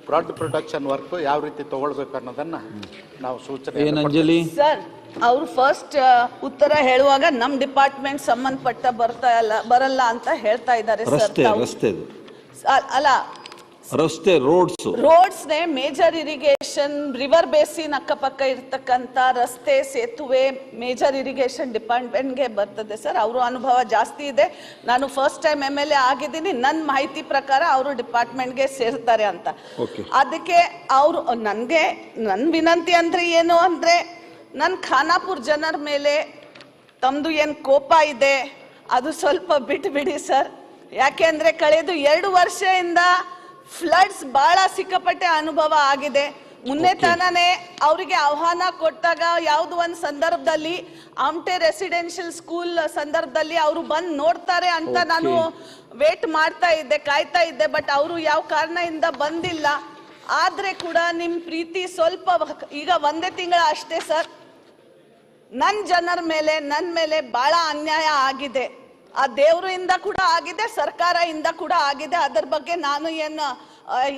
Broad production work ಯಾವ ರೀತಿ ತಗೊಳ್ಬೇಕು ಅನ್ನೋದನ್ನ ನಾವು ಸೂಚನೆ ಅಂಜಲಿ ಸರ್ ಅವರು ಫಸ್ಟ್ ಉತ್ತರ ಹೇಳುವಾಗ ನಮ್ ಡಿಪಾರ್ಟ್ಮೆಂಟ್ ಸಂಬಂಧಪಟ್ಟ ಬರಲ್ಲ ಅಂತ ಹೇಳ್ತಾ ಇದ್ದಾರೆ ಸರ್. ಅಲ್ಲ ರಸ್ತೆ ರೋಡ್ಸ್ ನೇ ಮೇಜರ್ ಇರಿಗೇಷನ್ ರಿವರ್ ಬೇಸಿನ್ ಅಕ್ಕಪಕ್ಕ ಇರ್ತಕ್ಕಂತ ರಸ್ತೆ ಸೇತುವೆ ಮೇಜರ್ ಇರಿಗೇಷನ್ ಡಿಪಾರ್ಟ್ಮೆಂಟ್ಗೆ ಬರ್ತದೆ ಸರ್. ಅವರು ಅನುಭವ ಜಾಸ್ತಿ ಇದೆ. ನಾನು ಫಸ್ಟ್ ಟೈಮ್ MLA ಆಗಿದ್ದೀನಿ. ನನ್ನ ಮಾಹಿತಿ ಪ್ರಕಾರ ಅವರು ಡಿಪಾರ್ಟ್ಮೆಂಟ್ಗೆ ಸೇರ್ತಾರೆ ಅಂತ. ಅದಕ್ಕೆ ಅವರು ನನ್ನ ವಿನಂತಿ ಅಂದ್ರೆ ಏನು ಅಂದ್ರೆ ನನ್ನ ಖಾನಾಪುರ್ ಜನರ ಮೇಲೆ ತಮ್ದು ಏನ್ ಕೋಪ ಇದೆ ಅದು ಸ್ವಲ್ಪ ಬಿಡಿ ಸರ್. ಯಾಕೆಂದ್ರೆ ಕಳೆದು 2 ವರ್ಷದಿಂದ ಫ್ಲಡ್ಸ್ ಬಹಳ ಸಿಕ್ಕಾಪಟ್ಟೆ ಅನುಭವ ಆಗಿದೆ. ಮುನ್ನೆ ತಾನೇ ಅವರಿಗೆ ಆಹ್ವಾನ ಕೊಟ್ಟಾಗ ಯಾವ್ದು ಒಂದು ಸಂದರ್ಭದಲ್ಲಿ ಆಮ್ಟೆ ರೆಸಿಡೆನ್ಷಿಯಲ್ ಸ್ಕೂಲ್ ಸಂದರ್ಭದಲ್ಲಿ ಅವರು ಬಂದು ನೋಡ್ತಾರೆ ಅಂತ ನಾನು ವೇಟ್ ಮಾಡ್ತಾ ಇದ್ದೆ, ಕಾಯ್ತಾ ಇದ್ದೆ. ಬಟ್ ಅವರು ಯಾವ ಕಾರಣದಿಂದ ಬಂದಿಲ್ಲ. ಆದ್ರೆ ಕೂಡ ನಿಮ್ ಪ್ರೀತಿ ಸ್ವಲ್ಪ ಈಗ 1 ತಿಂಗಳ ಅಷ್ಟೇ ಸರ್. ನನ್ನ ಜನರ ಮೇಲೆ ನನ್ನ ಮೇಲೆ ಬಹಳ ಅನ್ಯಾಯ ಆಗಿದೆ. ಆ ದೇವರಿಂದ ಕೂಡ ಆಗಿದೆ, ಸರ್ಕಾರದಿಂದ ಕೂಡ ಆಗಿದೆ. ಅದರ ಬಗ್ಗೆ ನಾನು ಏನು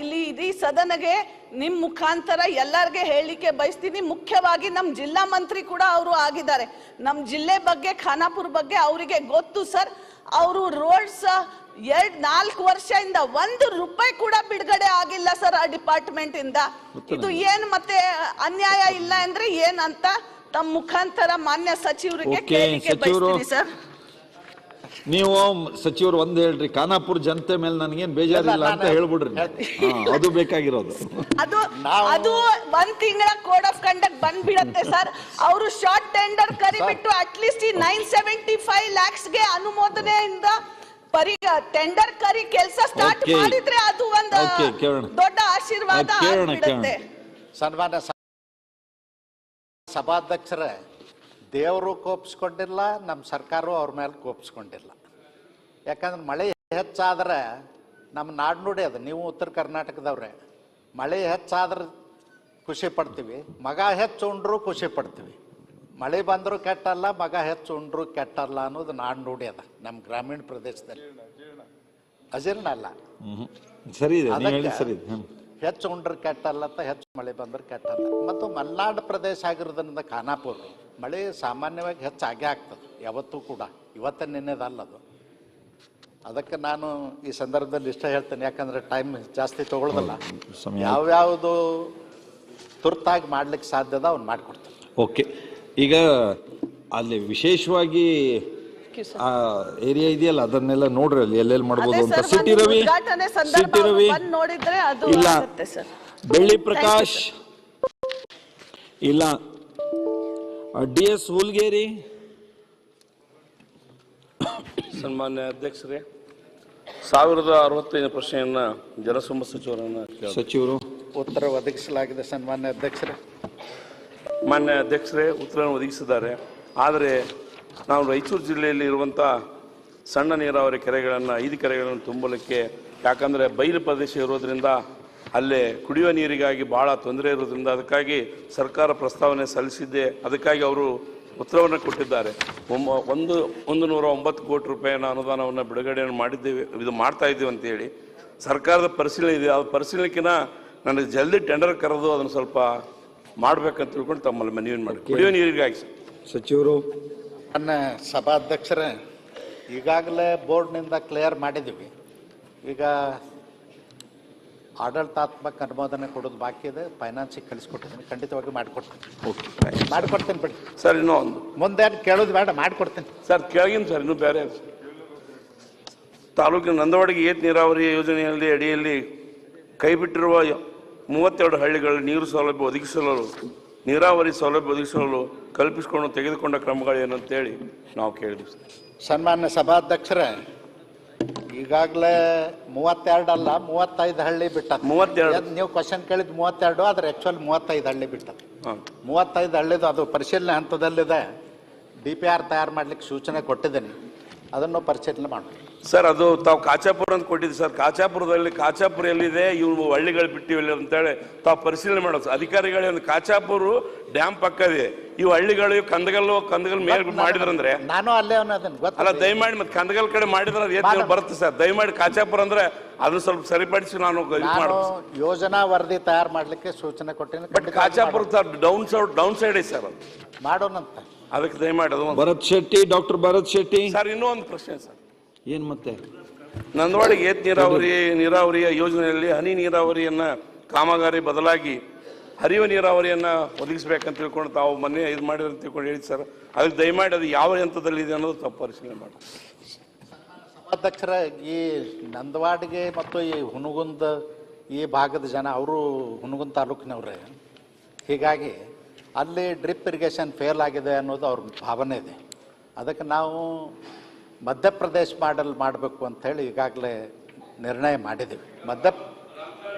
ಇಲ್ಲಿ ಇಡೀ ಸದನಗೆ ನಿಮ್ ಮುಖಾಂತರ ಎಲ್ಲರಿಗೆ ಹೇಳಲಿಕ್ಕೆ ಬಯಸ್ತೀನಿ. ಮುಖ್ಯವಾಗಿ ನಮ್ಮ ಜಿಲ್ಲಾ ಮಂತ್ರಿ ಕೂಡ ಅವರು ಆಗಿದ್ದಾರೆ. ನಮ್ಮ ಜಿಲ್ಲೆ ಬಗ್ಗೆ ಖಾನಾಪುರ ಬಗ್ಗೆ ಅವರಿಗೆ ಗೊತ್ತು ಸರ್. ಅವರು ರೋಡ್ಸ್ 4 ವರ್ಷದಿಂದ 1 ರೂಪಾಯಿ ಕೂಡ ಬಿಡುಗಡೆ ಆಗಿಲ್ಲ ಸರ್ ಆ ಡಿಪಾರ್ಟ್ಮೆಂಟ್ ಇಂದ. ಇದು ಏನ್ ಮತ್ತೆ ಅನ್ಯಾಯ ಇಲ್ಲ ಅಂದ್ರೆ ಏನಂತ ತಮ್ಮ ಮುಖಾಂತರ ಮಾನ್ಯ ಸಚಿವರಿಗೆ ಕೇಳಲಿಕ್ಕೆ ಬಯಸ್ತೀನಿ ಸರ್. ನೀವು ಸಚಿವರು ಒಂದ್ ಹೇಳ್ರಿ, ಖಾನಾಪುರ ಜನತೆ ಮೇಲೆ ನನಗೇನ್ ಬೇಜಾರಿಲ್ಲ ಅಂತ ಹೇಳ್ಬಿಡ್ರಿ. ಅದು ಬೇಕಾಗಿರೋದು. ಅದು 1 ತಿಂಗಳ ಕೋಡ್ ಆಫ್ ಕಂಡಕ್ಟ್ ಬಂದ್ಬಿಡತ್ತೆ ಸರ್. ಅವರು ಶಾರ್ಟ್ ಟೆಂಡರ್ ಕರಿಬಿಟ್ಟು ಅಟ್ಲೀಸ್ಟ್ 975 lakhs ಗೆ ಅನುಮೋದನೆಯಿಂದ ಟೆಂಡರ್ ಕರಿ ಕೆಲಸ ಸ್ಟಾರ್ಟ್ ಮಾಡಿದ್ರೆ ಅದು ಒಂದು ದೊಡ್ಡ ಆಶೀರ್ವಾದ ಆಗ್ಬಿಡುತ್ತೆ. ಸನ್ಮಾನ್ಯ ಸಭಾಧ್ಯಕ್ಷರೇ, ದೇವರು ಕೋಪಿಸ್ಕೊಂಡಿಲ್ಲ, ನಮ್ಮ ಸರ್ಕಾರವು ಅವ್ರ ಮೇಲೆ ಕೋಪಿಸ್ಕೊಂಡಿಲ್ಲ. ಯಾಕಂದ್ರೆ ಮಳೆ ಹೆಚ್ಚಾದ್ರೆ ನಮ್ಮ ನಾಡ್ನುಡಿ ಅದು. ನೀವು ಉತ್ತರ ಕರ್ನಾಟಕದವ್ರೆ, ಮಳೆ ಹೆಚ್ಚಾದ್ರೆ ಖುಷಿ ಪಡ್ತೀವಿ, ಮಗ ಹೆಚ್ಚು ಉಂಡ್ರು ಖುಷಿ ಪಡ್ತೀವಿ. ಮಳೆ ಬಂದರೂ ಕೆಟ್ಟಲ್ಲ, ಮಗ ಹೆಚ್ಚು ಉಂಡ್ರು ಕೆಟ್ಟಲ್ಲ ಅನ್ನೋದು ನಾಡ್ನುಡಿ ಅದ ನಮ್ಮ ಗ್ರಾಮೀಣ ಪ್ರದೇಶದಲ್ಲಿ. ಅಜೀರ್ಣ ಅಲ್ಲ, ಸರಿ. ಹೆಚ್ಚು ಉಂಡ್ರೆ ಕೆಟ್ಟಲ್ಲ ಅಂತ, ಹೆಚ್ಚು ಮಳೆ ಬಂದ್ರೆ ಕೆಟ್ಟಲ್ಲ. ಮತ್ತು ಮಲೆನಾಡು ಪ್ರದೇಶ ಆಗಿರೋದ್ರಿಂದ ಖಾನಾಪುರ ಮಳೆ ಸಾಮಾನ್ಯವಾಗಿ ಹೆಚ್ಚಾಗೇ ಆಗ್ತದೆ ಯಾವತ್ತೂ ಕೂಡ, ಇವತ್ತೇ ನಿನ್ನೆದಲ್ಲ ಅದು. ಅದಕ್ಕೆ ನಾನು ಈ ಸಂದರ್ಭದಲ್ಲಿ ಇಷ್ಟ ಹೇಳ್ತೇನೆ, ಯಾಕಂದ್ರೆ ಟೈಮ್ ಜಾಸ್ತಿ ತಗೊಳ್ಳೋದಲ್ಲ. ಯಾವ್ಯಾವುದು ತುರ್ತಾಗಿ ಮಾಡ್ಲಿಕ್ಕೆ ಸಾಧ್ಯದ ಅವ್ನು ಮಾಡಿಕೊಡ್ತಾರೆ. ಓಕೆ, ಈಗ ಅಲ್ಲಿ ವಿಶೇಷವಾಗಿ ಏರಿಯಾ ಇದೆಯಲ್ಲ ಅದನ್ನೆಲ್ಲ ನೋಡ್ರಿ, ಅಲ್ಲಿ ಎಲ್ಲೆಲ್ಲಿ ಮಾಡ್ಬೋದು ಅಂತ. ಸಿಟಿ ರವಿ ಇಲ್ಲ, ಬೆಳ್ಳಿ ಪ್ರಕಾಶ್ ಇಲ್ಲ, DS ಹುಲ್ಗೇರಿ. ಸನ್ಮಾನ್ಯ ಅಧ್ಯಕ್ಷರೇ, 1065 ಪ್ರಶ್ನೆಯನ್ನ ಜಲಸಂಪನ್ಮೂಲ ಸಚಿವರು ಉತ್ತರ ಒದಗಿಸಲಾಗಿದೆ. ಸನ್ಮಾನ್ಯ ಅಧ್ಯಕ್ಷರೇ, ಮಾನ್ಯ ಅಧ್ಯಕ್ಷರೇ ಉತ್ತರವನ್ನು ಒದಗಿಸಿದ್ದಾರೆ. ಆದರೆ ನಾವು ರಾಯಚೂರು ಜಿಲ್ಲೆಯಲ್ಲಿ ಇರುವಂಥ ಸಣ್ಣ ನೀರಾವರಿ ಕೆರೆಗಳನ್ನು 5 ಕೆರೆಗಳನ್ನು ತುಂಬಲಿಕ್ಕೆ, ಯಾಕಂದರೆ ಬಯಲು ಪ್ರದೇಶ ಇರೋದರಿಂದ ಅಲ್ಲೇ ಕುಡಿಯುವ ನೀರಿಗಾಗಿ ಭಾಳ ತೊಂದರೆ ಇರೋದ್ರಿಂದ ಅದಕ್ಕಾಗಿ ಸರ್ಕಾರ ಪ್ರಸ್ತಾವನೆ ಸಲ್ಲಿಸಿದ್ದೆ. ಅದಕ್ಕಾಗಿ ಅವರು ಉತ್ತರವನ್ನು ಕೊಟ್ಟಿದ್ದಾರೆ. 109 ಕೋಟಿ ರೂಪಾಯಿನ ಅನುದಾನವನ್ನು ಬಿಡುಗಡೆಯನ್ನು ಮಾಡಿದ್ದೇವೆ, ಇದು ಮಾಡ್ತಾ ಇದ್ದೀವಿ ಅಂತೇಳಿ ಸರ್ಕಾರದ ಪರಿಶೀಲನೆ ಇದೆ. ಅದು ಪರಿಶೀಲನೆಕಿನ ನನಗೆ ಜಲ್ದಿ ಟೆಂಡರ್ ಕರೆದು ಅದನ್ನು ಸ್ವಲ್ಪ ಮಾಡಬೇಕಂತ ತಿಳ್ಕೊಂಡು ತಮ್ಮಲ್ಲಿ ಮನವಿಯನ್ನು ಮಾಡಿ. ಕುಡಿಯುವ ನೀರಿಗಾಗಿ ಸಚಿವರು. ನನ್ನ ಸಭಾಧ್ಯಕ್ಷರೇ, ಈಗಾಗಲೇ ಬೋರ್ಡ್ನಿಂದ ಕ್ಲಿಯರ್ ಮಾಡಿದ್ದೀವಿ. ಈಗ ಆಡಳಿತಾತ್ಮಕ ಅನುಮೋದನೆ ಕೊಡೋದು ಬಾಕಿ ಇದೆ. ಫೈನಾನ್ಸಿಗೆ ಕಳಿಸ್ಕೊಟ್ಟಿದ್ದೀನಿ, ಖಂಡಿತವಾಗಿ ಮಾಡಿಕೊಡ್ತೀನಿ ಬಿಡಿ ಸರ್. ಇನ್ನೂ ಒಂದು ಮುಂದೆ ಕೇಳೋದು ಬೇಡ, ಮಾಡಿಕೊಡ್ತೀನಿ ಸರ್. ಕೇಳಿನ ಸರ್, ಇನ್ನೂ ಬೇರೆ ತಾಲೂಕಿನ ನಂದವಾಡಿಗೆ ಏತ ನೀರಾವರಿ ಯೋಜನೆಯಲ್ಲಿ ಅಡಿಯಲ್ಲಿ ಕೈಬಿಟ್ಟಿರುವ 32 ಹಳ್ಳಿಗಳ ನೀರು ಸೌಲಭ್ಯ ಒದಗಿಸಲು, ನೀರಾವರಿ ಸೌಲಭ್ಯ ಒದಗಿಸಲು ಕಲ್ಪಿಸಿಕೊಂಡು ತೆಗೆದುಕೊಂಡ ಕ್ರಮಗಳು ಏನಂತೇಳಿ ನಾವು ಕೇಳಿದ್ವಿ. ಸನ್ಮಾನ್ಯ ಸಭಾಧ್ಯಕ್ಷರೇ, ಈಗಾಗಲೇ 32 ಅಲ್ಲ 35 ಹಳ್ಳಿ ಬಿಟ್ಟ. 32 ನೀವು ಕ್ವಶನ್ ಕೇಳಿದ್ 32, ಆದ್ರೆ ಆಕ್ಚುಲ್ 35 ಹಳ್ಳಿ ಬಿಟ್ಟ. 35 ಹಳ್ಳಿದು ಅದು ಪರಿಶೀಲನೆ ಹಂತದಲ್ಲಿದೆ. DPR ತಯಾರು ಮಾಡ್ಲಿಕ್ಕೆ ಸೂಚನೆ ಕೊಟ್ಟಿದ್ದೀನಿ, ಅದನ್ನು ಪರಿಶೀಲನೆ ಮಾಡಿ. ಸರ್ ಅದು ತಾವು ಕಾಚಾಪುರ ಅಂತ ಕೊಟ್ಟಿದ್ದೀವಿ ಸರ್. ಕಾಚಾಪುರ ಎಲ್ಲಿದೆ, ಇವು ಹಳ್ಳಿಗಳು ಬಿಟ್ಟಿವಿಲ್ಲ ಅಂತೇಳಿ ತಾವು ಪರಿಶೀಲನೆ ಮಾಡೋದು. ಅಧಿಕಾರಿಗಳೇ ಒಂದು ಕಾಚಾಪುರ ಡ್ಯಾಮ್ ಪಕ್ಕ ಇದೆ, ಇವು ಹಳ್ಳಿಗಳು ಕಂದಗಲ್ ಮೇಲೆ ಮಾಡಿದ್ರಂದ್ರೆ ನಾನು ಅಲ್ಲೇ ಅಲ್ಲ, ದಯಮಾಡಿ ಮತ್ತೆ ಕಂದಗಲ್ ಕಡೆ ಮಾಡಿದ್ರೆ ಅದು ಬರುತ್ತೆ ಸರ್. ದಯಮಾಡಿ ಕಾಚಾಪುರ ಅಂದ್ರೆ ಅದನ್ನ ಸ್ವಲ್ಪ ಸರಿಪಡಿಸಿ ನಾನು ಯೋಜನಾ ವರದಿ ತಯಾರು ಮಾಡ್ಲಿಕ್ಕೆ ಸೂಚನೆ ಕೊಟ್ಟಿನಿ. ಬಟ್ ಕಾಚಾಪುರ ಡೌನ್ ಸೈಡ್ ಐತೆ ಸರ್, ಮಾಡೋಣಂತ. ಅದಕ್ಕೆ ದಯಮಾಡಿ ಅದು. ಭರತ್ ಶೆಟ್ಟಿ, ಡಾಕ್ಟರ್ ಭರತ್ ಶೆಟ್ಟಿ ಸರ್, ಇನ್ನೂ ಒಂದು ಪ್ರಶ್ನೆ ಸರ್. ಏನ್ ಮತ್ತೆ ನಂದವಾಡಿಗೆ ಏತ್ ನೀರಾವರಿಯ ಯೋಜನೆಯಲ್ಲಿ ಹನಿ ನೀರಾವರಿಯನ್ನ ಕಾಮಗಾರಿ ಬದಲಾಗಿ ಹರಿಯುವ ನೀರಾವರಿಯನ್ನ ಒದಗಿಸಬೇಕಂತ ತಿಳ್ಕೊಂಡು ತಾವು ಮೊನ್ನೆ ಇದು ಮಾಡಿದ್ರೆ ಅಂತ ತಿಳ್ಕೊಂಡು ಹೇಳಿದ್ ಸರ್. ಅದಕ್ಕೆ ದಯಮಾಡಿ ಅದು ಯಾವ ಹಂತದಲ್ಲಿದೆ ಅನ್ನೋದು ತಪ್ಪು ಪರಿಶೀಲನೆ ಮಾಡಿ. ಸಭಾಧ್ಯಕ್ಷರ, ಈ ನಂದವಾಡಿಗೆ ಮತ್ತು ಈ ಹುನಗುಂದ ಈ ಭಾಗದ ಜನ ಅವರು ಹುನಗುಂದ ತಾಲೂಕಿನವ್ರೆ, ಹೀಗಾಗಿ ಅಲ್ಲಿ ಡ್ರಿಪ್ ಇರಿಗೇಷನ್ ಫೇಲ್ ಆಗಿದೆ ಅನ್ನೋದು ಅವ್ರ ಭಾವನೆ ಇದೆ. ಅದಕ್ಕೆ ನಾವು ಮಧ್ಯಪ್ರದೇಶ ಮಾಡಬೇಕು ಅಂಥೇಳಿ ಈಗಾಗಲೇ ನಿರ್ಣಯ ಮಾಡಿದ್ದೀವಿ.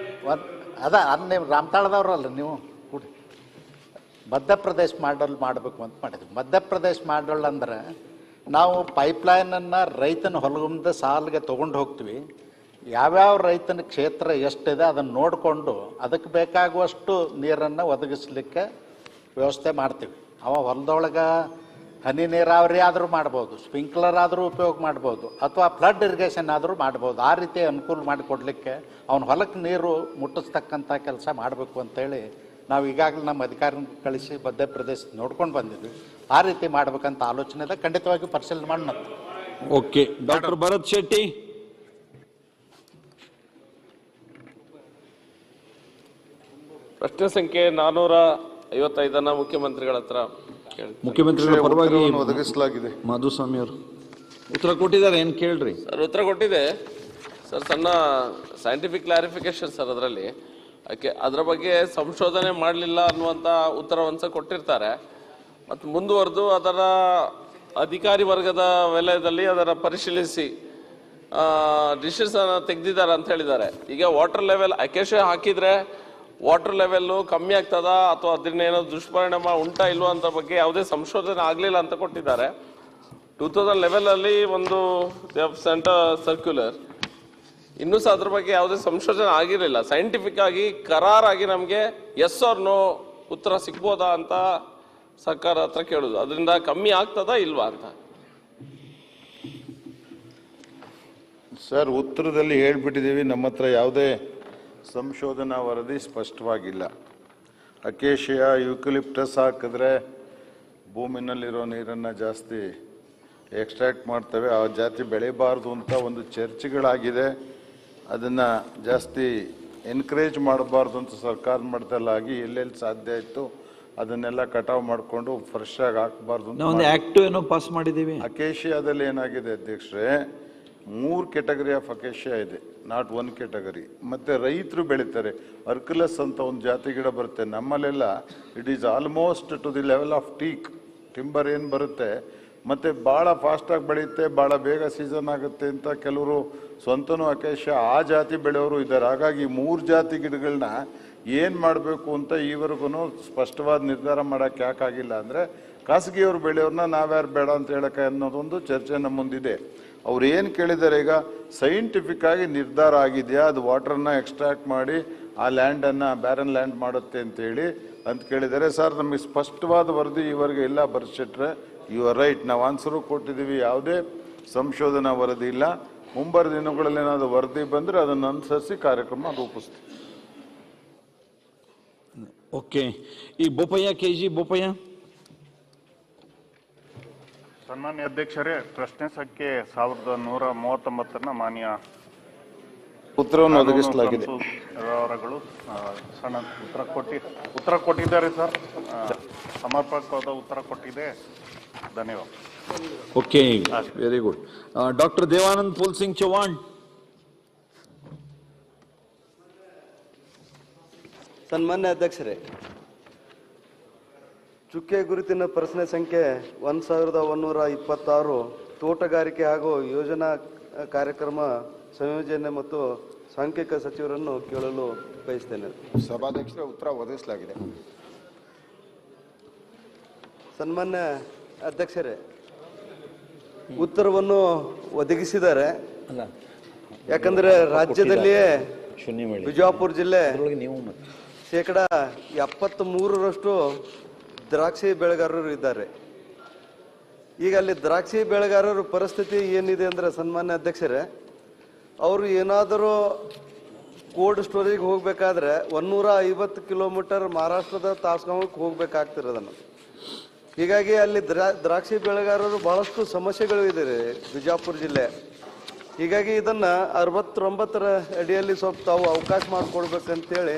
ನೀವು ರಾಮತಾಳದವ್ರಲ್ಲ, ನೀವು ಕೂಡಿ ಮಧ್ಯಪ್ರದೇಶ ಮಾಡಬೇಕು ಅಂತ ಮಾಡಿದ್ವಿ. ಮಧ್ಯಪ್ರದೇಶ ಅಂದ್ರೆ ನಾವು ಪೈಪ್ಲೈನನ್ನು ರೈತನ ಹೊಲಗುಂದ ಸಾಲಿಗೆ ತೊಗೊಂಡು ಹೋಗ್ತೀವಿ. ಯಾವ್ಯಾವ ರೈತನ ಕ್ಷೇತ್ರ ಎಷ್ಟಿದೆ ಅದನ್ನು ನೋಡಿಕೊಂಡು ಅದಕ್ಕೆ ಬೇಕಾಗುವಷ್ಟು ನೀರನ್ನು ಒದಗಿಸ್ಲಿಕ್ಕೆ ವ್ಯವಸ್ಥೆ ಮಾಡ್ತೀವಿ. ಅವ ಹೊಲದೊಳಗೆ ಹನಿ ನೀರಾವರಿ ಆದರೂ ಮಾಡ್ಬೋದು, ಸ್ಪ್ರಿಂಕ್ಲರ್ ಆದರೂ ಉಪಯೋಗ ಮಾಡ್ಬೋದು, ಅಥವಾ ಫ್ಲಡ್ ಇರಿಗೇಷನ್ ಆದರೂ ಮಾಡ್ಬೋದು. ಆ ರೀತಿ ಅನುಕೂಲ ಮಾಡಿಕೊಡ್ಲಿಕ್ಕೆ ಅವನ ಹೊಲಕ್ಕೆ ನೀರು ಮುಟ್ಟಿಸ್ತಕ್ಕಂಥ ಕೆಲಸ ಮಾಡಬೇಕು ಅಂತೇಳಿ ನಾವು ಈಗಾಗಲೇ ನಮ್ಮ ಅಧಿಕಾರಿನ ಕಳಿಸಿ ಮಧ್ಯಪ್ರದೇಶ ನೋಡ್ಕೊಂಡು ಬಂದಿದ್ವಿ. ಆ ರೀತಿ ಮಾಡ್ಬೇಕಂತ ಆಲೋಚನೆ ಇದೆ, ಖಂಡಿತವಾಗಿ ಪರಿಶೀಲನೆ ಮಾಡೋಣ. Okay, doctor Bharat Shetty. ಪ್ರಶ್ನೆ ಸಂಖ್ಯೆ 455 ಮುಖ್ಯಮಂತ್ರಿಗಳ ಹತ್ರ ಮುಖ್ಯಮಂತ್ರಿಗಳ ಪರವಾಗಿ ಒದಗಿಸಲಾಗಿದೆ. ಮಾಧುಸ್ವಾಮಿ ಅವರು ಉತ್ತರ ಕೊಟ್ಟಿದ್ದಾರೆ, ಏನು ಕೇಳ್ರಿ ಸರ್. ಉತ್ತರ ಕೊಟ್ಟಿದೆ ಸರ್, ಸಣ್ಣ ಸೈಂಟಿಫಿಕ್ ಕ್ಲಾರಿಫಿಕೇಶನ್ ಸರ್. ಅದರಲ್ಲಿ ಅದರ ಬಗ್ಗೆ ಸಂಶೋಧನೆ ಮಾಡಲಿಲ್ಲ ಅನ್ನುವಂಥ ಉತ್ತರವನ್ನು ಕೊಟ್ಟಿರ್ತಾರೆ. ಮತ್ತು ಮುಂದುವರೆದು ಅದರ ಅಧಿಕಾರಿ ವರ್ಗದ ವಲಯದಲ್ಲಿ ಅದರ ಪರಿಶೀಲಿಸಿ ಡಿಸಿಷನ್ ತೆಗೆದಿದ್ದಾರೆ ಅಂತ ಹೇಳಿದ್ದಾರೆ. ಈಗ ವಾಟರ್ ಲೆವೆಲ್ ಅಕೇಶ ಹಾಕಿದ್ರೆ ವಾಟರ್ ಲೆವೆಲ್ಲು ಕಮ್ಮಿ ಆಗ್ತದಾ ಅಥವಾ ಅದರಿಂದ ಏನೋ ದುಷ್ಪರಿಣಾಮ ಉಂಟಾ ಇಲ್ವೋ ಅಂತ ಬಗ್ಗೆ ಯಾವುದೇ ಸಂಶೋಧನೆ ಆಗಲಿಲ್ಲ ಅಂತ ಕೊಟ್ಟಿದ್ದಾರೆ. 2011 ಒಂದು ಸೆಂಟರ್ ಸರ್ಕ್ಯುಲರ್, ಇನ್ನೂ ಸಹ ಅದ್ರ ಬಗ್ಗೆ ಯಾವುದೇ ಸಂಶೋಧನೆ ಆಗಿರಲಿಲ್ಲ. ಸೈಂಟಿಫಿಕ್ ಆಗಿ ಕರಾರಾಗಿ ನಮಗೆ ಎಸ್ ಆರ್ ನೋ ಉತ್ತರ ಸಿಗ್ಬೋದಾ ಅಂತ ಸರ್ಕಾರ ಹತ್ರ ಕೇಳುದು. ಅದರಿಂದ ಕಮ್ಮಿ ಆಗ್ತದಾ ಇಲ್ವಾ ಅಂತ. ಸರ್, ಉತ್ತರದಲ್ಲಿ ಹೇಳ್ಬಿಟ್ಟಿದ್ದೀವಿ, ನಮ್ಮ ಹತ್ರ ಯಾವುದೇ ಸಂಶೋಧನಾ ವರದಿ ಸ್ಪಷ್ಟವಾಗಿಲ್ಲ. ಅಕೇಶಿಯ ಯೂಕಲಿಪ್ಟಸ್ ಹಾಕಿದ್ರೆ ಭೂಮಿನಲ್ಲಿರೋ ನೀರನ್ನು ಜಾಸ್ತಿ ಎಕ್ಸ್ಟ್ರಾಕ್ಟ್ ಮಾಡ್ತವೆ, ಆ ಜಾತಿ ಬೆಳೆಯಬಾರ್ದು ಅಂತ ಒಂದು ಚರ್ಚೆಗಳಾಗಿದೆ. ಅದನ್ನು ಜಾಸ್ತಿ ಎನ್ಕರೇಜ್ ಮಾಡಬಾರ್ದು ಅಂತ ಸರ್ಕಾರ ಮಟ್ಟದಲ್ಲಾಗಿ ಎಲ್ಲೆಲ್ಲಿ ಸಾಧ್ಯ ಇತ್ತು ಅದನ್ನೆಲ್ಲ ಕಟಾವು ಮಾಡಿಕೊಂಡು ಫ್ರೆಶ್ ಆಗಿ ಹಾಕಬಾರ್ದು ಅಂತ ಆಕ್ಟ್ ಏನೋ ಪಾಸ್ ಮಾಡಿದ್ದೀವಿ. ಅಕೇಶಿಯಾದಲ್ಲಿ ಏನಾಗಿದೆ ಅಧ್ಯಕ್ಷರೇ, 3 ಕೆಟಗರಿ ಆಫ್ ಅಕೇಶಿಯಾ ಇದೆ, ನಾಟ್ 1 ಕೆಟಗರಿ. ಮತ್ತು ರೈತರು ಬೆಳೀತಾರೆ, ಅರ್ಕುಲಸ್ ಅಂತ ಒಂದು ಜಾತಿ ಗಿಡ ಬರುತ್ತೆ. ನಮ್ಮಲ್ಲೆಲ್ಲ it is almost to the level of teak timber ಏನು ಬರುತ್ತೆ, ಮತ್ತು ಭಾಳ ಫಾಸ್ಟಾಗಿ ಬೆಳೆಯುತ್ತೆ, ಭಾಳ ಬೇಗ ಸೀಸನ್ ಆಗುತ್ತೆ ಅಂತ ಕೆಲವರು ಸ್ವಂತನೂ ಅಕೇಶಿಯಾ ಆ ಜಾತಿ ಬೆಳೆಯೋರು ಇದ್ದಾರೆ. ಹಾಗಾಗಿ 3 ಜಾತಿ ಗಿಡಗಳನ್ನ ಏನು ಮಾಡಬೇಕು ಅಂತ ಈವರೆಗೂ ಸ್ಪಷ್ಟವಾದ ನಿರ್ಧಾರ ಮಾಡೋಕ್ಕೆ ಯಾಕಾಗಿಲ್ಲ ಅಂದರೆ, ಖಾಸಗಿಯವರು ಬೆಳೆಯೋರನ್ನ ನಾವ್ಯಾರು ಬೇಡ ಅಂತ ಹೇಳಕ್ಕೆ ಅನ್ನೋದೊಂದು ಚರ್ಚೆ ನಮ್ಮ ಮುಂದಿದೆ. ಅವ್ರು ಏನು ಕೇಳಿದ್ದಾರೆ, ಈಗ ಸೈಂಟಿಫಿಕ್ ಆಗಿ ನಿರ್ಧಾರ ಆಗಿದೆಯಾ ಅದು ವಾಟರ್ನ ಎಕ್ಸ್ಟ್ರಾಕ್ಟ್ ಮಾಡಿ ಆ ಲ್ಯಾಂಡನ್ನು ಬ್ಯಾರನ್ ಲ್ಯಾಂಡ್ ಮಾಡುತ್ತೆ ಅಂತೇಳಿ ಅಂತ ಕೇಳಿದ್ದಾರೆ. ಸರ್, ನಮಗೆ ಸ್ಪಷ್ಟವಾದ ವರದಿ ಈವರೆಗೆ ಇಲ್ಲ ಬರ್ಸಿಟ್ರೆ. ಯು ಆರ್ ರೈಟ್, ನಾವು ಆನ್ಸರು ಕೊಟ್ಟಿದ್ದೀವಿ, ಯಾವುದೇ ಸಂಶೋಧನಾ ವರದಿ ಇಲ್ಲ. ಮುಂಬರುವ ದಿನಗಳಲ್ಲಿ ಏನಾದರೂ ವರದಿ ಬಂದರೆ ಅದನ್ನು ಅನುಸರಿಸಿ ಕಾರ್ಯಕ್ರಮ ರೂಪಿಸ್ತೀವಿ. ಓಕೆ, ಈ ಬೋಪಯ್ಯ ಕೆಜಿ ಬೋಪಯ್ಯ. ಸನ್ಮಾನ್ಯ ಅಧ್ಯಕ್ಷರೇ, ಪ್ರಶ್ನೆ ಸಂಖ್ಯೆ 1139 ಮಾನ್ಯ ಉತ್ತರವನ್ನು ಒದಗಿಸಲಾಗಿದೆ. ವ್ಯವಹಾರಗಳು ಸಣ್ಣ ಉತ್ತರ ಕೊಟ್ಟಿದ್ದಾರೆ ಸರ್, ಸಮರ್ಪಕವಾದ ಉತ್ತರ ಕೊಟ್ಟಿದೆ. ಧನ್ಯವಾದ. Okay, very good. Doctor Devanand Phool Singh Chauhan. ಸನ್ಮಾನ್ಯ ಅಧ್ಯಕ್ಷರೇ, ಚುಕ್ಕೆ ಗುರುತಿನ ಪ್ರಶ್ನೆ ಸಂಖ್ಯೆ 1126 ತೋಟಗಾರಿಕೆ ಹಾಗೂ ಯೋಜನಾ ಕಾರ್ಯಕ್ರಮ ಸಂಯೋಜನೆ ಮತ್ತು ಸಾಂಖ್ಯಿಕ ಸಚಿವರನ್ನು ಕೇಳಲು ಬಯಸ್ತೇನೆ. ಸಭಾಧ್ಯಕ್ಷರ, ಉತ್ತರ ಒದಗಿಸಲಾಗಿದೆ. ಸನ್ಮಾನ್ಯ ಅಧ್ಯಕ್ಷರೇ, ಉತ್ತರವನ್ನು ಒದಗಿಸಿದ್ದಾರೆ. ಯಾಕಂದ್ರೆ ರಾಜ್ಯದಲ್ಲಿಯೇ ಬಿಜಾಪುರ ಜಿಲ್ಲೆ ಶೇಕಡ 73% ದ್ರಾಕ್ಷಿ ಬೆಳೆಗಾರರು ಇದ್ದಾರೆ. ಈಗ ಅಲ್ಲಿ ದ್ರಾಕ್ಷಿ ಬೆಳೆಗಾರರ ಪರಿಸ್ಥಿತಿ ಏನಿದೆ ಅಂದ್ರೆ ಸನ್ಮಾನ್ಯ ಅಧ್ಯಕ್ಷರೇ, ಅವರು ಏನಾದರೂ ಕೋಲ್ಡ್ ಸ್ಟೋರೇಜ್ ಹೋಗ್ಬೇಕಾದ್ರೆ 150 ಕಿಲೋಮೀಟರ್ ಮಹಾರಾಷ್ಟ್ರದ ತಾಸ್ಗಾಂವಕ್ಕೆ ಹೋಗ್ಬೇಕಾಗ್ತಿರೋದನ್ನು. ಹೀಗಾಗಿ ಅಲ್ಲಿ ದ್ರಾಕ್ಷಿ ಬೆಳೆಗಾರರು ಬಹಳಷ್ಟು ಸಮಸ್ಯೆಗಳು ಇದೆ ಬಿಜಾಪುರ ಜಿಲ್ಲೆ. ಹೀಗಾಗಿ ಇದನ್ನ 69ರ ಅಡಿಯಲ್ಲಿ ಸ್ವಲ್ಪ ತಾವು ಅವಕಾಶ ಮಾಡಿಕೊಡ್ಬೇಕಂತೇಳಿ.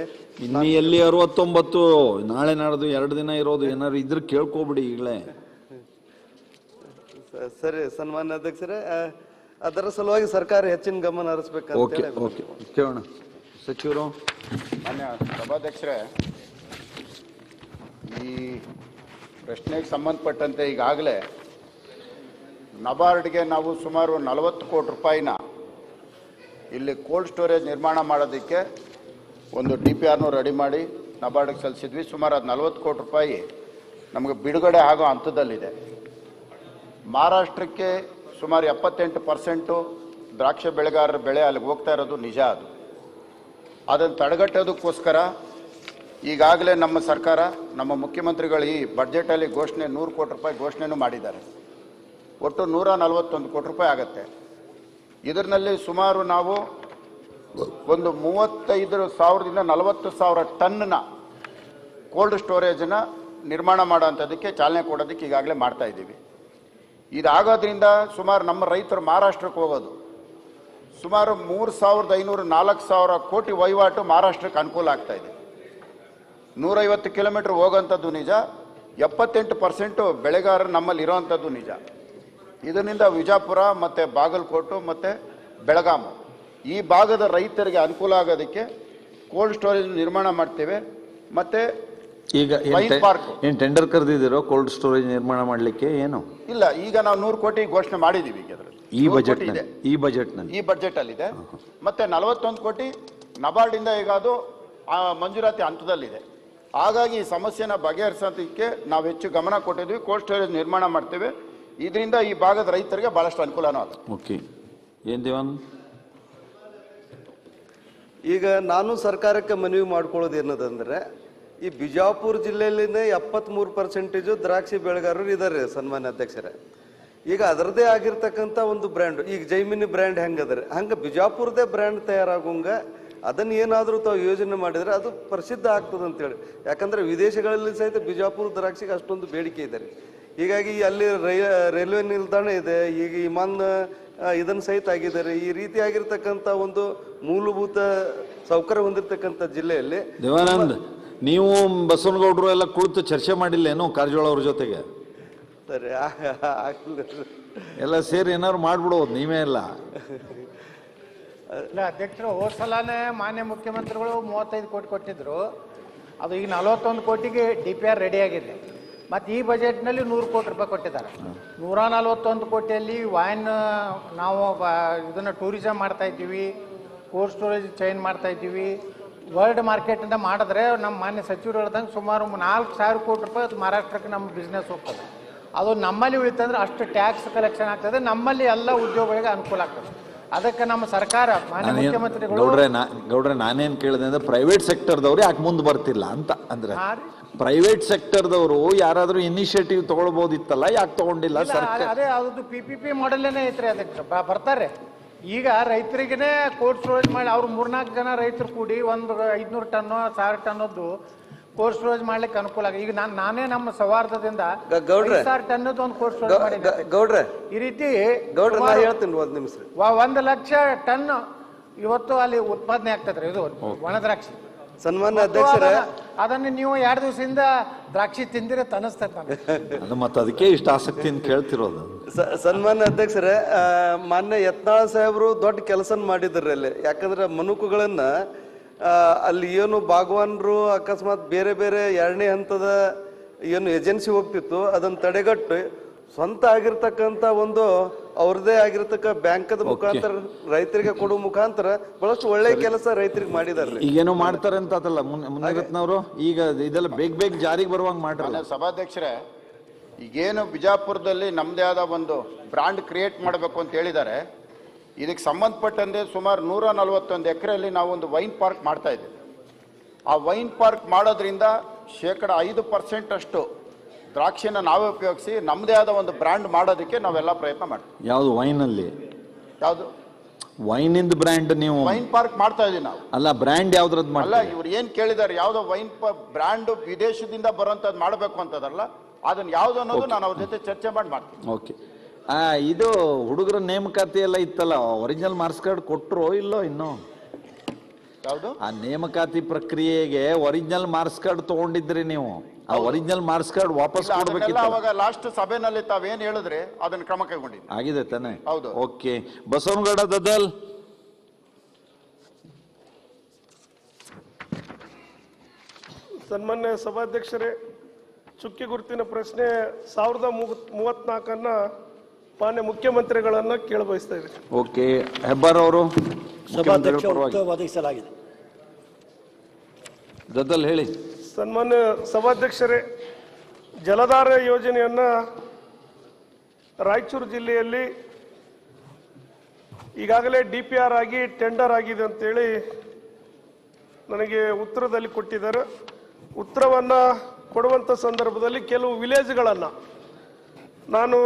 ಎಲ್ಲಿ 69? ನಾಳೆ ನಾಡ್ದು 2 ದಿನ ಇರೋದು, ಏನಾದ್ರು ಇದ್ರೆ ಕೇಳ್ಕೊಬಿಡಿ ಈಗಲೇ. ಸರಿ ಸನ್ಮಾನ್ಯ ಅಧ್ಯಕ್ಷರೇ, ಅದರ ಸಲುವಾಗಿ ಸರ್ಕಾರ ಹೆಚ್ಚಿನ ಗಮನ ಹರಿಸಬೇಕಂತ ಕೇಳೋಣ. ಸಚಿವರು. ಮಾನ್ಯ ಸಭಾಧ್ಯಕ್ಷರೇ, ಈ ಪ್ರಶ್ನೆಗೆ ಸಂಬಂಧಪಟ್ಟಂತೆ ಈಗಾಗಲೇ ನಬಾರ್ಡ್ಗೆ ನಾವು ಸುಮಾರು 40 ಕೋಟಿ ರೂಪಾಯಿನ ಇಲ್ಲಿ ಕೋಲ್ಡ್ ಸ್ಟೋರೇಜ್ ನಿರ್ಮಾಣ ಮಾಡೋದಕ್ಕೆ ಒಂದು DPRನೂ ರೆಡಿ ಮಾಡಿ ನಬಾರ್ಡ್ಗೆ ಸಲ್ಲಿಸಿದ್ವಿ. ಸುಮಾರು ಅದು 40 ಕೋಟಿ ರೂಪಾಯಿ ನಮಗೆ ಬಿಡುಗಡೆ ಆಗೋ ಹಂತದಲ್ಲಿದೆ. ಮಹಾರಾಷ್ಟ್ರಕ್ಕೆ ಸುಮಾರು 78% ದ್ರಾಕ್ಷಿ ಬೆಳೆಗಾರರ ಬೆಳೆ ಅಲ್ಲಿಗೆ ಹೋಗ್ತಾ ಇರೋದು ನಿಜ. ಅದನ್ನು ತಡೆಗಟ್ಟೋದಕ್ಕೋಸ್ಕರ ಈಗಾಗಲೇ ನಮ್ಮ ಸರ್ಕಾರ, ನಮ್ಮ ಮುಖ್ಯಮಂತ್ರಿಗಳು ಈ ಬಡ್ಜೆಟಲ್ಲಿ 100 ಕೋಟಿ ರೂಪಾಯಿ ಘೋಷಣೆನೂ ಮಾಡಿದ್ದಾರೆ. ಒಟ್ಟು 141 ಕೋಟಿ ರೂಪಾಯಿ ಆಗುತ್ತೆ. ಇದರಲ್ಲಿ ಸುಮಾರು ನಾವು ಒಂದು 35,000ದಿಂದ 40,000 ಟನ್ನ ಕೋಲ್ಡ್ ಸ್ಟೋರೇಜನ್ನ ನಿರ್ಮಾಣ ಮಾಡೋಂಥದ್ದಕ್ಕೆ ಚಾಲನೆ ಕೊಡೋದಕ್ಕೆ ಈಗಾಗಲೇ ಮಾಡ್ತಾ ಇದ್ದೀವಿ. ಇದಾಗೋದ್ರಿಂದ ಸುಮಾರು ನಮ್ಮ ರೈತರು ಮಹಾರಾಷ್ಟ್ರಕ್ಕೆ ಹೋಗೋದು ಸುಮಾರು 3,500-4,000 ಕೋಟಿ ವಹಿವಾಟು ಮಹಾರಾಷ್ಟ್ರಕ್ಕೆ ಅನುಕೂಲ ಆಗ್ತಾ ಇದೆ. 150 ಕಿಲೋಮೀಟರ್ ಹೋಗೋಂಥದ್ದು ನಿಜ. 78% ಬೆಳೆಗಾರರು ನಮ್ಮಲ್ಲಿ ಇರೋವಂಥದ್ದು ನಿಜ. ಇದರಿಂದ ವಿಜಾಪುರ ಮತ್ತು ಬಾಗಲಕೋಟು ಮತ್ತು ಬೆಳಗಾಂ ಈ ಭಾಗದ ರೈತರಿಗೆ ಅನುಕೂಲ ಆಗೋದಕ್ಕೆ ಕೋಲ್ಡ್ ಸ್ಟೋರೇಜ್ ನಿರ್ಮಾಣ ಮಾಡ್ತೇವೆ. ಮತ್ತು ಈಗ ಏನು ಟೆಂಡರ್ ಕರೆದಿದ್ದೀರೋ ಕೋಲ್ಡ್ ಸ್ಟೋರೇಜ್ ನಿರ್ಮಾಣ ಮಾಡಲಿಕ್ಕೆ? ಏನು ಇಲ್ಲ, ಈಗ ನಾವು 100 ಕೋಟಿ ಘೋಷಣೆ ಮಾಡಿದ್ದೀವಿ. ಈಗ ಅದರಲ್ಲಿ ಈ ಬಜೆಟಲ್ಲಿದೆ. ಮತ್ತು 41 ಕೋಟಿ ನಬಾರ್ಡಿಂದ ಈಗ ಅದು ಮಂಜೂರಾತಿ ಹಂತದಲ್ಲಿದೆ. ಹಾಗಾಗಿ ಈ ಸಮಸ್ಯೆನ ಬಗೆಹರಿಸೋದಕ್ಕೆ ನಾವು ಹೆಚ್ಚು ಗಮನ ಕೊಟ್ಟಿದ್ವಿ. ಕೋಲ್ಡ್ ಸ್ಟೋರೇಜ್ ನಿರ್ಮಾಣ ಮಾಡ್ತೇವೆ. ಇದರಿಂದ ಈ ಭಾಗದ ರೈತರಿಗೆ ಬಹಳಷ್ಟು ಅನುಕೂಲನೂ ಆಗುತ್ತೆ. ಓಕೆ. ಏನ್ ದೇವನ್? ಈಗ ನಾನು ಸರ್ಕಾರಕ್ಕೆ ಮನವಿ ಮಾಡ್ಕೊಳ್ಳೋದು ಏನದಂದ್ರೆ, ಈ ಬಿಜಾಪುರ ಜಿಲ್ಲೆಯಲ್ಲಿನೇ 73% ದ್ರಾಕ್ಷಿ ಬೆಳೆಗಾರರು ಇದ್ದಾರೆ ಸನ್ಮಾನ್ಯ ಅಧ್ಯಕ್ಷರೇ. ಈಗ ಅದರದೇ ಆಗಿರ್ತಕ್ಕಂಥ ಒಂದು ಬ್ರ್ಯಾಂಡ್, ಈಗ ಜೈಮಿನಿ ಬ್ರ್ಯಾಂಡ್ ಹೆಂಗದ್ರೆ ಹಂಗೆ ಬಿಜಾಪುರದೇ ಬ್ರ್ಯಾಂಡ್ ತಯಾರಾಗುವಂಗ ಅದನ್ನ ಏನಾದರೂ ತಾವು ಯೋಜನೆ ಮಾಡಿದ್ರೆ ಅದು ಪ್ರಸಿದ್ಧ ಆಗ್ತದೆ ಅಂತೇಳಿ. ಯಾಕಂದ್ರೆ ವಿದೇಶಗಳಲ್ಲಿ ಸಹಿತ ಬಿಜಾಪುರ ದ್ರಾಕ್ಷಿಗೆ ಅಷ್ಟೊಂದು ಬೇಡಿಕೆ ಇದೆ. ಹೀಗಾಗಿ ಅಲ್ಲಿ ರೈಲ್ವೆ ನಿಲ್ದಾಣ ಇದೆ, ಈಗ ವಿಮಾನ ಇದನ್ನು ಸಹಿತ ಆಗಿದ್ದಾರೆ. ಈ ರೀತಿಯಾಗಿರ್ತಕ್ಕಂಥ ಒಂದು ಮೂಲಭೂತ ಸೌಕರ್ಯ ಹೊಂದಿರತಕ್ಕಂಥ ಜಿಲ್ಲೆಯಲ್ಲಿ ದೇವಾನಂದ್, ನೀವು ಬಸವನಗೌಡರು ಎಲ್ಲ ಕುಳಿತು ಚರ್ಚೆ ಮಾಡಿಲ್ಲ ಏನೋ ಕಾರಜೋಳ ಅವ್ರ ಜೊತೆಗೆ? ಸರಿ, ಎಲ್ಲ ಸೇರಿ ಏನಾದ್ರು ಮಾಡ್ಬಿಡೋದು ನೀವೇ ಎಲ್ಲ. ಇಲ್ಲ ಅಧ್ಯಕ್ಷರು, ಹೋದ ಸಲನೇ ಮಾನ್ಯ ಮುಖ್ಯಮಂತ್ರಿಗಳು 35 ಕೋಟಿ ಕೊಟ್ಟಿದ್ರು. ಅದು ಈಗ 41 ಕೋಟಿಗೆ DPR ರೆಡಿ ಆಗಿದೆ. ಮತ್ತು ಈ ಬಜೆಟ್ನಲ್ಲಿ 100 ಕೋಟಿ ರೂಪಾಯಿ ಕೊಟ್ಟಿದ್ದಾರೆ. 141 ಕೋಟಿಯಲ್ಲಿ ವೈನ್ ನಾವು ಇದನ್ನು ಟೂರಿಸಮ್ ಮಾಡ್ತಾ ಇದ್ದೀವಿ, ಕೋಲ್ಡ್ ಸ್ಟೋರೇಜ್ ಚೈನ್ ಮಾಡ್ತಾ ಇದ್ದೀವಿ. ವರ್ಲ್ಡ್ ಮಾರ್ಕೆಟಿಂದ ಮಾಡಿದ್ರೆ ನಮ್ಮ ಮಾನ್ಯ ಸಚಿವರು ಹೇಳ್ದಂಗೆ ಸುಮಾರು 4,000 ಕೋಟಿ ರೂಪಾಯಿ ಅದು ಮಹಾರಾಷ್ಟ್ರಕ್ಕೆ ನಮ್ಮ ಬಿಸ್ನೆಸ್ ಹೋಗ್ತದೆ. ಅದು ನಮ್ಮಲ್ಲಿ ಉಳಿತಂದ್ರೆ ಅಷ್ಟು ಟ್ಯಾಕ್ಸ್ ಕಲೆಕ್ಷನ್ ಆಗ್ತದೆ, ನಮ್ಮಲ್ಲಿ ಎಲ್ಲ ಉದ್ಯೋಗಗಳಿಗೆ ಅನುಕೂಲ ಆಗ್ತದೆ. ಅದಕ್ಕೆ ನಮ್ಮ ಸರ್ಕಾರ ಮಾನ್ಯ ಮುಖ್ಯಮಂತ್ರಿಗಳು ಗೌಡ್ರೆ ನಾನೇನ್ ಕೇಳಿದೆ ಅಂದ್ರೆ ಪ್ರೈವೇಟ್ ಸೆಕ್ಟರ್ದವ್ರು ಯಾಕೆ ಮುಂದೆ ಬರ್ತಿಲ್ಲ ಅಂತ. ಅಂದ್ರೆ ಪ್ರೈವೇಟ್ ಸೆಕ್ಟರ್ದವರು ಯಾರಾದ್ರೂ ಇನಿಷಿಯೇಟಿವ್ ತಗೊಳ್ಬೋದಿತ್ತಲ್ಲ, ಯಾಕೆ ತಗೊಂಡಿಲ್ಲ ಸರ್ಕಾರ? ಅದೇ ಅದು PPP ಮಾಡೆಲ್ನೇ ಐತ್ರಿ. ಅದಕ್ಕೆ ಬರ್ತಾರೆ. ಈಗ ರೈತರಿಗೇ ಕೋಲ್ಡ್ ಸ್ಟೋರೇಜ್ ಮಾಡಿ ಅವ್ರು 3-4 ಜನ ರೈತರು ಕೂಡಿ ಒಂದು 500 ಟನ್ 1000 ಟನ್ನದ್ದು ಕೋಲ್ಡ್ ಸ್ಟೋರೇಜ್ ಮಾಡ್ಲಿಕ್ಕೆ ಅನುಕೂಲ ಆಗಿದೆ. ಈಗ ನಾನೇ ನಮ್ಮ ಸೌಹಾರ್ದದಿಂದ 5,000 ಟನ್ನದ್ದು ಒಂದು ಕೋಲ್ಡ್ ಸ್ಟೋರೇಜ್ ಮಾಡಿದ್ದೆ. ಗೌಡ್ರೆ ಈ ರೀತಿ ಹೇಳ್ತೀನಿ 1 ನಿಮಿಷ. 1 ಲಕ್ಷ ಟನ್ ಇವತ್ತು ಅಲ್ಲಿ ಉತ್ಪಾದನೆ ಆಗ್ತದ್ರಿ ಇದು ಒಣ ದ್ರಾಕ್ಷಿ. ಸನ್ಮಾನ್ಯ ಅಧ್ಯಕ್ಷರೇ, ಅದನ್ನು ನೀವು 2 ದಿವಸದಿಂದ ದ್ರಾಕ್ಷಿ ತಿಂದಿರ ಅನಿಸ್ತದೆ. ಮತ್ತೆ ಅದಕ್ಕೆ ಇಷ್ಟು ಆಸಕ್ತಿಯಿಂದ ಕೇಳ್ತಿರೋದು. ಸನ್ಮಾನ್ಯ ಅಧ್ಯಕ್ಷರೇ, ಮಾನ್ಯ ಯತ್ನಾಳ್ ಸಾಹೇಬರು ದೊಡ್ಡ ಕೆಲಸ ಮಾಡಿದ್ರಿ ಅಲ್ಲಿ. ಯಾಕಂದ್ರೆ ಮನುಕುಗಳನ್ನ ಅಲ್ಲಿ ಏನು ಬಾಗವಾನ್ರು ಅಕಸ್ಮಾತ್ ಬೇರೆ ಬೇರೆ 2ನೇ ಹಂತದ ಏನು ಏಜೆನ್ಸಿ ಹೋಗ್ತಿತ್ತು ಅದನ್ನ ತಡೆಗಟ್ಟು ಸ್ವಂತ ಆಗಿರ್ತಕ್ಕಂಥ ಒಂದು ಅವ್ರದೇ ಆಗಿರ್ತಕ್ಕ ಬ್ಯಾಂಕದ ಮುಖಾಂತರ ರೈತರಿಗೆ ಕೊಡುವ ಮುಖಾಂತರ ಬಹಳಷ್ಟು ಒಳ್ಳೆ ಕೆಲಸ ರೈತರಿಗೆ ಮಾಡಿದಾರೆ. ಈಗೇನೋ ಮಾಡ್ತಾರೆ ಅಂತ ಅದಲ್ಲ ಮುನ್ನಗತ್ನವರು. ಈಗ ಇದೆಲ್ಲ ಬೇಗ ಜಾರಿಗೆ ಬರುವಂಗೆ ಮಾಡ್ತಾರೆ. ಸಭಾಧ್ಯಕ್ಷರೇ, ಈಗೇನು ಬಿಜಾಪುರದಲ್ಲಿ ನಮ್ಮದೇ ಆದ ಒಂದು ಬ್ರಾಂಡ್ ಕ್ರಿಯೇಟ್ ಮಾಡಬೇಕು ಅಂತ ಹೇಳಿದ್ದಾರೆ. ಇದಕ್ಕೆ ಸಂಬಂಧಪಟ್ಟಂತೆ ಸುಮಾರು 141 ಎಕರೆಯಲ್ಲಿ ನಾವು ಒಂದು ವೈನ್ ಪಾರ್ಕ್ ಮಾಡ್ತಾ ಇದ್ದೀವಿ. ಆ ವೈನ್ ಪಾರ್ಕ್ ಮಾಡೋದ್ರಿಂದ 5% ಅಷ್ಟು ದ್ರಾಕ್ಷಿನ ನಾವೇ ಉಪಯೋಗಿಸಿ ನಮ್ಮದೇ ಆದ ಒಂದು ಬ್ರ್ಯಾಂಡ್ ಮಾಡೋದಕ್ಕೆ ನಾವೆಲ್ಲ ಪ್ರಯತ್ನ ಮಾಡ್ತೀವಿ. ಯಾವುದು ವೈನಲ್ಲಿ? ಯಾವುದು ವೈನಿಂದ ಬ್ರ್ಯಾಂಡ್? ನೀವು ವೈನ್ ಪಾರ್ಕ್ ಮಾಡ್ತಾ ಇದೀವಿ ನಾವು. ಅಲ್ಲ, ಬ್ರ್ಯಾಂಡ್ ಯಾವ್ದ್ರದ್ದು ಅಲ್ಲ, ಇವ್ರು ಏನ್ ಕೇಳಿದಾರೆ, ಯಾವ್ದೋ ವೈನ್ ಬ್ರ್ಯಾಂಡ್ ವಿದೇಶದಿಂದ ಬರುವಂತದ್ದು ಮಾಡಬೇಕು ಅಂತದಲ್ಲ, ಅದನ್ನ ಯಾವ್ದು ಅನ್ನೋದು ನಾನು ಅವ್ರ ಜೊತೆ ಚರ್ಚೆ ಮಾಡಿ ಮಾಡ್ತೀನಿ. ಓಕೆ. ಇದು ಹುಡುಗರ ನೇಮಕಾತಿ ಎಲ್ಲ ಇತ್ತಲ್ಲ, ಒರಿಜಿನಲ್ ಮಾರ್ಕ್ಸ್ ಕಾರ್ಡ್ ಕೊಟ್ಟರು ಇಲ್ಲೋ ಇನ್ನು? ಯಾವುದು? ಆ ನೇಮಕಾತಿ ಪ್ರಕ್ರಿಯೆಗೆ ಒರಿಜಿನಲ್ ಮಾರ್ಕ್ಸ್ ಕಾರ್ಡ್ ತಗೊಂಡಿದ್ರಿ ನೀವು, ಆ ಒರಿಜಿನಲ್ ಮಾರ್ಕ್ಸ್ ಕಾರ್ಡ್ ವಾಪಸ್ ಕೊಡ್ಬೇಕಿಲ್ಲ? ಅವಾಗ ಲಾಸ್ಟ್ ಸಭೆನಲ್ಲಿ ತಾವೇನ್ ಹೇಳಿದ್ರೆ ಅದನ್ನ ಕ್ರಮ ಕೈಗೊಂಡಿದ್ದೆ. ಆಗಿದೆ ತಾನೆ? ಹೌದು. ಓಕೆ. ಬಸವನಗೌಡ ದದ್ದಲ್. ಸನ್ಮಾನ್ಯ ಸಭಾಧ್ಯಕ್ಷರೇ, ಚುಕ್ಕಿ ಗುರುತಿನ ಪ್ರಶ್ನೆ 1034 ಮಾನ್ಯ ಮುಖ್ಯಮಂತ್ರಿಗಳನ್ನ ಕೇಳಬಯಸ್ತಾ ಇದ್ದೀನಿ. ಓಕೆ. ಹೆಬ್ಬಾರ್ ಅವರು. ಒದಗಿಸಲಾಗಿದೆ. ದದ್ದಲ್ ಹೇಳಿ. ಸನ್ಮಾನ್ಯ ಸಭಾಧ್ಯಕ್ಷರೇ, ಜಲಧಾರ ಯೋಜನೆಯನ್ನ ರಾಯಚೂರು ಜಿಲ್ಲೆಯಲ್ಲಿ ಈಗಾಗಲೇ DPR ಆಗಿ ಟೆಂಡರ್ ಆಗಿದೆ ಅಂತೇಳಿ ನನಗೆ ಉತ್ತರದಲ್ಲಿ ಕೊಟ್ಟಿದ್ದಾರೆ. ಉತ್ತರವನ್ನ ಕೊಡುವಂಥ ಸಂದರ್ಭದಲ್ಲಿ ಕೆಲವು ವಿಲೇಜ್ಗಳನ್ನು ನಾನು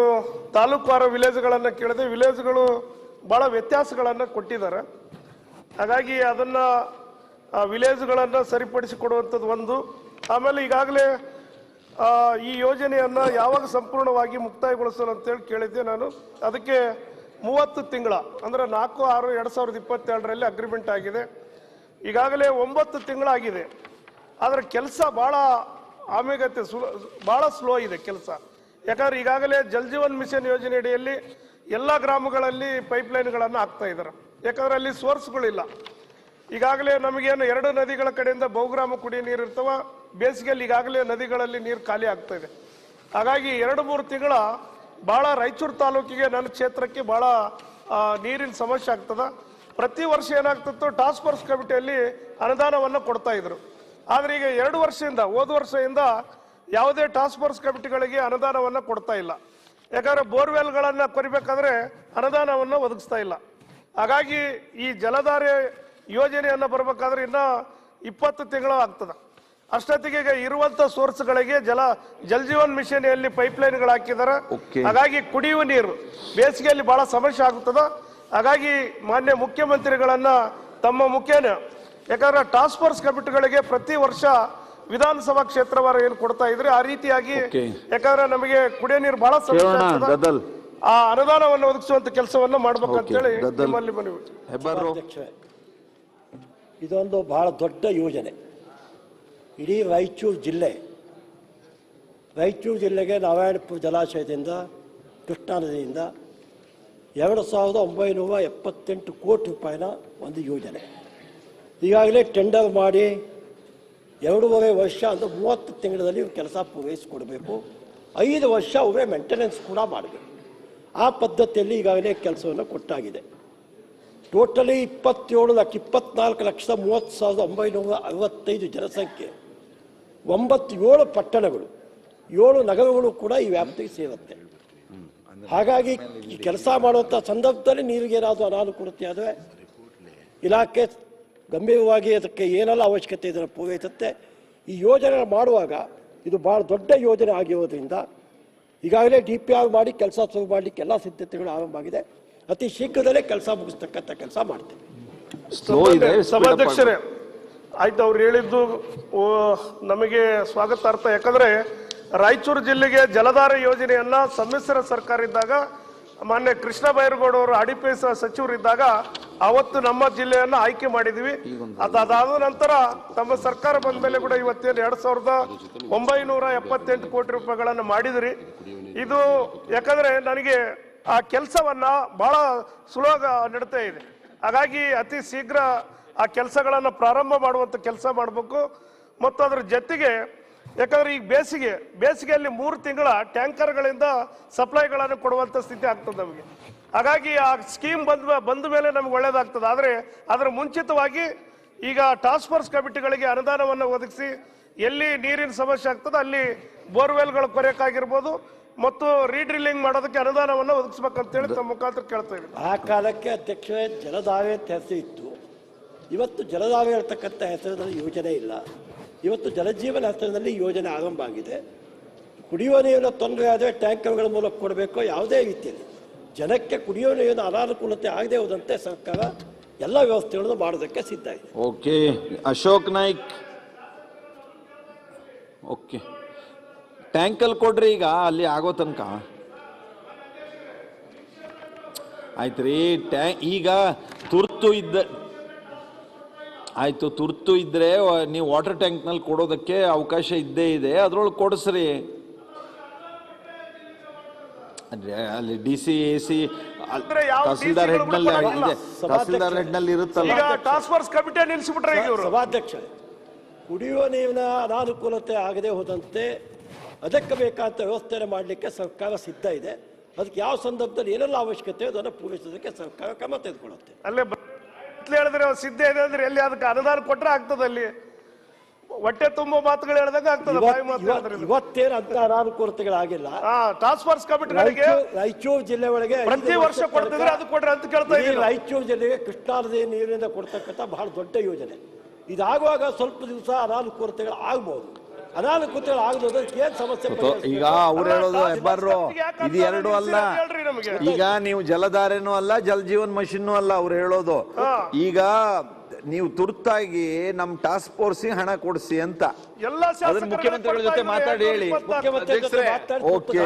ತಾಲೂಕುವಾರು ವಿಲೇಜ್ಗಳನ್ನು ಕೇಳಿದೆ. ವಿಲೇಜ್ಗಳು ಭಾಳ ವ್ಯತ್ಯಾಸಗಳನ್ನು ಕೊಟ್ಟಿದ್ದಾರೆ. ಹಾಗಾಗಿ ಅದನ್ನು ವಿಲೇಜ್ಗಳನ್ನು ಸರಿಪಡಿಸಿಕೊಡುವಂಥದ್ದು ಒಂದು. ಆಮೇಲೆ ಈಗಾಗಲೇ ಈ ಯೋಜನೆಯನ್ನು ಯಾವಾಗ ಸಂಪೂರ್ಣವಾಗಿ ಮುಕ್ತಾಯಗೊಳಿಸಲು ಅಂತೇಳಿ ಕೇಳಿದ್ದೆ ನಾನು. ಅದಕ್ಕೆ 30 ತಿಂಗಳ ಅಂದರೆ 4/6/2022 ಅಗ್ರಿಮೆಂಟ್ ಆಗಿದೆ. ಈಗಾಗಲೇ 9 ತಿಂಗಳಾಗಿದೆ. ಆದರೆ ಕೆಲಸ ಭಾಳ ಆಮೆಗತ್ತೆ, ಭಾಳ ಸ್ಲೋ ಇದೆ ಕೆಲಸ. ಯಾಕಂದ್ರೆ ಈಗಾಗಲೇ ಜಲ್ ಜೀವನ್ ಮಿಷನ್ ಯೋಜನೆ ಅಡಿಯಲ್ಲಿ ಎಲ್ಲ ಗ್ರಾಮಗಳಲ್ಲಿ ಪೈಪ್ಲೈನ್ಗಳನ್ನು ಹಾಕ್ತಾ ಇದ್ದಾರೆ. ಯಾಕಂದ್ರೆ ಅಲ್ಲಿ ಸೋರ್ಸ್ಗಳಿಲ್ಲ. ಈಗಾಗಲೇ ನಮಗೇನು 2 ನದಿಗಳ ಕಡೆಯಿಂದ ಬಹುಗ್ರಾಮ ಕುಡಿಯ ನೀರು ಇರ್ತವ, ಬೇಸಿಗೆಯಲ್ಲಿ ಈಗಾಗಲೇ ನದಿಗಳಲ್ಲಿ ನೀರು ಖಾಲಿ ಆಗ್ತಾ ಇದೆ. ಹಾಗಾಗಿ 2-3 ತಿಂಗಳ ಭಾಳ ರಾಯಚೂರು ತಾಲೂಕಿಗೆ, ನನ್ನ ಕ್ಷೇತ್ರಕ್ಕೆ ಭಾಳ ನೀರಿನ ಸಮಸ್ಯೆ ಆಗ್ತದ. ಪ್ರತಿ ವರ್ಷ ಏನಾಗ್ತಿತ್ತು, ಟಾಸ್ಕ್ ಫೋರ್ಸ್ ಕಮಿಟಿಯಲ್ಲಿ ಅನುದಾನವನ್ನು ಕೊಡ್ತಾ ಇದ್ರು. ಆದರೆ ಈಗ 2 ವರ್ಷದಿಂದ, ಹೋದ ವರ್ಷದಿಂದ ಯಾವುದೇ ಟಾಸ್ಕ್ ಫೋರ್ಸ್ ಕಮಿಟಿಗಳಿಗೆ ಅನುದಾನವನ್ನು ಕೊಡ್ತಾ ಇಲ್ಲ. ಯಾಕಂದ್ರೆ ಬೋರ್ವೆಲ್ಗಳನ್ನು ಕೊರಿಬೇಕಾದ್ರೆ ಅನುದಾನವನ್ನು ಒದಗಿಸ್ತಾ ಇಲ್ಲ. ಹಾಗಾಗಿ ಈ ಜಲಧಾರೆ ಯೋಜನೆಯನ್ನು ಬರಬೇಕಾದ್ರೆ ಇನ್ನ 20 ತಿಂಗಳು ಆಗ್ತದೆ. ಅಷ್ಟೊತ್ತಿಗೆ ಇರುವಂತ ಸೋರ್ಸ್ಗಳಿಗೆ ಜಲ್ ಜೀವನ್ ಮಿಷನ್ ಪೈಪ್ಲೈನ್ಗಳು ಹಾಕಿದ್ದಾರೆ. ಹಾಗಾಗಿ ಕುಡಿಯುವ ನೀರು ಬೇಸಿಗೆಯಲ್ಲಿ ಬಹಳ ಸಮಸ್ಯೆ ಆಗುತ್ತದೆ. ಹಾಗಾಗಿ ಮಾನ್ಯ ಮುಖ್ಯಮಂತ್ರಿಗಳನ್ನ ತಮ್ಮ ಮುಖೇನ, ಯಾಕಂದ್ರೆ ಟಾಸ್ಕ್ ಫೋರ್ಸ್ ಕಮಿಟಿಗಳಿಗೆ ಪ್ರತಿ ವರ್ಷ ವಿಧಾನಸಭಾ ಕ್ಷೇತ್ರವಾರ ಏನು ಕೊಡ್ತಾ ಇದ್ರೆ ಆ ರೀತಿಯಾಗಿ, ಯಾಕಂದ್ರೆ ನಮಗೆ ಕುಡಿಯೋ ನೀರು ಬಹಳ ಸಮಸ್ಯೆ ಆಗ್ತದೆ, ಆ ಅನುದಾನವನ್ನು ಒದಗಿಸುವಂತ ಕೆಲಸವನ್ನು ಮಾಡ್ಬೇಕಂತೇಳಿ ನಿಮ್ಮಲ್ಲಿ ಮನವಿ. ಇದೊಂದು ಬಹಳ ದೊಡ್ಡ ಯೋಜನೆ. ಇಡೀ ರಾಯಚೂರು ಜಿಲ್ಲೆಗೆ ನಾರಾಯಣಪುರ ಜಲಾಶಯದಿಂದ, ಕೃಷ್ಣಾ ನದಿಯಿಂದ 2978 ಕೋಟಿ ರೂಪಾಯಿನ ಒಂದು ಯೋಜನೆ. ಈಗಾಗಲೇ ಟೆಂಡರ್ ಮಾಡಿ 2.5 ವರ್ಷ ಅಂದರೆ 30 ತಿಂಗಳಲ್ಲಿ ಕೆಲಸ ಪೂರೈಸಿಕೊಡಬೇಕು. 5 ವರ್ಷ ಅವರೇ ಮೇಂಟೆನೆನ್ಸ್ ಕೂಡ ಮಾಡಬೇಕು. ಆ ಪದ್ಧತಿಯಲ್ಲಿ ಈಗಾಗಲೇ ಕೆಲಸವನ್ನು ಕೊಟ್ಟಾಗಿದೆ. ಟೋಟಲಿ 24,30,30,965 ಜನಸಂಖ್ಯೆ, 7 ಪಟ್ಟಣಗಳು, 7 ನಗರಗಳು ಕೂಡ ಈ ವ್ಯಾಪ್ತಿಗೆ ಸೇರುತ್ತೆ. ಹಾಗಾಗಿ ಈ ಕೆಲಸ ಮಾಡುವಂಥ ಸಂದರ್ಭದಲ್ಲಿ ನೀರಿಗೆ ಏನಾದರೂ ಅನಾನುಕೂಲತೆ ಆದರೆ ಇಲಾಖೆ ಗಂಭೀರವಾಗಿ ಅದಕ್ಕೆ ಏನೆಲ್ಲ ಅವಶ್ಯಕತೆ ಇದನ್ನು ಪೂರೈಸುತ್ತೆ. ಈ ಯೋಜನೆ ಮಾಡುವಾಗ ಇದು ಭಾಳ ದೊಡ್ಡ ಯೋಜನೆ ಆಗಿರೋದ್ರಿಂದ ಈಗಾಗಲೇ DPR ಮಾಡಿ ಕೆಲಸ ಶುರು ಮಾಡಲಿಕ್ಕೆ ಎಲ್ಲ ಸಿದ್ಧತೆಗಳು ಆರಂಭ ಆಗಿದೆ. ಅತಿ ಶೀಘ್ರದಲ್ಲೇ ಕೆಲಸ ಮುಗಿಸ್ತಕ್ಕಂಥ ಕೆಲಸ ಮಾಡ್ತೇವೆ. ಸಭಾಧ್ಯಕ್ಷರೇ, ಆಯ್ತು, ಅವ್ರು ಹೇಳಿದ್ದು ನಮಗೆ ಸ್ವಾಗತಾರ್ಥ. ಯಾಕಂದ್ರೆ ರಾಯಚೂರು ಜಿಲ್ಲೆಗೆ ಜಲಧಾರೆ ಯೋಜನೆಯನ್ನ ಸಮ್ಮಿಶ್ರ ಸರ್ಕಾರ ಇದ್ದಾಗ, ಮಾನ್ಯ ಕೃಷ್ಣ ಬೈರೇಗೌಡ ಅವರು ಅಡಿಪಿಎಸ್ ಸಚಿವರಿದ್ದಾಗ ಅವತ್ತು ನಮ್ಮ ಜಿಲ್ಲೆಯನ್ನ ಆಯ್ಕೆ ಮಾಡಿದ್ವಿ. ಅದಾದ ನಂತರ ತಮ್ಮ ಸರ್ಕಾರ ಬಂದ ಮೇಲೆ ಕೂಡ ಇವತ್ತೇನು 2,978 ಕೋಟಿ ರೂಪಾಯಿಗಳನ್ನು ಮಾಡಿದ್ರಿ. ಇದು ಯಾಕಂದ್ರೆ ನನಗೆ ಆ ಕೆಲಸವನ್ನ ಬಹಳ ಸುಲಭ ನಡೀತಾ ಇದೆ. ಹಾಗಾಗಿ ಅತಿ ಶೀಘ್ರ ಆ ಕೆಲಸಗಳನ್ನು ಪ್ರಾರಂಭ ಮಾಡುವಂತ ಕೆಲಸ ಮಾಡಬೇಕು. ಮತ್ತು ಅದರ ಜೊತೆಗೆ ಯಾಕಂದ್ರೆ ಈಗ ಬೇಸಿಗೆಯಲ್ಲಿ 3 ತಿಂಗಳ ಟ್ಯಾಂಕರ್ಗಳಿಂದ ಸಪ್ಲೈಗಳನ್ನು ಕೊಡುವಂತ ಸ್ಥಿತಿ ಆಗ್ತದೆ ನಮಗೆ. ಹಾಗಾಗಿ ಆ ಸ್ಕೀಮ್ ಬಂದ ಮೇಲೆ ನಮ್ಗೆ ಒಳ್ಳೇದಾಗ್ತದೆ. ಆದರೆ ಅದರ ಮುಂಚಿತವಾಗಿ ಈಗ ಟಾಸ್ಕ್ ಫೋರ್ಸ್ ಕಮಿಟಿಗಳಿಗೆ ಅನುದಾನವನ್ನು ಒದಗಿಸಿ ಎಲ್ಲಿ ನೀರಿನ ಸಮಸ್ಯೆ ಆಗ್ತದೆ ಅಲ್ಲಿ ಬೋರ್ವೆಲ್ಗಳು ಕೊರೆಯಕ್ಕಾಗಿರ್ಬೋದು, ಮತ್ತು ರೀಡ್ರಿಲ್ಲಿಂಗ್ ಮಾಡೋದಕ್ಕೆ ಅನುದಾನವನ್ನು ಒದಗಿಸ್ಬೇಕಂತೇಳಿ ತಮ್ಮ ಮುಖಾಂತರ ಕೇಳ್ತಾ ಇದ್ದೀನಿ. ಆ ಕಾಲಕ್ಕೆ ಅಧ್ಯಕ್ಷರೇ ಜಲದಾವೆ ಅಂತ ಹೆಸರು ಇತ್ತು. ಇವತ್ತು ಜಲದಾವೆ ಇರತಕ್ಕಂಥ ಹೆಸರಿನಲ್ಲಿ ಯೋಜನೆ ಇಲ್ಲ. ಇವತ್ತು ಜಲಜೀವನ ಹೆಸರಿನಲ್ಲಿ ಯೋಜನೆ ಆರಂಭ ಆಗಿದೆ. ಕುಡಿಯುವ ನೀರಿನ ತೊಂದರೆ ಆದರೆ ಟ್ಯಾಂಕರ್ಗಳ ಮೂಲಕ ಕೊಡಬೇಕು. ಯಾವುದೇ ರೀತಿಯಲ್ಲಿ ಜನಕ್ಕೆ ಕುಡಿಯುವ ನೀರಿನ ಅನಾನುಕೂಲತೆ ಆಗದೆ ಹೋದಂತೆ ಸರ್ಕಾರ ಎಲ್ಲ ವ್ಯವಸ್ಥೆಗಳನ್ನು ಮಾಡೋದಕ್ಕೆ ಸಿದ್ಧ ಇದೆ. ಓಕೆ, ಅಶೋಕ್ ನಾಯ್ಕ್. ಓಕೆ, ಟ್ಯಾಂಕಲ್ಲಿ ಕೊಡ್ರಿ ಈಗ ಅಲ್ಲಿ ಆಗೋ ತನಕ. ಆಯ್ತು ರೀ, ಈಗ ತುರ್ತು ಇದ್ರೆ ನೀವು ವಾಟರ್ ಟ್ಯಾಂಕ್ನಲ್ಲಿ ಕೊಡೋದಕ್ಕೆ ಅವಕಾಶ ಇದ್ದೇ ಇದೆ, ಅದ್ರೊಳಗೆ ಕೊಡಿಸ್ರಿ. ಅಲ್ಲಿ DC AC ತಹಸೀಲ್ದಾರ್ ಹೆಡ್ನಲ್ಲಿ ಇರುತ್ತಲ್ಲ. ಟಾಸ್ಕ್ ಫೋರ್ಸ್ ಕಮಿಟಿ ನಿಲ್ಲಿಸಿಬಿಟ್ರೆ ಸಭಾಧ್ಯಕ್ಷ, ಕುಡಿಯುವ ನೀರಿನ ಅನಾನುಕೂಲತೆ ಆಗದೆ ಹೋದಂತೆ ಅದಕ್ಕೆ ಬೇಕಾದ ವ್ಯವಸ್ಥೆ ಮಾಡಲಿಕ್ಕೆ ಸರ್ಕಾರ ಸಿದ್ಧ ಇದೆ. ಅದಕ್ಕೆ ಯಾವ ಸಂದರ್ಭದಲ್ಲಿ ಏನೆಲ್ಲ ಅವಶ್ಯಕತೆ ಅದನ್ನು ಪೂರೈಸೋದಕ್ಕೆ ಸರ್ಕಾರ ಕ್ರಮ ತೆಗೆದುಕೊಳ್ಳುತ್ತೆ. ಅಲ್ಲೇ ಹೇಳಿದ್ರೆ ಸಿದ್ಧ ಇದೆ ಅಂದ್ರೆ ಎಲ್ಲಿ ಅದಕ್ಕೆ ಅನುದಾನ ಕೊಟ್ರೆ ಆಗ್ತದೆ. ಅಲ್ಲಿ ಹೊಟ್ಟೆ ತುಂಬಾ ಮಾತುಗಳು ಹೇಳಿದಾಗ ಆಗ್ತದೆ. ಇವತ್ತೇನು ಅಂತ ಅನಾನುಕೂಲತೆಗಳಾಗಿಲ್ಲ. ಟಾಸ್ಕ್ ಫೋರ್ಸ್ ಕಮಿಟಿ ರಾಯಚೂರು ಜಿಲ್ಲೆ ಒಳಗೆ ಪ್ರತಿ ವರ್ಷ ಕೊಡ್ತಿದ್ರೆ ಅದು ಕೊಡ್ರಿ ಅಂತ ಕೇಳ್ತಾ ಇದ್ದೀನಿ. ರಾಯಚೂರು ಜಿಲ್ಲೆಗೆ ಕೃಷ್ಣಾ ನದಿ ನೀರಿನಿಂದ ಕೊಡ್ತಕ್ಕಂಥ ಬಹಳ ದೊಡ್ಡ ಯೋಜನೆ. ಇದಾಗುವಾಗ ಸ್ವಲ್ಪ ದಿವಸ ಅನಾನುಕೂಲತೆಗಳು ಆಗ್ಬಹುದು. ಅನಾನುಕೂಲತೆಗಳು ಆಗಬಹುದು, ಏನ್ ಸಮಸ್ಯೆ? ಈಗ ಅವ್ರು ಹೇಳೋದು ಹೆಬ್ಬಾರ್ರು ಇದು ಎರಡು ಅಲ್ಲ. ಈಗ ನೀವು ಜಲಧಾರೆನೂ ಅಲ್ಲ, ಜಲ್ ಜೀವನ್ ಮಿಷನ್ ಅಲ್ಲ ಅವ್ರು ಹೇಳೋದು. ಈಗ ನೀವು ತುರ್ತಾಗಿ ನಮ್ ಟಾಸ್ಕ್ ಫೋರ್ಸ್ ಹಣ ಕೊಡಿಸಿ ಅಂತ ಅದನ್ನ ಮುಖ್ಯಮಂತ್ರಿಗಳ ಜೊತೆ ಮಾತಾಡಿ ಹೇಳಿ. ಓಕೆ,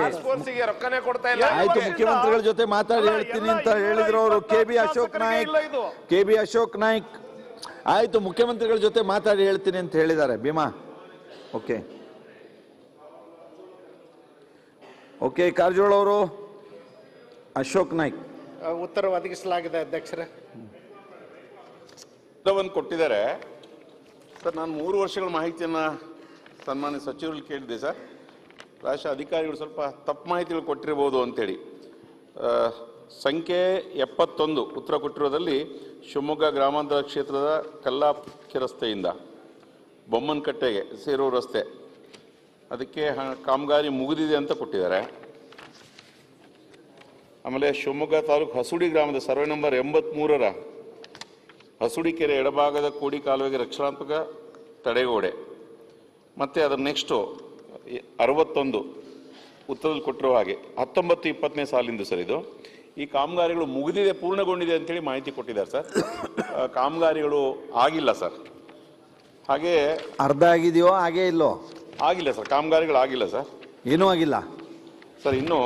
ಆಯ್ತು, ಮುಖ್ಯಮಂತ್ರಿಗಳ ಜೊತೆ ಮಾತಾಡಿ ಹೇಳ್ತೀನಿ ಅಂತ ಹೇಳಿದ್ರು ಅವರು. ಕೆ.ಬಿ. ಅಶೋಕ್ ನಾಯ್ಕ್ ಆಯ್ತು, ಮುಖ್ಯಮಂತ್ರಿಗಳ ಜೊತೆ ಮಾತಾಡಿ ಹೇಳ್ತೀನಿ ಅಂತ ಹೇಳಿದ್ದಾರೆ. ಭೀಮಾ, ಓಕೆ, ಕಾರಜೋಳ ಅವರು. ಅಶೋಕ್ ನಾಯ್ಕ್ ಉತ್ತರ ಒದಗಿಸಲಾಗಿದೆ ಅಧ್ಯಕ್ಷರೇ. ಒಂದು ಕೊಟ್ಟಿದ್ದಾರೆ ಸರ್. ನಾನು 3 ವರ್ಷಗಳ ಮಾಹಿತಿಯನ್ನು ಸನ್ಮಾನ್ಯ ಸಚಿವರಲ್ಲಿ ಕೇಳಿದ್ದೆ ಸರ್. ರಾಷ್ಟ್ರ ಅಧಿಕಾರಿಗಳು ಸ್ವಲ್ಪ ತಪ್ಪು ಮಾಹಿತಿಗಳು ಕೊಟ್ಟಿರ್ಬೋದು ಅಂತೇಳಿ. ಸಂಖ್ಯೆ 71 ಉತ್ತರ ಕೊಟ್ಟಿರೋದಲ್ಲಿ ಶಿವಮೊಗ್ಗ ಗ್ರಾಮಾಂತರ ಕ್ಷೇತ್ರದ ಕಲ್ಲಾಪಿ ರಸ್ತೆಯಿಂದ ಬೊಮ್ಮನಕಟ್ಟೆಗೆ ಸೇರೋ ರಸ್ತೆ, ಅದಕ್ಕೆ ಕಾಮಗಾರಿ ಮುಗಿದಿದೆ ಅಂತ ಕೊಟ್ಟಿದ್ದಾರೆ. ಆಮೇಲೆ ಶಿವಮೊಗ್ಗ ತಾಲೂಕು ಹಸುಡಿ ಗ್ರಾಮದ ಸರ್ವೆ ನಂಬರ್ 83ರ ಹಸುಡಿ ಕೆರೆ ಎಡಭಾಗದ ಕೋಡಿ ಕಾಲುವೆಗೆ ರಕ್ಷಣಾತ್ಮಕ ತಡೆಗೋಡೆ, ಮತ್ತು ಅದರ ನೆಕ್ಸ್ಟು 61 ಉತ್ತರದಲ್ಲಿ ಕೊಟ್ಟಿರೋ ಹಾಗೆ 19-20ನೇ ಸಾಲಿಂದು ಸರ್. ಇದು ಈ ಕಾಮಗಾರಿಗಳು ಮುಗಿದಿದೆ, ಪೂರ್ಣಗೊಂಡಿದೆ ಅಂತೇಳಿ ಮಾಹಿತಿ ಕೊಟ್ಟಿದ್ದಾರೆ ಸರ್. ಕಾಮಗಾರಿಗಳು ಆಗಿಲ್ಲ ಸರ್. ಹಾಗೆ ಅರ್ಧ ಆಗಿದೆಯೋ ಹಾಗೆ ಇಲ್ಲೋ? ಆಗಿಲ್ಲ ಸರ್, ಕಾಮಗಾರಿಗಳು ಆಗಿಲ್ಲ ಸರ್. ಏನೂ ಆಗಿಲ್ಲ ಸರ್. ಇನ್ನು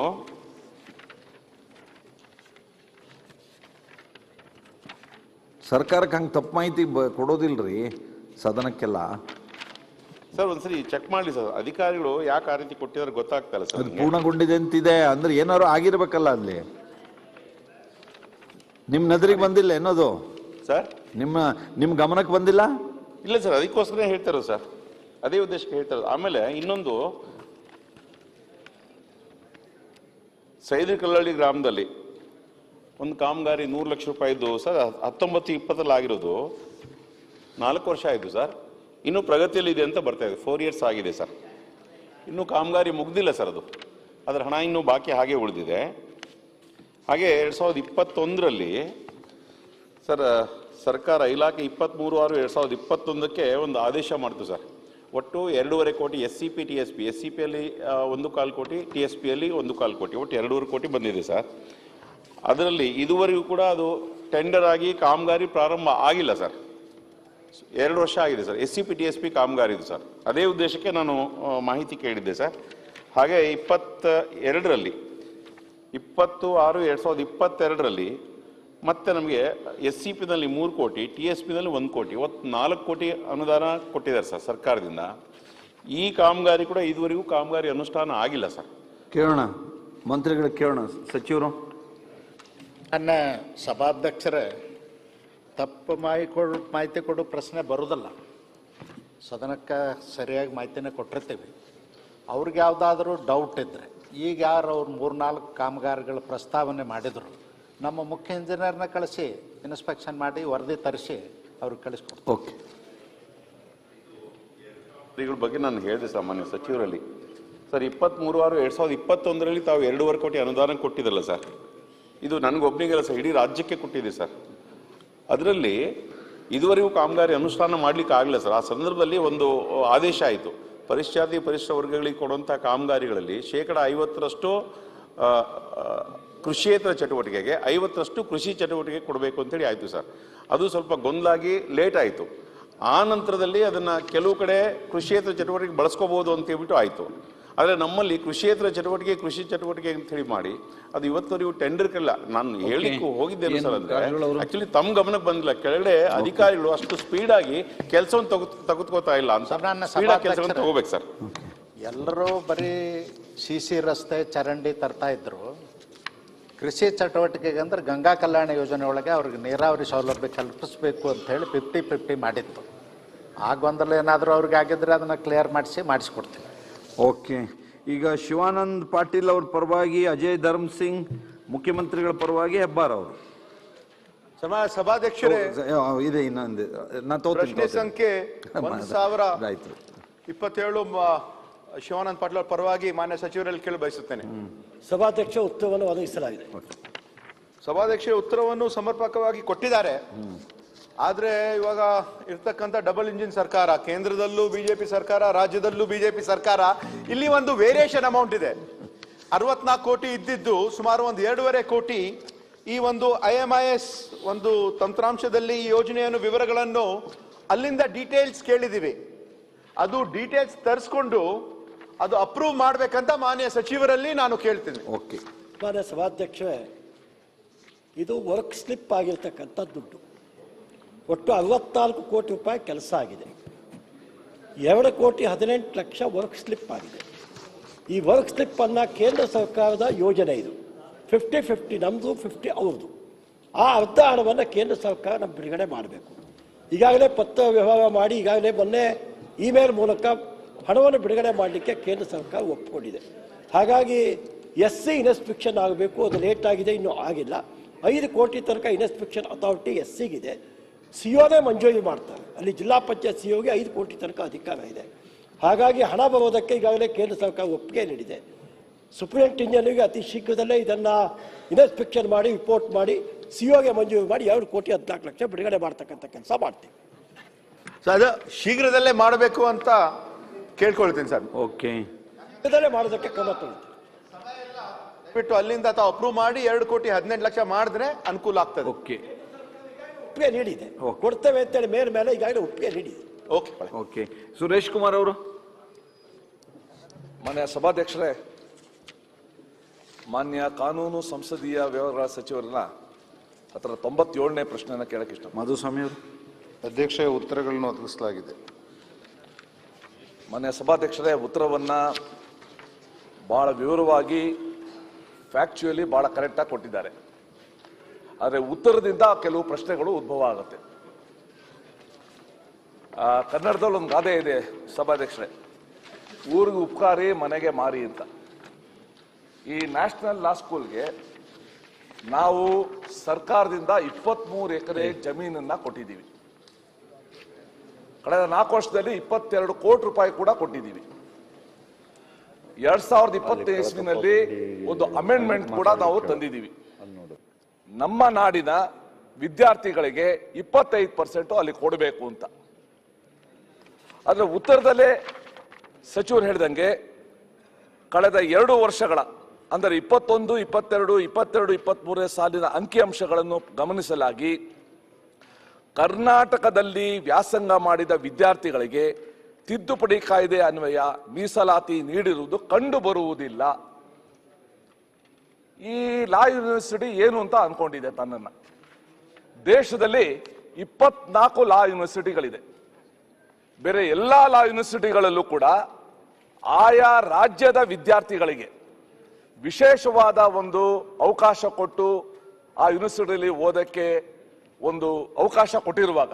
ಸರ್ಕಾರಕ್ಕೆ ಹಂಗೆ ತಪ್ಪು ಮಾಹಿತಿ ಕೊಡೋದಿಲ್ರಿ ಸದನಕ್ಕೆಲ್ಲ. ಸರ್ ಒಂದ್ಸರಿ ಚೆಕ್ ಮಾಡಲಿ ಸರ್. ಅಧಿಕಾರಿಗಳು ಯಾಕೆ ಆ ರೀತಿ ಕೊಟ್ಟಿದ್ದಾರೆ ಗೊತ್ತಾಗ್ತಲ್ಲ ಸರ್. ಅದು ಪೂರ್ಣಗೊಂಡಿದೆ ಅಂತಿದೆ ಅಂದ್ರೆ ಏನಾದ್ರು ಆಗಿರ್ಬೇಕಲ್ಲ ಅಲ್ಲಿ. ನಿಮ್ಮ ನದರಿಗೆ ಬಂದಿಲ್ಲ ಏನೋದು ಸರ್? ನಿಮ್ಮ ಗಮನಕ್ಕೆ ಬಂದಿಲ್ಲ? ಇಲ್ಲ ಸರ್, ಅದಕ್ಕೋಸ್ಕರ ಹೇಳ್ತಾರೋ ಸರ್, ಅದೇ ಉದ್ದೇಶಕ್ಕೆ ಹೇಳ್ತಾರೆ. ಆಮೇಲೆ ಇನ್ನೊಂದು, ಸೈದಿ ಕಲ್ಲಳ್ಳಿ ಗ್ರಾಮದಲ್ಲಿ ಒಂದು ಕಾಮಗಾರಿ 100 ಲಕ್ಷ ರೂಪಾಯಿದ್ದು ಸರ್. 19-20 ಆಗಿರೋದು 4 ವರ್ಷ ಆಯಿತು ಸರ್. ಇನ್ನೂ ಪ್ರಗತಿಯಲ್ಲಿ ಇದೆ ಅಂತ ಬರ್ತಾ ಇದೆ. 4 ಇಯರ್ಸ್ ಆಗಿದೆ ಸರ್. ಇನ್ನೂ ಕಾಮಗಾರಿ ಮುಗ್ದಿಲ್ಲ ಸರ್. ಅದರ ಹಣ ಇನ್ನೂ ಬಾಕಿ ಹಾಗೆ ಉಳಿದಿದೆ. ಹಾಗೆ 2021ರಲ್ಲಿ ಸರ್ ಸರ್ಕಾರ ಇಲಾಖೆ 23/6/2021ಕ್ಕೆ ಒಂದು ಆದೇಶ ಮಾಡ್ತು ಸರ್. ಒಟ್ಟು 2.5 ಕೋಟಿ SCP TSP, SCPಯಲ್ಲಿ 1.25 ಕೋಟಿ, TSPಯಲ್ಲಿ 1.25 ಕೋಟಿ, ಒಟ್ಟು 2.5 ಕೋಟಿ ಬಂದಿದೆ ಸರ್. ಅದರಲ್ಲಿ ಇದುವರೆಗೂ ಕೂಡ ಅದು ಟೆಂಡರ್ ಆಗಿ ಕಾಮಗಾರಿ ಪ್ರಾರಂಭ ಆಗಿಲ್ಲ ಸರ್. 2 ವರ್ಷ ಆಗಿದೆ ಸರ್ SCP TSP ಕಾಮಗಾರಿದು ಸರ್. ಅದೇ ಉದ್ದೇಶಕ್ಕೆ ನಾನು ಮಾಹಿತಿ ಕೇಳಿದ್ದೆ ಸರ್. ಹಾಗೆ 22ರಲ್ಲಿ 20/6/2022ರಲ್ಲಿ ಮತ್ತೆ ನಮಗೆ SCPನಲ್ಲಿ 3 ಕೋಟಿ, TSPನಲ್ಲಿ 1 ಕೋಟಿ, ಒಟ್ಟು 4 ಕೋಟಿ ಅನುದಾನ ಕೊಟ್ಟಿದ್ದಾರೆ ಸರ್ ಸರ್ಕಾರದಿಂದ. ಈ ಕಾಮಗಾರಿ ಕೂಡ ಇದುವರೆಗೂ ಕಾಮಗಾರಿ ಅನುಷ್ಠಾನ ಆಗಿಲ್ಲ ಸರ್. ಕೇಳೋಣ, ಮಂತ್ರಿಗಳಿಗೆ ಕೇಳೋಣ. ಸಚಿವರು. ನನ್ನ ಸಭಾಧ್ಯಕ್ಷರೇ, ತಪ್ಪು ಮಾಹಿತಿ ಕೊಡೋ ಪ್ರಶ್ನೆ ಬರೋದಲ್ಲ. ಸದನಕ್ಕೆ ಸರಿಯಾಗಿ ಮಾಹಿತಿನೇ ಕೊಟ್ಟಿರ್ತೀವಿ. ಅವ್ರಿಗೆ ಯಾವುದಾದ್ರೂ ಡೌಟ್ ಇದ್ದರೆ, ಈಗ ಯಾರು ಅವ್ರು 3-4 ಕಾಮಗಾರಿಗಳ ಪ್ರಸ್ತಾವನೆ ಮಾಡಿದರು, ನಮ್ಮ ಮುಖ್ಯ ಇಂಜಿನಿಯರ್ನ ಕಳಿಸಿ ಇನ್ಸ್ಪೆಕ್ಷನ್ ಮಾಡಿ ವರದಿ ತರಿಸಿ ಅವ್ರಿಗೆ ಕಳಿಸ್ಕೊಡ್ತೀವಿ. ಓಕೆ. ಇದ್ರ ಬಗ್ಗೆ ನಾನು ಹೇಳಿದೆ ಸಾಮಾನ್ಯ ಸಚಿವರಲ್ಲಿ. ಸರ್ 23/6/2021 ತಾವು 2.5 ಕೋಟಿ ಅನುದಾನ ಕೊಟ್ಟಿದ್ದಲ್ಲ ಸರ್, ಇದು ನನಗೊಬ್ಬನಿಗೆಲ್ಲ ಸರ್, ಇಡೀ ರಾಜ್ಯಕ್ಕೆ ಕೊಟ್ಟಿದೆ ಸರ್. ಅದರಲ್ಲಿ ಇದುವರೆಗೂ ಕಾಮಗಾರಿ ಅನುಷ್ಠಾನ ಮಾಡ್ಲಿಕ್ಕೆ ಆಗಲಿಲ್ಲ ಸರ್. ಆ ಸಂದರ್ಭದಲ್ಲಿ ಒಂದು ಆದೇಶ ಆಯಿತು, ಪರಿಶಿಷ್ಟ ಪರಿಶಿಷ್ಟ ವರ್ಗಗಳಿಗೆ ಕೊಡುವಂಥ ಕಾಮಗಾರಿಗಳಲ್ಲಿ 50% ಕೃಷಿಯೇತರ ಚಟುವಟಿಕೆಗೆ, 50% ಕೃಷಿ ಚಟುವಟಿಕೆ ಕೊಡಬೇಕು ಅಂತೇಳಿ ಆಯಿತು ಸರ್. ಅದು ಸ್ವಲ್ಪ ಗೊಂದಲಾಗಿ ಲೇಟ್ ಆಯಿತು. ಆ ನಂತರದಲ್ಲಿ ಅದನ್ನು ಕೆಲವು ಕಡೆ ಕೃಷಿಯೇತರ ಚಟುವಟಿಕೆ ಬಳಸ್ಕೋಬೋದು ಅಂತ ಹೇಳ್ಬಿಟ್ಟು ಆಯಿತು. ಆದರೆ ನಮ್ಮಲ್ಲಿ ಕೃಷಿಯೇತರ ಚಟುವಟಿಕೆ ಕೃಷಿ ಚಟುವಟಿಕೆ ಅಂತ ಹೇಳಿ ಮಾಡಿ ಅದು ಇವತ್ತವರೆಗೂ ಟೆಂಡರ್ಗೆಲ್ಲ ನಾನು ಹೇಳಿಕ್ಕೂ ಹೋಗಿದ್ದೇನೆ ಸರ್. ಅಂದರೆ ಆಕ್ಚುಲಿ ತಮ್ಮ ಗಮನಕ್ಕೆ ಬಂದಿಲ್ಲ, ಕೆಳಗಡೆ ಅಧಿಕಾರಿಗಳು ಅಷ್ಟು ಸ್ಪೀಡಾಗಿ ಕೆಲಸವನ್ನು ತೆಗೆದುಕೋತಾ ಇಲ್ಲ ಅಂತ. ಸ್ಪೀಡಾಗಿ ಕೆಲಸವನ್ನು ತಗೋಬೇಕು ಸರ್. ಎಲ್ಲರೂ ಬರೀ CC ರಸ್ತೆ ಚರಂಡಿ ತರ್ತಾ ಇದ್ರು. ಕೃಷಿ ಚಟುವಟಿಕೆಗೆ ಅಂದ್ರೆ ಗಂಗಾ ಕಲ್ಯಾಣ ಯೋಜನೆ ಒಳಗೆ ಅವ್ರಿಗೆ ನೀರಾವರಿ ಸೌಲಭ್ಯ ಕಲ್ಪಿಸಬೇಕು ಅಂತ ಹೇಳಿ 50-50 ಮಾಡಿತ್ತು. ಆ ಗೊಂದಲ ಏನಾದರೂ ಅವ್ರಿಗೆ ಆಗಿದ್ರೆ ಅದನ್ನು ಕ್ಲಿಯರ್ ಮಾಡಿಸ್ಕೊಡ್ತೀನಿ. ಓಕೆ, ಈಗ ಶಿವಾನಂದ್ ಪಾಟೀಲ್ ಅವ್ರ ಪರವಾಗಿ ಅಜಯ್ ಧರ್ಮ್ ಸಿಂಗ್, ಮುಖ್ಯಮಂತ್ರಿಗಳ ಪರವಾಗಿ ಹೆಬ್ಬಾರ್ ಅವರು. ಸಭಾಧ್ಯಕ್ಷರೇ, ಇದೆ ಇನ್ನೊಂದು ಪ್ರಶ್ನೆ ಸಂಖ್ಯೆ 1027 ಶಿವಾನಂದ್ ಪಾಟೀಲ್ ಅವರ ಪರವಾಗಿ ಮಾನ್ಯ ಸಚಿವರಲ್ಲಿ ಕೇಳಿ ಬಯಸುತ್ತೇನೆ. ಸಭಾಧ್ಯಕ್ಷ ಉತ್ತರವನ್ನು ಒದಗಿಸಲಾಗಿದೆ. ಸಭಾಧ್ಯಕ್ಷ ಉತ್ತರವನ್ನು ಸಮರ್ಪಕವಾಗಿ ಕೊಟ್ಟಿದ್ದಾರೆ. ಆದರೆ ಇವಾಗ ಇರ್ತಕ್ಕಂಥ ಡಬಲ್ ಇಂಜಿನ್ ಸರ್ಕಾರ, ಕೇಂದ್ರದಲ್ಲೂ ಬಿಜೆಪಿ ಸರ್ಕಾರ, ರಾಜ್ಯದಲ್ಲೂ ಬಿಜೆಪಿ ಸರ್ಕಾರ, ಇಲ್ಲಿ ಒಂದು ವೇರಿಯೇಷನ್ ಅಮೌಂಟ್ ಇದೆ. 64 ಕೋಟಿ ಇದ್ದಿದ್ದು ಸುಮಾರು ಒಂದು 2.5 ಕೋಟಿ ಈ ಒಂದು IMIS ಒಂದು ತಂತ್ರಾಂಶದಲ್ಲಿ ಈ ಯೋಜನೆಯನ್ನು ವಿವರಗಳನ್ನು ಅಲ್ಲಿಂದ ಡೀಟೇಲ್ಸ್ ಕೇಳಿದ್ದೀವಿ. ಅದು ಡೀಟೇಲ್ಸ್ ತರಿಸ್ಕೊಂಡು ಅದು ಅಪ್ರೂವ್ ಮಾಡಬೇಕಂತ ಮಾನ್ಯ ಸಚಿವರಲ್ಲಿ ನಾನು ಕೇಳ್ತೀನಿ. ಓಕೆ, ಮಾನ್ಯ ಸಭಾಧ್ಯಕ್ಷರೇ, ಇದು ವರ್ಕ್ ಸ್ಲಿಪ್ ಆಗಿರ್ತಕ್ಕಂಥ ದುಡ್ಡು. ಒಟ್ಟು 64 ಕೋಟಿ ರೂಪಾಯಿ ಕೆಲಸ ಆಗಿದೆ. 2,18,00,000 ವರ್ಕ್ ಸ್ಲಿಪ್ ಆಗಿದೆ. ಈ ವರ್ಕ್ ಸ್ಲಿಪ್ ಅನ್ನ ಕೇಂದ್ರ ಸರ್ಕಾರದ ಯೋಜನೆ ಇದು. 50-50 ನಮ್ದು, 50 ಅವ್ರದ್ದು. ಆ ಅರ್ಧ ಹಣವನ್ನು ಕೇಂದ್ರ ಸರ್ಕಾರ ನಮ್ಮ ಬಿಡುಗಡೆ ಮಾಡಬೇಕು. ಈಗಾಗಲೇ ಪತ್ರ ವ್ಯವಹಾರ ಮಾಡಿ ಈಗಾಗಲೇ ಮೊನ್ನೆ ಇಮೇಲ್ ಮೂಲಕ ಹಣವನ್ನು ಬಿಡುಗಡೆ ಮಾಡಲಿಕ್ಕೆ ಕೇಂದ್ರ ಸರ್ಕಾರ ಒಪ್ಪಿಕೊಂಡಿದೆ. ಹಾಗಾಗಿ SC ಇನ್ಸ್ಪೆಕ್ಷನ್ ಆಗಬೇಕು, ಅದು ಲೇಟ್ ಆಗಿದೆ, ಇನ್ನೂ ಆಗಿಲ್ಲ. 5 ಕೋಟಿ ತನಕ ಇನ್ಸ್ಪೆಕ್ಷನ್ ಅಥಾರಿಟಿ SCಗಿದೆ. COನೇ ಮಂಜೂರಿ ಮಾಡ್ತಾರೆ. ಅಲ್ಲಿ ಜಿಲ್ಲಾ ಪಂಚಾಯತ್ COಗೆ 5 ಕೋಟಿ ತನಕ ಅಧಿಕಾರ ಇದೆ. ಹಾಗಾಗಿ ಹಣ ಬರೋದಕ್ಕೆ ಈಗಾಗಲೇ ಕೇಂದ್ರ ಸರ್ಕಾರ ಒಪ್ಪಿಗೆ ನೀಡಿದೆ. ಸೂಪರಿಂಟೆಂಡೆಂಟ್ಗೆ ಅತಿ ಶೀಘ್ರದಲ್ಲೇ ಇದನ್ನು ಇನ್ಸ್ಪೆಕ್ಷನ್ ಮಾಡಿ ರಿಪೋರ್ಟ್ ಮಾಡಿ COಗೆ ಮಂಜೂರಿ ಮಾಡಿ 2,14,00,000 ಬಿಡುಗಡೆ ಮಾಡ್ತಕ್ಕಂಥ ಕೆಲಸ ಮಾಡ್ತೀವಿ. ಸರ್, ಅದು ಶೀಘ್ರದಲ್ಲೇ ಮಾಡಬೇಕು ಅಂತ ಕೇಳ್ಕೊಳ್ತೀನಿ ಸರ್. ಓಕೆ, ಶೀಘ್ರದಲ್ಲೇ ಮಾಡೋದಕ್ಕೆ ಕ್ರಮ ತಗೊಳ್ತೀವಿ. ಬಿಟ್ಟು ಅಲ್ಲಿಂದ ತಾವು ಅಪ್ರೂವ್ ಮಾಡಿ 2,18,00,000 ಮಾಡಿದ್ರೆ ಅನುಕೂಲ ಆಗ್ತದೆ. ಓಕೆ, ಒಪ್ಪಿಗೆ ನೀಡಿದೆ, ಕೊಡ್ತೇವೆ ಅಂತೇಳಿ ಮೇಲೆ ಈಗಾಗಲೇ ಒಪ್ಪಿಗೆ ನೀಡಿದೆ. Okay okay. ಸುರೇಶ್ ಕುಮಾರ್ ಅವರು. ಮಾನ್ಯ ಸಭಾಧ್ಯಕ್ಷರೇ, ಮಾನ್ಯ ಕಾನೂನು ಸಂಸದೀಯ ವ್ಯವಹಾರಗಳ ಸಚಿವರನ್ನ ಹತ್ರ 97ನೇ ಪ್ರಶ್ನೆಯನ್ನು ಕೇಳಕ್ಕೆ ಇಷ್ಟ. ಮಧುಸ್ವಾಮಿ ಅವರು. ಅಧ್ಯಕ್ಷ, ಉತ್ತರಗಳನ್ನು ಒದಗಿಸಲಾಗಿದೆ. ಮಾನ್ಯ ಸಭಾಧ್ಯಕ್ಷರೇ, ಉತ್ತರವನ್ನು ಭಾಳ ವಿವರವಾಗಿ ಫ್ಯಾಕ್ಚುಯಲಿ ಭಾಳ ಕರೆಕ್ಟಾಗಿ ಕೊಟ್ಟಿದ್ದಾರೆ. ಆದರೆ ಉತ್ತರದಿಂದ ಕೆಲವು ಪ್ರಶ್ನೆಗಳು ಉದ್ಭವ ಆಗುತ್ತೆ. ಕನ್ನಡದಲ್ಲಿ ಒಂದು ಗಾದೆ ಇದೆ ಸಭಾಧ್ಯಕ್ಷರೇ, ಊರಿಗೆ ಉಪಕಾರಿ ಮನೆಗೆ ಮಾರಿ ಅಂತ. ಈ ನ್ಯಾಷನಲ್ ಲಾ ಸ್ಕೂಲ್ಗೆ ನಾವು ಸರ್ಕಾರದಿಂದ 23 ಎಕರೆ ಜಮೀನನ್ನ ಕೊಟ್ಟಿದ್ದೀವಿ. ಕಳೆದ 4 ವರ್ಷದಲ್ಲಿ 22 ಕೋಟಿ ರೂಪಾಯಿ ಕೂಡ ಕೊಟ್ಟಿದ್ದೀವಿ. 2020 ಇಸ್ವಿನಲ್ಲಿ ಒಂದು ಅಮೆಂಡ್ಮೆಂಟ್ ಕೂಡ ನಾವು ತಂದಿದ್ದೀವಿ. ನಮ್ಮ ನಾಡಿನ ವಿದ್ಯಾರ್ಥಿಗಳಿಗೆ 25% ಅಲ್ಲಿ ಕೊಡಬೇಕು ಅಂತ. ಆದರೆ ಉತ್ತರದಲ್ಲೇ ಸಚಿವರು ಹೇಳಿದಂಗೆ ಕಳೆದ 2 ವರ್ಷಗಳ ಅಂದರೆ 21, 22, 22, 23 ಸಾಲಿನ ಅಂಕಿಅಂಶಗಳನ್ನು ಗಮನಿಸಲಾಗಿ ಕರ್ನಾಟಕದಲ್ಲಿ ವ್ಯಾಸಂಗ ಮಾಡಿದ ವಿದ್ಯಾರ್ಥಿಗಳಿಗೆ ತಿದ್ದುಪಡಿ ಕಾಯ್ದೆ ಅನ್ವಯ ಮೀಸಲಾತಿ ನೀಡಿರುವುದು ಕಂಡು ಬರುವುದಿಲ್ಲ. ಈ ಲಾ ಯೂನಿವರ್ಸಿಟಿ ಏನು ಅಂತ ಅನ್ಕೊಂಡಿದೆ ತನ್ನನ್ನ. ದೇಶದಲ್ಲಿ 24 ಲಾ ಯೂನಿವರ್ಸಿಟಿಗಳಿದೆ. ಬೇರೆ ಎಲ್ಲ ಲಾ ಯೂನಿವರ್ಸಿಟಿಗಳಲ್ಲೂ ಕೂಡ ಆಯಾ ರಾಜ್ಯದ ವಿದ್ಯಾರ್ಥಿಗಳಿಗೆ ವಿಶೇಷವಾದ ಒಂದು ಅವಕಾಶ ಕೊಟ್ಟು ಆ ಯೂನಿವರ್ಸಿಟಿಯಲ್ಲಿ ಓದಕ್ಕೆ ಒಂದು ಅವಕಾಶ ಕೊಟ್ಟಿರುವಾಗ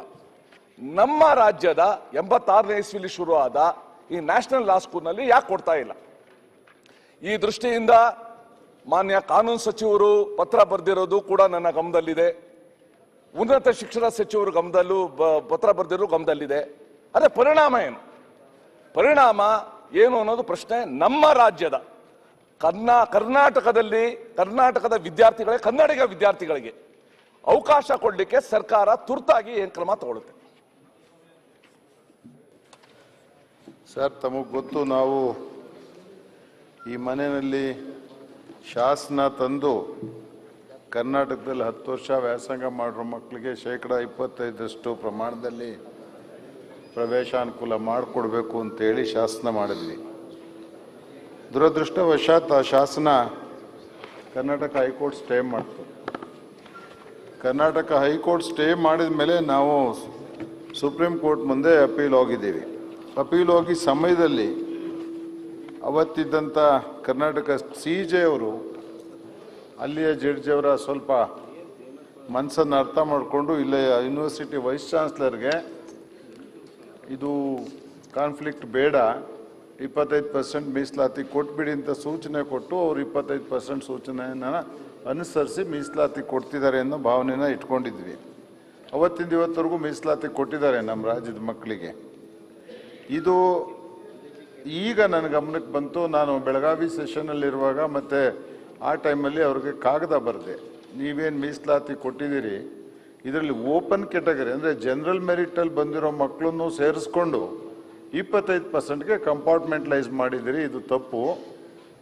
ನಮ್ಮ ರಾಜ್ಯದ 86ನೇ ಇಸ್ವಿಲಿ ಶುರುವಾದ ಈ ನ್ಯಾಷನಲ್ ಲಾ ಸ್ಕೂಲ್ನಲ್ಲಿ ಯಾಕೆ ಕೊಡ್ತಾ ಇಲ್ಲ? ಈ ದೃಷ್ಟಿಯಿಂದ ಮಾನ್ಯ ಕಾನೂನು ಸಚಿವರು ಪತ್ರ ಬರೆದಿರೋದು ಕೂಡ ನನ್ನ ಗಮನದಲ್ಲಿದೆ. ಉನ್ನತ ಶಿಕ್ಷಣ ಸಚಿವರು ಗಮನದಲ್ಲೂ ಪತ್ರ ಬರೆದಿರೋ ಗಮನದಲ್ಲಿದೆ. ಅದೇ ಪರಿಣಾಮ ಏನು? ಪರಿಣಾಮ ಏನು ಅನ್ನೋದು ಪ್ರಶ್ನೆ. ನಮ್ಮ ರಾಜ್ಯದ ಕರ್ನಾಟಕದ ವಿದ್ಯಾರ್ಥಿಗಳಿಗೆ, ಕನ್ನಡಿಗ ವಿದ್ಯಾರ್ಥಿಗಳಿಗೆ ಅವಕಾಶ ಕೊಡಲಿಕ್ಕೆ ಸರ್ಕಾರ ತುರ್ತಾಗಿ ಏನು ಕ್ರಮ ತಗೊಳ್ಳುತ್ತೆ? ಸರ್, ತಮಗೆ ಗೊತ್ತು, ನಾವು ಈ ಮನೆಯಲ್ಲಿ ಶಾಸನ ತಂದು ಕರ್ನಾಟಕದಲ್ಲಿ 10 ವರ್ಷ ವ್ಯಾಸಂಗ ಮಾಡಿರೋ ಮಕ್ಕಳಿಗೆ 25% ಪ್ರಮಾಣದಲ್ಲಿ ಪ್ರವೇಶಾನುಕೂಲ ಮಾಡಿಕೊಡ್ಬೇಕು ಅಂತೇಳಿ ಶಾಸನ ಮಾಡಿದ್ವಿ. ದುರದೃಷ್ಟವಶಾತ್ ಆ ಶಾಸನ ಕರ್ನಾಟಕ ಹೈಕೋರ್ಟ್ ಸ್ಟೇ ಮಾಡ್ತು. ಕರ್ನಾಟಕ ಹೈಕೋರ್ಟ್ ಸ್ಟೇ ಮಾಡಿದ ಮೇಲೆ ನಾವು ಸುಪ್ರೀಂ ಕೋರ್ಟ್ ಮುಂದೆ ಅಪೀಲ್ ಹೋಗಿದ್ದೀವಿ. ಅಪೀಲ್ ಹೋಗಿ ಸಮಯದಲ್ಲಿ ಅವತ್ತಿದ್ದಂಥ ಕರ್ನಾಟಕ CJ ಅವರು, ಅಲ್ಲಿಯ ಜಡ್ಜ್ ಅವರ ಸ್ವಲ್ಪ ಮನಸ್ಸನ್ನು ಅರ್ಥ ಮಾಡಿಕೊಂಡು ಇಲ್ಲೇ ಯೂನಿವರ್ಸಿಟಿ ವೈಸ್ ಚಾನ್ಸಲರ್ಗೆ ಇದು ಕಾನ್ಫ್ಲಿಕ್ಟ್ ಬೇಡ, 25% ಮೀಸಲಾತಿ ಕೊಟ್ಬಿಡಿ ಅಂತ ಸೂಚನೆ ಕೊಟ್ಟು ಅವರು 25% ಸೂಚನೆಯನ್ನು ಅನುಸರಿಸಿ ಮೀಸಲಾತಿ ಕೊಡ್ತಿದ್ದಾರೆ ಅನ್ನೋ ಭಾವನೆನ ಇಟ್ಕೊಂಡಿದ್ವಿ. ಅವತ್ತಿಂದ ಇವತ್ತರೆಗೂ ಮೀಸಲಾತಿ ಕೊಟ್ಟಿದ್ದಾರೆ ನಮ್ಮ ರಾಜ್ಯದ ಮಕ್ಕಳಿಗೆ. ಇದು ಈಗ ನನ್ನ ಗಮನಕ್ಕೆ ಬಂತು. ನಾನು ಬೆಳಗಾವಿ ಸೆಷನ್ನಲ್ಲಿರುವಾಗ ಮತ್ತು ಆ ಟೈಮಲ್ಲಿ ಅವ್ರಿಗೆ ಕಾಗದ ಬರೆದೆ, ನೀವೇನು ಮೀಸಲಾತಿ ಕೊಟ್ಟಿದ್ದೀರಿ ಇದರಲ್ಲಿ ಓಪನ್ ಕ್ಯಾಟಗರಿ ಅಂದರೆ ಜನರಲ್ ಮೆರಿಟಲ್ಲಿ ಬಂದಿರೋ ಮಕ್ಕಳನ್ನು ಸೇರಿಸ್ಕೊಂಡು 25%ಗೆ ಕಂಪಾರ್ಟ್ಮೆಂಟಲೈಸ್ ಮಾಡಿದಿರಿ, ಇದು ತಪ್ಪು.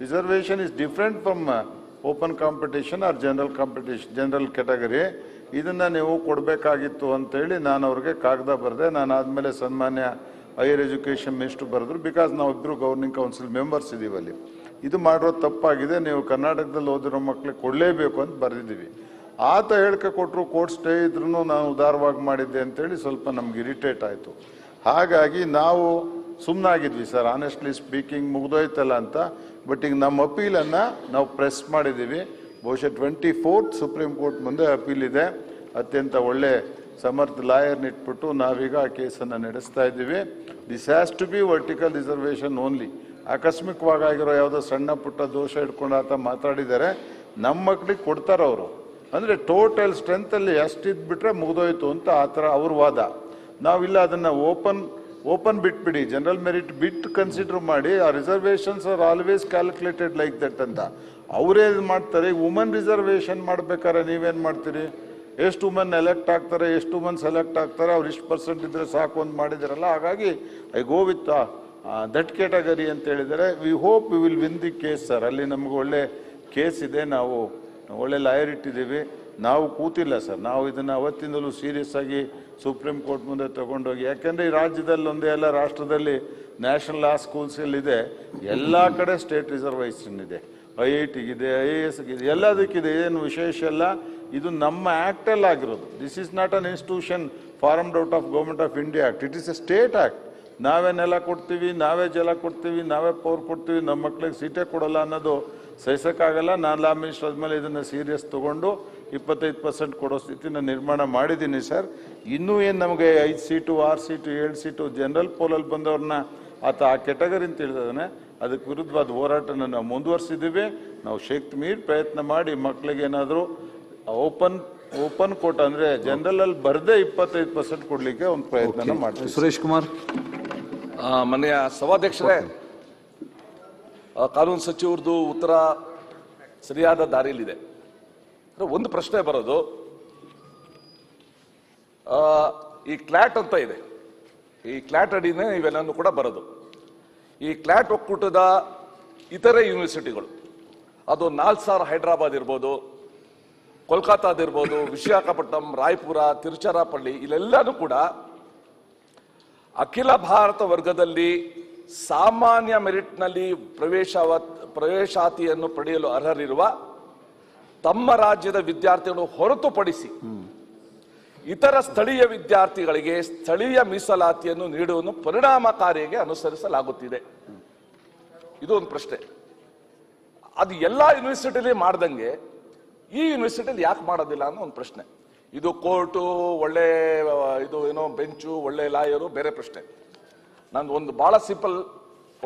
Reservation is different from open competition or general category, ಇದನ್ನು ನೀವು ಕೊಡಬೇಕಾಗಿತ್ತು ಅಂತೇಳಿ ನಾನು ಅವ್ರಿಗೆ ಕಾಗದ ಬರೆದೆ. ನಾನು ಆದಮೇಲೆ ಸನ್ಮಾನ್ಯ ಹೈಯರ್ ಎಜುಕೇಷನ್ ಮಿನಿಸ್ಟ್ರು ಬರೆದ್ರು, ಬಿಕಾಸ್ ನಾವಿಬ್ಬರು ಗವರ್ನಿಂಗ್ ಕೌನ್ಸಿಲ್ ಮೆಂಬರ್ಸ್ ಇದ್ದೀವಲ್ಲಿ, ಇದು ಮಾಡಿರೋದು ತಪ್ಪಾಗಿದೆ, ನೀವು ಕರ್ನಾಟಕದಲ್ಲಿ ಓದಿರೋ ಮಕ್ಕಳಿಗೆ ಕೊಡಲೇಬೇಕು ಅಂತ ಬರೆದಿದ್ದೀವಿ. ಆತ ಹೇಳಿಕೆ ಕೊಟ್ಟರು, ಕೋರ್ಟ್ ಸ್ಟೇ ಇದ್ರೂ ನಾನು ಉದಾರವಾಗಿ ಮಾಡಿದ್ದೆ ಅಂತೇಳಿ ಸ್ವಲ್ಪ ನಮ್ಗೆ ಇರಿಟೇಟ್ ಆಯಿತು. ಹಾಗಾಗಿ ನಾವು ಸುಮ್ಮನಾಗಿದ್ವಿ ಸರ್, ಆನೆಸ್ಟ್ಲಿ ಸ್ಪೀಕಿಂಗ್, ಮುಗ್ದೋಯ್ತಲ್ಲ ಅಂತ. ಬಟ್ ಈಗ ನಮ್ಮ ಅಪೀಲನ್ನು ನಾವು ಪ್ರೆಸ್ ಮಾಡಿದ್ದೀವಿ. ಬಹುಶಃ 24th ಸುಪ್ರೀಂ ಕೋರ್ಟ್ ಮುಂದೆ ಅಪೀಲ್ ಇದೆ. ಅತ್ಯಂತ ಒಳ್ಳೆ ಸಮರ್ಥ ಲಾಯರ್ನ ಇಟ್ಬಿಟ್ಟು ನಾವೀಗ ಆ ಕೇಸನ್ನು ನಡೆಸ್ತಾ ಇದ್ದೀವಿ. This has to be vertical reservation only. ಆಕಸ್ಮಿಕವಾಗಿರೋ ಯಾವುದೋ ಸಣ್ಣ ಪುಟ್ಟ ದೋಷ ಇಟ್ಕೊಂಡು ಆತ ಮಾತಾಡಿದ್ದಾರೆ, ನಮ್ಮ ಮಕ್ಕಳಿಗೆ ಕೊಡ್ತಾರೆ ಅವರು. ಅಂದರೆ ಟೋಟಲ್ ಸ್ಟ್ರೆಂತಲ್ಲಿ ಎಷ್ಟಿದ್ಬಿಟ್ರೆ ಮುಗಿದೋಯ್ತು ಅಂತ ಆ ಥರ ಅವ್ರ ವಾದ. ನಾವಿಲ್ಲ, ಅದನ್ನು ಓಪನ್ ಬಿಟ್ಬಿಡಿ, ಜನರಲ್ ಮೆರಿಟ್ ಬಿಟ್ಟು ಕನ್ಸಿಡರ್ ಮಾಡಿ. ಆ reservations are always calculated like that ಅಂತ ಅವರೇ ಮಾಡ್ತಾರೆ. ವುಮನ್ ರಿಸರ್ವೇಷನ್ ಮಾಡ್ಬೇಕಾದ್ರೆ ನೀವೇನು ಮಾಡ್ತೀರಿ? ಎಷ್ಟು ವುಮನ್ ಎಲೆಕ್ಟ್ ಆಗ್ತಾರೆ, ಎಷ್ಟು ವುಮನ್ ಸೆಲೆಕ್ಟ್ ಆಗ್ತಾರೆ, ಅವ್ರು ಇಷ್ಟು % ಇದ್ದರೆ ಸಾಕು ಅಂತ ಮಾಡಿದಾರಲ್ಲ. ಹಾಗಾಗಿ I go with that category ಅಂತ ಹೇಳಿದರೆ V hope we will win the case sir. ಅಲ್ಲಿ ನಮ್ಗೆ ಒಳ್ಳೆ ಕೇಸ್ ಇದೆ, ನಾವು ಒಳ್ಳೆ ಲಾಯರ್ ಇಟ್ಟಿದ್ದೀವಿ. ನಾವು ಕೂತಿಲ್ಲ ಸರ್, ನಾವು ಇದನ್ನು ಅವತ್ತಿಂದಲೂ ಸೀರಿಯಸ್ ಆಗಿ ಸುಪ್ರೀಂ ಕೋರ್ಟ್ ಮುಂದೆ ತಗೊಂಡೋಗಿ, ಯಾಕೆಂದರೆ ಈ ರಾಜ್ಯದಲ್ಲಿ ಒಂದೇ ಅಲ್ಲ, ರಾಷ್ಟ್ರದಲ್ಲಿ ನ್ಯಾಷನಲ್ ಲಾ ಸ್ಕೂಲ್ಸಲ್ಲಿದೆ, ಎಲ್ಲ ಕಡೆ ಸ್ಟೇಟ್ ರಿಸರ್ವೇಷನ್ ಇದೆ, IITಗಿದೆ, IASಗಿದೆ, ಎಲ್ಲದಕ್ಕಿದೆ, ಏನು ವಿಶೇಷ ಅಲ್ಲ. ಇದು ನಮ್ಮ ಆ್ಯಕ್ಟಲ್ಲಿ ಆಗಿರೋದು. This is not an institution formed out of government of India act, it is A state act. ನಾವೇ ನೆಲ ಕೊಡ್ತೀವಿ, ನಾವೇ ಜಲ ಕೊಡ್ತೀವಿ, ನಾವೇ ಪವರ್ ಕೊಡ್ತೀವಿ, ನಮ್ಮ ಮಕ್ಕಳಿಗೆ ಸೀಟೇ ಕೊಡೋಲ್ಲ ಅನ್ನೋದು ಸಹಿಸೋಕ್ಕಾಗಲ್ಲ. ನಾನು ಲಾ ಮಿನಿಸ್ಟರ್ ಆದಮೇಲೆ ಇದನ್ನು ಸೀರಿಯಸ್ ತೊಗೊಂಡು 25% ಕೊಡೋ ಸ್ಥಿತಿನ ನಿರ್ಮಾಣ ಮಾಡಿದ್ದೀನಿ ಸರ್. ಇನ್ನೂ ಏನು ನಮಗೆ 5 ಸೀಟು 6 ಸೀಟು 7 ಸೀಟು ಜನರಲ್ ಪೋಲಲ್ಲಿ ಬಂದವ್ರನ್ನ ಆತ ಆ ಕೆಟಗರಿ ಅಂತ ಹೇಳಿದಾನೆ, ಅದಕ್ಕೆ ವಿರುದ್ಧವಾದ ಹೋರಾಟನ ನಾವು ಮುಂದುವರಿಸಿದ್ದೀವಿ. ನಾವು ಶಕ್ತಿ ಮೀರಿ ಪ್ರಯತ್ನ ಮಾಡಿ ಮಕ್ಕಳಿಗೆ ಏನಾದರೂ ಓಪನ್ ಕೋಟ ಅಂದರೆ ಜನರಲಲ್ಲಿ ಬರದೇ 25% ಕೊಡಲಿಕ್ಕೆ ಒಂದು ಪ್ರಯತ್ನ ಮಾಡ್ತೀವಿ. ಸುರೇಶ್ ಕುಮಾರ್. ಮನೆಯ ಸಭಾಧ್ಯಕ್ಷರೇ, ಕಾನೂನು ಸಚಿವರದು ಉತ್ತರ ಸರಿಯಾದ ದಾರಿಯಲ್ಲಿದೆ. ಒಂದು ಪ್ರಶ್ನೆ ಬರೋದು, ಈ ಕ್ಲಾಟ್ ಅಂತ ಇದೆ, ಈ ಕ್ಲಾಟ್ ಅಡಿನೇ ಇವೆಲ್ಲನೂ ಕೂಡ ಬರೋದು. ಈ ಕ್ಲಾಟ್ ಒಕ್ಕೂಟದ ಇತರೆ ಯೂನಿವರ್ಸಿಟಿಗಳು, ಅದು 4,000 ಹೈದರಾಬಾದ್ ಇರ್ಬೋದು, ಕೋಲ್ಕತ್ತಾದಿರ್ಬೋದು, ವಿಶಾಖಪಟ್ಟಣಂ, ರಾಯ್ಪುರ, ತಿರುಚರಾಪಳ್ಳಿ, ಇಲ್ಲೆಲ್ಲನೂ ಕೂಡ ಅಖಿಲ ಭಾರತ ವರ್ಗದಲ್ಲಿ ಸಾಮಾನ್ಯ ಮೆರಿಟ್ನಲ್ಲಿ ಪ್ರವೇಶಾತಿಯನ್ನು ಪಡೆಯಲು ಅರ್ಹರಿರುವ ತಮ್ಮ ರಾಜ್ಯದ ವಿದ್ಯಾರ್ಥಿಗಳು ಹೊರತುಪಡಿಸಿ ಇತರ ಸ್ಥಳೀಯ ವಿದ್ಯಾರ್ಥಿಗಳಿಗೆ ಸ್ಥಳೀಯ ಮೀಸಲಾತಿಯನ್ನು ನೀಡುವನ್ನು ಪರಿಣಾಮಕಾರಿಯಾಗಿ ಅನುಸರಿಸಲಾಗುತ್ತಿದೆ. ಇದು ಒಂದು ಪ್ರಶ್ನೆ. ಅದು ಎಲ್ಲ ಯೂನಿವರ್ಸಿಟಿಲಿ ಮಾಡ್ದಂಗೆ ಈ ಯೂನಿವರ್ಸಿಟಿಲಿ ಯಾಕೆ ಮಾಡೋದಿಲ್ಲ ಅನ್ನೋ ಒಂದು ಪ್ರಶ್ನೆ. ಇದು ಕೋರ್ಟು, ಒಳ್ಳೆ ಇದು ಏನೋ ಬೆಂಚು, ಒಳ್ಳೆ ಲಾಯರು, ಬೇರೆ ಪ್ರಶ್ನೆ. ನಾನು ಒಂದು ಬಹಳ ಸಿಂಪಲ್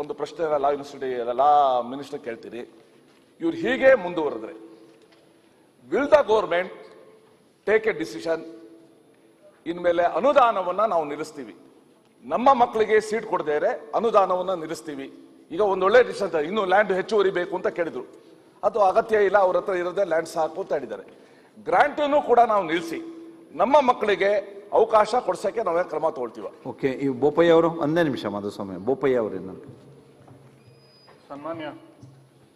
ಒಂದು ಪ್ರಶ್ನೆ ಲಾ ಯೂನಿವರ್ಸಿಟಿ ಲಾ ಮಿನಿಸ್ಟರ್ ಕೇಳ್ತೀನಿ, ಇವ್ರು ಹೀಗೆ ಮುಂದುವರೆದ್ರೆ will the government take a decision, ಇನ್ಮೇಲೆ ಅನುದಾನವನ್ನ ನಾವು ನಿಲ್ಲಿಸ್ತೀವಿ, ನಮ್ಮ ಮಕ್ಕಳಿಗೆ ಸೀಟ್ ಕೊಡದೇ ಅನುದಾನವನ್ನ ನಿಲ್ಲಿಸ್ತೀವಿ, ಈಗ ಒಂದು ಒಳ್ಳೆ ಡಿಸಿಷನ್ ಅಂತ ಇನ್ನೂ ಲ್ಯಾಂಡ್ ಹೆಚ್ಚುವರಿ ಬೇಕು ಅಂತ ಕೇಳಿದ್ರು, ಅದು ಅಗತ್ಯ ಇಲ್ಲ, ಅವ್ರ ಹತ್ರ ಇರೋದೇ ಲ್ಯಾಂಡ್ ಸಾಕು ಅಂತ ಹೇಳಿದ್ದಾರೆ. ಗ್ರಾಂಟನ್ನು ಕೂಡ ನಾವು ನಿಲ್ಲಿಸಿ ನಮ್ಮ ಮಕ್ಕಳಿಗೆ ಅವಕಾಶ ಕೊಡ್ಸಕ್ಕೆ ನಾವೇ ಕ್ರಮ ತಗೊಳ್ತೀವ. ಓಕೆ, ಈ ಬೋಪಯ್ಯ ಅವರು ಒಂದೇ ನಿಮಿಷ, ಮಾಧುಸ್ವಾಮಿ ಬೋಪಯ್ಯ ಅವರೇನು? ಸನ್ಮಾನ್ಯ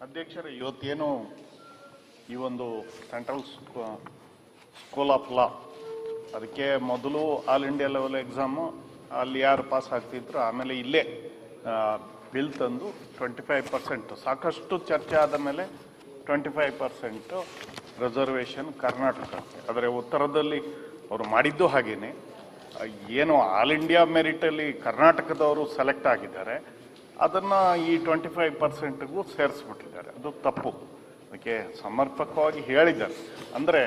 ಅಧ್ಯಕ್ಷರೇ, ಇವತ್ತೇನು ಈ ಒಂದು ಸೆಂಟ್ರಲ್ ಸ್ಕೂಲ್ ಆಫ್ ಲಾ, ಅದಕ್ಕೆ ಮೊದಲು ಆಲ್ ಇಂಡಿಯಾ ಲೆವೆಲ್ ಎಕ್ಸಾಮು ಅಲ್ಲಿ ಯಾರು ಪಾಸ್ ಆಗ್ತಿದ್ರು, ಆಮೇಲೆ ಇಲ್ಲೇ ಬಿಲ್ ತಂದು 25% ಸಾಕಷ್ಟು ಚರ್ಚೆ ಆದ ಮೇಲೆ 25% ರಿಸರ್ವೇಷನ್ ಕರ್ನಾಟಕಕ್ಕೆ. ಆದರೆ ಉತ್ತರದಲ್ಲಿ ಅವರು ಮಾಡಿದ್ದು ಹಾಗೇನೆ, ಏನು ಆಲ್ ಇಂಡಿಯಾ ಮೆರಿಟಲ್ಲಿ ಕರ್ನಾಟಕದವರು ಸೆಲೆಕ್ಟ್ ಆಗಿದ್ದಾರೆ, ಅದನ್ನು ಈ 25%ಗೂ ಸೇರಿಸ್ಬಿಟ್ಟಿದ್ದಾರೆ. ಅದು ತಪ್ಪು. ಅದಕ್ಕೆ ಸಮರ್ಪಕವಾಗಿ ಹೇಳಿದ್ದಾರೆ. ಅಂದರೆ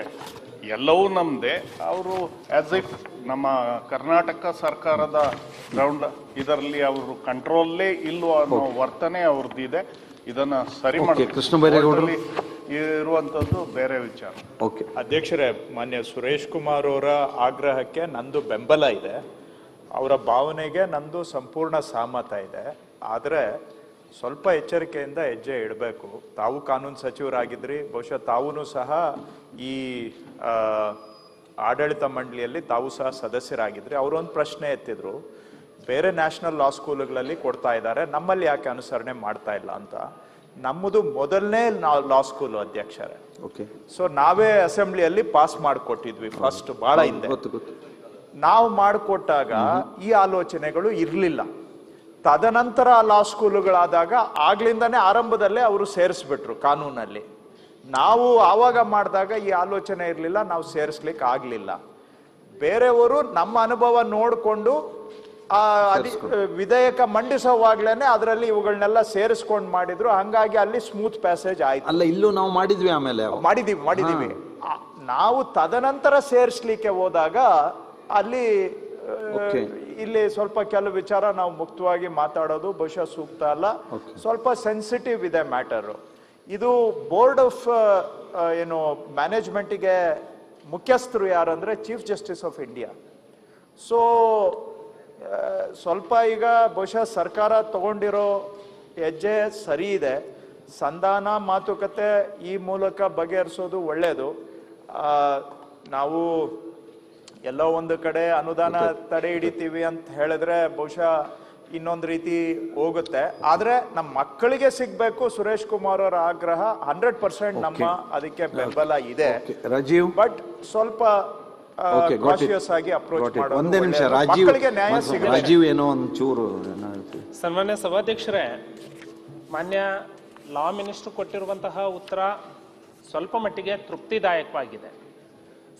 ಎಲ್ಲವೂ ನಮ್ಮದೇ, ಅವರು ಆಸ್ ಇಫ್ ನಮ್ಮ ಕರ್ನಾಟಕ ಸರ್ಕಾರದ ಗ್ರೌಂಡ್ ಇದರಲ್ಲಿ ಅವರು ಕಂಟ್ರೋಲ್ಲೇ ಇಲ್ವೋ ಅನ್ನೋ ವರ್ತನೆ ಅವ್ರದ್ದಿದೆ. ಇದನ್ನ ಸರಿ ಮಾಡಿ ಇರುವಂಥದ್ದು ಬೇರೆ ವಿಚಾರ. ಅಧ್ಯಕ್ಷರೇ, ಮಾನ್ಯ ಸುರೇಶ್ ಕುಮಾರ್ ಅವರ ಆಗ್ರಹಕ್ಕೆ ನಂದು ಬೆಂಬಲ ಇದೆ, ಅವರ ಭಾವನೆಗೆ ನಂದು ಸಂಪೂರ್ಣ ಸಹಮತ ಇದೆ. ಆದರೆ ಸ್ವಲ್ಪ ಎಚ್ಚರಿಕೆಯಿಂದ ಹೆಜ್ಜೆ ಇಡಬೇಕು. ತಾವು ಕಾನೂನು ಸಚಿವರಾಗಿದ್ರಿ, ಬಹುಶಃ ತಾವೂ ಸಹ ಈ ಆಡಳಿತ ಮಂಡಳಿಯಲ್ಲಿ ತಾವು ಸಹ ಸದಸ್ಯರಾಗಿದ್ರಿ. ಅವರೊಂದು ಪ್ರಶ್ನೆ ಎತ್ತಿದ್ರು, ಬೇರೆ ನ್ಯಾಷನಲ್ ಲಾ ಸ್ಕೂಲ್ಗಳಲ್ಲಿ ಕೊಡ್ತಾ ಇದ್ದಾರೆ, ನಮ್ಮಲ್ಲಿ ಯಾಕೆ ಅನುಸರಣೆ ಮಾಡ್ತಾ ಇಲ್ಲ ಅಂತ. ನಮ್ಮದು ಮೊದಲನೇ ಲಾ ಸ್ಕೂಲ್ ಅಧ್ಯಕ್ಷರೇ. ಸೊ ನಾವೇ ಅಸೆಂಬ್ಲಿಯಲ್ಲಿ ಪಾಸ್ ಮಾಡಿಕೊಟ್ಟಿದ್ವಿ ಫಸ್ಟ್, ಬಹಳ ಹಿಂದೆ. ನಾವು ಮಾಡಿಕೊಟ್ಟಾಗ ಈ ಆಲೋಚನೆಗಳು ಇರಲಿಲ್ಲ. ತದನಂತರ ಲಾ ಸ್ಕೂಲುಗಳಾದಾಗ ಆಗ್ಲಿಂದಾನೇ ಆರಂಭದಲ್ಲೇ ಅವರು ಸೇರಿಸ್ಬಿಟ್ರು ಕಾನೂನಲ್ಲಿ. ನಾವು ಆವಾಗ ಮಾಡಿದಾಗ ಈ ಆಲೋಚನೆ ಇರಲಿಲ್ಲ, ನಾವು ಸೇರಿಸ್ಲಿಕ್ಕೆ ಆಗಲಿಲ್ಲ. ಬೇರೆಯವರು ನಮ್ಮ ಅನುಭವ ನೋಡಿಕೊಂಡು ವಿಧೇಯಕ ಮಂಡಿಸೋವಾಗ್ಲೇನೆ ಅದರಲ್ಲಿ ಇವುಗಳನ್ನೆಲ್ಲ ಸೇರಿಸ್ಕೊಂಡು ಮಾಡಿದ್ರು. ಹಂಗಾಗಿ ಅಲ್ಲಿ ಸ್ಮೂತ್ ಪ್ಯಾಸೇಜ್ ಆಯ್ತು. ಅಲ್ಲ, ಇಲ್ಲೂ ನಾವು ಮಾಡಿದ್ವಿ, ಆಮೇಲೆ ಮಾಡಿದೀವಿ. ನಾವು ತದನಂತರ ಸೇರಿಸ್ಲಿಕ್ಕೆ ಹೋದಾಗ ಅಲ್ಲಿ ಇಲ್ಲಿ ಸ್ವಲ್ಪ ಕೆಲವು ವಿಚಾರ ನಾವು ಮುಕ್ತವಾಗಿ ಮಾತಾಡೋದು ಬಹುಶಃ ಸೂಕ್ತ ಅಲ್ಲ. ಸ್ವಲ್ಪ ಸೆನ್ಸಿಟಿವ್ ಇದೆ ಮ್ಯಾಟರ್. ಇದು ಬೋರ್ಡ್ ಆಫ್ ಏನು ಮ್ಯಾನೇಜ್ಮೆಂಟಿಗೆ ಮುಖ್ಯಸ್ಥರು ಯಾರಂದ್ರೆ chief justice of India. So ಸ್ವಲ್ಪ ಈಗ ಬಹುಶಃ ಸರ್ಕಾರ ತಗೊಂಡಿರೋ ಹೆಜ್ಜೆ ಸರಿ ಇದೆ. ಸಂಧಾನ ಮಾತುಕತೆ ಈ ಮೂಲಕ ಬಗೆಹರಿಸೋದು ಒಳ್ಳೆಯದು. ನಾವು ಎಲ್ಲೋ ಒಂದು ಕಡೆ ಅನುದಾನ ತಡೆ ಹಿಡಿತೀವಿ ಅಂತ ಹೇಳಿದ್ರೆ ಬಹುಶಃ ಇನ್ನೊಂದು ರೀತಿ ಹೋಗುತ್ತೆ. ಆದ್ರೆ ನಮ್ಮ ಮಕ್ಕಳಿಗೆ ಸಿಗ್ಬೇಕು. ಸುರೇಶ್ ಕುಮಾರ್ ಅವರ ಆಗ್ರಹ 100% ನಮ್ಮ ಅದಕ್ಕೆ ಬೆಂಬಲ ಇದೆ. ರಾಜೀವ್, ಬಟ್ ಸ್ವಲ್ಪ ಕಾಶಿಯಸ್ ಆಗಿ ಅಪ್ರೋಚ್ ಮಾಡೋದು. ಒಂದೇ ನಿಮಿಷ, ರಾಜೀವ್ ಏನೋ ಒಂಚೂರು. ಸನ್ಮಾನ್ಯ ಸಭಾಧ್ಯಕ್ಷರೇ, ಮಾನ್ಯ ಲಾ ಮಿನಿಸ್ಟರ್ ಕೊಟ್ಟಿರುವಂತಹ ಉತ್ತರ ಸ್ವಲ್ಪ ಮಟ್ಟಿಗೆ ತೃಪ್ತಿದಾಯಕವಾಗಿದೆ.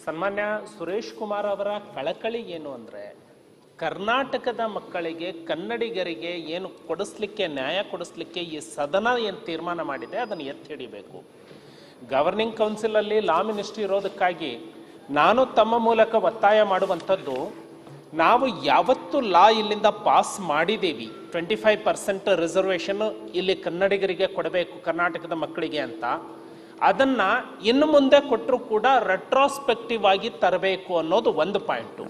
ಸನ್ಮಾನ್ಯ ಸುರೇಶ್ ಕುಮಾರ್ ಅವರ ಕಳಕಳಿ ಏನು ಅಂದರೆ, ಕರ್ನಾಟಕದ ಮಕ್ಕಳಿಗೆ, ಕನ್ನಡಿಗರಿಗೆ ಏನು ಕೊಡಿಸ್ಲಿಕ್ಕೆ, ನ್ಯಾಯ ಕೊಡಿಸ್ಲಿಕ್ಕೆ ಈ ಸದನ ಏನು ತೀರ್ಮಾನ ಮಾಡಿದೆ ಅದನ್ನು ಎತ್ತಿ ಹಿಡಿಬೇಕು. ಗವರ್ನಿಂಗ್ ಕೌನ್ಸಿಲಲ್ಲಿ ಲಾ ಮಿನಿಸ್ಟ್ರಿ ಇರೋದಕ್ಕಾಗಿ ನಾನು ತಮ್ಮ ಮೂಲಕ ಒತ್ತಾಯ ಮಾಡುವಂಥದ್ದು, ನಾವು ಯಾವತ್ತು ಲಾ ಇಲ್ಲಿಂದ ಪಾಸ್ ಮಾಡಿದ್ದೀವಿ 25% ರಿಸರ್ವೇಷನ್ ಇಲ್ಲಿ ಕನ್ನಡಿಗರಿಗೆ ಕೊಡಬೇಕು ಕರ್ನಾಟಕದ ಮಕ್ಕಳಿಗೆ ಅಂತ, ಅದನ್ನ ಇನ್ನು ಮುಂದೆ ಕೊಟ್ಟರು ಕೂಡ ರೆಟ್ರೋಸ್ಪೆಕ್ಟಿವ್ ಆಗಿ ತರಬೇಕು ಅನ್ನೋದು ಒಂದು ಪಾಯಿಂಟ್.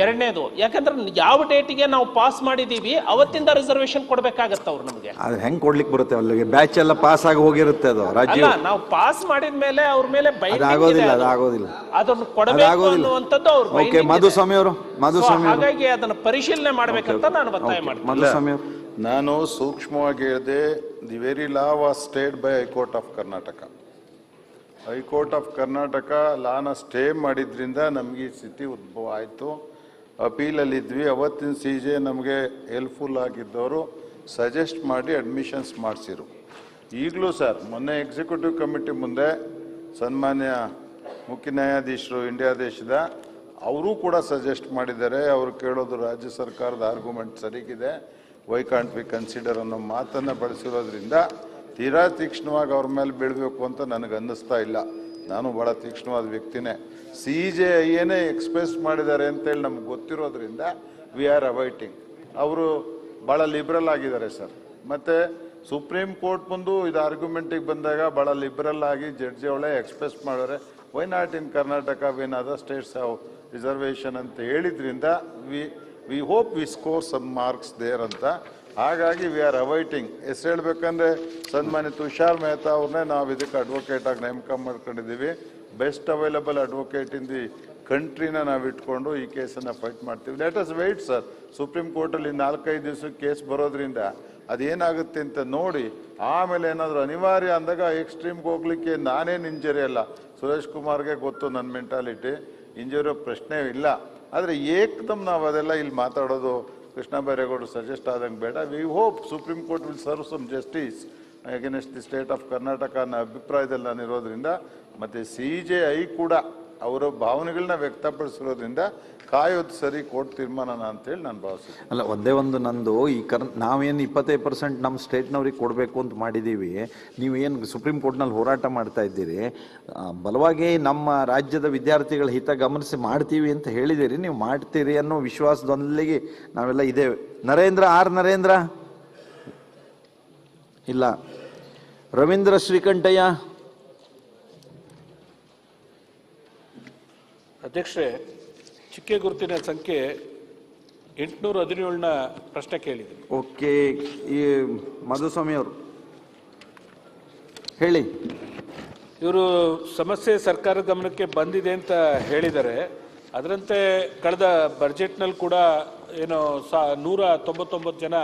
ಎರಡನೇದು, ಯಾಕಂದ್ರೆ ಯಾವ ಡೇಟಿಗೆ ನಾವು ಪಾಸ್ ಮಾಡಿದೀವಿ ಅವತ್ತಿಂದ ರಿಸರ್ವೇಶನ್ ಕೊಡ್ಬೇಕಾಗತ್ತ ಅವ್ರು ನಮಗೆ. ಹೆಂಗ್ ಕೊಡ್ಲಿಕ್ಕೆ ಬರುತ್ತೆ? ಅಲ್ಲಿಗೆ ಬ್ಯಾಚ್ ಎಲ್ಲ ಪಾಸ್ ಆಗಿ ಹೋಗಿರುತ್ತೆ. ಅದು ಅಲ್ಲ, ನಾವು ಪಾಸ್ ಮಾಡಿದ್ಮೇಲೆ ಅವ್ರ ಮೇಲೆ ಅದನ್ನು ಕೊಡಬೇಕು ಅನ್ನುವಂಥದ್ದು ಅವ್ರು. ಮಧುಸ್ವಾಮಿ ಅವರು, ಹಾಗಾಗಿ ಅದನ್ನು ಪರಿಶೀಲನೆ ಮಾಡ್ಬೇಕಂತ ನಾನು ಒತ್ತಾಯ ಮಾಡ್ತೀನಿ. ನಾನು ಸೂಕ್ಷ್ಮವಾಗಿ ಹೇಳಿದೆ, the very law was stayed by high court of Karnataka. High court of Karnataka ಲಾನ ಸ್ಟೇ ಮಾಡಿದ್ರಿಂದ ನಮಗೆ ಈ ಸ್ಥಿತಿ ಉದ್ಭವ ಆಯಿತು. ಅಪೀಲಲ್ಲಿದ್ವಿ. ಅವತ್ತಿನ CJ ನಮಗೆ ಹೆಲ್ಪ್ಫುಲ್ ಆಗಿದ್ದವರು ಸಜೆಸ್ಟ್ ಮಾಡಿ ಅಡ್ಮಿಷನ್ಸ್ ಮಾಡಿಸಿರು. ಈಗಲೂ ಸರ್, ಮೊನ್ನೆ ಎಕ್ಸಿಕ್ಯೂಟಿವ್ ಕಮಿಟಿ ಮುಂದೆ ಸನ್ಮಾನ್ಯ ಮುಖ್ಯ ನ್ಯಾಯಾಧೀಶರು ಇಂಡಿಯಾ ದೇಶದ ಅವರು ಕೂಡ ಸಜೆಸ್ಟ್ ಮಾಡಿದ್ದಾರೆ. ಅವರು ಕೇಳೋದು ರಾಜ್ಯ ಸರ್ಕಾರದ ಆರ್ಗ್ಯುಮೆಂಟ್ ಸರಿಗಿದೆ, ವೈ ಕಾಂಟ್ ವಿ ಕನ್ಸಿಡರ್ ಅನ್ನೋ ಮಾತನ್ನು ಬಳಸಿರೋದ್ರಿಂದ ತೀರಾ ತೀಕ್ಷ್ಣವಾಗಿ ಅವ್ರ ಮೇಲೆ ಬೀಳಬೇಕು ಅಂತ ನನಗೆ ಅನ್ನಿಸ್ತಾ ಇಲ್ಲ. ನಾನು ಭಾಳ ತೀಕ್ಷ್ಣವಾದ ವ್ಯಕ್ತಿನೇ. CJ ಏನೇ ಎಕ್ಸ್ಪ್ರೆಸ್ ಮಾಡಿದ್ದಾರೆ ಅಂತೇಳಿ ನಮ್ಗೆ ಗೊತ್ತಿರೋದ್ರಿಂದ ವಿ ಆರ್ ಅವೈಟಿಂಗ್. ಅವರು ಭಾಳ ಲಿಬ್ರಲ್ ಆಗಿದ್ದಾರೆ ಸರ್. ಮತ್ತು ಸುಪ್ರೀಂ ಕೋರ್ಟ್ ಮುಂದೆ ಇದು ಆರ್ಗ್ಯುಮೆಂಟಿಗೆ ಬಂದಾಗ ಭಾಳ ಲಿಬ್ರಲ್ ಆಗಿ ಜಡ್ಜಿ ಅವಳೇ ಎಕ್ಸ್ಪ್ರೆಸ್ ಮಾಡಿದ್ರೆ, why not in Karnataka when other states have reservation ಅಂತ ಹೇಳಿದ್ರಿಂದ we hope we score some marks there ಅಂತ ಹಾಗಾಗಿ ವಿ ಆರ್ ಅವೈಟಿಂಗ್. ಎಷ್ಟು ಹೇಳ್ಬೇಕಂದ್ರೆ ಸನ್ಮಾನ್ಯ ತುಷಾರ್ ಮೆಹ್ತಾ ಅವ್ರನ್ನೇ ನಾವು ಇದಕ್ಕೆ ಅಡ್ವೊಕೇಟ್ ಆಗಿ ನೇಮಕ ಮಾಡ್ಕೊಂಡಿದ್ದೀವಿ. Best available advocate in the ಕಂಟ್ರಿನ ನಾವು ಇಟ್ಕೊಂಡು ಈ ಕೇಸನ್ನು ಫೈಟ್ ಮಾಡ್ತೀವಿ. Let us wait sir. Supreme ಕೋರ್ಟಲ್ಲಿ 4-5 ದಿವಸಕ್ಕೆ ಕೇಸ್ ಬರೋದ್ರಿಂದ ಅದೇನಾಗುತ್ತೆ ಅಂತ ನೋಡಿ ಆಮೇಲೆ ಏನಾದರೂ ಅನಿವಾರ್ಯ ಅಂದಾಗ ಎಕ್ಸ್ಟ್ರೀಮ್ಗೆ ಹೋಗ್ಲಿಕ್ಕೆ ನಾನೇನು ಇಂಜರಿ ಅಲ್ಲ. ಸುರೇಶ್ ಕುಮಾರ್ಗೆ ಗೊತ್ತು ನನ್ನ ಮೆಂಟಾಲಿಟಿ, ಇಂಜರಿ ಪ್ರಶ್ನೆ ಇಲ್ಲ. ಆದರೆ ಏಕದಮ್ ನಾವು ಅದೆಲ್ಲ ಇಲ್ಲಿ ಮಾತಾಡೋದು ಕೃಷ್ಣ ಬೈರೇಗೌಡರು ಸಜೆಸ್ಟ್ ಆದಂಗೆ ಬೇಡ. We hope Supreme Court will serve some justice against the state of Karnataka ಅನ್ನೋ ಅಭಿಪ್ರಾಯದಲ್ಲಿ ನಾನು ಇರೋದ್ರಿಂದ, ಮತ್ತು CJI ಕೂಡ ಅವರ ಭಾವನೆಗಳನ್ನ ವ್ಯಕ್ತಪಡಿಸಿರೋದ್ರಿಂದ ಕಾಯೋದು ಸರಿ ಕೋರ್ಟ್ ತೀರ್ಮಾನ ಅಂತೇಳಿ ನಾನು ಭಾವಿಸ್ತೀನಿ. ಅಲ್ಲ, ಒಂದೇ ಒಂದು ನಂದು ಈ ನಾವೇನು 25% ನಮ್ಮ ಸ್ಟೇಟ್ನವ್ರಿಗೆ ಕೊಡಬೇಕು ಅಂತ ಮಾಡಿದ್ದೀವಿ. ನೀವೇನು ಸುಪ್ರೀಂ ಕೋರ್ಟ್ನಲ್ಲಿ ಹೋರಾಟ ಮಾಡ್ತಾ ಇದ್ದೀರಿ, ಬಲವಾಗಿ ನಮ್ಮ ರಾಜ್ಯದ ವಿದ್ಯಾರ್ಥಿಗಳ ಹಿತ ಗಮನಿಸಿ ಮಾಡ್ತೀವಿ ಅಂತ ಹೇಳಿದ್ದೀರಿ. ನೀವು ಮಾಡ್ತೀರಿ ಅನ್ನೋ ವಿಶ್ವಾಸದೊಂದಿಗೆ ನಾವೆಲ್ಲ ಇದ್ದೇವೆ. ನರೇಂದ್ರ ಇಲ್ಲ. ರವೀಂದ್ರ ಶ್ರೀಕಂಠಯ್ಯ. ಅಧ್ಯಕ್ಷರೇ, ಚಿಕ್ಕೆ ಗುರುತಿನ ಸಂಖ್ಯೆ 817ನ ಪ್ರಶ್ನೆ ಕೇಳಿದ್ದೀನಿ. ಓಕೆ, ಈ ಮಧುಸ್ವಾಮಿ ಅವರು ಹೇಳಿ. ಇವರು ಸಮಸ್ಯೆ ಸರ್ಕಾರದ ಗಮನಕ್ಕೆ ಬಂದಿದೆ ಅಂತ ಹೇಳಿದ್ದಾರೆ. ಅದರಂತೆ ಕಳೆದ ಬಜೆಟ್ನಲ್ಲಿ ಕೂಡ ಏನು 199 ಜನ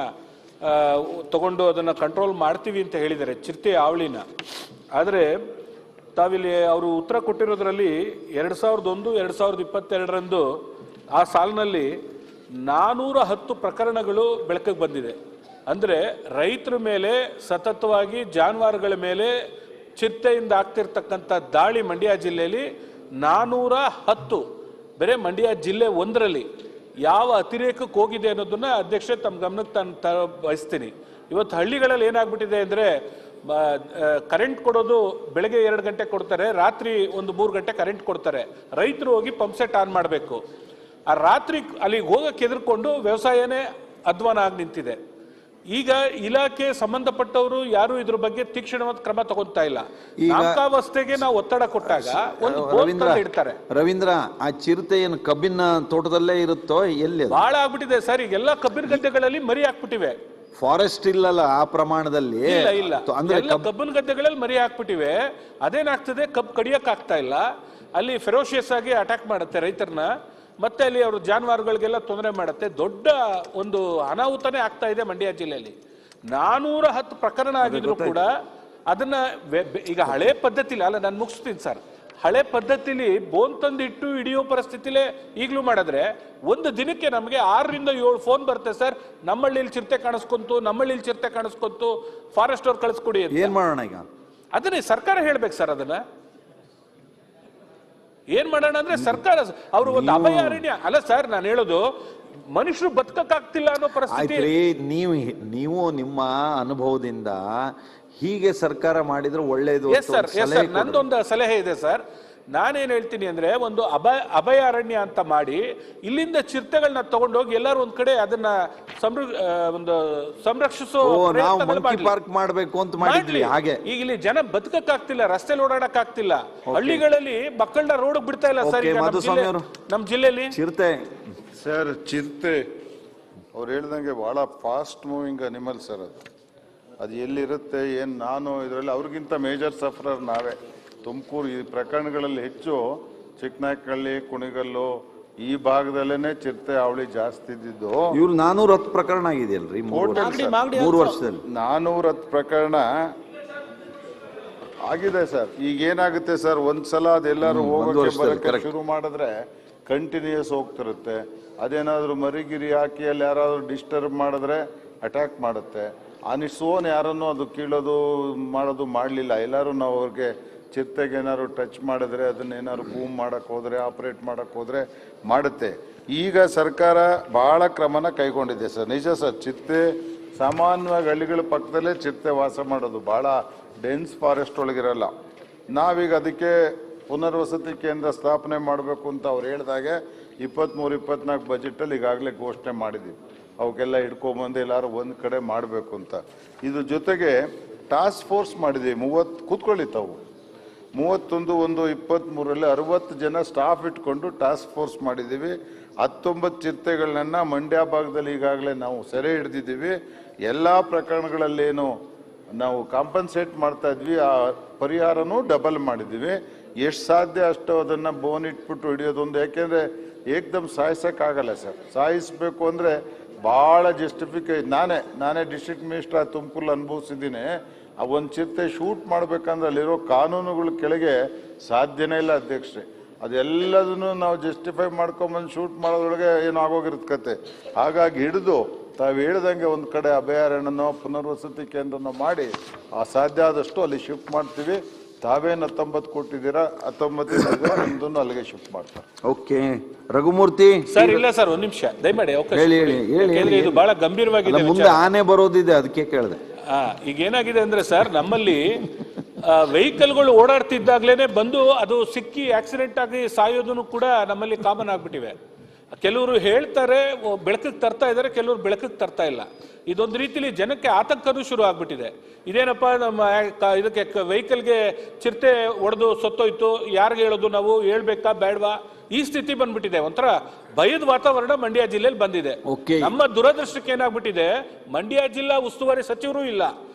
ತಗೊಂಡು ಅದನ್ನು ಕಂಟ್ರೋಲ್ ಮಾಡ್ತೀವಿ ಅಂತ ಹೇಳಿದ್ದಾರೆ, ಚಿರತೆ ಅವಳಿನ. ಆದರೆ ತಾವಿಲ್ಲಿ ಅವರು ಉತ್ತರ ಕೊಟ್ಟಿರೋದ್ರಲ್ಲಿ 2001-2022 ಆ ಸಾಲಿನಲ್ಲಿ 410 ಪ್ರಕರಣಗಳು ಬೆಳಕಿಗೆ ಬಂದಿದೆ. ಅಂದರೆ ರೈತರ ಮೇಲೆ ಸತತವಾಗಿ ಜಾನುವಾರುಗಳ ಮೇಲೆ ಚಿರತೆಯಿಂದ ಆಗ್ತಿರ್ತಕ್ಕಂಥ ದಾಳಿ ಮಂಡ್ಯ ಜಿಲ್ಲೆಯಲ್ಲಿ 410, ಬೇರೆ ಮಂಡ್ಯ ಜಿಲ್ಲೆ ಒಂದರಲ್ಲಿ ಯಾವ ಅತಿರೇಕಕ್ಕೆ ಹೋಗಿದೆ ಅನ್ನೋದನ್ನ ಅಧ್ಯಕ್ಷೆ ತಮ್ಮ ಗಮನಕ್ಕೆ ನಾನು ಬಯಸ್ತೀನಿ. ಇವತ್ತು ಹಳ್ಳಿಗಳಲ್ಲಿ ಏನಾಗ್ಬಿಟ್ಟಿದೆ ಅಂದರೆ, ಕರೆಂಟ್ ಕೊಡೋದು ಬೆಳಗ್ಗೆ 2 ಗಂಟೆ ಕೊಡ್ತಾರೆ, ರಾತ್ರಿ 1-3 ಗಂಟೆ ಕರೆಂಟ್ ಕೊಡ್ತಾರೆ. ರೈತರು ಹೋಗಿ ಪಂಪ್ ಸೆಟ್ ಆನ್ ಮಾಡಬೇಕು. ಆ ರಾತ್ರಿ ಅಲ್ಲಿಗೆ ಹೋಗಕ್ಕೆ ಹೆದರ್ಕೊಂಡು ವ್ಯವಸಾಯನೇ ಅಧ್ವಾನ ಆಗಿ ನಿಂತಿದೆ. ಈಗ ಇಲಾಖೆ ಸಂಬಂಧಪಟ್ಟವರು ಯಾರು ಇದ್ರ ಬಗ್ಗೆ ತೀಕ್ಷ್ಣವಾದ ಕ್ರಮ ತಗೊಂತಾ ಇಲ್ಲ. ನಾಮಕಾವಸ್ಥೆಗೆ ನಾವು ಒತ್ತಡ ಕೊಟ್ಟಾಗ ಒಂದು ಇಡ್ತಾರೆ. ರವೀಂದ್ರ, ಆ ಚಿರತೆ ಏನು ಕಬ್ಬಿನ ತೋಟದಲ್ಲೇ ಇರುತ್ತೋ ಎಲ್ಲಿ? ಬಹಳ ಆಗ್ಬಿಟ್ಟಿದೆ ಸರ್. ಈಗೆಲ್ಲ ಕಬ್ಬಿನ ಗದ್ದೆಗಳಲ್ಲಿ ಮರಿ ಹಾಕ್ಬಿಟ್ಟಿವೆ. ಫಾರೆಸ್ಟ್ ಇಲ್ಲಲ್ಲ ಆ ಪ್ರಮಾಣದಲ್ಲಿ. ಇಲ್ಲ, ಅಂದ್ರೆ ಕಬ್ಬಿನ ಗದ್ದೆಗಳಲ್ಲಿ ಮರಿ ಹಾಕ್ಬಿಟ್ಟಿವೆ. ಅದೇನಾಗ್ತದೆ, ಕಬ್ಬು ಕಡಿಯಕ್ ಆಗ್ತಾ ಇಲ್ಲ. ಅಲ್ಲಿ ಫೆರೋಷಿಯಸ್ ಆಗಿ ಅಟ್ಯಾಕ್ ಮಾಡುತ್ತೆ ರೈತರನ್ನ, ಮತ್ತೆ ಅಲ್ಲಿ ಅವರು ಜಾನುವಾರುಗಳಿಗೆಲ್ಲ ತೊಂದರೆ ಮಾಡುತ್ತೆ. ದೊಡ್ಡ ಒಂದು ಅನಾಹುತನೇ ಆಗ್ತಾ ಇದೆ ಮಂಡ್ಯ ಜಿಲ್ಲೆಯಲ್ಲಿ. 410 ಪ್ರಕರಣ ಆಗಿದ್ರು ಕೂಡ ಅದನ್ನ ಈಗ ಹಳೆ ಪದ್ಧತಿಲಿ ಅಲ್ಲ, ನಾನು ಮುಗಿಸ್ತೀನಿ ಸರ್. ಹಳೆ ಪದ್ಧತಿಲಿ ಬೋನ್ ತಂದು ಇಟ್ಟು ಹಿಡಿಯೋ ಪರಿಸ್ಥಿತಿಲೇ ಈಗಲೂ ಮಾಡಿದ್ರೆ ಒಂದು ದಿನಕ್ಕೆ ನಮಗೆ 6-7 ಫೋನ್ ಬರುತ್ತೆ ಸರ್. ನಮ್ಮಳ್ಳಿಲಿ ಚಿರತೆ ಕಾಣಿಸ್ಕೊಂತು, ಫಾರೆಸ್ಟ್ ಅವ್ರು ಕಳಿಸ್ಕೊಡಿ. ಏನ್ ಮಾಡೋಣ ಈಗ? ಅದನ್ನೇ ಸರ್ಕಾರ ಹೇಳ್ಬೇಕು ಸರ್. ಅದನ್ನ ಏನ್ ಮಾಡೋಣ ಅಂದ್ರೆ ಸರ್ಕಾರ ಅವರು ಒಂದು ಅಭಯಾರಣ್ಯ ಅಲ್ಲ ಸರ್. ನಾನು ಹೇಳೋದು ಮನುಷ್ಯರು ಬದುಕಕ್ಕಾಗ್ತಿಲ್ಲ ಅನ್ನೋ ಪರಿಸ್ಥಿತಿ. ನೀವು ನಿಮ್ಮ ಅನುಭವದಿಂದ ಹೀಗೆ ಸರ್ಕಾರ ಮಾಡಿದ್ರೆ ಒಳ್ಳೇದು. ನಂದೊಂದು ಸಲಹೆ ಇದೆ ಸರ್. ನಾನೇನ್ ಹೇಳ್ತೀನಿ ಅಂದ್ರೆ, ಒಂದು ಅಭಯಾರಣ್ಯ ಅಂತ ಮಾಡಿ ಇಲ್ಲಿಂದ ಚಿರತೆಗಳನ್ನ ತಗೊಂಡೋಗಿ ಎಲ್ಲರೂ ಒಂದ್ ಕಡೆ ಅದನ್ನ ಒಂದು ಸಂರಕ್ಷಿಸೋ ಪಾರ್ಕ್ ಮಾಡ್ಬೇಕು ಅಂತ ಮಾಡಿದ್ವಿ. ಹಾಗೆ ಈಗ ಇಲ್ಲಿ ಜನ ಬದುಕಕ್ಕಾಗ್ತಿಲ್ಲ, ರಸ್ತೆಲಿ ಓಡಾಡಕ್ ಆಗ್ತಿಲ್ಲ. ಹಳ್ಳಿಗಳಲ್ಲಿ ಮಕ್ಕಳನ್ನ ರೋಡ್ ಬಿಡ್ತಾ ಇಲ್ಲ ಸರ್. ನಮ್ಮ ಜಿಲ್ಲೆಯಲ್ಲಿ ಚಿರತೆ ಸರ್, ಚಿರತೆ ಅವ್ರು ಹೇಳ್ದಂಗೆ ಬಹಳ ಫಾಸ್ಟ್ ಮೂವಿಂಗ್ ಅನಿಮಲ್ ಸರ್. ಅದು ಎಲ್ಲಿರುತ್ತೆ ಏನು, ನಾನು ಇದರಲ್ಲಿ ಅವ್ರಿಗಿಂತ ಮೇಜರ್ ಸಫರರ್ ನಾವೇ. ತುಮಕೂರು ಈ ಪ್ರಕರಣಗಳಲ್ಲಿ ಹೆಚ್ಚು ಚಿಕ್ಕನಾಯಕನಹಳ್ಳಿ, ಕುಣಿಗಲ್ಲು ಈ ಭಾಗದಲ್ಲೇನೆ ಚಿರತೆ ಅವಳಿ ಜಾಸ್ತಿ ಇದ್ದಿದ್ದು. ಇವ್ರು 410 ಪ್ರಕರಣ ಆಗಿದೆಯಲ್ರಿ 3 ವರ್ಷದಲ್ಲಿ. 410 ಪ್ರಕರಣ ಆಗಿದೆ ಸರ್. ಈಗ ಏನಾಗುತ್ತೆ ಸರ್, ಒಂದ್ಸಲ ಅದೆಲ್ಲರೂ ಹೋಗೋಕೆ ಬರೋಕ್ಕೆ ಶುರು ಮಾಡಿದ್ರೆ ಕಂಟಿನ್ಯೂಸ್ ಹೋಗ್ತಿರುತ್ತೆ. ಅದೇನಾದ್ರು ಮರಿಗಿರಿ ಹಾಕಿ ಅಲ್ಲಿ ಯಾರಾದ್ರೂ ಡಿಸ್ಟರ್ಬ್ ಮಾಡಿದ್ರೆ ಅಟ್ಯಾಕ್ ಮಾಡುತ್ತೆ. ಆನಿಸೋನ್ ಯಾರನ್ನು ಅದು ಕೀಳೋದು ಮಾಡೋದು ಮಾಡಲಿಲ್ಲ. ಎಲ್ಲರೂ ನಾವು ಅವ್ರಿಗೆ ಚಿರತೆಗೆ ಏನಾದ್ರು ಟಚ್ ಮಾಡಿದ್ರೆ, ಅದನ್ನೇನಾದ್ರು ಬೂಮ್ ಮಾಡಕ್ಕೆ ಹೋದರೆ, ಆಪ್ರೇಟ್ ಮಾಡಕ್ಕೆ ಹೋದರೆ ಮಾಡುತ್ತೆ. ಈಗ ಸರ್ಕಾರ ಭಾಳ ಕ್ರಮನ ಕೈಗೊಂಡಿದೆ ಸರ್. ನಿಜ ಸರ್, ಚಿರತೆ ಸಾಮಾನ್ಯವಾಗಿ ಹಳ್ಳಿಗಳ ಪಕ್ಕದಲ್ಲೇ ಚಿರತೆ ವಾಸ ಮಾಡೋದು, ಭಾಳ ಡೆನ್ಸ್ ಫಾರೆಸ್ಟ್ ಒಳಗಿರಲ್ಲ. ನಾವೀಗ ಅದಕ್ಕೆ ಪುನರ್ವಸತಿ ಕೇಂದ್ರ ಸ್ಥಾಪನೆ ಮಾಡಬೇಕು ಅಂತ ಅವ್ರು ಹೇಳಿದಾಗೆ 23-24 ಬಜೆಟಲ್ಲಿ ಈಗಾಗಲೇ ಘೋಷಣೆ ಮಾಡಿದ್ದೀವಿ. ಅವಕ್ಕೆಲ್ಲ ಹಿಡ್ಕೊಂಬಂದು ಎಲ್ಲರೂ ಒಂದು ಕಡೆ ಮಾಡಬೇಕು ಅಂತ. ಇದ್ರ ಜೊತೆಗೆ ಟಾಸ್ಕ್ ಫೋರ್ಸ್ ಮಾಡಿದ್ದೀವಿ. 30 ಕೂತ್ಕೊಳ್ಳಿ ತಾವು. 31-1-23ರಲ್ಲಿ 60 ಜನ ಸ್ಟಾಫ್ ಇಟ್ಕೊಂಡು ಟಾಸ್ಕ್ ಫೋರ್ಸ್ ಮಾಡಿದ್ದೀವಿ. 19 ಚಿರತೆಗಳನ್ನ ಮಂಡ್ಯ ಭಾಗದಲ್ಲಿ ಈಗಾಗಲೇ ನಾವು ಸೆರೆ ಹಿಡಿದಿದ್ದೀವಿ. ಎಲ್ಲ ಪ್ರಕರಣಗಳಲ್ಲೇನು ನಾವು ಕಾಂಪನ್ಸೇಟ್ ಮಾಡ್ತಾ ಇದ್ವಿ, ಆ ಪರಿಹಾರನೂ ಡಬಲ್ ಮಾಡಿದ್ದೀವಿ. ಎಷ್ಟು ಸಾಧ್ಯ ಅಷ್ಟು ಅದನ್ನು ಬೋನ್ ಇಟ್ಬಿಟ್ಟು ಹಿಡಿಯೋದೊಂದು, ಯಾಕೆಂದರೆ ಏಕ್ದಮ್ ಸಾಯಿಸೋಕ್ಕಾಗಲ್ಲ ಸರ್. ಸಾಯಿಸಬೇಕು ಅಂದರೆ ಭಾಳ ನಾನೇ ಡಿಸ್ಟ್ರಿಕ್ಟ್ ಮಿನಿಸ್ಟರ್ ತುಮಕೂರಲ್ಲಿ ಅನುಭವಿಸಿದ್ದೀನಿ. ಆ ಒಂದು ಚಿರತೆ ಶೂಟ್ ಮಾಡ್ಬೇಕಂದ್ರೆ ಅಲ್ಲಿರೋ ಕಾನೂನುಗಳ ಕೆಳಗೆ ಸಾಧ್ಯನೇ ಇಲ್ಲ ಅಧ್ಯಕ್ಷರೇ. ಅದೆಲ್ಲದನ್ನು ನಾವು ಜಸ್ಟಿಫೈ ಮಾಡ್ಕೊಂಬಂದು ಶೂಟ್ ಮಾಡೋದ್ರೊಳಗೆ ಏನೋ ಆಗೋಗಿರುತ್ತೆ ಕತೆ. ಹಾಗಾಗಿ ಹಿಡಿದು ತಾವು ಹೇಳ್ದಂಗೆ ಒಂದು ಕಡೆ ಅಭಯಾರಣ್ಯನೋ ಪುನರ್ವಸತಿ ಕೇಂದ್ರನೋ ಮಾಡಿ ಆ ಸಾಧ್ಯ ಆದಷ್ಟು ಅಲ್ಲಿ ಶಿಫ್ಟ್ ಮಾಡ್ತೀವಿ. ತಾವೇನು 19 ಕೊಟ್ಟಿದ್ದೀರಾ, 19 ನಮ್ದನ್ನು ಅಲ್ಲಿಗೆ ಶಿಫ್ಟ್ ಮಾಡ್ತಾರೆ. Okay, Raghumurthy sir. ಇಲ್ಲ ಸರ್, ಒಂದ್ ನಿಮಿಷ ದಯಮಾಡಿ ಅವಕಾಶ ಕೊಡಿ. ಇದು ಬಹಳ ಗಂಭೀರವಾಗಿದೆ. ಮುಂದೆ ಆನೆ ಬರೋದಿದೆ, ಅದಕ್ಕೆ ಕೇಳಿದೆ. ಈಗ ಏನಾಗಿದೆ ಅಂದ್ರೆ ಸರ್, ನಮ್ಮಲ್ಲಿ ವೆಹಿಕಲ್ಗಳು ಓಡಾಡ್ತಿದ್ದಾಗ್ಲೇನೆ ಬಂದು ಅದು ಸಿಕ್ಕಿ ಆಕ್ಸಿಡೆಂಟ್ ಆಗಿ ಸಾಯೋದನ್ನು ಕೂಡ ನಮ್ಮಲ್ಲಿ ಕಾಮನ್ ಆಗ್ಬಿಟ್ಟಿವೆ. ಕೆಲವರು ಹೇಳ್ತಾರೆ ಬೆಳಕಿಗೆ ತರ್ತಾ ಇದ್ದಾರೆ, ಕೆಲವರು ಬೆಳಕಿಗೆ ತರ್ತಾ ಇಲ್ಲ. ಇದೊಂದು ರೀತಿಲಿ ಜನಕ್ಕೆ ಆತಂಕನೂ ಶುರು ಆಗ್ಬಿಟ್ಟಿದೆ. ಇದೇನಪ್ಪ ನಮ್ಮ ಇದಕ್ಕೆ ವೆಹಿಕಲ್ಗೆ ಚಿರತೆ ಒಡೆದು ಸತ್ತೋಯ್ತು, ಯಾರಿಗೆ ಹೇಳೋದು, ನಾವು ಹೇಳ್ಬೇಕಾ ಬೇಡವಾ, ಈ ಸ್ಥಿತಿ ಬಂದ್ಬಿಟ್ಟಿದೆ. ಒಂಥರ ಭಯದ ವಾತಾವರಣ ಮಂಡ್ಯ ಜಿಲ್ಲೆಯಲ್ಲಿ ಬಂದಿದೆ. ನಮ್ಮ ದುರದೃಷ್ಟಕ್ಕೆ ಏನಾಗ್ಬಿಟ್ಟಿದೆ, ಮಂಡ್ಯ ಜಿಲ್ಲಾ ಉಸ್ತುವಾರಿ ಸಚಿವರು ಇಲ್ಲ,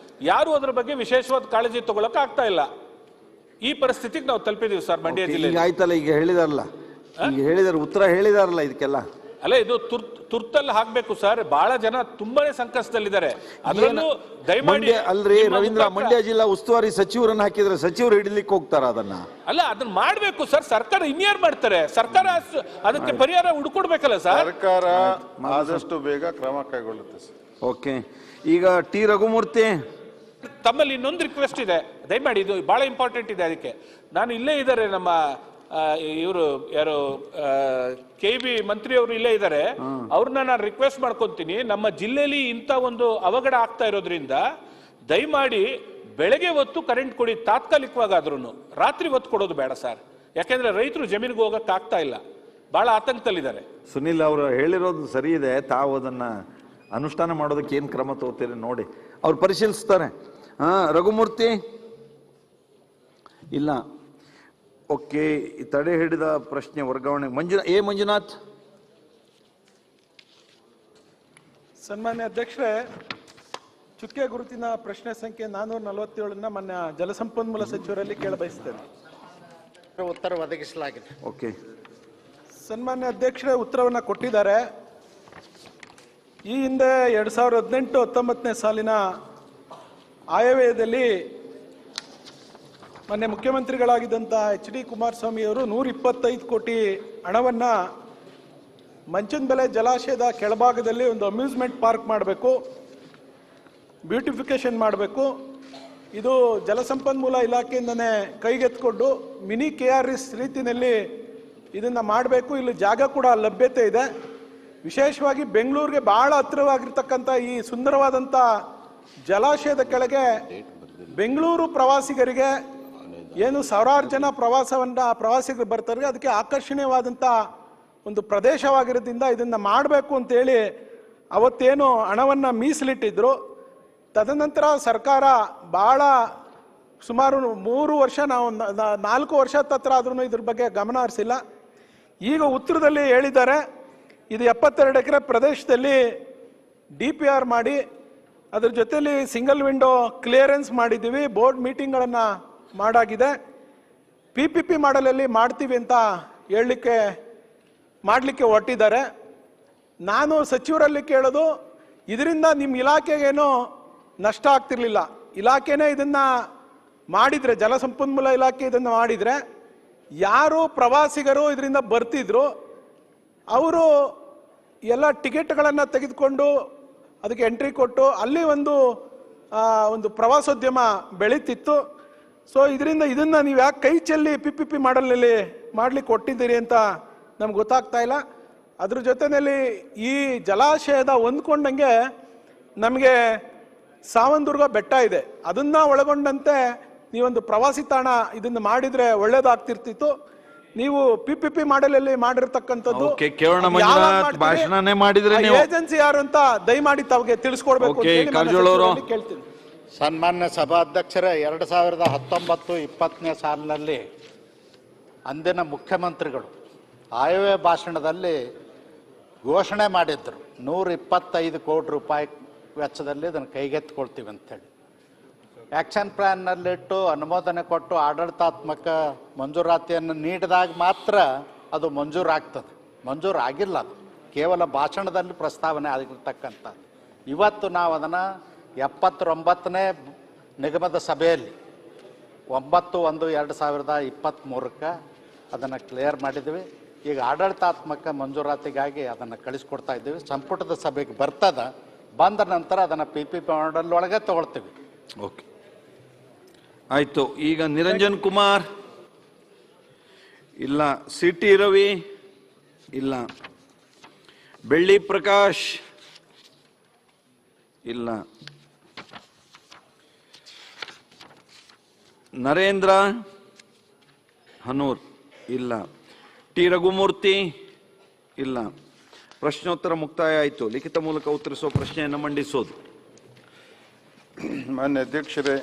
ಯಾರು ಅದ್ರ ಬಗ್ಗೆ ವಿಶೇಷವಾದ ಕಾಳಜಿ ತಗೊಳಕ್ ಆಗ್ತಾ ಇಲ್ಲ. ಈ ಪರಿಸ್ಥಿತಿಗೆ ನಾವು ತಲುಪಿದೀವಿ ಸರ್ ಮಂಡ್ಯ ಜಿಲ್ಲೆ. ಆಯ್ತಲ್ಲ, ಈಗ ಹೇಳಿದಾರಲ್ಲ, ಉತ್ತರ ಹೇಳಿದಾರಲ್ಲ ಇದಕ್ಕೆಲ್ಲ. ಅಲ್ಲ, ಇದು ತುರ್ತಲ್ಲಿ ಹಾಕ್ಬೇಕು ಸರ್. ಬಹಳ ಜನ ತುಂಬಾನೇ ಸಂಕಷ್ಟದಲ್ಲಿದ್ದಾರೆ. ಅದರಲ್ಲೂ ದಯಮಾಡಿ ಅಲ್ರಿ ರವೀಂದ್ರ, ಮಂಡ್ಯ ಜಿಲ್ಲಾ ಉಸ್ತುವಾರಿ ಸಚಿವರನ್ನ ಹಾಕಿದ್ರೆ ಸಚಿವರು ಹಿಡಿಲಿಕ್ಕೆ ಹೋಗ್ತಾರ ಅದನ್ನ? ಅಲ್ಲ, ಅದನ್ನ ಮಾಡ್ಬೇಕು ಸರ್. ಸರ್ಕಾರ ಇನ್ಯಾರು ಮಾಡ್ತಾರೆ? ಸರ್ಕಾರ ಅದಕ್ಕೆ ಪರಿಹಾರ ಹುಡುಕೊಡ್ಬೇಕಲ್ಲ ಸರ್. ಸರ್ಕಾರ ಆದಷ್ಟು ಬೇಗ ಕ್ರಮ ಕೈಗೊಳ್ಳುತ್ತೆ ಸರ್. ಓಕೆ, ಈಗ ಟಿ ರಘುಮೂರ್ತಿ ತಮ್ಮಲ್ಲಿ ಇನ್ನೊಂದು ರಿಕ್ವೆಸ್ಟ್ ಇದೆ, ದಯಮಾಡಿ. ಇದು ಬಹಳ ಇಂಪಾರ್ಟೆಂಟ್ ಇದೆ. ಅದಕ್ಕೆ ನಾನು ಇಲ್ಲೇ ಇದ್ದಾರೆ, ನಮ್ಮ ಇವರು ಯಾರು KV ಮಂತ್ರಿ ಅವರು ಇಲ್ಲೇ ಇದ್ದಾರೆ. ಅವ್ರನ್ನ ನಾನು ರಿಕ್ವೆಸ್ಟ್ ಮಾಡ್ಕೊಂತೀನಿ, ನಮ್ಮ ಜಿಲ್ಲೆಯಲ್ಲಿ ಇಂಥ ಒಂದು ಅವಘಡ ಆಗ್ತಾ ಇರೋದ್ರಿಂದ ದಯಮಾಡಿ ಬೆಳಗ್ಗೆ ಹೊತ್ತು ಕರೆಂಟ್ ಕೊಡಿ, ತಾತ್ಕಾಲಿಕವಾಗಾದ್ರೂ. ರಾತ್ರಿ ಹೊತ್ತು ಕೊಡೋದು ಬೇಡ ಸರ್, ಯಾಕೆಂದ್ರೆ ರೈತರು ಜಮೀನಿಗೆ ಹೋಗಕ್ಕೆ ಆಗ್ತಾ ಇಲ್ಲ, ಬಹಳ ಆತಂಕದಲ್ಲಿದ್ದಾರೆ. ಸುನಿಲ್ ಅವರು ಹೇಳಿರೋದು ಸರಿ ಇದೆ, ತಾವು ಅದನ್ನ ಅನುಷ್ಠಾನ ಮಾಡೋದಕ್ಕೆ ಏನು ಕ್ರಮ ತಗೋತೀರಿ ನೋಡಿ, ಅವ್ರು ಪರಿಶೀಲಿಸ್ತಾರೆ. ರಘುಮೂರ್ತಿ ಇಲ್ಲ. ಓಕೆ, ತಡೆ ಹಿಡಿದ ಪ್ರಶ್ನೆ ವರ್ಗಾವಣೆ. ಮಂಜುನಾಥ್. ಸನ್ಮಾನ್ಯ ಅಧ್ಯಕ್ಷರೇ, ಚುಕ್ಕೆ ಗುರುತಿನ ಪ್ರಶ್ನೆ ಸಂಖ್ಯೆ 447 ಮಾನ್ಯ ಜಲಸಂಪನ್ಮೂಲ ಸಚಿವರಲ್ಲಿ ಕೇಳಬಯಸ್ತೇನೆ. ಉತ್ತರ ಒದಗಿಸಲಾಗಿದೆ. ಓಕೆ, ಸನ್ಮಾನ್ಯ ಅಧ್ಯಕ್ಷರೇ ಉತ್ತರವನ್ನು ಕೊಟ್ಟಿದ್ದಾರೆ. ಈ ಹಿಂದೆ 2018-19ನೇ ಸಾಲಿನ ಆಯವ್ಯಯದಲ್ಲಿ ಮೊನ್ನೆ ಮುಖ್ಯಮಂತ್ರಿಗಳಾಗಿದ್ದಂಥ HD ಕುಮಾರಸ್ವಾಮಿ ಅವರು 125 ಕೋಟಿ ಹಣವನ್ನು ಮಂಚನಬೆಲೆ ಜಲಾಶಯದ ಕೆಳಭಾಗದಲ್ಲಿ ಒಂದು ಅಮ್ಯೂಸ್ಮೆಂಟ್ ಪಾರ್ಕ್ ಮಾಡಬೇಕು, ಬ್ಯೂಟಿಫಿಕೇಶನ್ ಮಾಡಬೇಕು. ಇದು ಜಲಸಂಪನ್ಮೂಲ ಇಲಾಖೆಯಿಂದನೇ ಕೈಗೆತ್ತಿಕೊಂಡು ಮಿನಿ KRS ರೀತಿಯಲ್ಲಿ ಇದನ್ನು ಮಾಡಬೇಕು. ಇಲ್ಲಿ ಜಾಗ ಕೂಡ ಲಭ್ಯತೆ ಇದೆ. ವಿಶೇಷವಾಗಿ ಬೆಂಗಳೂರಿಗೆ ಬಹಳ ಹತ್ತಿರವಾಗಿರ್ತಕ್ಕಂಥ ಈ ಸುಂದರವಾದಂಥ ಜಲಾಶಯದ ಕೆಳಗೆ ಬೆಂಗಳೂರು ಪ್ರವಾಸಿಗರಿಗೆ ಏನು ಸಾವಿರಾರು ಜನ ಪ್ರವಾಸಿಗರು ಬರ್ತಾರೆ, ಅದಕ್ಕೆ ಆಕರ್ಷಣೀಯವಾದಂಥ ಒಂದು ಪ್ರದೇಶವಾಗಿರೋದ್ರಿಂದ ಇದನ್ನು ಮಾಡಬೇಕು ಅಂತೇಳಿ ಅವತ್ತೇನು ಹಣವನ್ನು ಮೀಸಲಿಟ್ಟಿದ್ರು. ತದನಂತರ ಸರ್ಕಾರ ಬಹಳ ಸುಮಾರು 3 ವರ್ಷ, ನಾವು 4 ವರ್ಷ ಹತ್ರ ಆದ್ರೂ ಇದ್ರ ಬಗ್ಗೆ ಗಮನ ಹರಿಸಿಲ್ಲ. ಈಗ ಉತ್ತರದಲ್ಲಿ ಹೇಳಿದ್ದಾರೆ, ಇದು 72 ಎಕರೆ ಪ್ರದೇಶದಲ್ಲಿ DPR ಮಾಡಿ ಅದ್ರ ಜೊತೆಲಿ ಸಿಂಗಲ್ ವಿಂಡೋ ಕ್ಲಿಯರೆನ್ಸ್ ಮಾಡಿದ್ದೀವಿ, ಬೋರ್ಡ್ ಮೀಟಿಂಗ್ಗಳನ್ನು ಮಾಡಾಗಿದೆ, PPP ಮಾಡಲಲ್ಲಿ ಮಾಡ್ತೀವಿ ಅಂತ ಮಾಡಲಿಕ್ಕೆ ಹೊರಟಿದ್ದಾರೆ. ನಾನು ಸಚಿವರಲ್ಲಿ ಕೇಳೋದು, ಇದರಿಂದ ನಿಮ್ಮ ಇಲಾಖೆಗೇನೋ ನಷ್ಟ ಆಗ್ತಿರ್ಲಿಲ್ಲ. ಇಲಾಖೆನೇ ಇದನ್ನು ಮಾಡಿದರೆ, ಜಲಸಂಪನ್ಮೂಲ ಇಲಾಖೆ ಇದನ್ನು ಮಾಡಿದರೆ, ಯಾರು ಪ್ರವಾಸಿಗರು ಇದರಿಂದ ಬರ್ತಿದ್ರು ಅವರು ಎಲ್ಲ ಟಿಕೆಟ್ಗಳನ್ನು ತೆಗೆದುಕೊಂಡು ಅದಕ್ಕೆ ಎಂಟ್ರಿ ಕೊಟ್ಟು ಅಲ್ಲಿ ಒಂದು ಪ್ರವಾಸೋದ್ಯಮ ಬೆಳೀತಿತ್ತು. ಸೊ ಇದನ್ನು ನೀವು ಯಾಕೆ ಕೈ ಚೆಲ್ಲಿ PPP ಮಾಡಲಲ್ಲಿ ಮಾಡ್ಲಿಕ್ಕೆ ಕೊಟ್ಟಿದ್ದೀರಿ ಅಂತ ನಮ್ಗೆ ಗೊತ್ತಾಗ್ತಾ ಇಲ್ಲ. ಅದ್ರ ಜೊತೆಯಲ್ಲಿ ಈ ಜಲಾಶಯದ ಹೊಂದ್ಕೊಂಡಂಗೆ ನಮಗೆ ಸಾವಂದುರ್ಗ ಬೆಟ್ಟ ಇದೆ, ಅದನ್ನ ಒಳಗೊಂಡಂತೆ ನೀವೊಂದು ಪ್ರವಾಸಿ ತಾಣ ಇದನ್ನು ಮಾಡಿದ್ರೆ ಒಳ್ಳೇದಾಗ್ತಿರ್ತಿತ್ತು. ನೀವು PPP ಮಾಡಲಲ್ಲಿ ಮಾಡಿರ್ತಕ್ಕಂಥದ್ದು ಏಜೆನ್ಸಿ ಯಾರು ಅಂತ ದಯಮಾಡಿ ತಾವಿಗೆ ತಿಳಿಸ್ಕೊಡ್ಬೇಕು ಅಂತ ಕೇಳ್ತೀನಿ. ಸನ್ಮಾನ್ಯ ಸಭಾಧ್ಯಕ್ಷರೇ, 2019-20ನೇ ಸಾಲಿನಲ್ಲಿ ಅಂದಿನ ಮುಖ್ಯಮಂತ್ರಿಗಳು ಆಯವ್ಯಯ ಭಾಷಣದಲ್ಲಿ ಘೋಷಣೆ ಮಾಡಿದ್ರು 125 ಕೋಟಿ ರೂಪಾಯಿ ವೆಚ್ಚದಲ್ಲಿ ಇದನ್ನು ಕೈಗೆತ್ತಿಕೊಳ್ತೀವಿ ಅಂತೇಳಿ. ಆ್ಯಕ್ಷನ್ ಪ್ಲ್ಯಾನ್ನಲ್ಲಿಟ್ಟು ಅನುಮೋದನೆ ಕೊಟ್ಟು ಆಡಳಿತಾತ್ಮಕ ಮಂಜೂರಾತಿಯನ್ನು ನೀಡಿದಾಗ ಮಾತ್ರ ಅದು ಮಂಜೂರಾಗ್ತದೆ. ಮಂಜೂರಾಗಿಲ್ಲ, ಅದು ಕೇವಲ ಭಾಷಣದಲ್ಲಿ ಪ್ರಸ್ತಾವನೆ ಆಗಿರ್ತಕ್ಕಂಥದ್ದು. ಇವತ್ತು ನಾವು ಅದನ್ನು 79ನೇ ನಿಗಮದ ಸಭೆಯಲ್ಲಿ 9/1/2023 ಅದನ್ನು ಕ್ಲಿಯರ್ ಮಾಡಿದ್ವಿ. ಈಗ ಆಡಳಿತಾತ್ಮಕ ಮಂಜೂರಾತಿಗಾಗಿ ಅದನ್ನು ಕಳಿಸ್ಕೊಡ್ತಾ ಇದ್ದೀವಿ. ಸಂಪುಟದ ಸಭೆಗೆ ಬರ್ತದ, ಬಂದ ನಂತರ ಅದನ್ನು PPP ಮಾಡಲ್ ಒಳಗೆ ತಗೊಳ್ತೀವಿ. ಓಕೆ, ಆಯಿತು. ಈಗ ನಿರಂಜನ್ ಕುಮಾರ್ ಇಲ್ಲ, CT ರವಿ ಇಲ್ಲ, ಬೆಳ್ಳಿ ಪ್ರಕಾಶ್ ಇಲ್ಲ, ನರೇಂದ್ರ ಹನೂರ್ ಇಲ್ಲ, ಟಿ ರಘುಮೂರ್ತಿ ಇಲ್ಲ. ಪ್ರಶ್ನೋತ್ತರ ಮುಕ್ತಾಯ ಆಯಿತು. ಲಿಖಿತ ಮೂಲಕ ಉತ್ತರಿಸುವ ಪ್ರಶ್ನೆಯನ್ನು ಮಂಡಿಸೋದು. ಮಾನ್ಯ ಅಧ್ಯಕ್ಷರೇ,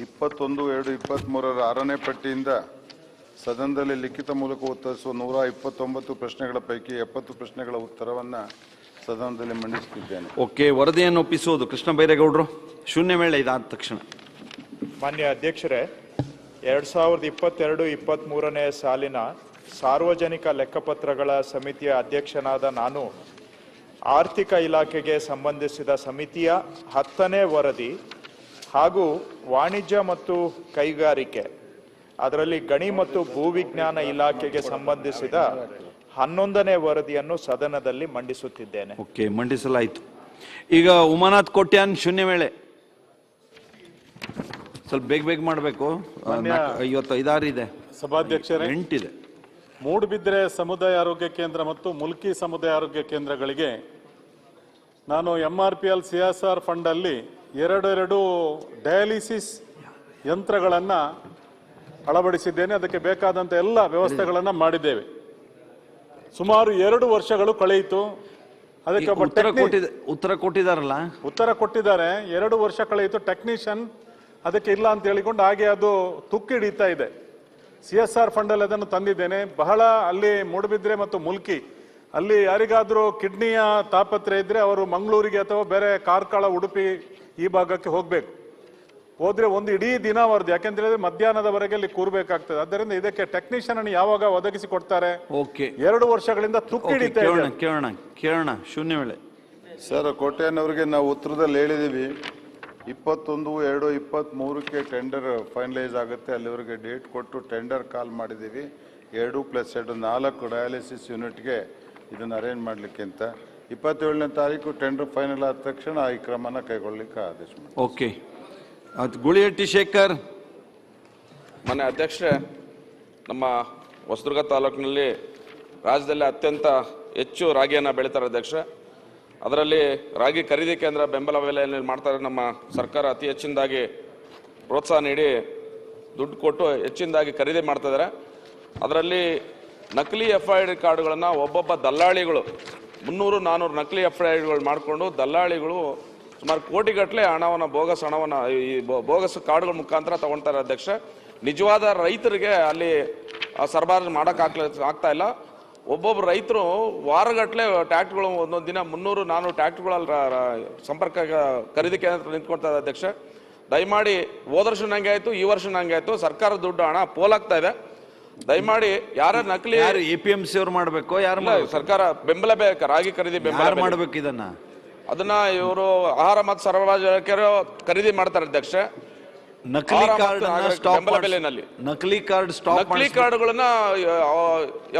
21/2/23 6ನೇ ಪಟ್ಟಿಯಿಂದ ಸದನದಲ್ಲಿ ಲಿಖಿತ ಮೂಲಕ ಉತ್ತರಿಸುವ 129 ಪ್ರಶ್ನೆಗಳ ಪೈಕಿ 70 ಪ್ರಶ್ನೆಗಳ ಉತ್ತರವನ್ನು ಸದನದಲ್ಲಿ ಮಂಡಿಸುತ್ತಿದ್ದೇನೆ. ಓಕೆ, ವರದಿಯನ್ನು ಒಪ್ಪಿಸುವುದು. ಕೃಷ್ಣ ಬೈರೇಗೌಡರು, ಶೂನ್ಯ ವೇಳೆ ಇದಾದ ತಕ್ಷಣ. ಮಾನ್ಯ ಅಧ್ಯಕ್ಷರೇ, 2022-23ನೇ ಸಾಲಿನ ಸಾರ್ವಜನಿಕ ಲೆಕ್ಕಪತ್ರಗಳ ಸಮಿತಿಯ ಅಧ್ಯಕ್ಷನಾದ ನಾನು ಆರ್ಥಿಕ ಇಲಾಖೆಗೆ ಸಂಬಂಧಿಸಿದ ಸಮಿತಿಯ 10ನೇ ವರದಿ ಹಾಗೂ ವಾಣಿಜ್ಯ ಮತ್ತು ಕೈಗಾರಿಕೆ, ಅದರಲ್ಲಿ ಗಣಿ ಮತ್ತು ಭೂವಿಜ್ಞಾನ ಇಲಾಖೆಗೆ ಸಂಬಂಧಿಸಿದ 11ನೇ ವರದಿಯನ್ನು ಸದನದಲ್ಲಿ ಮಂಡಿಸುತ್ತಿದ್ದೇನೆ. ಓಕೆ, ಮಂಡಿಸಲಾಯಿತು. ಈಗ ಉಮಾನಾಥ್ ಕೋಟ್ಯಾನ್, ಶೂನ್ಯ ವೇಳೆ. ಸ್ವಲ್ಪ ಬೇಗ ಮಾಡಬೇಕು. 55 ಇದೆ ಸಭಾಧ್ಯಕ್ಷರೇ, 8 ಇದೆ. ಮೂಡುಬಿದ್ರೆ ಸಮುದಾಯ ಆರೋಗ್ಯ ಕೇಂದ್ರ ಮತ್ತು ಮುಲ್ಕಿ ಸಮುದಾಯ ಆರೋಗ್ಯ ಕೇಂದ್ರಗಳಿಗೆ ನಾನು MRPL CSR ಫಂಡ್ ಅಲ್ಲಿ 2 ಡಯಾಲಿಸಿಸ್ ಯಂತ್ರಗಳನ್ನು ಅಳವಡಿಸಿದ್ದೇನೆ. ಅದಕ್ಕೆ ಬೇಕಾದಂತ ಎಲ್ಲ ವ್ಯವಸ್ಥೆಗಳನ್ನು ಮಾಡಿದ್ದೇವೆ. ಸುಮಾರು 2 ವರ್ಷಗಳು ಕಳೆಯಿತು. ಅದಕ್ಕೆ ಉತ್ತರ ಕೊಟ್ಟಿದ್ದಾರಲ್ಲ, ಉತ್ತರ ಕೊಟ್ಟಿದ್ದಾರೆ. 2 ವರ್ಷ ಕಳೆಯಿತು, ಟೆಕ್ನಿಷಿಯನ್ ಅದಕ್ಕೆ ಇಲ್ಲ ಅಂತ ಹೇಳಿಕೊಂಡು ಹಾಗೆ ಅದು ತುಕ್ಕಿಡಿತಾ ಇದೆ. CSR ಫಂಡ್ ಅಲ್ಲಿ ಅದನ್ನು ತಂದಿದ್ದೇನೆ. ಬಹಳ ಅಲ್ಲಿ ಮೂಡುಬಿದ್ರೆ ಮತ್ತು ಮುಲ್ಕಿ ಅಲ್ಲಿ ಯಾರಿಗಾದ್ರೂ ಕಿಡ್ನಿಯ ತಾಪತ್ರೆ ಇದ್ರೆ ಅವರು ಮಂಗಳೂರಿಗೆ ಅಥವಾ ಬೇರೆ ಕಾರ್ಕಳ, ಉಡುಪಿ ಈ ಭಾಗಕ್ಕೆ ಹೋಗ್ಬೇಕು. ಹೋದ್ರೆ ಒಂದು ಇಡೀ ದಿನ ಅವರದ್ದು, ಯಾಕೆಂತ ಹೇಳಿದ್ರೆ ಮಧ್ಯಾಹ್ನದವರೆಗೆ ಅಲ್ಲಿ ಕೂರ್ಬೇಕಾಗ್ತದೆ. ಆದ್ದರಿಂದ ಇದಕ್ಕೆ ಟೆಕ್ನಿಷಿಯನ್ ಅನ್ನು ಯಾವಾಗ ಒದಗಿಸಿ ಕೊಡ್ತಾರೆ? ಓಕೆ, 2 ವರ್ಷಗಳಿಂದ ತುಕ್ಕಿಡಿತಾ ಇದೆ. ಕೇಳೋಣ. ಶೂನ್ಯ ವೇಳೆ. ಸರ್, ಕೋಟ್ಯಾನವರಿಗೆ ನಾವು ಉತ್ತರದಲ್ಲಿ ಹೇಳಿದೀವಿ 21/2/23ಕ್ಕೆ ಟೆಂಡರ್ ಫೈನಲೈಸ್ ಆಗುತ್ತೆ. ಅಲ್ಲಿವರೆಗೆ ಡೇಟ್ ಕೊಟ್ಟು ಟೆಂಡರ್ ಕಾಲ್ ಮಾಡಿದ್ದೀವಿ. 2+2 4 ಡಯಾಲಿಸಿಸ್ ಯೂನಿಟ್ಗೆ ಇದನ್ನು ಅರೇಂಜ್ ಮಾಡಲಿಕ್ಕೆ ಅಂತ. 27ನೇ ತಾರೀಕು ಟೆಂಡರ್ ಫೈನಲ್ ಆದ ತಕ್ಷಣ ಈ ಕ್ರಮನ ಕೈಗೊಳ್ಳಲಿಕ್ಕೆ ಆದೇಶ ಮಾಡಿ. ಓಕೆ, ಗುಳಿಹಟ್ಟಿ ಶೇಖರ್. ಮಾನ್ಯ ಅಧ್ಯಕ್ಷರೇ, ನಮ್ಮ ಹೊಸದುರ್ಗ ತಾಲೂಕಿನಲ್ಲಿ ರಾಜ್ಯದಲ್ಲಿ ಅತ್ಯಂತ ಹೆಚ್ಚು ರಾಗಿಯನ್ನು ಬೆಳೀತಾರೆ ಅಧ್ಯಕ್ಷರೇ. ಅದರಲ್ಲಿ ರಾಗಿ ಖರೀದಿ ಕೇಂದ್ರ ಬೆಂಬಲ ಬೆಲೆಯಲ್ಲಿ ಮಾಡ್ತಾರೆ. ನಮ್ಮ ಸರ್ಕಾರ ಅತಿ ಹೆಚ್ಚಿನದಾಗಿ ಪ್ರೋತ್ಸಾಹ ನೀಡಿ ದುಡ್ಡು ಕೊಟ್ಟು ಹೆಚ್ಚಿನದಾಗಿ ಖರೀದಿ ಮಾಡ್ತಾ ಇದ್ದಾರೆ. ಅದರಲ್ಲಿ ನಕಲಿ FID ಕಾರ್ಡ್ಗಳನ್ನು ಒಬ್ಬೊಬ್ಬ ದಲ್ಲಾಳಿಗಳು 300-400 ನಕಲಿ FIDಗಳು ಮಾಡಿಕೊಂಡು ದಲ್ಲಾಳಿಗಳು ಸುಮಾರು ಕೋಟಿಗಟ್ಟಲೆ ಹಣವನ್ನು, ಬೋಗಸ್ ಹಣವನ್ನು ಈ ಬೋಗಸ್ ಕಾರ್ಡ್ಗಳ ಮುಖಾಂತರ ತಗೊಳ್ತಾರೆ ಅಧ್ಯಕ್ಷ. ನಿಜವಾದ ರೈತರಿಗೆ ಅಲ್ಲಿ ಸರಬರಾಜು ಆಗ್ತಾ ಇಲ್ಲ. ಒಬ್ಬೊಬ್ಬರು ರೈತರು ವಾರಗಟ್ಟಲೆ ಟ್ಯಾಕ್ಟ್ರುಗಳು ಒಂದೊಂದು ದಿನ 300-400 ಟ್ಯಾಕ್ಟ್ರುಗಳಲ್ಲಿ ಸಂಪರ್ಕ ಖರೀದಿ ಕೇಂದ್ರ ನಿಂತ್ಕೊಳ್ತಾ ಇದೆ ಅಧ್ಯಕ್ಷ. ದಯಮಾಡಿ ಹೋದ ವರ್ಷ ನಂಗೆ ಆಯ್ತು, ಈ ವರ್ಷ ನಂಗೆ ಆಯ್ತು. ಸರ್ಕಾರ ದುಡ್ಡು ಹಣ ಪೋಲಾಗ್ತಾ ಇದೆ. ದಯಮಾಡಿ ಯಾರ ನಕಲಿ APMC ಅವ್ರು ಮಾಡಬೇಕು, ಯಾರು ಸರ್ಕಾರ ಬೆಂಬಲ ಬೇಕು, ರಾಗಿ ಖರೀದಿ ಬೆಂಬಲ ಮಾಡಬೇಕು. ಅದನ್ನ ಇವರು ಆಹಾರ ಮತ್ತು ಸರಬರಾಜು ಇಲಾಖೆಯವರು ಖರೀದಿ ಮಾಡ್ತಾರೆ ಅಧ್ಯಕ್ಷ. ನಕಲಿ ಕಾರ್ಡ್ಗಳನ್ನ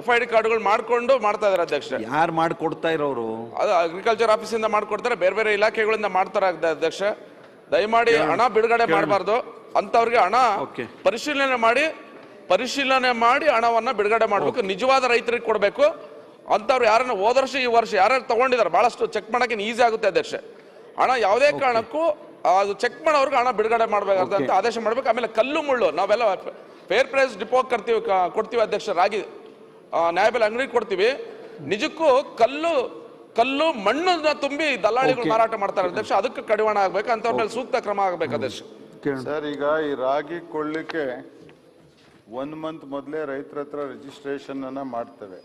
FID ಕಾರ್ಡ್ಗಳು ಮಾಡ್ಕೊಂಡು ಮಾಡ್ತಾ ಇದಾರೆ ಅಧ್ಯಕ್ಷ. ಯಾರು ಮಾಡ್ಕೊಡ್ತಾ ಇರೋರು? ಅದು ಅಗ್ರಿಕಲ್ಚರ್ ಆಫೀಸ್ ಇಂದ ಮಾಡ್ಕೊಡ್ತಾರೆ, ಬೇರೆ ಬೇರೆ ಇಲಾಖೆಗಳಿಂದ ಮಾಡ್ತಾರೆ ಅಧ್ಯಕ್ಷ. ದಯಮಾಡಿ ಹಣ ಬಿಡುಗಡೆ ಮಾಡಬಾರ್ದು. ಅಂತವ್ರಿಗೆ ಹಣ ಪರಿಶೀಲನೆ ಮಾಡಿ ಹಣವನ್ನ ಬಿಡುಗಡೆ ಮಾಡಬೇಕು. ನಿಜವಾದ ರೈತರಿಗೆ ಕೊಡಬೇಕು. ಅಂತವ್ರು ಯಾರನ್ನ ಹೋದ ವರ್ಷ ಈ ವರ್ಷ ಯಾರ್ಯಾರು ತಗೊಂಡಿದ್ದಾರೆ ಬಹಳಷ್ಟು ಚೆಕ್ ಮಾಡಕ್ಕೆ ಈಸಿ ಆಗುತ್ತೆ ಅಧ್ಯಕ್ಷ. ಹಣ ಯಾವುದೇ ಕಾರಣಕ್ಕೂ ಅದು ಚೆಕ್ ಮಾಡೋರ್ಗೆ ಹಣ ಬಿಡುಗಡೆ ಮಾಡಬೇಕಾದಂತ ಆದೇಶ ಮಾಡ್ಬೇಕು. ಆಮೇಲೆ ಕಲ್ಲು ಮುಳ್ಳು ನಾವೆಲ್ಲ ಫೇರ್ ಪ್ರೈಸ್ ಡಿಪೋ ಕೊಡ್ತೀವಿ ಅಧ್ಯಕ್ಷ. ರಾಗಿ ನ್ಯಾಯಬೆಲೆ ಅಂಗಡಿ ಕೊಡ್ತೀವಿ. ನಿಜಕ್ಕೂ ಕಲ್ಲು ಮಣ್ಣನ್ನ ತುಂಬಿ ದಲ್ಲಾಳಿಗಳು ಮಾರಾಟ ಮಾಡ್ತಾರೆ ಅಧ್ಯಕ್ಷ. ಅದಕ್ಕೆ ಕಡಿವಾಣ ಆಗ್ಬೇಕು. ಅಂತವ್ರ ಮೇಲೆ ಸೂಕ್ತ ಕ್ರಮ ಆಗ್ಬೇಕು ಅಧ್ಯಕ್ಷ. ಸರ್, ಈಗ ಈ ರಾಗಿ ಕೊಳ್ಳಿಕ್ಕೆ 1 ಮಂತ್ ಮೊದಲೇ ರೈತರ ಹತ್ರ ರಿಜಿಸ್ಟ್ರೇಷನ್ ಅನ್ನ ಮಾಡ್ತೇವೆ.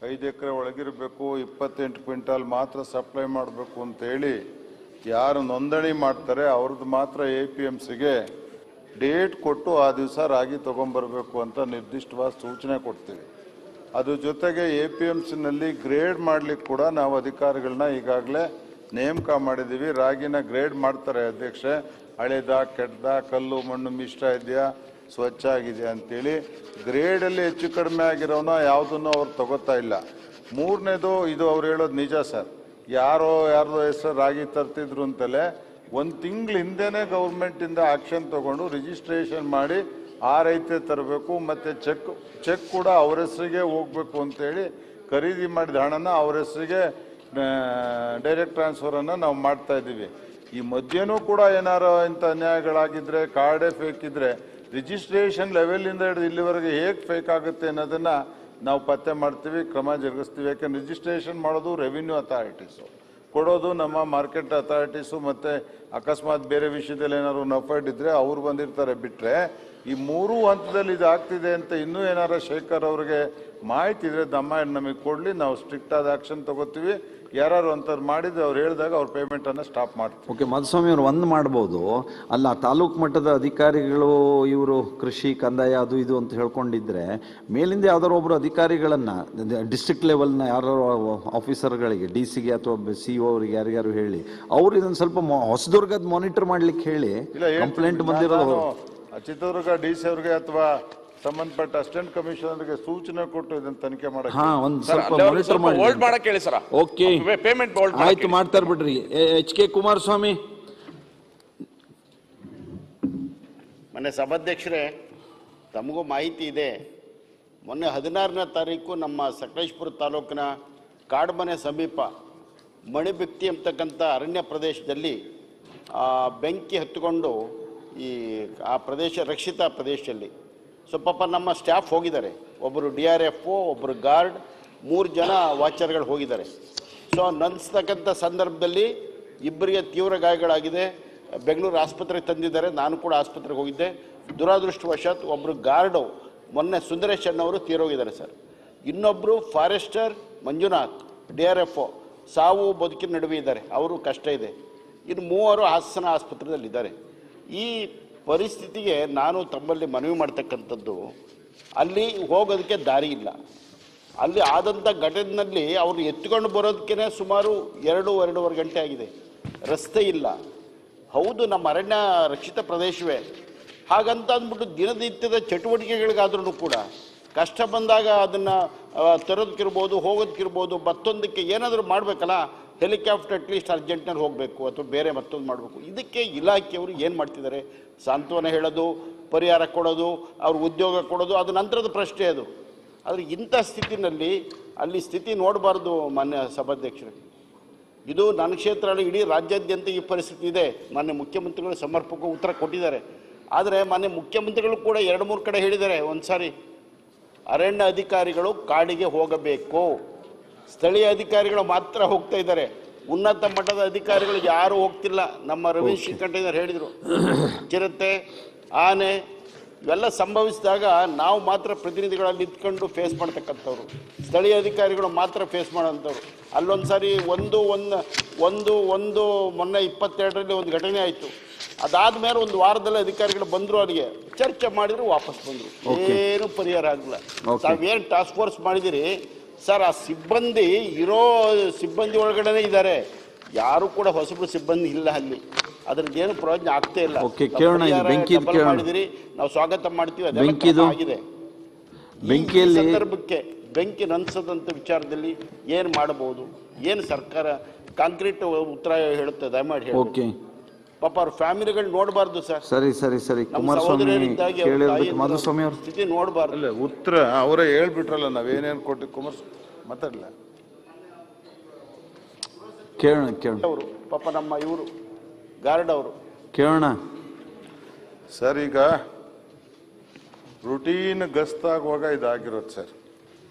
5 ಎಕರೆ ಒಳಗಿರಬೇಕು, 28 ಕ್ವಿಂಟಾಲ್ ಮಾತ್ರ ಸಪ್ಲೈ ಮಾಡಬೇಕು ಅಂತೇಳಿ ಯಾರು ನೋಂದಣಿ ಮಾಡ್ತಾರೆ ಅವ್ರದ್ದು ಮಾತ್ರ APMCಗೆ ಡೇಟ್ ಕೊಟ್ಟು ಆ ದಿವಸ ರಾಗಿ ತೊಗೊಂಬರ್ಬೇಕು ಅಂತ ನಿರ್ದಿಷ್ಟವಾದ ಸೂಚನೆ ಕೊಡ್ತೀವಿ. ಅದ್ರ ಜೊತೆಗೆ APMCನಲ್ಲಿ ಗ್ರೇಡ್ ಮಾಡ್ಲಿಕ್ಕೆ ಕೂಡ ನಾವು ಅಧಿಕಾರಿಗಳನ್ನ ಈಗಾಗಲೇ ನೇಮಕ ಮಾಡಿದ್ದೀವಿ. ರಾಗಿನ ಗ್ರೇಡ್ ಮಾಡ್ತಾರೆ ಅಧ್ಯಕ್ಷೆ, ಹಳೆದ ಕೆಟ್ಟದ, ಕಲ್ಲು ಮಣ್ಣು ಮಿಶ್ರ ಇದೆಯಾ, ಸ್ವಚ್ಛ ಆಗಿದೆಯಾ ಅಂತೇಳಿ. ಗ್ರೇಡಲ್ಲಿ ಹೆಚ್ಚು ಕಡಿಮೆ ಆಗಿರೋನ ಯಾವುದನ್ನು ಅವ್ರು ತಗೋತಾ ಇಲ್ಲ. ಮೂರನೇದು, ಇದು ಅವ್ರು ಹೇಳೋದು ನಿಜ ಸರ್, ಯಾರ್ದೋ ಹೆಸರು ರಾಗಿ ತರ್ತಿದ್ರು ಅಂತಲೇ 1 ತಿಂಗಳ ಹಿಂದೆನೇ ಗೌರ್ಮೆಂಟಿಂದ ಆಕ್ಷನ್ ತಗೊಂಡು ರಿಜಿಸ್ಟ್ರೇಷನ್ ಮಾಡಿ ಆ ರೈತ ತರಬೇಕು, ಮತ್ತು ಚೆಕ್ ಕೂಡ ಅವ್ರ ಹೆಸರಿಗೆ ಹೋಗ್ಬೇಕು ಅಂತೇಳಿ ಖರೀದಿ ಮಾಡಿದ ಹಣನ ಅವ್ರ ಹೆಸರಿಗೆ ಡೈರೆಕ್ಟ್ ಟ್ರಾನ್ಸ್ಫರನ್ನು ನಾವು ಮಾಡ್ತಾ ಇದ್ದೀವಿ. ಈ ಮಧ್ಯನೂ ಕೂಡ ಏನಾರು ಇಂಥ ಅನ್ಯಾಯಗಳಾಗಿದ್ದರೆ, ಕಾರ್ಡೇ ಫೇಕ್ ಇದ್ದರೆ, ರಿಜಿಸ್ಟ್ರೇಷನ್ ಲೆವೆಲಿಂದ ಹಿಡಿದು ಇಲ್ಲಿವರೆಗೆ ಹೇಗೆ ಫೇಕ್ ಆಗುತ್ತೆ ಅನ್ನೋದನ್ನು ನಾವು ಪತ್ತೆ ಮಾಡ್ತೀವಿ, ಕ್ರಮ ಜರುಗಿಸ್ತೀವಿ. ಯಾಕೆಂದ್ರೆ ರಿಜಿಸ್ಟ್ರೇಷನ್ ಮಾಡೋದು ರೆವಿನ್ಯೂ ಅಥಾರಿಟೀಸು, ಕೊಡೋದು ನಮ್ಮ ಮಾರ್ಕೆಟ್ ಅಥಾರಿಟೀಸು, ಮತ್ತು ಅಕಸ್ಮಾತ್ ಬೇರೆ ವಿಷಯದಲ್ಲಿ ಏನಾದ್ರು ನಫೈಡ್ ಇದ್ದರೆ ಅವ್ರು ಬಂದಿರ್ತಾರೆ. ಬಿಟ್ಟರೆ ಈ 3 ಹಂತದಲ್ಲಿ ಇದು ಆಗ್ತಿದೆ ಅಂತ ಇನ್ನೂ ಏನಾರ ಶೇಖರ್ ಅವ್ರಿಗೆ ಮಾಹಿತಿ ಇದ್ರೆ ನಮಗೆ ಕೊಡಲಿ, ನಾವು ಸ್ಟ್ರಿಕ್ಟ್ ಆದ ಆಕ್ಷನ್ ತಗೋತೀವಿ. ಯಾರು ಅಂಥವ್ರು ಮಾಡಿದ್ರೆ ಅವ್ರು ಹೇಳಿದಾಗ ಅವ್ರ ಪೇಮೆಂಟನ್ನು ಸ್ಟಾಪ್ ಮಾಡ್ತೀವಿ. ಓಕೆ, ಮಧುಸ್ವಾಮಿ ಅವರು ಒಂದು ಮಾಡ್ಬೋದು ಅಲ್ಲ, ತಾಲೂಕು ಮಟ್ಟದ ಅಧಿಕಾರಿಗಳು ಇವರು ಕೃಷಿ ಕಂದಾಯ ಅದು ಇದು ಅಂತ ಹೇಳ್ಕೊಂಡಿದ್ರೆ ಮೇಲಿಂದ ಯಾವ್ದಾರು ಒಬ್ರು ಅಧಿಕಾರಿಗಳನ್ನ ಡಿಸ್ಟ್ರಿಕ್ಟ್ ಲೆವೆಲ್ನ ಯಾರು ಆಫೀಸರ್ಗಳಿಗೆ, DC ಗೆ ಅಥವಾ CO ಅವ್ರಿಗೆ ಯಾರ್ಯಾರು ಹೇಳಿ ಅವ್ರು ಇದನ್ನು ಸ್ವಲ್ಪ ಹೊಸದುರ್ಗದ ಮಾನಿಟರ್ ಮಾಡ್ಲಿಕ್ಕೆ ಹೇಳಿ. ಕಂಪ್ಲೇಂಟ್ ಬಂದಿರೋದು ಚಿತ್ರದುರ್ಗ DC ಅವ್ರಿಗೆ ಅಥವಾ ಸಂಬಂಧಪಟ್ಟ ಅಸಿಸ್ಟೆಂಟ್ ಕಮಿಷನರ್ಗೆ ಸೂಚನೆ ಕೊಟ್ಟು ಇದನ್ನು ತನಿಖೆ ಮಾಡಕ್ಕೆ ಒಂದು ಸ್ವಲ್ಪ ಮಾನಿಟರ್ ಮಾಡಿ. ಓಕೆ, ಪೇಮೆಂಟ್ ಆಯ್ತು, ಮಾಡ್ತಾರೆ ಬಿಡ್ರಿ. HK ಕುಮಾರಸ್ವಾಮಿ. ಮೊನ್ನೆ ಸಭಾಧ್ಯಕ್ಷರೇ, ತಮಗೂ ಮಾಹಿತಿ ಇದೆ, ಮೊನ್ನೆ 16ನೇ ತಾರೀಕು ನಮ್ಮ ಸಕಲೇಶಪುರ ತಾಲೂಕಿನ ಕಾಡ್ಮನೆ ಸಮೀಪ ಮಣಿಬಿಕ್ತಿ ಅಂತಕ್ಕಂಥ ಅರಣ್ಯ ಪ್ರದೇಶದಲ್ಲಿ ಬೆಂಕಿ ಹತ್ತಿಕೊಂಡು ಆ ಪ್ರದೇಶ ರಕ್ಷಿತ ಪ್ರದೇಶದಲ್ಲಿ ಪಾಪ ನಮ್ಮ ಸ್ಟಾಫ್ ಹೋಗಿದ್ದಾರೆ. ಒಬ್ಬರು DRF, ಒಬ್ಬರು ಗಾರ್ಡ್, 3 ಜನ ವಾಚರ್ಗಳು ಹೋಗಿದ್ದಾರೆ. ನಂದಿಸ್ತಕ್ಕಂಥ ಸಂದರ್ಭದಲ್ಲಿ ಇಬ್ಬರಿಗೆ ತೀವ್ರ ಗಾಯಗಳಾಗಿದೆ, ಬೆಂಗಳೂರು ಆಸ್ಪತ್ರೆಗೆ ತಂದಿದ್ದಾರೆ. ನಾನು ಕೂಡ ಆಸ್ಪತ್ರೆಗೆ ಹೋಗಿದ್ದೆ. ದುರಾದೃಷ್ಟವಶಾತ್ ಒಬ್ಬರು ಗಾರ್ಡು ಮೊನ್ನೆ ಸುಂದರೇಶ್ ಅಣ್ಣವರು ತೀರೋಗಿದ್ದಾರೆ ಸರ್. ಇನ್ನೊಬ್ಬರು ಫಾರೆಸ್ಟರ್ ಮಂಜುನಾಥ್ DRF ಸಾವು ಬದುಕಿನ ನಡುವೆ ಇದ್ದಾರೆ, ಅವರು ಕಷ್ಟ ಇದೆ. ಇನ್ನು 3 ಹಾಸನ ಆಸ್ಪತ್ರೆಯಲ್ಲಿದ್ದಾರೆ. ಈ ಪರಿಸ್ಥಿತಿಗೆ ನಾನು ತಮ್ಮಲ್ಲಿ ಮನವಿ ಮಾಡ್ತಕ್ಕಂಥದ್ದು, ಅಲ್ಲಿ ಹೋಗೋದಕ್ಕೆ ದಾರಿ ಇಲ್ಲ. ಅಲ್ಲಿ ಆದಂಥ ಘಟನೆಯಲ್ಲಿ ಅವರು ಎತ್ಕೊಂಡು ಬರೋದಕ್ಕೆ ಸುಮಾರು 2-2.5 ಗಂಟೆ ಆಗಿದೆ. ರಸ್ತೆ ಇಲ್ಲ. ಹೌದು, ನಮ್ಮ ಅರಣ್ಯ ರಕ್ಷಿತ ಪ್ರದೇಶವೇ. ಹಾಗಂತ ಅಂದ್ಬಿಟ್ಟು ದಿನನಿತ್ಯದ ಚಟುವಟಿಕೆಗಳಿಗಾದ್ರೂ ಕೂಡ ಕಷ್ಟ ಬಂದಾಗ ಅದನ್ನು ತರೋದಕ್ಕಿರ್ಬೋದು, ಹೋಗೋದಕ್ಕಿರ್ಬೋದು, ಮತ್ತೊಂದಕ್ಕೆ ಏನಾದರೂ ಮಾಡಬೇಕಲ್ಲ. ಹೆಲಿಕಾಪ್ಟರ್ ಅಟ್ಲೀಸ್ಟ್ ಅರ್ಜೆಂಟ್ನಲ್ಲಿ ಹೋಗಬೇಕು ಅಥವಾ ಬೇರೆ ಮತ್ತೊಂದು ಮಾಡಬೇಕು. ಇದಕ್ಕೆ ಇಲಾಖೆಯವರು ಏನು ಮಾಡ್ತಿದ್ದಾರೆ? ಸಾಂತ್ವನ ಹೇಳೋದು, ಪರಿಹಾರ ಕೊಡೋದು, ಅವ್ರ ಉದ್ಯೋಗ ಕೊಡೋದು, ಅದು ನಂತರದ ಪ್ರಶ್ನೆ ಅದು. ಆದರೆ ಇಂಥ ಸ್ಥಿತಿನಲ್ಲಿ ಅಲ್ಲಿ ಸ್ಥಿತಿ ನೋಡಬಾರ್ದು ಮಾನ್ಯ ಸಭಾಧ್ಯಕ್ಷರೇ. ಇದು ನನ್ನ ಕ್ಷೇತ್ರ ಅಲ್ಲ, ಇಡೀ ರಾಜ್ಯಾದ್ಯಂತ ಈ ಪರಿಸ್ಥಿತಿ ಇದೆ. ಮಾನ್ಯ ಮುಖ್ಯಮಂತ್ರಿಗಳು ಸಮರ್ಪಕ ಉತ್ತರ ಕೊಟ್ಟಿದ್ದಾರೆ. ಆದರೆ ಮಾನ್ಯ ಮುಖ್ಯಮಂತ್ರಿಗಳು ಕೂಡ 2-3 ಕಡೆ ಹೇಳಿದ್ದಾರೆ. ಒಂದು ಸಾರಿ ಅರಣ್ಯ ಅಧಿಕಾರಿಗಳು ಕಾಡಿಗೆ ಹೋಗಬೇಕು, ಸ್ಥಳೀಯ ಅಧಿಕಾರಿಗಳು ಮಾತ್ರ ಹೋಗ್ತಾ ಇದ್ದಾರೆ, ಉನ್ನತ ಮಟ್ಟದ ಅಧಿಕಾರಿಗಳು ಯಾರೂ ಹೋಗ್ತಿಲ್ಲ. ನಮ್ಮ ರವೀಶ್ ಶ್ರೀಕಂಠಯ್ಯನವರು ಹೇಳಿದರು, ಚಿರತೆ, ಆನೆ ಇವೆಲ್ಲ ಸಂಭವಿಸಿದಾಗ ನಾವು ಮಾತ್ರ ಪ್ರತಿನಿಧಿಗಳಲ್ಲಿ ನಿಂತ್ಕೊಂಡು ಫೇಸ್ ಮಾಡ್ತಕ್ಕಂಥವ್ರು, ಸ್ಥಳೀಯ ಅಧಿಕಾರಿಗಳು ಮಾತ್ರ ಫೇಸ್ ಮಾಡೋಂಥವ್ರು. ಅಲ್ಲೊಂದು ಸಾರಿ ಒಂದು ಮೊನ್ನೆ 22ರಲ್ಲಿ ಒಂದು ಘಟನೆ ಆಯಿತು. ಅದಾದಮೇಲೆ 1 ವಾರದಲ್ಲಿ ಅಧಿಕಾರಿಗಳು ಬಂದರು, ಅಲ್ಲಿಗೆ ಚರ್ಚೆ ಮಾಡಿದ್ರು, ವಾಪಸ್ ಬಂದರು. ಏನು ಪರಿಹಾರ ಆಗಲಿಲ್ಲ. ತಾವೇನು ಟಾಸ್ಕ್ ಫೋರ್ಸ್ ಮಾಡಿದಿರಿ ಸರ್, ಆ ಸಿಬ್ಬಂದಿ ಇರೋ ಸಿಬ್ಬಂದಿ ಒಳಗಡೆ ಇದ್ದಾರೆ, ಯಾರು ಕೂಡ ಹೊಸಬ್ರು ಸಿಬ್ಬಂದಿ ಇಲ್ಲ ಅಲ್ಲಿ. ಅದ್ರದ್ದು ಏನು ಪ್ರಯೋಜನ ಆಗ್ತಾ ಇಲ್ಲ. ಮಾಡಿದಿರಿ, ನಾವು ಸ್ವಾಗತ ಮಾಡ್ತೀವಿ. ಆಗಿದೆ ಸಂದರ್ಭಕ್ಕೆ ಬೆಂಕಿ ನಂದಿಸದಂಥ ವಿಚಾರದಲ್ಲಿ ಏನು ಮಾಡಬಹುದು, ಏನು ಸರ್ಕಾರ ಕಾಂಕ್ರೀಟ್ ಉತ್ತರ ಹೇಳುತ್ತೆ? ದಯಮಾಡಿ ಹೇಳಿ. ಪಾಪ ಅವ್ರ ಫ್ಯಾಮಿಲಿಗಳು ನೋಡಬಾರ್ದು ಸರ್. ಸರಿ ಮಧುಸ್ವಾಮಿ ಅವ್ರ ಸ್ಥಿತಿ ನೋಡಬಾರ್ದು. ಉತ್ತರ ಅವರೇ ಹೇಳ್ಬಿಟ್ರಲ್ಲ, ನಾವೇನೇನು ಕೊಟ್ಟು ಕುಮಾರಸ್ವಾಮಿ ಮಾತಾಡಲ್ಲ. ಕೇಳೋಣ ಅವರು ಪಾಪ ನಮ್ಮ ಇವರು ಗಾರ್ಡ್ ಅವರು ಕೇಳೋಣ ಸರ್. ಈಗ ರುಟೀನ್ ಗಸ್ತಾಗುವಾಗ ಇದಾಗಿರೋದು ಸರ್.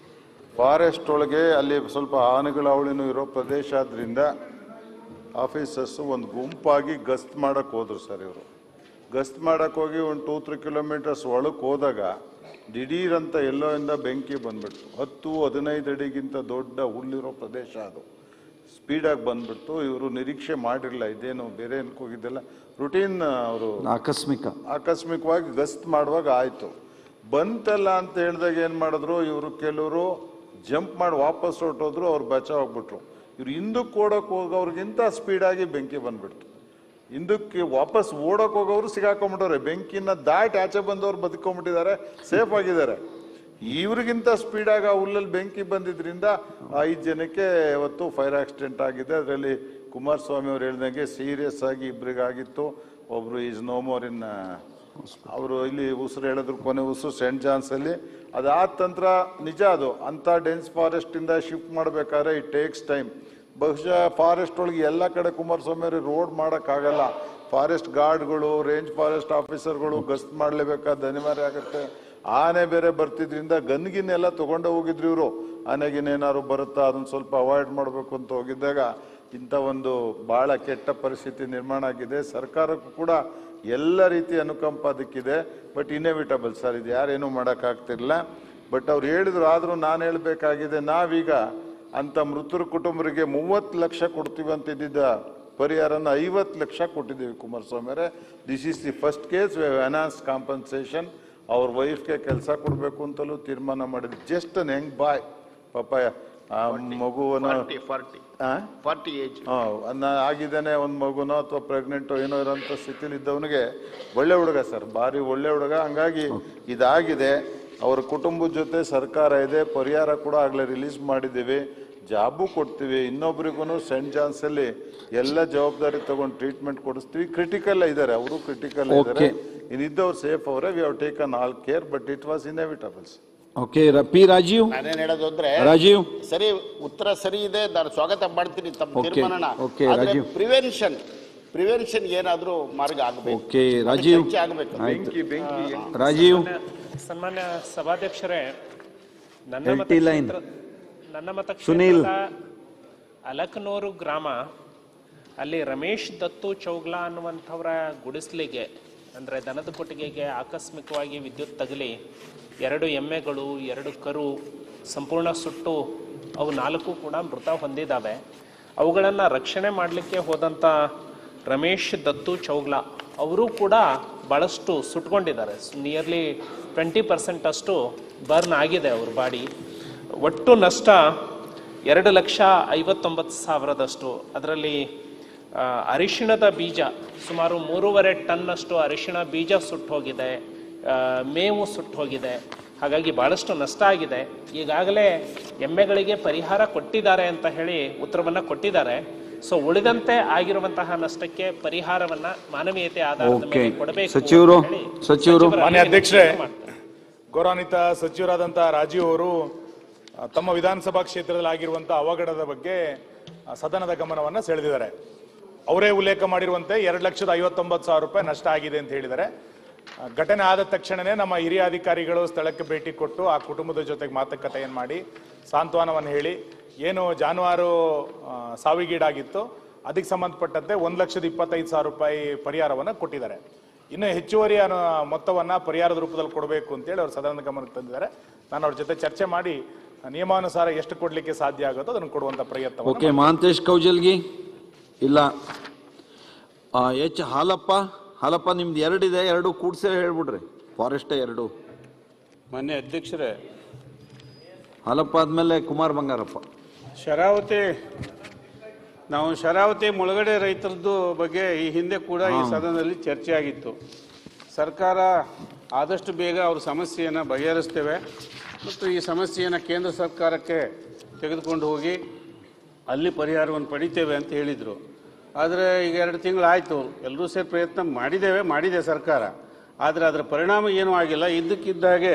ಫಾರೆಸ್ಟ್ ಒಳಗೆ ಅಲ್ಲಿ ಸ್ವಲ್ಪ ಆನೆಗಳ ಅವಳಿನೂ ಇರೋ ಪ್ರದೇಶ ಆದ್ರಿಂದ ಆಫೀಸರ್ಸು ಒಂದು ಗುಂಪಾಗಿ ಗಸ್ತ್ ಮಾಡಕ್ಕೆ ಹೋದ್ರು ಸರ್. ಇವರು ಗಸ್ತ್ ಮಾಡಕ್ಕೆ ಹೋಗಿ ಒಂದು 2-3 ಕಿಲೋಮೀಟರ್ಸ್ ಒಳಗೆ ಹೋದಾಗ ದಿಢೀರಂತ ಎಲ್ಲೋ ಇಂದ ಬೆಂಕಿ ಬಂದ್ಬಿಡ್ತು. 10-15 ಅಡಿಗಿಂತ ದೊಡ್ಡ ಹುಲ್ಲಿರೋ ಪ್ರದೇಶ ಅದು. ಸ್ಪೀಡಾಗಿ ಬಂದ್ಬಿಡ್ತು. ಇವರು ನಿರೀಕ್ಷೆ ಮಾಡಿರಲಿಲ್ಲ, ಇದೇನು ಬೇರೆ ಹೋಗಿದ್ದೆಲ್ಲ ರುಟೀನ್, ಅವರು ಆಕಸ್ಮಿಕವಾಗಿ ಗಸ್ತ್ ಮಾಡುವಾಗ ಆಯಿತು. ಬಂತಲ್ಲ ಅಂತ ಹೇಳಿದಾಗ ಏನು ಮಾಡಿದ್ರು ಇವರು, ಕೆಲವರು ಜಂಪ್ ಮಾಡಿ ವಾಪಸ್ ಹೊರಟೋದ್ರು, ಅವ್ರು ಬಚಾವಾಗ್ಬಿಟ್ರು. ಇವ್ರು ಹಿಂದಕ್ಕೆ ಓಡೋಕೆ ಹೋಗೋರ್ಗಿಂತ ಸ್ಪೀಡಾಗಿ ಬೆಂಕಿ ಬಂದ್ಬಿಡ್ತು. ಹಿಂದಕ್ಕೆ ವಾಪಸ್ ಓಡೋಕೆ ಹೋಗೋರು ಸಿಗಾಕೊಂಡ್ಬಿಟ್ಟವ್ರೆ. ಬೆಂಕಿನ ದಾಟಿ ಆಚೆ ಬಂದವ್ರು ಬದುಕೊಂಡ್ಬಿಟ್ಟಿದ್ದಾರೆ, ಸೇಫ್ ಆಗಿದ್ದಾರೆ. ಇವ್ರಿಗಿಂತ ಸ್ಪೀಡಾಗಿ ಆ ಹುಲ್ಲಲ್ಲಿ ಬೆಂಕಿ ಬಂದಿದ್ರಿಂದ 5 ಜನಕ್ಕೆ ಇವತ್ತು ಫೈರ್ ಆಕ್ಸಿಡೆಂಟ್ ಆಗಿದೆ. ಅದರಲ್ಲಿ ಕುಮಾರಸ್ವಾಮಿ ಅವ್ರು ಹೇಳ್ದಂಗೆ ಸೀರಿಯಸ್ ಆಗಿ ಇಬ್ಬರಿಗಾಗಿತ್ತು. ಒಬ್ರು ಈಸ್ ನೋ ಮೋರ್ ಇನ್, ಅವರು ಇಲ್ಲಿ ಉಸಿರು ಹೇಳಿದ್ರು, ಕೊನೆ ಉಸಿರು ಸೆಂಟ್ ಜಾನ್ಸ್ ಅಲ್ಲಿ. ಅದಾದ ತಂತ್ರ ನಿಜ, ಅದು ಅಂತ ಡೆನ್ಸ್ ಫಾರೆಸ್ಟ್ ಇಂದ ಶಿಫ್ಟ್ ಮಾಡ್ಬೇಕಾದ್ರೆ ಇಟ್ ಟೇಕ್ಸ್ ಟೈಮ್. ಬಹುಶಃ ಫಾರೆಸ್ಟ್ ಒಳಗೆ ಎಲ್ಲ ಕಡೆ ಕುಮಾರಸ್ವಾಮಿ ಅವ್ರಿಗೆ ರೋಡ್ ಮಾಡೋಕ್ಕಾಗಲ್ಲ. ಫಾರೆಸ್ಟ್ ಗಾರ್ಡ್ಗಳು, ರೇಂಜ್ ಫಾರೆಸ್ಟ್ ಆಫೀಸರ್ಗಳು ಗಸ್ತ್ ಮಾಡಲೇಬೇಕಾದ ಅನಿವಾರ್ಯ ಆಗುತ್ತೆ. ಆನೆ ಬೇರೆ ಬರ್ತಿದ್ರಿಂದ ಗನ್ಗಿನ್ನೆಲ್ಲ ತಗೊಂಡು ಹೋಗಿದ್ರು ಇವರು. ಆನೆಗಿನ್ನೇನಾದ್ರು ಬರುತ್ತಾ ಅದನ್ನ ಸ್ವಲ್ಪ ಅವಾಯ್ಡ್ ಮಾಡಬೇಕು ಅಂತ ಹೋಗಿದ್ದಾಗ ಇಂಥ ಒಂದು ಬಹಳ ಕೆಟ್ಟ ಪರಿಸ್ಥಿತಿ ನಿರ್ಮಾಣ ಆಗಿದೆ. ಸರ್ಕಾರಕ್ಕೂ ಕೂಡ ಎಲ್ಲ ರೀತಿಯ ಅನುಕಂಪ ಅದಕ್ಕಿದೆ. ಬಟ್ ಇನ್ಎವಿಟಬಲ್ ಸರ್, ಇದು ಯಾರೇನೂ ಮಾಡೋಕ್ಕಾಗ್ತಿರ್ಲಿಲ್ಲ. ಬಟ್ ಅವ್ರು ಹೇಳಿದ್ರು. ಆದರೂ ನಾನು ಹೇಳಬೇಕಾಗಿದೆ, ನಾವೀಗ ಅಂತ ಮೃತರ ಕುಟುಂಬರಿಗೆ 30 ಲಕ್ಷ ಕೊಡ್ತೀವಿ ಅಂತಿದ್ದ ಪರಿಹಾರನ 50 ಲಕ್ಷ ಕೊಟ್ಟಿದ್ದೀವಿ ಕುಮಾರಸ್ವಾಮಿ ಅವರೇ. This is the first case we have enhanced compensation. ಅವ್ರ ವೈಫ್ಗೆ ಕೆಲಸ ಕೊಡಬೇಕು ಅಂತಲೂ ತೀರ್ಮಾನ ಮಾಡಿದ್ವಿ. ಜಸ್ಟ್ ಅನ್ ಯಂಗ್ ಬಾಯ್, ಪಾಪ ಮಗುವನ್ನ 40 ಏಜ್ ಆಗಿದ್ದಾನೆ, ಒಂದು ಮಗುನೋ ಅಥವಾ ಪ್ರೆಗ್ನೆಂಟೋ ಏನೋ ಇರೋಂಥ ಸ್ಥಿತಿಲಿ ಇದ್ದವನಿಗೆ ಒಳ್ಳೆ ಹುಡುಗ ಸರ್, ಭಾರಿ ಒಳ್ಳೆ ಹುಡುಗ. ಹಂಗಾಗಿ ಇದಾಗಿದೆ. ಅವ್ರ ಕುಟುಂಬದ ಜೊತೆ ಸರ್ಕಾರ ಇದೆ, ಪರಿಹಾರ ಕೂಡ ಆಗಲೇ ರಿಲೀಸ್ ಮಾಡಿದ್ದೀವಿ, ಜಾಬು ಕೊಡ್ತೀವಿ. ಇನ್ನೊಬ್ರಿಗೂ ಸೆಂಟ್ ಜಾನ್ಸ್ ಅಲ್ಲಿ ಎಲ್ಲ ಜವಾಬ್ದಾರಿ ತಗೊಂಡು ಟ್ರೀಟ್ಮೆಂಟ್ ಕೊಡಿಸ್ತೀವಿ. ಕ್ರಿಟಿಕಲ್ ಇದ್ದಾರೆ, ಅವರು ಕ್ರಿಟಿಕಲ್ ಇದ್ದಾರೆ. ಇನ್ನಿದ್ದವ್ರು ಸೇಫ್ ಅವರೇ. We have taken all care, but it was inevitable. Okay, P Rajeev. ನಾನೇನ್ ಹೇಳೋದು ಅಂದ್ರೆ, ರಾಜೀವ್ ಸರಿ, ಉತ್ತರ ಸರಿ ಇದೆ, ನಾನು ಸ್ವಾಗತ ಮಾಡ್ತೀನಿ ತಮ್ಮ ತೀರ್ಮಾನ. ಪ್ರಿವೆನ್ಷನ್ ಏನಾದ್ರೂ ಮಾರ್ಗ ಆಗಬೇಕು. ಓಕೆ ರಾಜೀವ್, ರಾಜೀವ್. ಸನ್ಮಾನ್ಯ ಸಭಾಧ್ಯಕ್ಷರೇ, ನನ್ನ ಮತಕ್ಷೇತ್ರದ ಅಲಕನೂರು ಗ್ರಾಮ, ಅಲ್ಲಿ ರಮೇಶ್ ದತ್ತು ಚೌಗ್ಲಾ ಅನ್ನುವಂಥವರ ಗುಡಿಸ್ಲಿಗೆ, ಅಂದರೆ ದನದ ಕೊಟ್ಟಿಗೆಗೆ ಆಕಸ್ಮಿಕವಾಗಿ ವಿದ್ಯುತ್ ತಗಲಿ 2 ಎಮ್ಮೆಗಳು, 2 ಕರು ಸಂಪೂರ್ಣ ಸುಟ್ಟು ಅವು 4 ಕೂಡ ಮೃತ ಹೊಂದಿದ್ದಾವೆ. ಅವುಗಳನ್ನು ರಕ್ಷಣೆ ಮಾಡಲಿಕ್ಕೆ ಹೋದಂಥ ರಮೇಶ್ ದತ್ತು ಚೌಗ್ಲಾ ಅವರು ಕೂಡ ಭಾಳಷ್ಟು ಸುಟ್ಕೊಂಡಿದ್ದಾರೆ. ನಿಯರ್ಲಿ 20% ಅಷ್ಟು ಬರ್ನ್ ಆಗಿದೆ ಅವ್ರ ಬಾಡಿ. ಒಟ್ಟು ನಷ್ಟ 2,59,000 ಅದರಲ್ಲಿ ಅರಿಶಿಣದ ಬೀಜ ಸುಮಾರು 3.5 ಟನ್ನಷ್ಟು ಅರಿಶಿಣ ಬೀಜ ಸುಟ್ಟು ಹೋಗಿದೆ, ಮೇವು ಸುಟ್ಟು ಹೋಗಿದೆ. ಹಾಗಾಗಿ ಭಾಳಷ್ಟು ನಷ್ಟ ಆಗಿದೆ. ಈಗಾಗಲೇ ಎಮ್ಮೆಗಳಿಗೆ ಪರಿಹಾರ ಕೊಟ್ಟಿದ್ದಾರೆ ಅಂತ ಹೇಳಿ ಉತ್ತರವನ್ನು ಕೊಟ್ಟಿದ್ದಾರೆ. ಸೊ ಉಳಿದಂತೆ ಆಗಿರುವಂತಹ ನಷ್ಟಕ್ಕೆ ಪರಿಹಾರವನ್ನ ಮಾನವೀಯತೆ ಆಧಾರದ ಮೇಲೆ ಕೊಡಬೇಕು. ಸಚಿವರು ಮಾನ್ಯ ಅಧ್ಯಕ್ಷರೇ, ಗೌರವಾನ್ವಿತ ಸಚಿವರಾದಂತಹ ರಾಜೀವ್ ಅವರು ತಮ್ಮ ವಿಧಾನಸಭಾ ಕ್ಷೇತ್ರದಲ್ಲಿ ಆಗಿರುವಂತಹ ಅವಘಡದ ಬಗ್ಗೆ ಸದನದ ಗಮನವನ್ನ ಸೆಳೆದಿದ್ದಾರೆ. ಅವರೇ ಉಲ್ಲೇಖ ಮಾಡಿರುವಂತೆ 2,59,000 ರೂಪಾಯಿ ನಷ್ಟ ಆಗಿದೆ ಅಂತ ಹೇಳಿದ್ದಾರೆ. ಘಟನೆ ಆದ ತಕ್ಷಣನೇ ನಮ್ಮ ಹಿರಿಯ ಅಧಿಕಾರಿಗಳು ಸ್ಥಳಕ್ಕೆ ಭೇಟಿ ಕೊಟ್ಟು ಆ ಕುಟುಂಬದ ಜೊತೆಗೆ ಮಾತುಕತೆಯನ್ನು ಮಾಡಿ ಸಾಂತ್ವನವನ್ನು ಹೇಳಿ, ಏನು ಜಾನುವಾರು ಸಾವಿಗೀಡಾಗಿತ್ತು ಅದಕ್ಕೆ ಸಂಬಂಧಪಟ್ಟಂತೆ 1,25,000 ರೂಪಾಯಿ ಪರಿಹಾರವನ್ನು ಕೊಟ್ಟಿದ್ದಾರೆ. ಇನ್ನು ಹೆಚ್ಚುವರಿ ಮೊತ್ತವನ್ನು ಪರಿಹಾರದ ರೂಪದಲ್ಲಿ ಕೊಡಬೇಕು ಅಂತೇಳಿ ಅವರು ಸದನದ ಗಮನಕ್ಕೆ ತಂದಿದ್ದಾರೆ. ನಾನು ಅವ್ರ ಜೊತೆ ಚರ್ಚೆ ಮಾಡಿ ನಿಯಮಾನುಸಾರ ಎಷ್ಟು ಕೊಡಲಿಕ್ಕೆ ಸಾಧ್ಯ ಆಗುತ್ತೋ ಅದನ್ನು ಕೊಡುವಂತ ಪ್ರಯತ್ನ. ಓಕೆ, ಮಹಾಂತೇಶ್ ಕೌಜಲ್ಗಿ ಇಲ್ಲ. ಹಾಲಪ್ಪ, ನಿಮ್ದು 2 ಇದೆ, 2 ಕೂಡ್ಸೇ ಹೇಳ್ಬಿಡ್ರಿ. ಫಾರೆಸ್ಟೇ 2. ಮಾನ್ಯ ಅಧ್ಯಕ್ಷರೇ, ಹಾಲಪ್ಪ ಆದ್ಮೇಲೆ ಕುಮಾರ್ ಬಂಗಾರಪ್ಪ. ಶರಾವತಿ ಮುಳುಗಡೆ ರೈತರದ್ದು ಬಗ್ಗೆ ಈ ಹಿಂದೆ ಕೂಡ ಈ ಸದನದಲ್ಲಿ ಚರ್ಚೆ ಆಗಿತ್ತು. ಸರ್ಕಾರ ಆದಷ್ಟು ಬೇಗ ಅವ್ರ ಸಮಸ್ಯೆಯನ್ನು ಬಗೆಹರಿಸ್ತೇವೆ ಮತ್ತು ಈ ಸಮಸ್ಯೆಯನ್ನು ಕೇಂದ್ರ ಸರ್ಕಾರಕ್ಕೆ ತೆಗೆದುಕೊಂಡು ಹೋಗಿ ಅಲ್ಲಿ ಪರಿಹಾರವನ್ನು ಪಡಿತೇವೆ ಅಂತ ಹೇಳಿದರು. ಆದರೆ ಈಗ 2 ತಿಂಗಳಾಯಿತು, ಎಲ್ಲರೂ ಸೇರಿ ಪ್ರಯತ್ನ ಮಾಡಿದೆ ಸರ್ಕಾರ. ಆದರೆ ಅದರ ಪರಿಣಾಮ ಏನೂ ಆಗಿಲ್ಲ. ಇದ್ದಕ್ಕಿದ್ದಾಗೆ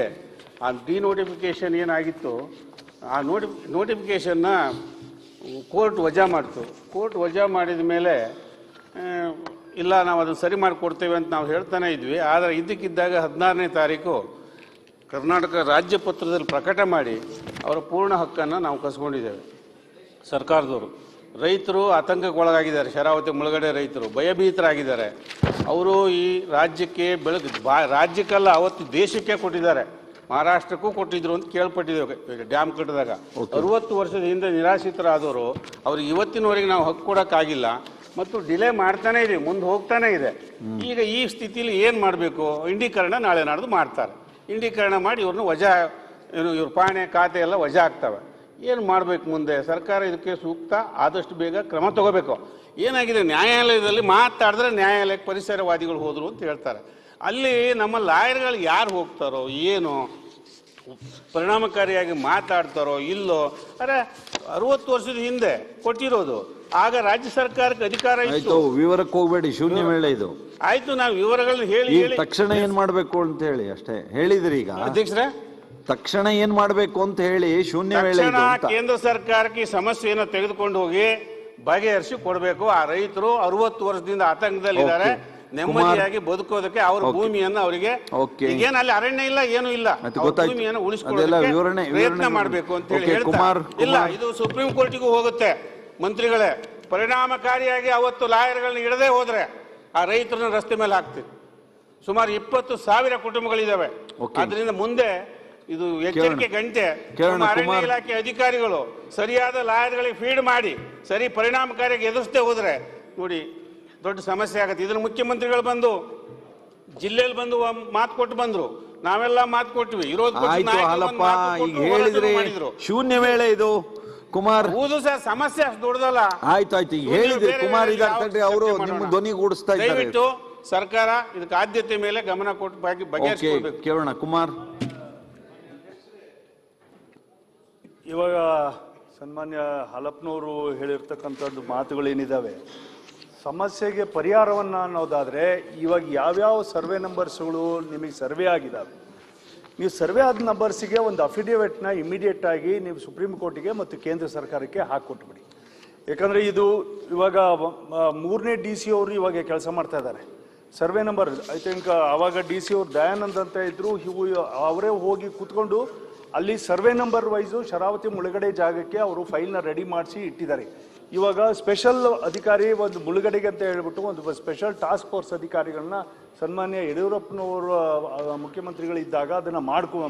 ಆ ಡಿನೋಟಿಫಿಕೇಷನ್ ಏನಾಗಿತ್ತು, ಆ ನೋಟಿಫಿಕೇಷನ್ನ ಕೋರ್ಟ್ ವಜಾ ಮಾಡ್ತು. ಕೋರ್ಟ್ ವಜಾ ಮಾಡಿದ ಮೇಲೆ ಇಲ್ಲ, ನಾವು ಅದನ್ನು ಸರಿ ಮಾಡಿಕೊಡ್ತೇವೆ ಅಂತ ನಾವು ಹೇಳ್ತಾನೆ ಇದ್ವಿ. ಆದರೆ ಇದ್ದಕ್ಕಿದ್ದಾಗ 16ನೇ ತಾರೀಕು ಕರ್ನಾಟಕ ರಾಜ್ಯ ಪತ್ರದಲ್ಲಿ ಪ್ರಕಟ ಮಾಡಿ ಅವರ ಪೂರ್ಣ ಹಕ್ಕನ್ನು ನಾವು ಕಸ್ಕೊಂಡಿದ್ದೇವೆ. ಸರ್ಕಾರದವರು ರೈತರು ಆತಂಕಕ್ಕೊಳಗಾಗಿದ್ದಾರೆ. ಶರಾವತಿ ಮುಳುಗಡೆ ರೈತರು ಭಯಭೀತರಾಗಿದ್ದಾರೆ. ಅವರು ಈ ರಾಜ್ಯಕ್ಕೆ ರಾಜ್ಯಕ್ಕಲ್ಲ ಅವತ್ತು ದೇಶಕ್ಕೆ ಕೊಟ್ಟಿದ್ದಾರೆ. ಮಹಾರಾಷ್ಟ್ರಕ್ಕೂ ಕೊಟ್ಟಿದ್ರು ಅಂತ ಕೇಳ್ಪಟ್ಟಿದ್ದೇವೆ ಡ್ಯಾಮ್ ಕಟ್ಟಿದಾಗ. 60 ವರ್ಷದ ಹಿಂದೆ ನಿರಾಶ್ರಿತರಾದವರು ಅವ್ರಿಗೆ ಇವತ್ತಿನವರೆಗೆ ನಾವು ಹಕ್ಕು ಕೊಡೋಕ್ಕಾಗಿಲ್ಲ ಮತ್ತು ಡಿಲೇ ಮಾಡ್ತಾನೆ ಇದೆ, ಮುಂದೆ ಹೋಗ್ತಾನೆ ಇದೆ. ಈಗ ಈ ಸ್ಥಿತಿಲಿ ಏನು ಮಾಡಬೇಕು? ಇಂಡೀಕರಣ ನಾಳೆ ನಾಡ್ದು ಮಾಡ್ತಾರೆ. ಇಂಡೀಕರಣ ಮಾಡಿ ಇವ್ರನ್ನ ವಜಾ ಇವ್ರ ಪಾಣೆ ಖಾತೆ ಎಲ್ಲ ವಜಾ ಆಗ್ತವೆ. ಏನು ಮಾಡಬೇಕು ಮುಂದೆ? ಸರ್ಕಾರ ಇದಕ್ಕೆ ಸೂಕ್ತ ಆದಷ್ಟು ಬೇಗ ಕ್ರಮ ತಗೋಬೇಕು. ಏನಾಗಿದೆ, ನ್ಯಾಯಾಲಯದಲ್ಲಿ ಮಾತಾಡಿದ್ರೆ ನ್ಯಾಯಾಲಯಕ್ಕೆ ಪರಿಸರವಾದಿಗಳು ಹೋದರು ಅಂತ ಹೇಳ್ತಾರೆ. ಅಲ್ಲಿ ನಮ್ಮ ಲಾಯರ್ಗಳು ಯಾರು ಹೋಗ್ತಾರೋ ಏನು, ಪರಿಣಾಮಕಾರಿಯಾಗಿ ಮಾತಾಡ್ತಾರೋ ಇಲ್ಲೋ? ಅರೆ 60 ವರ್ಷದ ಹಿಂದೆ ಕೊಟ್ಟಿರೋದು, ಆಗ ರಾಜ್ಯ ಸರ್ಕಾರಕ್ಕೆ ಅಧಿಕಾರ ಇತ್ತು. ವಿವರಕ್ಕೆ ಹೋಗ್ಬೇಡಿ, ಶೂನ್ಯ ವೇಳೆ ಇದು. ಆಯ್ತು, ನಾವು ವಿವರಗಳನ್ನ ಹೇಳಿ ತಕ್ಷಣ ಏನ್ ಮಾಡ್ಬೇಕು ಅಂತ ಹೇಳಿ ಅಷ್ಟೇ ಹೇಳಿದ್ರಿ. ಈಗ ಅಧ್ಯಕ್ಷರೇ, ತಕ್ಷಣ ಏನ್ ಮಾಡ್ಬೇಕು ಅಂತ ಹೇಳಿ ಶೂನ್ಯ ವೇಳೆ ಇದು ಅಂತ. ಕೇಂದ್ರ ಸರ್ಕಾರಕ್ಕೆ ಈ ಸಮಸ್ಯೆಯನ್ನು ತೆಗೆದುಕೊಂಡು ಹೋಗಿ ಬಗೆಹರಿಸಿ ಕೊಡಬೇಕು. ಆ ರೈತರು 60 ವರ್ಷದಿಂದ ಆತಂಕದಲ್ಲಿದ್ದಾರೆ, ನೆಮ್ಮದಿಯಾಗಿ ಬದುಕೋದಕ್ಕೆ ಅವ್ರ ಭೂಮಿಯನ್ನ ಅವರಿಗೆ, ಈಗೇನು ಅಲ್ಲಿ ಅರಣ್ಯ ಇಲ್ಲ, ಏನು ಇಲ್ಲ, ಭೂಮಿಯನ್ನು ಉಳಿಸ್ಕೊಳ್ಳೋದಕ್ಕೆ ಪ್ರಯತ್ನ ಮಾಡಬೇಕು ಅಂತ ಹೇಳಿ ಹೇಳ್ತಾರೆ. ಇಲ್ಲ, ಇದು ಸುಪ್ರೀಂ ಕೋರ್ಟಿಗೂ ಹೋಗುತ್ತೆ. ಮಂತ್ರಿಗಳೇ, ಪರಿಣಾಮಕಾರಿಯಾಗಿ ಅವತ್ತು ಲಾಯರ್ಗಳನ್ನ ಇಡದೆ ಹೋದ್ರೆ ಆ ರೈತರನ್ನ ರಸ್ತೆ ಮೇಲೆ ಹಾಕ್ತೀವಿ. ಸುಮಾರು 20,000 ಕುಟುಂಬಗಳಿದಾವೆ. ಅದರಿಂದ ಮುಂದೆ ಇದು ಎಚ್ಚರಿಕೆ ಗಂಟೆ. ಅರಣ್ಯ ಇಲಾಖೆ ಅಧಿಕಾರಿಗಳು ಸರಿಯಾದ ಲಾಯರ್ಗಳಿಗೆ ಫೀಡ್ ಮಾಡಿ ಸರಿ ಪರಿಣಾಮಕಾರಿಯಾಗಿ ಎದುರಿಸದೆ ಹೋದ್ರೆ ನೋಡಿ ದೊಡ್ಡ ಸಮಸ್ಯೆ ಆಗುತ್ತೆ. ಇದನ್ನು ಮುಖ್ಯಮಂತ್ರಿಗಳು ಬಂದು ಜಿಲ್ಲೆಯಲ್ಲಿ ಬಂದು ಮಾತು ಕೊಟ್ಟು ಬಂದ್ರು, ನಾವೆಲ್ಲ ಮಾತು ಕೊಟ್ವಿ, ವಿರೋಧ ಹೇಳಿದ್ರು. ಶೂನ್ಯ ವೇಳೆ ಇದು ಕುಮಾರ್, ಹೌದು ಸರ್, ಸಮಸ್ಯೆ ಅಷ್ಟು ದೊಡ್ಡದಲ್ಲ. ಆಯ್ತು ಈಗ ಹೇಳಿದ್ರಿ ಕುಮಾರ್, ಅವರು ನಿಮ್ಮ ಧ್ವನಿ ಗೂಡಿಸ್ತಾ ಇದ್ದಾರೆ. ದಯವಿಟ್ಟು ಸರ್ಕಾರ ಇದಕ್ಕೆ ಆದ್ಯತೆ ಮೇಲೆ ಗಮನ ಕೊಟ್ಟು ಬಗೆಹರಿಸಿಕೊಳ್ಬೇಕು. ಕೇಳೋಣ ಕುಮಾರ್. ಇವಾಗ ಸನ್ಮಾನ್ಯ ಹಾಲಪ್ಪನವರು ಹೇಳಿರ್ತಕ್ಕಂಥದ್ದು ಮಾತುಗಳೇನಿದ್ದಾವೆ, ಸಮಸ್ಯೆಗೆ ಪರಿಹಾರವನ್ನು ಅನ್ನೋದಾದರೆ ಇವಾಗ ಯಾವ್ಯಾವ ಸರ್ವೆ ನಂಬರ್ಸ್ಗಳು ನಿಮಗೆ ಸರ್ವೆ ಆಗಿದ್ದಾವೆ, ನೀವು ಸರ್ವೆ ಆದ ನಂಬರ್ಸಿಗೆ ಒಂದು ಅಫಿಡೇವಿಟ್ನ ಇಮಿಡಿಯೇಟ್ ಆಗಿ ನೀವು ಸುಪ್ರೀಂ ಕೋರ್ಟಿಗೆ ಮತ್ತು ಕೇಂದ್ರ ಸರ್ಕಾರಕ್ಕೆ ಹಾಕಿಕೊಟ್ಬಿಡಿ. ಯಾಕಂದರೆ ಇದು ಇವಾಗ 3ನೇ DC ಅವರು ಇವಾಗ ಕೆಲಸ ಮಾಡ್ತಾ ಇದ್ದಾರೆ. ಸರ್ವೆ ನಂಬರ್ ಐ ಥಿಂಕ್ ಆವಾಗ DC ಅವರು ದಯಾನಂದ್ ಅಂತ ಇದ್ರು, ಅವರೇ ಹೋಗಿ ಕೂತ್ಕೊಂಡು ಅಲ್ಲಿ ಸರ್ವೆ ನಂಬರ್ ವೈಸು ಶರಾವತಿ ಮುಳುಗಡೆ ಜಾಗಕ್ಕೆ ಅವರು ಫೈಲ್ನ ರೆಡಿ ಮಾಡಿಸಿ ಇಟ್ಟಿದ್ದಾರೆ. ಇವಾಗ ಸ್ಪೆಷಲ್ ಅಧಿಕಾರಿ ಒಂದು ಮುಳುಗಡೆಗೆ ಅಂತ ಹೇಳ್ಬಿಟ್ಟು ಒಂದು ಸ್ಪೆಷಲ್ ಟಾಸ್ಕ್ ಫೋರ್ಸ್ ಅಧಿಕಾರಿಗಳನ್ನ ಸನ್ಮಾನ್ಯ ಯಡಿಯೂರಪ್ಪನವರು ಮುಖ್ಯಮಂತ್ರಿಗಳಿದ್ದಾಗ ಅದನ್ನು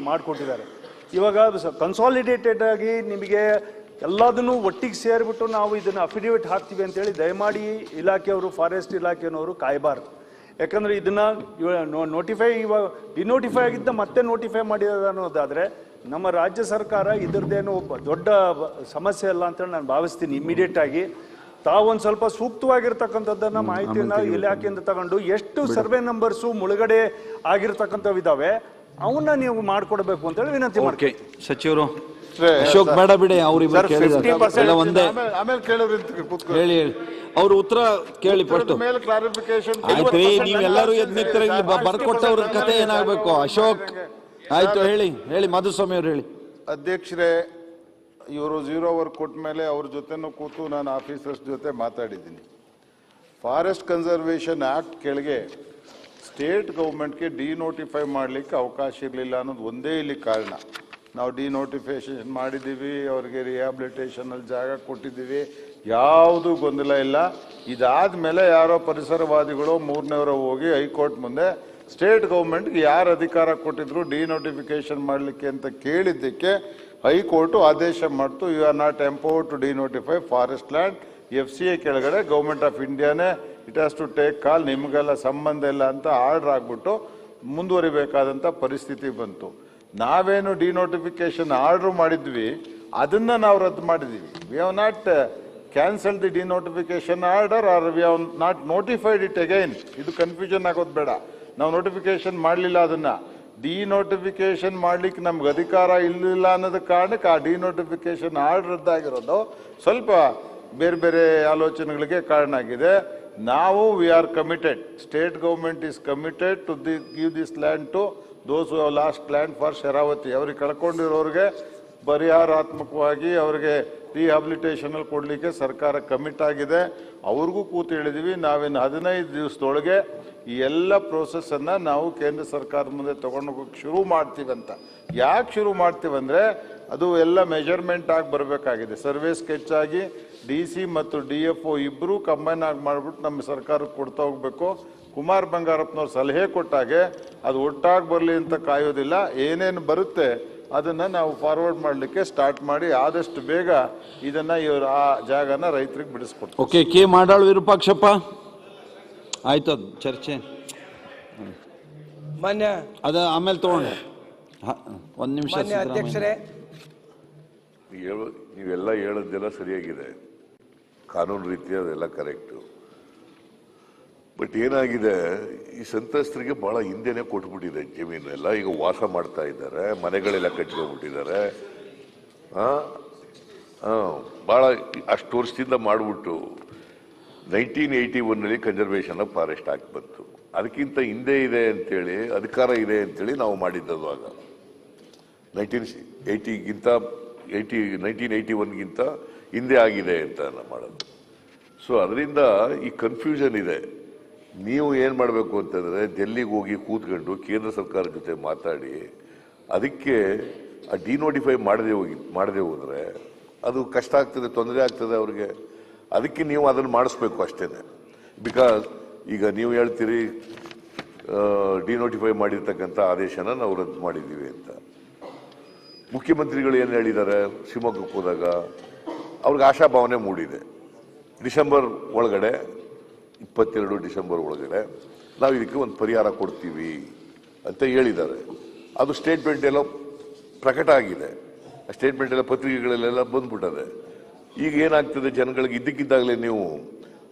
ಮಾಡಿಕೊಟ್ಟಿದ್ದಾರೆ. ಇವಾಗ ಕನ್ಸಾಲಿಡೇಟೆಡ್ ಆಗಿ ನಿಮಗೆ ಎಲ್ಲದನ್ನು ಒಟ್ಟಿಗೆ ಸೇರಿಬಿಟ್ಟು ನಾವು ಇದನ್ನು ಅಫಿಡೇವಿಟ್ ಹಾಕ್ತೀವಿ ಅಂತೇಳಿ ದಯಮಾಡಿ ಇಲಾಖೆಯವರು, ಫಾರೆಸ್ಟ್ ಇಲಾಖೆಯವರು ಕಾಯಬಾರ್ದು. ಯಾಕಂದರೆ ಇದನ್ನು ನೋಟಿಫೈ ಇವಾಗ ಡಿನೋಟಿಫೈ ಆಗಿದ್ದ ಮತ್ತೆ ನೋಟಿಫೈ ಮಾಡಿದ ಅನ್ನೋದಾದರೆ ನಮ್ಮ ರಾಜ್ಯ ಸರ್ಕಾರ ಇದರದ್ದೇನು ದೊಡ್ಡ ಸಮಸ್ಯೆ ಅಲ್ಲ ಅಂತೇಳಿ ನಾನು ಭಾವಿಸ್ತೀನಿ. ಇಮಿಡಿಯೇಟ್ ಆಗಿ ತಾವೊಂದು ಸ್ವಲ್ಪ ಸೂಕ್ತವಾಗಿರ್ತಕ್ಕಂಥದ್ದನ್ನು ಮಾಹಿತಿಯನ್ನು ಇಲಾಖೆಯಿಂದ ತಗೊಂಡು ಎಷ್ಟು ಸರ್ವೆ ನಂಬರ್ಸು ಮುಳುಗಡೆ ಆಗಿರ್ತಕ್ಕಂಥವು ಇದಾವೆ ಅವನ್ನ ನೀವು ಮಾಡಿಕೊಡ್ಬೇಕು ಅಂತೇಳಿ ವಿನಂತಿ ಮಾಡ್ತೀನಿ. ಸಚಿವರು ಅಶೋಕ್ ಬೇಡ ಬಿಡಿ, ಅವ್ರಿಬ್ರು ಒಂದೇ ಹೇಳಿ ಅವ್ರ ಉತ್ತರ ಕೇಳಿ ಫಸ್ಟ್. ಆಯ್ತ್ರಿ, ನೀವೆಲ್ಲರೂ ಎದ್ನಿತ್ತರ ಇಲ್ಲಿ ಬರ್ಕೊಟ್ಟವ್ರ ಕತೆ ಏನಾಗ್ಬೇಕು? ಅಶೋಕ್ ಆಯ್ತು, ಹೇಳಿ ಮಾಧುಸ್ವಾಮಿ ಅವ್ರು ಹೇಳಿ. ಅಧ್ಯಕ್ಷರೇ, ಇವರು 0 ಅವರ್ ಕೊಟ್ಟ ಮೇಲೆ ಅವ್ರ ಜೊತೆನೂ ಕೂತು ನಾನು ಆಫೀಸರ್ಸ್ ಜೊತೆ ಮಾತಾಡಿದ್ದೀನಿ. ಫಾರೆಸ್ಟ್ ಕನ್ಸರ್ವೇಷನ್ ಆಕ್ಟ್ ಕೆಳಗೆ ಸ್ಟೇಟ್ ಗೌರ್ಮೆಂಟ್ಗೆ ಡಿನೋಟಿಫೈ ಮಾಡಲಿಕ್ಕೆ ಅವಕಾಶ ಇರಲಿಲ್ಲ ಅನ್ನೋದು ಒಂದೇ ಇಲ್ಲಿ ಕಾರಣ. ನಾವು ಡಿನೋಟಿಫಿಕೇಶನ್ ಮಾಡಿದ್ದೀವಿ, ಅವ್ರಿಗೆ ರಿಹ್ಯಾಬಿಲಿಟೇಷನಲ್ಲಿ ಜಾಗ ಕೊಟ್ಟಿದ್ದೀವಿ, ಯಾವುದೂ ಗೊಂದಲ ಇಲ್ಲ. ಇದಾದ ಮೇಲೆ ಯಾರೋ ಪರಿಸರವಾದಿಗಳು 3ನೇವರು ಹೋಗಿ ಹೈಕೋರ್ಟ್ ಮುಂದೆ ಸ್ಟೇಟ್ ಗೌರ್ಮೆಂಟ್ಗೆ ಯಾರು ಅಧಿಕಾರ ಕೊಟ್ಟಿದ್ರು ಡಿನೋಟಿಫಿಕೇಶನ್ ಮಾಡಲಿಕ್ಕೆ ಅಂತ ಕೇಳಿದ್ದಕ್ಕೆ ಹೈಕೋರ್ಟು ಆದೇಶ ಮಾಡ್ತು, you are not empowered to denotify forest land. FCA ಕೆಳಗಡೆ ಗೌರ್ಮೆಂಟ್ ಆಫ್ ಇಂಡಿಯಾನೇ it has to take call, ನಿಮಗೆಲ್ಲ ಸಂಬಂಧ ಇಲ್ಲ ಅಂತ ಆರ್ಡರ್ ಆಗ್ಬಿಟ್ಟು ಮುಂದುವರಿಬೇಕಾದಂಥ ಪರಿಸ್ಥಿತಿ ಬಂತು. ನಾವೇನು ಡಿನೋಟಿಫಿಕೇಶನ್ ಆರ್ಡರ್ ಮಾಡಿದ್ವಿ ಅದನ್ನು ನಾವು ರದ್ದು ಮಾಡಿದ್ದೀವಿ. We have not cancel the denotification order or we have not notified it again. ಇದು ಕನ್ಫ್ಯೂಷನ್ ಆಗೋದು ಬೇಡ. ನಾವು ನೋಟಿಫಿಕೇಶನ್ ಮಾಡಲಿಲ್ಲ, ಅದನ್ನು ಡಿನೋಟಿಫಿಕೇಶನ್ ಮಾಡಲಿಕ್ಕೆ ನಮ್ಗೆ ಅಧಿಕಾರ ಇರಲಿಲ್ಲ ಅನ್ನೋದ ಕಾರಣಕ್ಕೆ ಆ ಡಿನೋಟಿಫಿಕೇಶನ್ ಆರ್ಡರ್ ರದ್ದಾಗಿರೋದು ಸ್ವಲ್ಪ ಬೇರೆ ಬೇರೆ ಆಲೋಚನೆಗಳಿಗೆ ಕಾರಣ ಆಗಿದೆ. ನಾವು we are committed, state government is committed to give this land to those who have lost land for Sharavathi. ಅವ್ರಿಗೆ ಕಳ್ಕೊಂಡಿರೋರಿಗೆ ಪರಿಹಾರಾತ್ಮಕವಾಗಿ ಅವರಿಗೆ ರಿಹ್ಯಾಬಿಲಿಟೇಷನಲ್ಲಿ ಕೊಡಲಿಕ್ಕೆ ಸರ್ಕಾರ ಕಮಿಟ್ ಆಗಿದೆ. ಅವ್ರಿಗೂ ಕೂತು ಹೇಳಿದ್ದೀವಿ, ನಾವಿನ್ನು 15 ದಿವಸದೊಳಗೆ ಈ ಎಲ್ಲ ಪ್ರೋಸೆಸ್ಸನ್ನು ನಾವು ಕೇಂದ್ರ ಸರ್ಕಾರದ ಮುಂದೆ ತೊಗೊಂಡು ಹೋಗೋಕ್ಕೆ ಶುರು ಮಾಡ್ತೀವಂತ. ಯಾಕೆ ಶುರು ಮಾಡ್ತೀವಂದರೆ ಅದು ಎಲ್ಲ ಮೆಜರ್ಮೆಂಟ್ ಆಗಿ ಬರಬೇಕಾಗಿದೆ. ಸರ್ವೆ ಸ್ಕೆಚ್ ಆಗಿ DC ಮತ್ತು DFO ಇಬ್ಬರೂ ಕಂಬೈನ್ ಆಗಿ ಮಾಡಿಬಿಟ್ಟು ನಮ್ಮ ಸರ್ಕಾರಕ್ಕೆ ಕೊಡ್ತಾ ಹೋಗ್ಬೇಕು. ಕುಮಾರ್ ಬಂಗಾರಪ್ಪನವ್ರು ಸಲಹೆ ಕೊಟ್ಟಾಗೆ ಅದು ಒಟ್ಟಾಗಿ ಬರಲಿ ಅಂತ ಕಾಯೋದಿಲ್ಲ. ಏನೇನು ಬರುತ್ತೆ ಅದನ್ನು ನಾವು ಫಾರ್ವರ್ಡ್ ಮಾಡಲಿಕ್ಕೆ ಸ್ಟಾರ್ಟ್ ಮಾಡಿ ಆದಷ್ಟು ಬೇಗ ಇದನ್ನು ಇವರು ಆ ಜಾಗನ ರೈತರಿಗೆ ಬಿಡಿಸ್ಕೊಡ್ತಾರೆ. ಓಕೆ, ಕೆ ಮಾಡಾಳು ವಿರೂಪಾಕ್ಷಪ್ಪ, ಆಯ್ತು ಅದು ಚರ್ಚೆ ಮಾನ್ಯ ಅದ ಆಮೇಲೆ ತಗೊಂಡು ಒಂದು ನಿಮಿಷ. ಅಧ್ಯಕ್ಷರೇ, ನೀವೆಲ್ಲ ಹೇಳೋದೆಲ್ಲ ಸರಿಯಾಗಿದೆ, ಕಾನೂನು ರೀತಿ ಅದೆಲ್ಲ ಕರೆಕ್ಟು. ಬಟ್ ಏನಾಗಿದೆ, ಈ ಸಂತ್ರಸ್ತರಿಗೆ ಬಹಳ ಹಿಂದೆನೆ ಕೊಟ್ಬಿಟ್ಟಿದೆ ಜಮೀನೆಲ್ಲ. ಈಗ ವಾಸ ಮಾಡ್ತಾ ಇದ್ದಾರೆ, ಮನೆಗಳೆಲ್ಲ ಕಟ್ಕೊಂಡ್ಬಿಟ್ಟಿದ್ದಾರೆ. ಬಹಳ ಅಷ್ಟು ವರ್ಷದಿಂದ ಮಾಡಿಬಿಟ್ಟು 1981ನಲ್ಲಿ ಕನ್ಸರ್ವೇಷನ್ ಆಫ್ ಫಾರೆಸ್ಟ್ ಆಕ್ಟ್ ಬಂತು. ಅದಕ್ಕಿಂತ ಹಿಂದೆ ಇದೆ ಅಂತೇಳಿ, ಅಧಿಕಾರ ಇದೆ ಅಂತೇಳಿ ನಾವು ಮಾಡಿದ್ದದು. ಆಗ 1981ಗಿಂತ ಹಿಂದೆ ಆಗಿದೆ ಅಂತ ಮಾಡೋದು. ಸೊ ಅದರಿಂದ ಈ ಕನ್ಫ್ಯೂಷನ್ ಇದೆ. ನೀವು ಏನು ಮಾಡಬೇಕು ಅಂತಂದರೆ ಡೆಲ್ಲಿಗೆ ಹೋಗಿ ಕೂತ್ಕೊಂಡು ಕೇಂದ್ರ ಸರ್ಕಾರದ ಜೊತೆ ಮಾತಾಡಿ ಅದಕ್ಕೆ ಡಿನೋಟಿಫೈ ಮಾಡದೆ ಹೋದರೆ ಅದು ಕಷ್ಟ ಆಗ್ತದೆ, ತೊಂದರೆ ಆಗ್ತದೆ ಅವ್ರಿಗೆ. ಅದಕ್ಕೆ ನೀವು ಅದನ್ನು ಮಾಡಿಸ್ಬೇಕು ಅಷ್ಟೇ. ಬಿಕಾಸ್ ಈಗ ನೀವು ಹೇಳ್ತೀರಿ ಡಿನೋಟಿಫೈ ಮಾಡಿರ್ತಕ್ಕಂಥ ಆದೇಶನ ನಾವು ರದ್ದು ಮಾಡಿದ್ದೀವಿ ಅಂತ. ಮುಖ್ಯಮಂತ್ರಿಗಳು ಏನು ಹೇಳಿದ್ದಾರೆ, ಶಿವಮೊಗ್ಗಕ್ಕೆ ಹೋದಾಗ ಅವ್ರಿಗೆ ಆಶಾಭಾವನೆ ಮೂಡಿದೆ. ಡಿಸೆಂಬರ್ ಒಳಗಡೆ 22 ಡಿಸೆಂಬರ್ ಒಳಗಡೆ ನಾವು ಇದಕ್ಕೆ ಒಂದು ಪರಿಹಾರ ಕೊಡ್ತೀವಿ ಅಂತ ಹೇಳಿದ್ದಾರೆ. ಅದು ಸ್ಟೇಟ್ಮೆಂಟ್ ಎಲ್ಲ ಪ್ರಕಟ ಆಗಿದೆ. ಆ ಸ್ಟೇಟ್ಮೆಂಟ್ ಎಲ್ಲ ಪತ್ರಿಕೆಗಳಲ್ಲೆಲ್ಲ ಬಂದ್ಬಿಟ್ಟದೆ. ಈಗ ಏನಾಗ್ತದೆ, ಜನಗಳಿಗೆ ಇದ್ದಕ್ಕಿದ್ದಾಗಲೇ ನೀವು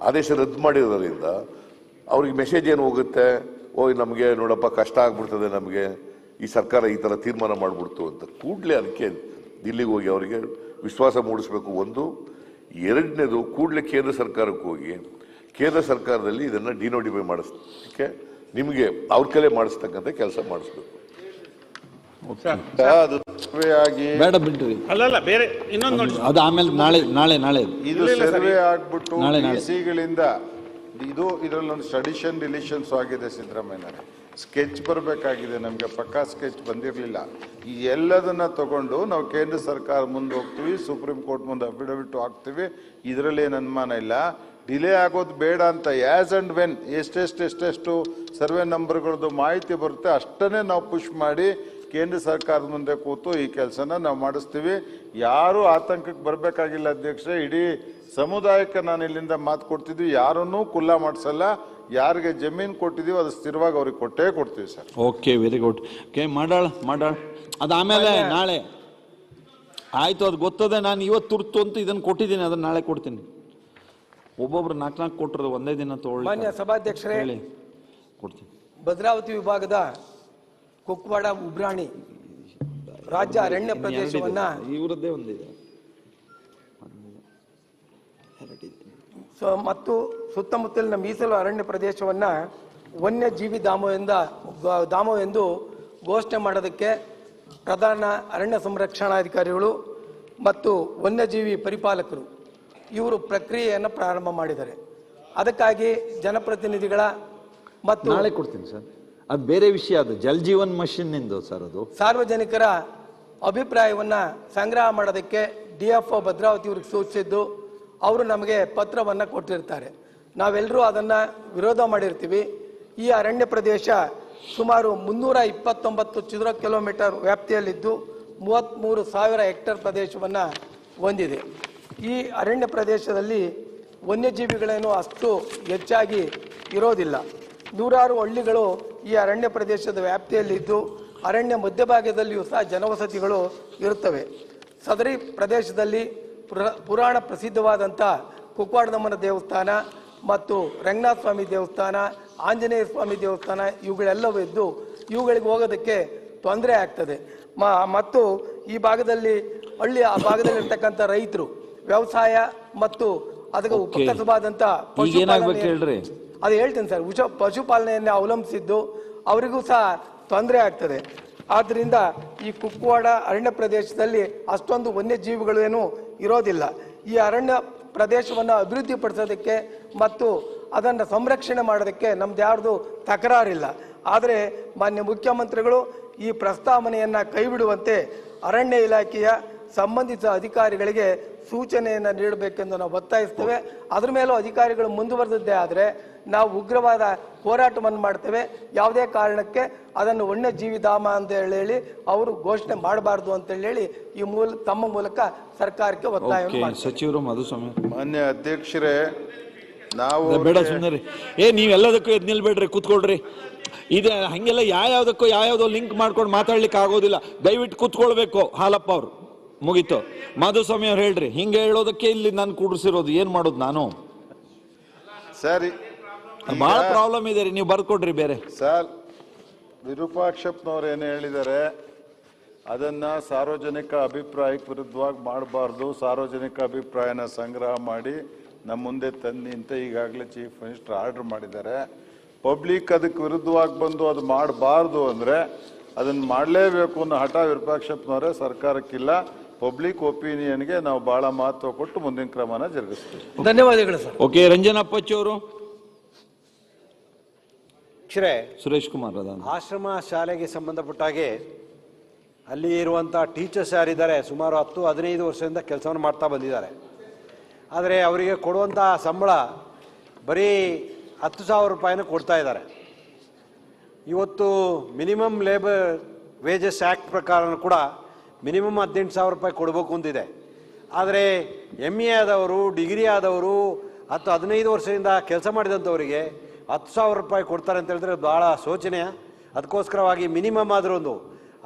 ಆದೇಶ ರದ್ದು ಮಾಡಿರೋದ್ರಿಂದ ಅವ್ರಿಗೆ ಮೆಸೇಜ್ ಏನು ಹೋಗುತ್ತೆ, ನಮಗೆ ನೋಡಪ್ಪ ಕಷ್ಟ ಆಗ್ಬಿಡ್ತದೆ, ನಮಗೆ ಈ ಸರ್ಕಾರ ಈ ಥರ ತೀರ್ಮಾನ ಮಾಡಿಬಿಡ್ತು ಅಂತ. ಕೂಡಲೇ ಅದಕ್ಕೆ ದಿಲ್ಲಿಗೆ ಹೋಗಿ ಅವರಿಗೆ ವಿಶ್ವಾಸ ಮೂಡಿಸ್ಬೇಕು. ಒಂದು. ಎರಡನೇದು, ಕೂಡಲೇ ಕೇಂದ್ರ ಸರ್ಕಾರಕ್ಕೆ ಹೋಗಿ ಕೇಂದ್ರ ಸರ್ಕಾರದಲ್ಲಿ ಇದನ್ನು ಡಿನೋಟಿಫೈ ಮಾಡಿಸ್ಲಿಕ್ಕೆ ನಿಮಗೆ ಅವ್ರ ಕೈಲೇ ಮಾಡಿಸ್ತಕ್ಕಂಥ ಕೆಲಸ ಮಾಡಿಸ್ಬೇಕು. ಬೇಡ ಬಿಡ್ರಿ, ಅಲ್ಲಲ್ಲ ಬೇರೆ ಇನ್ನೊಂದು ನೋಡಿ, ಅದು ಆಮೇಲೆ ನಾಳೆ ಇದು ಸರ್ವೆ ಆಗ್ಬಿಟ್ಟು ಡಿಸಿಗಳಿಂದ ಇದರಲ್ಲಿ ಒಂದು ಸಡಿಷನ್ ಡಿಲಿಷನ್ಸ್ ಆಗಿದೆ. ಸಿದ್ದರಾಮಯ್ಯ ಸ್ಕೆಚ್ ಬರಬೇಕಾಗಿದೆ, ನಮಗೆ ಪಕ್ಕಾ ಸ್ಕೆಚ್ ಬಂದಿರಲಿಲ್ಲ. ಈ ಎಲ್ಲದನ್ನ ತಗೊಂಡು ನಾವು ಕೇಂದ್ರ ಸರ್ಕಾರ ಮುಂದೆ ಹೋಗ್ತೀವಿ, ಸುಪ್ರೀಂ ಕೋರ್ಟ್ ಮುಂದೆ ಅಫಿಡವಿಟ್ ಹಾಕ್ತೀವಿ. ಇದರಲ್ಲಿ ಏನು ಅನುಮಾನ ಇಲ್ಲ. ಡಿಲೇ ಆಗೋದು ಬೇಡ ಅಂತ ಆ್ಯಸ್ ಆ್ಯಂಡ್ ವೆನ್ ಎಷ್ಟೆಷ್ಟು ಸರ್ವೆ ನಂಬರ್ಗಳದ್ದು ಮಾಹಿತಿ ಬರುತ್ತೆ ಅಷ್ಟನ್ನೇ ನಾವು ಪುಷ್ ಮಾಡಿ ಕೇಂದ್ರ ಸರ್ಕಾರದ ಮುಂದೆ ಕೂತು ಈ ಕೆಲಸನ ನಾವು ಮಾಡಿಸ್ತೀವಿ. ಯಾರೂ ಆತಂಕಕ್ಕೆ ಬರಬೇಕಾಗಿಲ್ಲ ಅಧ್ಯಕ್ಷರೇ. ಇಡೀ ಸಮುದಾಯಕ್ಕೆ ನಾನು ಇಲ್ಲಿಂದ ಮಾತು ಕೊಡ್ತಿದ್ವಿ, ಯಾರನ್ನೂ ಕುಲ್ಲ ಮಾಡಿಸಲ್ಲ. ಯಾರಿಗೆ ಜಮೀನು ಕೊಟ್ಟಿದ್ದೀವಿ ಅದು ಸ್ಥಿರವಾಗಿ ಅವ್ರಿಗೆ ಕೊಟ್ಟೇ ಕೊಡ್ತೀವಿ sir. Okay, very good. Okay, ಮಾಡಾಳ ಅದು ಆಮೇಲೆ ನಾಳೆ ಆಯ್ತು. ಅದು ಗೊತ್ತದೆ, ನಾನು ಇವತ್ತು ತುರ್ತು ಅಂತ ಇದನ್ನು ಕೊಟ್ಟಿದ್ದೀನಿ, ಅದನ್ನು ನಾಳೆ ಕೊಡ್ತೀನಿ. ಒಬ್ಬೊಬ್ರು 4 ಕೊಟ್ಟರು ಒಂದೇ ದಿನ ತಗೊಳ್ಳಿ. ಮಾನ್ಯ ಸಭಾಧ್ಯಕ್ಷರೇ, ಕೊಡ್ತೀನಿ. ಭದ್ರಾವತಿ ವಿಭಾಗದ ಕುಕ್ವಾಡ ಉಬ್ರಾಣಿ ರಾಜ್ಯ ಅರಣ್ಯ ಪ್ರದೇಶವನ್ನ ಇವರದ್ದೇ ಒಂದಿದೆ ಮತ್ತು ಸುತ್ತಮುತ್ತಲಿನ ಮೀಸಲು ಅರಣ್ಯ ಪ್ರದೇಶವನ್ನ ವನ್ಯಜೀವಿ ಧಾಮ ಎಂದು ಘೋಷಣೆ ಮಾಡೋದಕ್ಕೆ ಪ್ರಧಾನ ಅರಣ್ಯ ಸಂರಕ್ಷಣಾಧಿಕಾರಿಗಳು ಮತ್ತು ವನ್ಯಜೀವಿ ಪರಿಪಾಲಕರು ಇವರು ಪ್ರಕ್ರಿಯೆಯನ್ನು ಪ್ರಾರಂಭ ಮಾಡಿದ್ದಾರೆ. ಅದಕ್ಕಾಗಿ ಜನಪ್ರತಿನಿಧಿಗಳ ಮತ್ತು ನಾಳೆ ಕೊಡ್ತೀನಿ ಸರ್. ಅದು ಬೇರೆ ವಿಷಯ, ಅದು ಜಲ್ ಜೀವನ್ ಮಿಷನ್ ಇಂದು ಸರ್. ಅದು ಸಾರ್ವಜನಿಕರ ಅಭಿಪ್ರಾಯವನ್ನ ಸಂಗ್ರಹ ಮಾಡೋದಕ್ಕೆ DFO ಭದ್ರಾವತಿ ಇವ್ರಿಗೆ ಸೂಚಿಸಿದ್ದು, ಅವರು ನಮಗೆ ಪತ್ರವನ್ನು ಕೊಟ್ಟಿರ್ತಾರೆ. ನಾವೆಲ್ಲರೂ ಅದನ್ನು ವಿರೋಧ ಮಾಡಿರ್ತೀವಿ. ಈ ಅರಣ್ಯ ಪ್ರದೇಶ ಸುಮಾರು 329 ಚದುರ ಕಿಲೋಮೀಟರ್ ವ್ಯಾಪ್ತಿಯಲ್ಲಿದ್ದು 33,000 ಹೆಕ್ಟೇರ್ ಪ್ರದೇಶವನ್ನು ಹೊಂದಿದೆ. ಈ ಅರಣ್ಯ ಪ್ರದೇಶದಲ್ಲಿ ವನ್ಯಜೀವಿಗಳೇನು ಅಷ್ಟು ಹೆಚ್ಚಾಗಿ ಇರೋದಿಲ್ಲ. ನೂರಾರು ಹಳ್ಳಿಗಳು ಈ ಅರಣ್ಯ ಪ್ರದೇಶದ ವ್ಯಾಪ್ತಿಯಲ್ಲಿದ್ದು ಅರಣ್ಯ ಮಧ್ಯಭಾಗದಲ್ಲಿಯೂ ಸಹ ಜನವಸತಿಗಳು ಇರುತ್ತವೆ. ಸದರಿ ಪ್ರದೇಶದಲ್ಲಿ ಪುರಾಣ ಪ್ರಸಿದ್ಧವಾದಂಥ ಕುಕ್ವಾಡದಮ್ಮನ ದೇವಸ್ಥಾನ ಮತ್ತು ರಂಗನಾಥ ಸ್ವಾಮಿ ದೇವಸ್ಥಾನ, ಆಂಜನೇಯ ಸ್ವಾಮಿ ದೇವಸ್ಥಾನ ಇವುಗಳೆಲ್ಲವೂ ಇದ್ದು ಇವುಗಳಿಗೆ ಹೋಗೋದಕ್ಕೆ ತೊಂದರೆ ಆಗ್ತದೆ. ಮತ್ತು ಈ ಭಾಗದಲ್ಲಿ ಆ ಭಾಗದಲ್ಲಿರ್ತಕ್ಕಂಥ ರೈತರು ವ್ಯವಸಾಯ ಮತ್ತು ಅದಕ್ಕೆ ಉಪಕಸಬಾದಂಥ ಅದು ಹೇಳ್ತೀನಿ ಸರ್, ಪಶುಪಾಲನೆಯನ್ನೇ ಅವಲಂಬಿಸಿದ್ದು ಅವರಿಗೂ ಸಹ ತೊಂದರೆ ಆಗ್ತದೆ. ಆದ್ದರಿಂದ ಈ ಕುಕ್ವಾಡ ಅರಣ್ಯ ಪ್ರದೇಶದಲ್ಲಿ ಅಷ್ಟೊಂದು ವನ್ಯಜೀವಿಗಳು ಏನು ಇರೋದಿಲ್ಲ. ಈ ಅರಣ್ಯ ಪ್ರದೇಶವನ್ನು ಅಭಿವೃದ್ಧಿಪಡಿಸೋದಕ್ಕೆ ಮತ್ತು ಅದನ್ನು ಸಂರಕ್ಷಣೆ ಮಾಡೋದಕ್ಕೆ ನಮ್ದು ಯಾರ್ದು ತಕರಾರಿಲ್ಲ. ಆದರೆ ಮಾನ್ಯ ಮುಖ್ಯಮಂತ್ರಿಗಳು ಈ ಪ್ರಸ್ತಾವನೆಯನ್ನು ಕೈಬಿಡುವಂತೆ ಅರಣ್ಯ ಇಲಾಖೆಯ ಸಂಬಂಧಿತ ಅಧಿಕಾರಿಗಳಿಗೆ ಸೂಚನೆಯನ್ನು ನೀಡಬೇಕೆಂದು ನಾವು ಒತ್ತಾಯಿಸ್ತೇವೆ. ಅದ್ರ ಮೇಲೂ ಅಧಿಕಾರಿಗಳು ಮುಂದುವರೆದಿದ್ದೇ ಆದರೆ ನಾವು ಉಗ್ರವಾದ ಹೋರಾಟವನ್ನು ಮಾಡ್ತೇವೆ. ಯಾವುದೇ ಕಾರಣಕ್ಕೆ ಅದನ್ನು ವನ್ಯಜೀವಿ ಧಾಮ ಅಂತ ಹೇಳಿ ಅವರು ಘೋಷಣೆ ಮಾಡಬಾರ್ದು ಅಂತ ಹೇಳಿ ಈ ತಮ್ಮ ಮೂಲಕ ಸರ್ಕಾರಕ್ಕೆ ಒತ್ತಾಯ ಸಚಿವರು ಮಧುಸ್ವಾಮಿ. ಮಾನ್ಯ ಅಧ್ಯಕ್ಷರೇ, ನಾವು ಬೇಡ ಸುಮ್ಮನೆ ನೀವೆಲ್ಲದಕ್ಕೂ ಎದ್ ನಿಲ್ಬೇಡ್ರಿ, ಕೂತ್ಕೊಳ್ರಿ. ಇದೆ ಹಂಗೆಲ್ಲ ಯಾವ್ಯಾವ್ದೋ ಲಿಂಕ್ ಮಾಡ್ಕೊಂಡು ಮಾತಾಡ್ಲಿಕ್ಕೆ ಆಗೋದಿಲ್ಲ. ದಯವಿಟ್ಟು ಕೂತ್ಕೊಳ್ಬೇಕು. ಹಾಲಪ್ಪ ಅವ್ರು ಮುಗೀತು. ಮಾಧುಸ್ವಾಮಿ ಅವ್ರು ಹೇಳ್ರಿ. ಹಿಂಗೆ ಹೇಳೋದಕ್ಕೆ ಇಲ್ಲಿ ನಾನು ಕೂಡಿಸಿರೋದು. ಏನ್ ಮಾಡೋದು ನಾನು? ಸರಿ, ಬಹಳ ಪ್ರಾಬ್ಲಮ್ ಇದೆ ರೀ, ನೀವು ಬರ್ಕೊಡ್ರಿ ಬೇರೆ. ಸರ್, ವಿರೂಪಾಕ್ಷಪ್ಪನವ್ರು ಏನು ಹೇಳಿದ್ದಾರೆ ಅದನ್ನ ಸಾರ್ವಜನಿಕ ಅಭಿಪ್ರಾಯಕ್ಕೆ ವಿರುದ್ಧವಾಗಿ ಮಾಡಬಾರ್ದು. ಸಾರ್ವಜನಿಕ ಅಭಿಪ್ರಾಯನ ಸಂಗ್ರಹ ಮಾಡಿ ನಮ್ಮ ಮುಂದೆ ತನ್ನಿ ಅಂತ ಈಗಾಗಲೇ ಚೀಫ್ ಮಿನಿಸ್ಟರ್ ಆರ್ಡರ್ ಮಾಡಿದ್ದಾರೆ. ಪಬ್ಲಿಕ್ ಅದಕ್ಕೆ ವಿರುದ್ಧವಾಗಿ ಬಂದು ಅದು ಮಾಡಬಾರ್ದು ಅಂದರೆ ಅದನ್ನು ಮಾಡಲೇಬೇಕು ಅನ್ನೋ ಹಠ ವಿರೂಪಾಕ್ಷಪ್ಪನವರೇ ಸರ್ಕಾರಕ್ಕಿಲ್ಲ. ಪಬ್ಲಿಕ್ ಒಪಿನಿಯನ್ಗೆ ನಾವು ಬಹಳ ಮಹತ್ವ ಕೊಟ್ಟು ಮುಂದಿನ ಕ್ರಮನ ಜರುಗಿಸ್ತೀವಿ. ಧನ್ಯವಾದಗಳು ಸರ್. ಓಕೆ, ರಂಜನಪ್ಪಚ್ಚಿ ಅವರು. ಸುರೇಶ್ ಕುಮಾರ್ ಆಶ್ರಮ ಶಾಲೆಗೆ ಸಂಬಂಧಪಟ್ಟ ಹಾಗೆ ಅಲ್ಲಿ ಇರುವಂಥ ಟೀಚರ್ಸ್ ಯಾರಿದ್ದಾರೆ ಸುಮಾರು 10-15 ವರ್ಷದಿಂದ ಕೆಲಸವನ್ನು ಮಾಡ್ತಾ ಬಂದಿದ್ದಾರೆ. ಆದರೆ ಅವರಿಗೆ ಕೊಡುವಂಥ ಸಂಬಳ ಬರೀ 10,000 ರೂಪಾಯಿನ ಕೊಡ್ತಾ ಇದ್ದಾರೆ. ಇವತ್ತು ಮಿನಿಮಮ್ ಲೇಬರ್ ವೇಜಸ್ ಆ್ಯಕ್ಟ್ ಪ್ರಕಾರ ಕೂಡ ಮಿನಿಮಮ್ 18,000 ರೂಪಾಯಿ ಕೊಡಬೇಕು ಅಂತಿದೆ. ಆದರೆ MA ಆದವರು, ಡಿಗ್ರಿ ಆದವರು 10-15 ವರ್ಷದಿಂದ ಕೆಲಸ ಮಾಡಿದಂಥವರಿಗೆ 10,000 ರೂಪಾಯಿ ಕೊಡ್ತಾರೆ ಅಂತ ಹೇಳಿದ್ರೆ ಭಾಳ ಶೋಚನೀಯ. ಅದಕ್ಕೋಸ್ಕರವಾಗಿ ಮಿನಿಮಮ್ ಆದರೂ ಒಂದು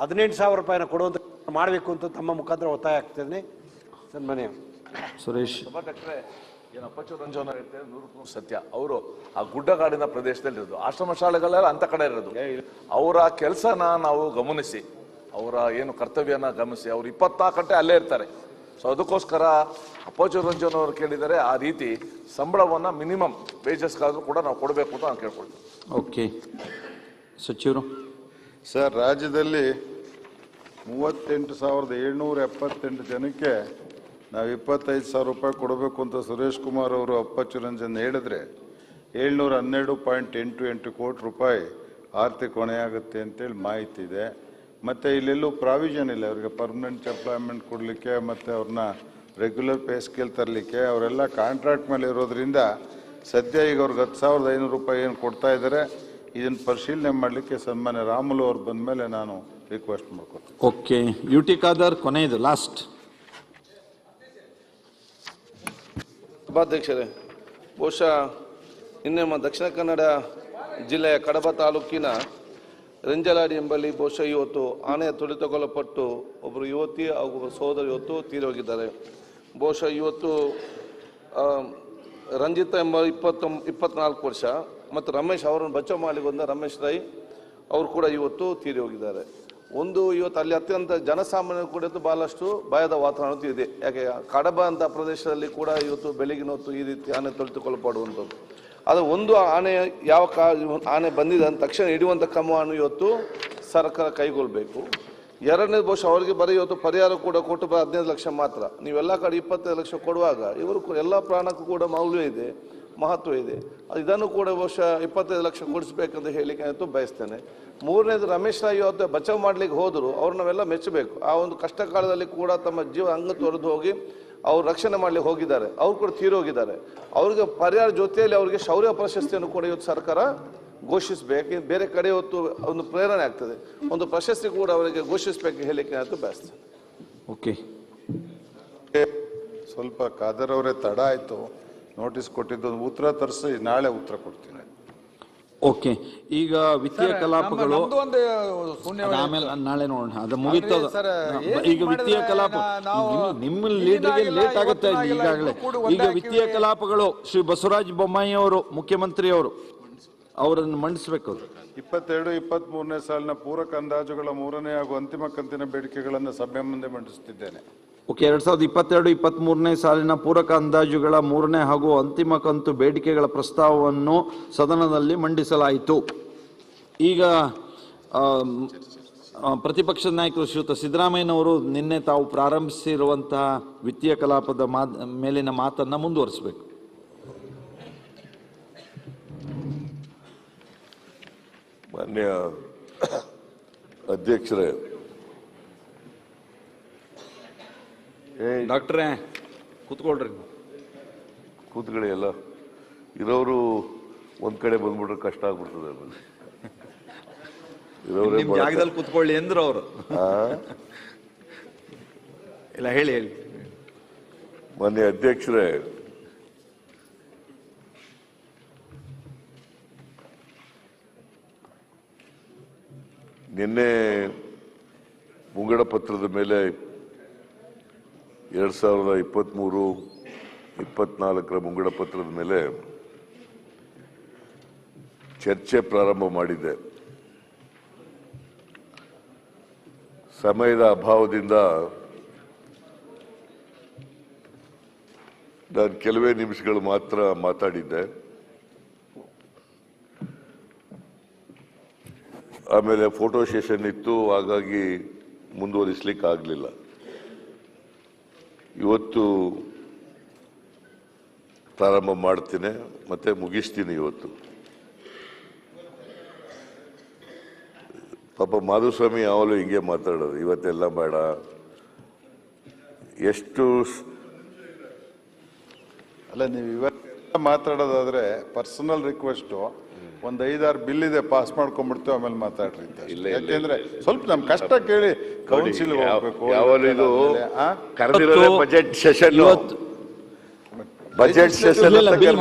18,000 ರೂಪಾಯಿನ ಕೊಡುವಂಥ ಮಾಡಬೇಕು ಅಂತ ತಮ್ಮ ಮುಖಾಂತರ ಒತ್ತಾಯ ಆಗ್ತಿದ್ದೇನೆ. ಸನ್ಮಾನ್ಯ ಸುರೇಶ್. ಸಭಾಧ್ಯಕ್ಷರೇ, ಏನು ಅಪ್ಪಚ್ಚು ರಂಜನ್ ಹೇಳ್ತಾರೆ 100% ಸತ್ಯ. ಅವರು ಆ ಗುಡ್ಡಗಾಡಿನ ಪ್ರದೇಶದಲ್ಲಿ ಇರೋದು, ಆಶ್ರಮ ಶಾಲೆಗಳೆಲ್ಲ ಅಂತ ಕಡೆ ಇರೋದು. ಅವರ ಕೆಲಸನ ನಾವು ಗಮನಿಸಿ, ಅವರ ಏನು ಕರ್ತವ್ಯನ ಗಮನಿಸಿ, ಅವ್ರು 24 ಗಂಟೆ ಅಲ್ಲೇ ಇರ್ತಾರೆ. ಸೊ ಅದಕ್ಕೋಸ್ಕರ ಅಪ್ಪಚ್ಚು ರಂಜನ್ ಅವರು ಕೇಳಿದರೆ ಆ ರೀತಿ ಸಂಬಳವನ್ನ ಮಿನಿಮಮ್ ವೇಜಸ್ಗಾದ್ರೂ ಕೂಡ ನಾವು ಕೊಡಬೇಕು ಅಂತ ನಾನು ಕೇಳ್ಕೊಳ್ತೀನಿ. ಓಕೆ, ಸಚಿವರು. ಸರ್, ರಾಜ್ಯದಲ್ಲಿ 38,778 ಜನಕ್ಕೆ ನಾವು 25,000 ರೂಪಾಯಿ ಕೊಡಬೇಕು ಅಂತ ಸುರೇಶ್ ಕುಮಾರ್ ಅವರು ಅಪ್ಪಚ್ಚು ರಂಜನ್ ಹೇಳಿದ್ರೆ 712.88 ಕೋಟಿ ರೂಪಾಯಿ ಆರ್ಥಿಕ ಹೊಣೆಯಾಗುತ್ತೆ ಅಂತೇಳಿ ಮಾಹಿತಿ ಇದೆ. ಮತ್ತು ಇಲ್ಲೆಲ್ಲೂ ಪ್ರಾವಿಷನ್ ಇಲ್ಲ ಅವರಿಗೆ ಪರ್ಮನೆಂಟ್ ಎಂಪ್ಲಾಯ್ಮೆಂಟ್ ಕೊಡಲಿಕ್ಕೆ ಮತ್ತು ಅವ್ರನ್ನ ರೆಗ್ಯುಲರ್ ಪೇ ಸ್ಕೇಲ್ ತರಲಿಕ್ಕೆ. ಅವರೆಲ್ಲ ಕಾಂಟ್ರಾಕ್ಟ್ ಮೇಲೆ ಇರೋದ್ರಿಂದ ಸದ್ಯ ಈಗ ಅವ್ರಿಗೆ 10,500 ರೂಪಾಯಿ ಏನು ಕೊಡ್ತಾ ಇದ್ದಾರೆ, ಇದನ್ನು ಪರಿಶೀಲನೆ ಮಾಡಲಿಕ್ಕೆ ಸನ್ಮಾನ್ಯ ರಾಮುಲು ಅವ್ರು ಬಂದ ಮೇಲೆ ನಾನು ರಿಕ್ವೆಸ್ಟ್ ಮಾಡ್ಕೊತೀನಿ. ಓಕೆ, UT ಖಾದರ್ ಕೊನೆಯದು ಲಾಸ್ಟ್. ಸಭಾಧ್ಯಕ್ಷರೇ, ಬಹುಶಃ ನಿನ್ನೆ ದಕ್ಷಿಣ ಕನ್ನಡ ಜಿಲ್ಲೆಯ ಕಡಬ ತಾಲೂಕಿನ ರೆಂಜಲಾಡಿ ಎಂಬಲ್ಲಿ ಬಹುಶಃ ಇವತ್ತು ಆನೆ ತುಳಿತಗೊಳ್ಳಪಟ್ಟು ಒಬ್ಬರು ಯುವತಿ ಹಾಗೂ ಒಬ್ಬರು ಸಹೋದರಿ ಇವತ್ತು ತೀರೋಗಿದ್ದಾರೆ. ಬಹುಶಃ ಇವತ್ತು ರಂಜಿತ ಎಂಬ 24 ವರ್ಷ ಮತ್ತು ರಮೇಶ್ ಅವರನ್ನು ಬಚಾವ್ ಮಾಡಿ ಬಂದ ರಮೇಶ್ ರೈ ಅವರು ಕೂಡ ಇವತ್ತು ತೀರಿ ಹೋಗಿದ್ದಾರೆ. ಇವತ್ತು ಅಲ್ಲಿ ಅತ್ಯಂತ ಜನಸಾಮಾನ್ಯರು ಕೂಡ ಬಹಳಷ್ಟು ಭಯದ ವಾತಾವರಣ ಇದೆ. ಯಾಕೆ ಕಡಬ ಅಂತ ಪ್ರದೇಶದಲ್ಲಿ ಕೂಡ ಇವತ್ತು ಬೆಳಗಿನ ಹೊತ್ತು ಈ ರೀತಿ ಆನೆ ತೊಳೆದುಕೊಳ್ಳಲ್ಪಡುವಂಥದ್ದು. ಅದು ಒಂದು ಆನೆ ಆನೆ ಬಂದಿದೆ ಅಂತ ತಕ್ಷಣ ಹಿಡಿಯುವಂಥ ಕ್ರಮವನ್ನು ಇವತ್ತು ಸರ್ಕಾರ ಕೈಗೊಳ್ಳಬೇಕು. ಎರಡನೇದು ಬಹುಶಃ ಅವರಿಗೆ ಬರೀ ಇವತ್ತು ಪರಿಹಾರ ಕೂಡ ಕೊಟ್ಟು 15 ಲಕ್ಷ ಮಾತ್ರ. ನೀವೆಲ್ಲ ಕಡೆ 25 ಲಕ್ಷ ಕೊಡುವಾಗ ಇವರು ಎಲ್ಲ ಪ್ರಾಣಕ್ಕೂ ಕೂಡ ಮೌಲ್ಯ ಇದೆ, ಮಹತ್ವ ಇದೆ. ಇದನ್ನು ಕೂಡ ಬಹುಶಃ 25 ಲಕ್ಷ ಕೊಡಿಸ್ಬೇಕಂತ ಹೇಳಿಕೆ ಅಂತೂ ಬಯಸ್ತೇನೆ. ಮೂರನೇದು ರಮೇಶ್ ರಾಯ್ ಇವತ್ತು ಬಚಾವ್ ಮಾಡ್ಲಿಕ್ಕೆ ಹೋದರು, ಅವ್ರು ನಾವೆಲ್ಲ ಮೆಚ್ಚಬೇಕು. ಆ ಒಂದು ಕಷ್ಟ ಕಾಲದಲ್ಲಿ ಕೂಡ ತಮ್ಮ ಜೀವ ಅಂಗ ತೊರೆದು ಹೋಗಿ ಅವ್ರು ರಕ್ಷಣೆ ಮಾಡ್ಲಿಕ್ಕೆ ಹೋಗಿದ್ದಾರೆ. ಅವ್ರು ಕೂಡ ತೀರೋಗಿದ್ದಾರೆ. ಅವ್ರಿಗೆ ಪರಿಹಾರ ಜೊತೆಯಲ್ಲಿ ಅವರಿಗೆ ಶೌರ್ಯ ಪ್ರಶಸ್ತಿಯನ್ನು ಕೂಡ ಇವತ್ತು ಸರ್ಕಾರ ಘೋಷಿಸಬೇಕು. ಬೇರೆ ಕಡೆ ಇವತ್ತು ಒಂದು ಪ್ರೇರಣೆ ಆಗ್ತದೆ, ಒಂದು ಪ್ರಶಸ್ತಿ ಕೂಡ ಅವರಿಗೆ ಘೋಷಿಸಬೇಕು ಹೇಳಿಕೆ ಅಂತೂ ಬಯಸ್ತೇನೆ. ಓಕೆ, ಸ್ವಲ್ಪ ಖಾದರ್ ಅವರೇ ತಡ ಆಯಿತು, ನೋಟಿಸ್ ಕೊಟ್ಟಿದ್ದು ಉತ್ತರ ತರಿಸಿ ನಾಳೆ ಉತ್ತರ ಕೊಡ್ತೀನಿ. ಓಕೆ, ಈಗ ವಿತ್ತೀಯ ಕಲಾಪಗಳು ಆಮೇಲೆ ನಾಳೆ ನೋಡೋಣ, ಅದು ಮುಗಿತದ. ಈಗ ವಿತ್ತೀಯ ಕಲಾಪ ನಿಮ್ಮ ಲೀಡರ್ಗೆ ಲೇಟ್ ಆಗುತ್ತೆ ಈಗಾಗಲೇ. ಈಗ ವಿತ್ತೀಯ ಕಲಾಪಗಳು ಶ್ರೀ ಬಸವರಾಜ ಬೊಮ್ಮಾಯಿ ಅವರು ಮುಖ್ಯಮಂತ್ರಿ ಅವರನ್ನು ಮಂಡಿಸಬೇಕು. 22-23ನೇ ಸಾಲಿನ ಪೂರಕ ಅಂದಾಜುಗಳ 3ನೇ ಹಾಗೂ ಅಂತಿಮ ಕಂತಿನ ಬೇಡಿಕೆಗಳನ್ನು ಸಭೆ ಮುಂದೆ ಮಂಡಿಸುತ್ತಿದ್ದೇನೆ. ಓಕೆ, 2022-23ನೇ ಸಾಲಿನ ಪೂರಕ ಅಂದಾಜುಗಳ 3ನೇ ಹಾಗೂ ಅಂತಿಮ ಕಂತು ಬೇಡಿಕೆಗಳ ಪ್ರಸ್ತಾವವನ್ನು ಸದನದಲ್ಲಿ ಮಂಡಿಸಲಾಯಿತು. ಈಗ ಪ್ರತಿಪಕ್ಷದ ನಾಯಕರು ಶ್ರೀಯುತ ಸಿದ್ದರಾಮಯ್ಯನವರು ನಿನ್ನೆ ತಾವು ಪ್ರಾರಂಭಿಸಿರುವಂತಹ ವಿತ್ತೀಯ ಕಲಾಪದ ಮೇಲಿನ ಮಾತನ್ನು ಮುಂದುವರಿಸಬೇಕು. ಮಾನ್ಯ ಅಧ್ಯಕ್ಷರೇ, ಡಾಕ್ಟ್ರೇ ಕೂತ್ಕೊಳ್ರಿ. ಕೂತ್ಕೊಳ್ಳಿ. ಎಲ್ಲ ಇರೋರು ಒಂದ್ ಕಡೆ ಬಂದ್ಬಿಟ್ರೆ ಕಷ್ಟ ಆಗ್ಬಿಡ್ತದೆ. ನಿಮ್ ಜಾಗದಲ್ಲಿ ಕೂತ್ಕೊಳ್ಳಿ ಅಂದ್ರು ಅವರು. ಇಲ್ಲ ಹೇಳಿ. ಮಾನ್ಯ ಅಧ್ಯಕ್ಷರೇ, ನಿನ್ನೆ ಮುಂಗಡ ಪತ್ರದ ಮೇಲೆ 2023-24 ಮುಂಗಡ ಪತ್ರದ ಮೇಲೆ ಚರ್ಚೆ ಪ್ರಾರಂಭ ಮಾಡಿದ್ದೆ. ಸಮಯದ ಅಭಾವದಿಂದ ನಾನು ಕೆಲವೇ ನಿಮಿಷಗಳು ಮಾತ್ರ ಮಾತಾಡಿದ್ದೆ. ಆಮೇಲೆ ಫೋಟೋ ಸೆಷನ್ ಇತ್ತು, ಹಾಗಾಗಿ ಮುಂದುವರಿಸಲಿಕ್ಕೆ ಆಗಲಿಲ್ಲ. ಇವತ್ತು ಪ್ರಾರಂಭ ಮಾಡ್ತೀನಿ ಮತ್ತೆ ಮುಗಿಸ್ತೀನಿ. ಇವತ್ತು ಪಾಪ ಮಾಧುಸ್ವಾಮಿ ಯಾವಾಗಲೂ ಹಿಂಗೆ ಮಾತಾಡೋದು, ಇವತ್ತೆಲ್ಲ ಬೇಡ. ಎಷ್ಟು ಅಲ್ಲ, ನೀವು ಇವತ್ತು ಮಾತಾಡೋದಾದ್ರೆ ಪರ್ಸನಲ್ ರಿಕ್ವೆಸ್ಟು ಒಂದು 5-6 ಬಿಲ್ ಇದೆ, ಪಾಸ್ ಮಾಡ್ಕೊಂಡ್ಬಿಡ್ತೇವೆ, ಆಮೇಲೆ ಮಾತಾಡ್ರಿ. ಯಾಕೆಂದ್ರೆ ಸ್ವಲ್ಪ ನಮ್ ಕಷ್ಟ ಕೇಳಿ ಕೌನ್ಸಿಲ್ ಹೋಗ್ಬೇಕು. ಯಾವಾಗಲೂ ಕರೆದಿರೋದೇ ಬಜೆಟ್ ಸೆಷನ್. ಬಜೆಟ್ ಸೆಷನ್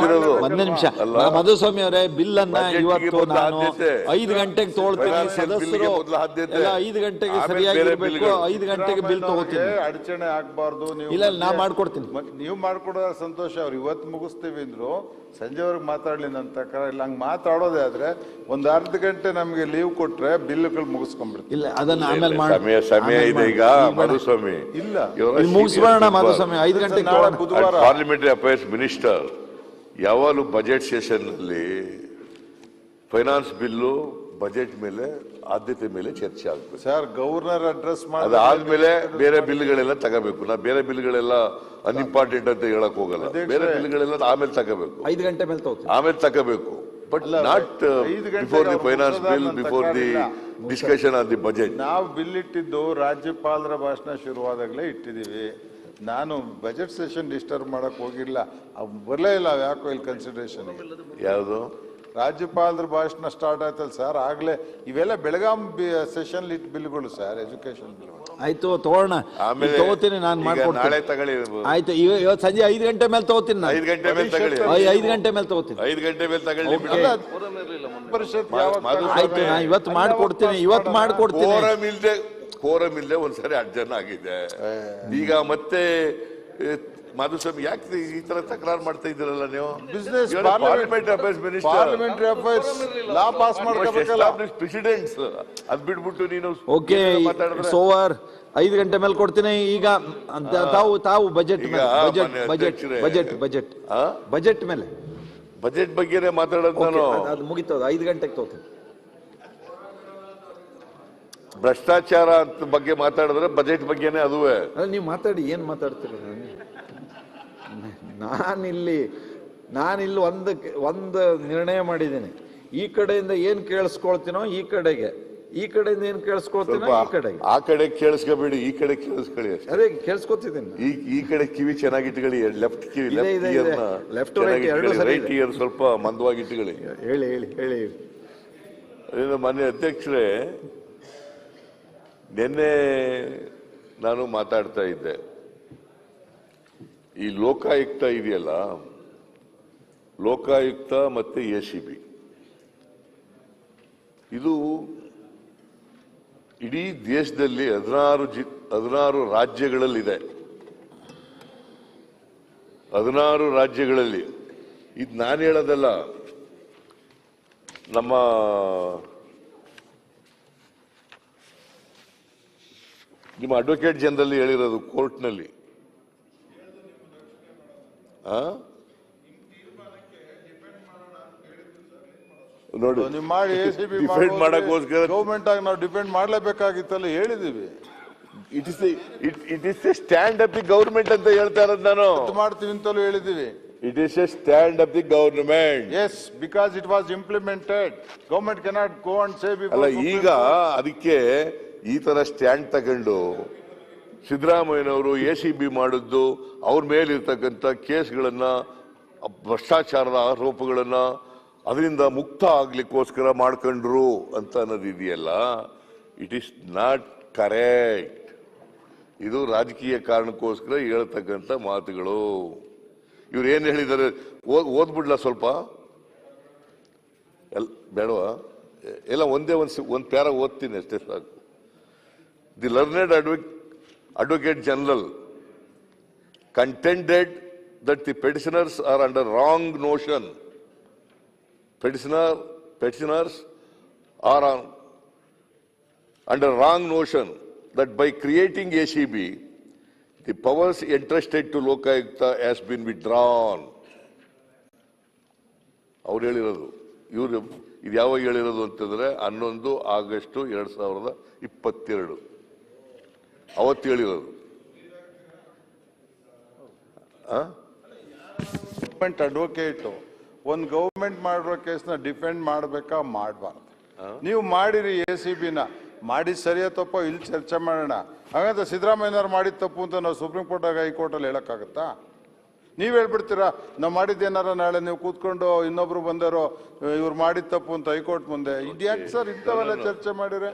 ಒಂದೇ ನಿಮಿಷ. ಮಧುಸ್ವಾಮಿ ಅವರೇ, ಬಿಲ್ ಅನ್ನ ಇವತ್ತು ನಾನು 5 ಗಂಟೆಗೆ ತಗೊಳ್ತೀನಿ. ಸದಸ್ಯರು 5 ಗಂಟೆಗೆ ಸರಿಯಾಗಿರ್ಬೇಕು. 5 ಗಂಟೆಗೆ ಬಿಲ್ ತಗೋತೀನಿ. ಅಡಚಣೆ ಆಗ್ಬಾರ್ದು. ಇಲ್ಲ, ನಾ ಮಾಡ್ಕೊಡ್ತೀನಿ. ನೀವು ಮಾಡ್ಕೊಡೋ ಸಂತೋಷ. ಅವ್ರು ಇವತ್ತು ಮುಗಿಸ್ತೀವಿ ಅಂದ್ರು, ಸಂಜೆವರೆಗೆ ಮಾತಾಡ್ಲಿ ನನ್ನ ತಕ್ಕ. ಇಲ್ಲ ಹಂಗೆ ಮಾತಾಡೋದೇ ಆದ್ರೆ ಒಂದು ಅರ್ಧ ಗಂಟೆ ನಮ್ಗೆ ಲೀವ್ ಕೊಟ್ರೆ ಬಿಲ್ಗಳು ಮುಗಿಸ್ಕೊಂಡ್ಬಿಡ್ತೀವಿ. ಇಲ್ಲ, ಅದನ್ನ ಆಮೇಲೆ ಸಮಯ ಇದೆ ಈಗ. ಮಧುಸ್ವಾಮಿ ಇಲ್ಲ, ಮುಗಿಸ್ಬೋಣ. ಮಧುಸ್ವಾಮಿ 5 ಗಂಟೆಗೆ ಬುಧವಾರ ಪಾರ್ಲಿಮೆಂಟರಿ ಅಫೇರ್ಸ್ ಮಿನಿಸ್ಟರ್ ಯಾವಾಗಲೂ ಬಜೆಟ್ ಸೆಷನ್ ನಲ್ಲಿ ಫೈನಾನ್ಸ್ ಬಿಲ್ಲು ಬಜೆಟ್ ಮೇಲೆ ಆದ್ಯತೆ ಮೇಲೆ ಚರ್ಚೆ ಆಗ್ಬೇಕು ಸರ್. ಗವರ್ನರ್ ಅಡ್ರೆಸ್ ಅದಾದ್ಮೇಲೆ ಬೇರೆ ಬಿಲ್ಗಳೆಲ್ಲ ತಗೋಬೇಕು. ನಾ ಬೇರೆ ಬಿಲ್ಗಳೆಲ್ಲ ಅನ್ಇಂಪಾರ್ಟೆಂಟ್ ಅಂತ ಹೇಳಕ್ ಹೋಗಲ್ಲ. ಬೇರೆ ಬಿಲ್ಗಳೆಲ್ಲ ಆಮೇಲೆ ತಗೋಬೇಕು. 5 ಗಂಟೆ ಮೇಲೆ ಆಮೇಲೆ ತಗೋಬೇಕು. But not before the finance bill, before the discussion on the budget. ನಾವು ಬಿಲ್ ಇಟ್ಟಿದ್ದು ರಾಜ್ಯಪಾಲರ ಭಾಷಣ ಶುರುವಾದಾಗಲೇ ಇಟ್ಟಿದ್ದೀವಿ. ನಾನು ಬಜೆಟ್ ಸೆಷನ್ ಡಿಸ್ಟರ್ಬ್ ಮಾಡಕ್ ಹೋಗಿಲ್ಲ. ಬರಲೇ ಇಲ್ಲ ಯಾಕೋ ಇಲ್ಲಿ ಕನ್ಸಿಡರೇಷನ್. ಯಾವುದು ರಾಜ್ಯಪಾಲರ ಭಾಷಣ ಸ್ಟಾರ್ಟ್ ಆಯ್ತಲ್ಲ ಸರ್, ಆಗ್ಲೇ ಇವೆಲ್ಲ ಬೆಳಗಾಂ ಸೆಷನ್ ಇಟ್ ಬಿಲ್ಗಳು ಸರ್, ಎಜುಕೇಶನ್ ಬಿಲ್. ಆಯ್ತು, ತಗೋಣ. ಆಮೇಲೆ ತಗೋತೀನಿ, ನಾನು ಮಾಡ್ಕೊಡ್ತೀನಿ. ನಾಳೆ ತಗೊಳ್ಳಿ. ಆಯ್ತು, ಇವತ್ತು ಸಂಜೆ 5 ಗಂಟೆ ಮೇಲೆ ತಗೋತೀನಿ. 5 ಗಂಟೆ ಮೇಲೆ ತಗೊಳ್ಳಿ. 5 ಗಂಟೆ ಮೇಲೆ ತಗೋತೀನಿ. 5 ಗಂಟೆ ಮೇಲೆ ತಗೊಳ್ಳಿ. ಆಯ್ತು, ನಾ ಇವತ್ತು ಮಾಡ್ಕೊಡ್ತೀನಿ. ಕೋರಮ್ ಇಲ್ಲದೆ ಒಂದ್ಸರಿ ಅಡ್ಜನ್ ಆಗಿದೆ. ಈಗ ಮತ್ತೆ ಮಾಧುಸ್ವಾಮಿ ಯಾಕೆ ಈ ತರ ತಕರಾರು ಮಾಡ್ತಾ ಇದ್ದೀರಲ್ಲ ನೀವು? Business parliamentary affairs minister, parliamentary affairs law pass ಮಾಡ್ಕೋಬೇಕಲ್ಲ, ಪ್ರೆಸಿಡೆಂಟ್ಸ್. ಅದ್ ಬಿಟ್ಬಿಟ್ಟು ನೀನು ಓಕೆ ಸೋವರ್ 5 ಗಂಟೆ ಮೇಲೆ ಕೊಡ್ತೀನಿ. ಈಗ ತಾವು ಬಜೆಟ್ ಬಜೆಟ್ ಮೇಲೆ ಬಜೆಟ್ ಬಗ್ಗೆನೇ ಮಾತಾಡೋದು. ನಾನು ಅದು ಮುಗಿತದ. 5 ಗಂಟೆಗೆ ತಗೋತೀನಿ. ಭ್ರಷ್ಟಾಚಾರ ಬಗ್ಗೆ ಮಾತಾಡಿದ್ರೆ ಬಜೆಟ್ ಬಗ್ಗೆನೇ ಅದುವೇ. ನೀವು ಮಾತಾಡಿ, ಏನ್ ಮಾತಾಡ್ತೀರ? ನಾನಿಲ್ಲಿ ಒಂದು ನಿರ್ಣಯ ಮಾಡಿದ್ದೀನಿ. ಈ ಕಡೆಯಿಂದ ಏನ್ ಕೇಳಿಸ್ಕೊಳ್ತೀನೋ ಈ ಕಡೆಯಿಂದ ಏನ್ ಕೇಳಿಸ್ಕೊಳ್ತೀನೋ ಈ ಕಡೆಗೆ. ಆ ಕಡೆ ಕೇಳಿಸ್ಕೋಬೇಡಿ, ಈ ಕಡೆ ಕೇಳಿಸ್ಕೊಳ್ಳಿ. ಅದೇ ಕೇಳಿಸ್ಕೊತಿದ್ದೀನಿ. ಈ ಕಡೆ ಕಿವಿ ಚೆನ್ನಾಗಿಟ್ಕೊಳ್ಳಿ. ಲೆಫ್ಟ್ ಕಿವಿ, ಲೆಫ್ಟ್ ರೈಟ್ ಇಯರ್ ಸ್ವಲ್ಪ ಮಂದವಾಗಿಟ್ಕೊಳ್ಳಿ. ಹೇಳಿ. ಮಾನ್ಯ ಅಧ್ಯಕ್ಷರೇ, ನಿನ್ನೆ ನಾನು ಮಾತಾಡ್ತಾ ಇದ್ದೆ, ಈ ಲೋಕಾಯುಕ್ತ ಇದೆಯಲ್ಲ, ಲೋಕಾಯುಕ್ತ ಮತ್ತೆ ACB, ಇದು ಇಡೀ ದೇಶದಲ್ಲಿ 16 ರಾಜ್ಯಗಳಲ್ಲಿದೆ. 16 ರಾಜ್ಯಗಳಲ್ಲಿ. ಇದು ನಾನು ಹೇಳೋದಲ್ಲ, ನಮ್ಮ ನಿಮ್ಮ ಅಡ್ವೊಕೇಟ್ ಜನರಲ್ ಹೇಳಿರೋದು ಕೋರ್ಟ್ನಲ್ಲಿ. ನೋಡಿ, ನೀವು ಮಾಡಿ ಡಿಪೆಂಡ್ ಮಾಡಕ್ಕೋಸ್ಕರ ಗೌರ್ಮೆಂಟ್ ಆಗಿ ನಾವು ಡಿಪೆಂಡ್ ಮಾಡ್ಲೇಬೇಕಾಗಿತ್ತಲ್ಲ, ಹೇಳಿದೀವಿ. It is a stand of the government ಅಂತ ಹೇಳ್ತಾ ಇರೋದು ನಾನು. ಮಾಡ್ತೀವಿ ಅಂತಲೂ ಹೇಳಿದೀವಿ. It is a stand of the government. Yes, because it was implemented. Government cannot go and say. ಅಲ್ಲ, ಈಗ ಅದಕ್ಕೆ ಈ ತರ ಸ್ಟ್ಯಾಂಡ್ ತಗೊಂಡು ಸಿದ್ದರಾಮಯ್ಯನವರು ACB ಮಾಡಿದ್ದು ಅವ್ರ ಮೇಲಿರ್ತಕ್ಕಂಥ ಕೇಸ್ಗಳನ್ನ, ಭ್ರಷ್ಟಾಚಾರದ ಆರೋಪಗಳನ್ನ ಅದರಿಂದ ಮುಕ್ತ ಆಗ್ಲಿಕ್ಕೋಸ್ಕರ ಮಾಡ್ಕೊಂಡ್ರು ಅಂತ ಅನ್ನೋದಿದೆಯಲ್ಲ, ಇಟ್ ಈಸ್ ನಾಟ್ ಕರೆಕ್ಟ್. ಇದು ರಾಜಕೀಯ ಕಾರಣಕ್ಕೋಸ್ಕರ ಹೇಳ್ತಕ್ಕಂಥ ಮಾತುಗಳು. ಇವ್ರು ಏನ್ ಹೇಳಿದ್ದಾರೆ ಓದ್ಬಿಡ್ಲಾ ಸ್ವಲ್ಪ? ಬೇಡವಾ? ಎಲ್ಲ ಒಂದೇ ಒಂದು ಪ್ಯಾರ ಓದ್ತೀನಿ ಅಷ್ಟೇ ಸಾಕು. The learned Advocate General contended that the petitioners are under wrong notion. Petitioners are under wrong notion that by creating ACB, the powers entrusted to Lokayukta has been withdrawn. ಅವ್ರು ಹೇಳಿರೋದು, ಇವರು ಇದು ಯಾವಾಗ ಹೇಳಿರೋದು ಅಂತಂದ್ರೆ 11 ಆಗಸ್ಟ್ 2022 ಅವತ್ತು ಹೇಳಿರೋದು. ಗೌರ್ಮೆಂಟ್ ಅಡ್ವೊಕೇಟ್ ಒಂದು ಗೌರ್ಮೆಂಟ್ ಮಾಡಿರೋ ಕೇಸ್ನ ಡಿಫೆಂಡ್ ಮಾಡಬೇಕಾ ಮಾಡಬಾರ್ದು? ನೀವು ಮಾಡಿರಿ ACBನ, ಮಾಡಿದ ಸರಿಯಾ ತಪ್ಪೋ ಇಲ್ಲಿ ಚರ್ಚೆ ಮಾಡೋಣ. ಹಾಗಂತ ಸಿದ್ದರಾಮಯ್ಯನವ್ರು ಮಾಡಿದ ತಪ್ಪು ಅಂತ ನಾವು ಸುಪ್ರೀಂ ಕೋರ್ಟ್ ಹೈಕೋರ್ಟಲ್ಲಿ ಹೇಳಕ್ಕಾಗತ್ತಾ? ನೀವ್ ಹೇಳ್ಬಿಡ್ತೀರಾ ನಾವು ಮಾಡಿದ್ದೇನಾರ ನಾಳೆ ನೀವು ಕೂತ್ಕೊಂಡು ಇನ್ನೊಬ್ರು ಬಂದಾರೋ ಇವ್ರು ಮಾಡಿದ ತಪ್ಪು ಅಂತ ಹೈಕೋರ್ಟ್ ಮುಂದೆ. ಇದ್ಯಾಕೆ ಸರ್ ಇಂಥವೆಲ್ಲ ಚರ್ಚೆ ಮಾಡಿದ್ರೆ?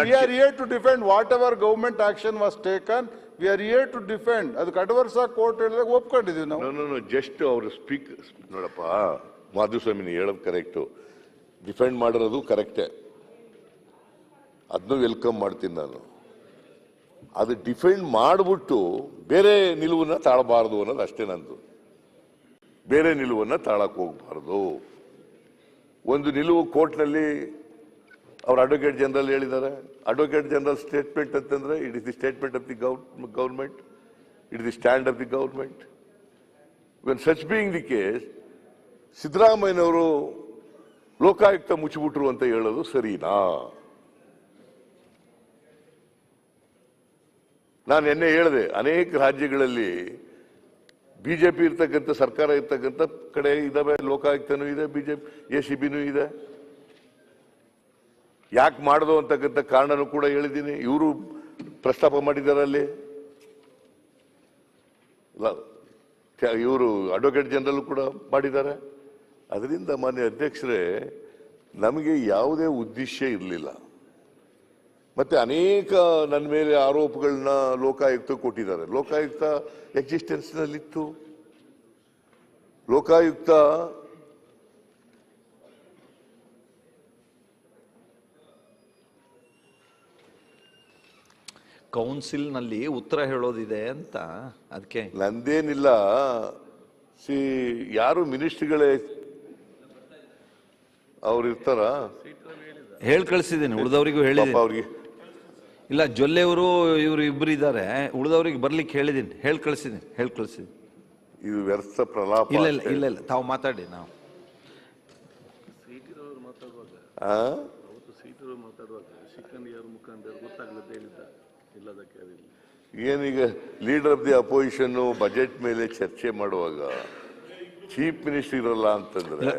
We are here to defend whatever government action was taken. We are here to defend. ಅದಕ್ಕೆ ಅಡ್ವರ್ಸ್ ಆಗಿ ಕೋರ್ಟ್ ಹೇಳಿದಾಗ ಒಪ್ಕೊಂಡಿದೀವಿ ನಾವು. ಜಸ್ಟ್ ಅವರು ಸ್ಪೀಕ್ ನೋಡಪ್ಪ, ಮಾಧುಸ್ವಾಮಿ ಹೇಳೋದು ಕರೆಕ್ಟು, ಡಿಫೆಂಡ್ ಮಾಡಿರೋದು ಕರೆಕ್ಟೇ, ಅದನ್ನು ವೆಲ್ಕಮ್ ಮಾಡ್ತೀನಿ ನಾನು. ಅದು ಡಿಫೆಂಡ್ ಮಾಡಿಬಿಟ್ಟು ಬೇರೆ ನಿಲುವನ್ನ ತಾಳಬಾರದು ಅನ್ನೋದು ಅಷ್ಟೇ ನಂದು. ಬೇರೆ ನಿಲುವನ್ನ ತಾಳಕ್ಕೆ ಹೋಗ್ಬಾರ್ದು. ಒಂದು ನಿಲುವು ಕೋರ್ಟ್ನಲ್ಲಿ ಅವ್ರ ಅಡ್ವೊಕೇಟ್ ಜನರಲ್ ಹೇಳಿದ್ದಾರೆ. ಅಡ್ವೊಕೇಟ್ ಜನರಲ್ ಸ್ಟೇಟ್ಮೆಂಟ್ ಅಂತಂದ್ರೆ it is the statement of the government, it is the stand of the government. When such being the case, ಸಿದ್ದರಾಮಯ್ಯನವರು ಲೋಕಾಯುಕ್ತ ಮುಚ್ಚಿಬಿಟ್ರು ಅಂತ ಹೇಳೋದು ಸರಿನಾ? ನಾನು ನಿನ್ನೆ ಹೇಳಿದೆ, ಅನೇಕ ರಾಜ್ಯಗಳಲ್ಲಿ ಬಿಜೆಪಿ ಇರ್ತಕ್ಕಂಥ ಸರ್ಕಾರ ಇರ್ತಕ್ಕಂಥ ಕಡೆ ಇದಾವೆ, ಲೋಕಾಯುಕ್ತನೂ ಇದೆ, ಬಿಜೆಪಿ ACBನೂ ಇದೆ. ಯಾಕೆ ಮಾಡ್ದು ಅಂತಕ್ಕಂಥ ಕಾರಣನೂ ಕೂಡ ಹೇಳಿದ್ದೀನಿ. ಇವರು ಪ್ರಸ್ತಾಪ ಮಾಡಿದ್ದಾರೆ ಅಲ್ಲಿ, ಇವರು ಅಡ್ವೊಕೇಟ್ ಜನರಲ್ ಕೂಡ ಮಾಡಿದ್ದಾರೆ. ಅದರಿಂದ ಮಾನ್ಯ ಅಧ್ಯಕ್ಷರೇ, ನಮಗೆ ಯಾವುದೇ ಉದ್ದೇಶ ಇರಲಿಲ್ಲ. ಮತ್ತೆ ಅನೇಕ ನನ್ನ ಮೇಲೆ ಆರೋಪಗಳನ್ನ ಲೋಕಾಯುಕ್ತ ಕೊಟ್ಟಿದ್ದಾರೆ. ಲೋಕಾಯುಕ್ತ ಎಕ್ಸಿಸ್ಟೆನ್ಸ್ ನಲ್ಲಿತ್ತು. ಲೋಕಾಯುಕ್ತ ಕೌನ್ಸಿಲ್ ನಲ್ಲಿ ಉತ್ತರ ಹೇಳೋದಿದೆ ಅಂತ, ಅದಕ್ಕೆ ನಂದೇನಿಲ್ಲ. ಯಾರು ಮಿನಿಸ್ಟ್ರಿಗಳೇ ಅವ್ರು ಇರ್ತಾರ, ಹೇಳಿ ಕಳಿಸಿದ್ದೀನಿ. ಉಳಿದವರಿಗೂ ಹೇಳಿದ್ದೀನಿ. ಅವ್ರಿಗೆ ಇಲ್ಲ, ಜೊಲ್ಲೆಯವರು ಇವರು ಇಬ್ಬರು ಇದ್ದಾರೆ, ಉಳಿದವ್ರಿಗೆ ಬರ್ಲಿಕ್ಕೆ ಹೇಳಿದ್ದೀನಿ, ಹೇಳಿ ಕಳಿಸಿದ್ದೀನಿ. ಇದು ವ್ಯರ್ಥ ಪ್ರಲಾಪ. ಇಲ್ಲ ಇಲ್ಲ ಇಲ್ಲ ಇಲ್ಲ, ತಾವು ಮಾತಾಡಿ. ನಾವು ಏನೀಗ leader of the opposition budget ಮೇಲೆ ಚರ್ಚೆ ಮಾಡುವಾಗ ಚೀಫ್ ಮಿನಿಸ್ಟರ್ ಇರಲ್ಲ ಅಂತಂದ್ರೆ,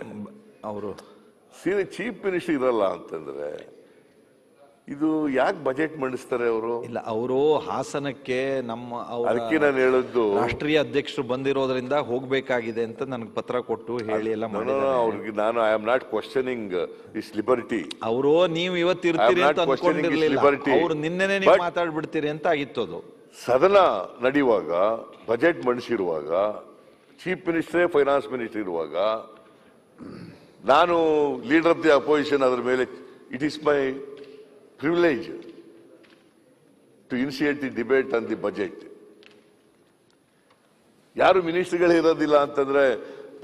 ಅವರು ಚೀಫ್ ಮಿನಿಸ್ಟರ್ ಇರಲ್ಲ ಅಂತಂದ್ರೆ ಇದು ಯಾಕೆ ಬಜೆಟ್ ಮಂಡಿಸ್ತಾರೆ ಅವರು? ಇಲ್ಲ, ಅವರು ಹಾಸನಕ್ಕೆ ನಮ್ಮ ಅದಕ್ಕೆ ನಾನು ಹೇಳದ್ದು, ರಾಷ್ಟ್ರೀಯ ಅಧ್ಯಕ್ಷರು ಬಂದಿರೋದ್ರಿಂದ ಹೋಗ್ಬೇಕಾಗಿದೆ ಅಂತ ನನಗೆ ಪತ್ರ ಕೊಟ್ಟು ಹೇಳಿ ಎಲ್ಲ ಅವ್ರಿಗೆ ನಾನು I am not questioning is liberty. ಅವರು ನೀವು ಇವತ್ತು ಇರ್ತೀರಿ ಅಂತ ಅನ್ಕೊಂಡಿರ್ಲಿಲ್ಲ, ಅವ್ರು ನಿನ್ನೆನೆ ನೀವು ಮಾತಾಡ್ಬಿಡ್ತೀರಿ ಅಂತ ಆಗಿತ್ತು. ಅದು ಸದನ ನಡೆಯುವಾಗ, ಬಜೆಟ್ ಮಂಡಿಸಿರುವಾಗ, ಚೀಫ್ ಮಿನಿಸ್ಟರೇ ಫೈನಾನ್ಸ್ ಮಿನಿಸ್ಟರ್ ಇರುವಾಗ ನಾನು ಲೀಡರ್ ಆಫ್ ದಿ ಅಪೋಸಿಷನ್ ಅದರ ಮೇಲೆ it is my privilege to initiate the debate on the budget. ಯಾರು ಮಿನಿಸ್ಟರ್ಗಳೇ ಇರೋದಿಲ್ಲ ಅಂತಂದ್ರೆ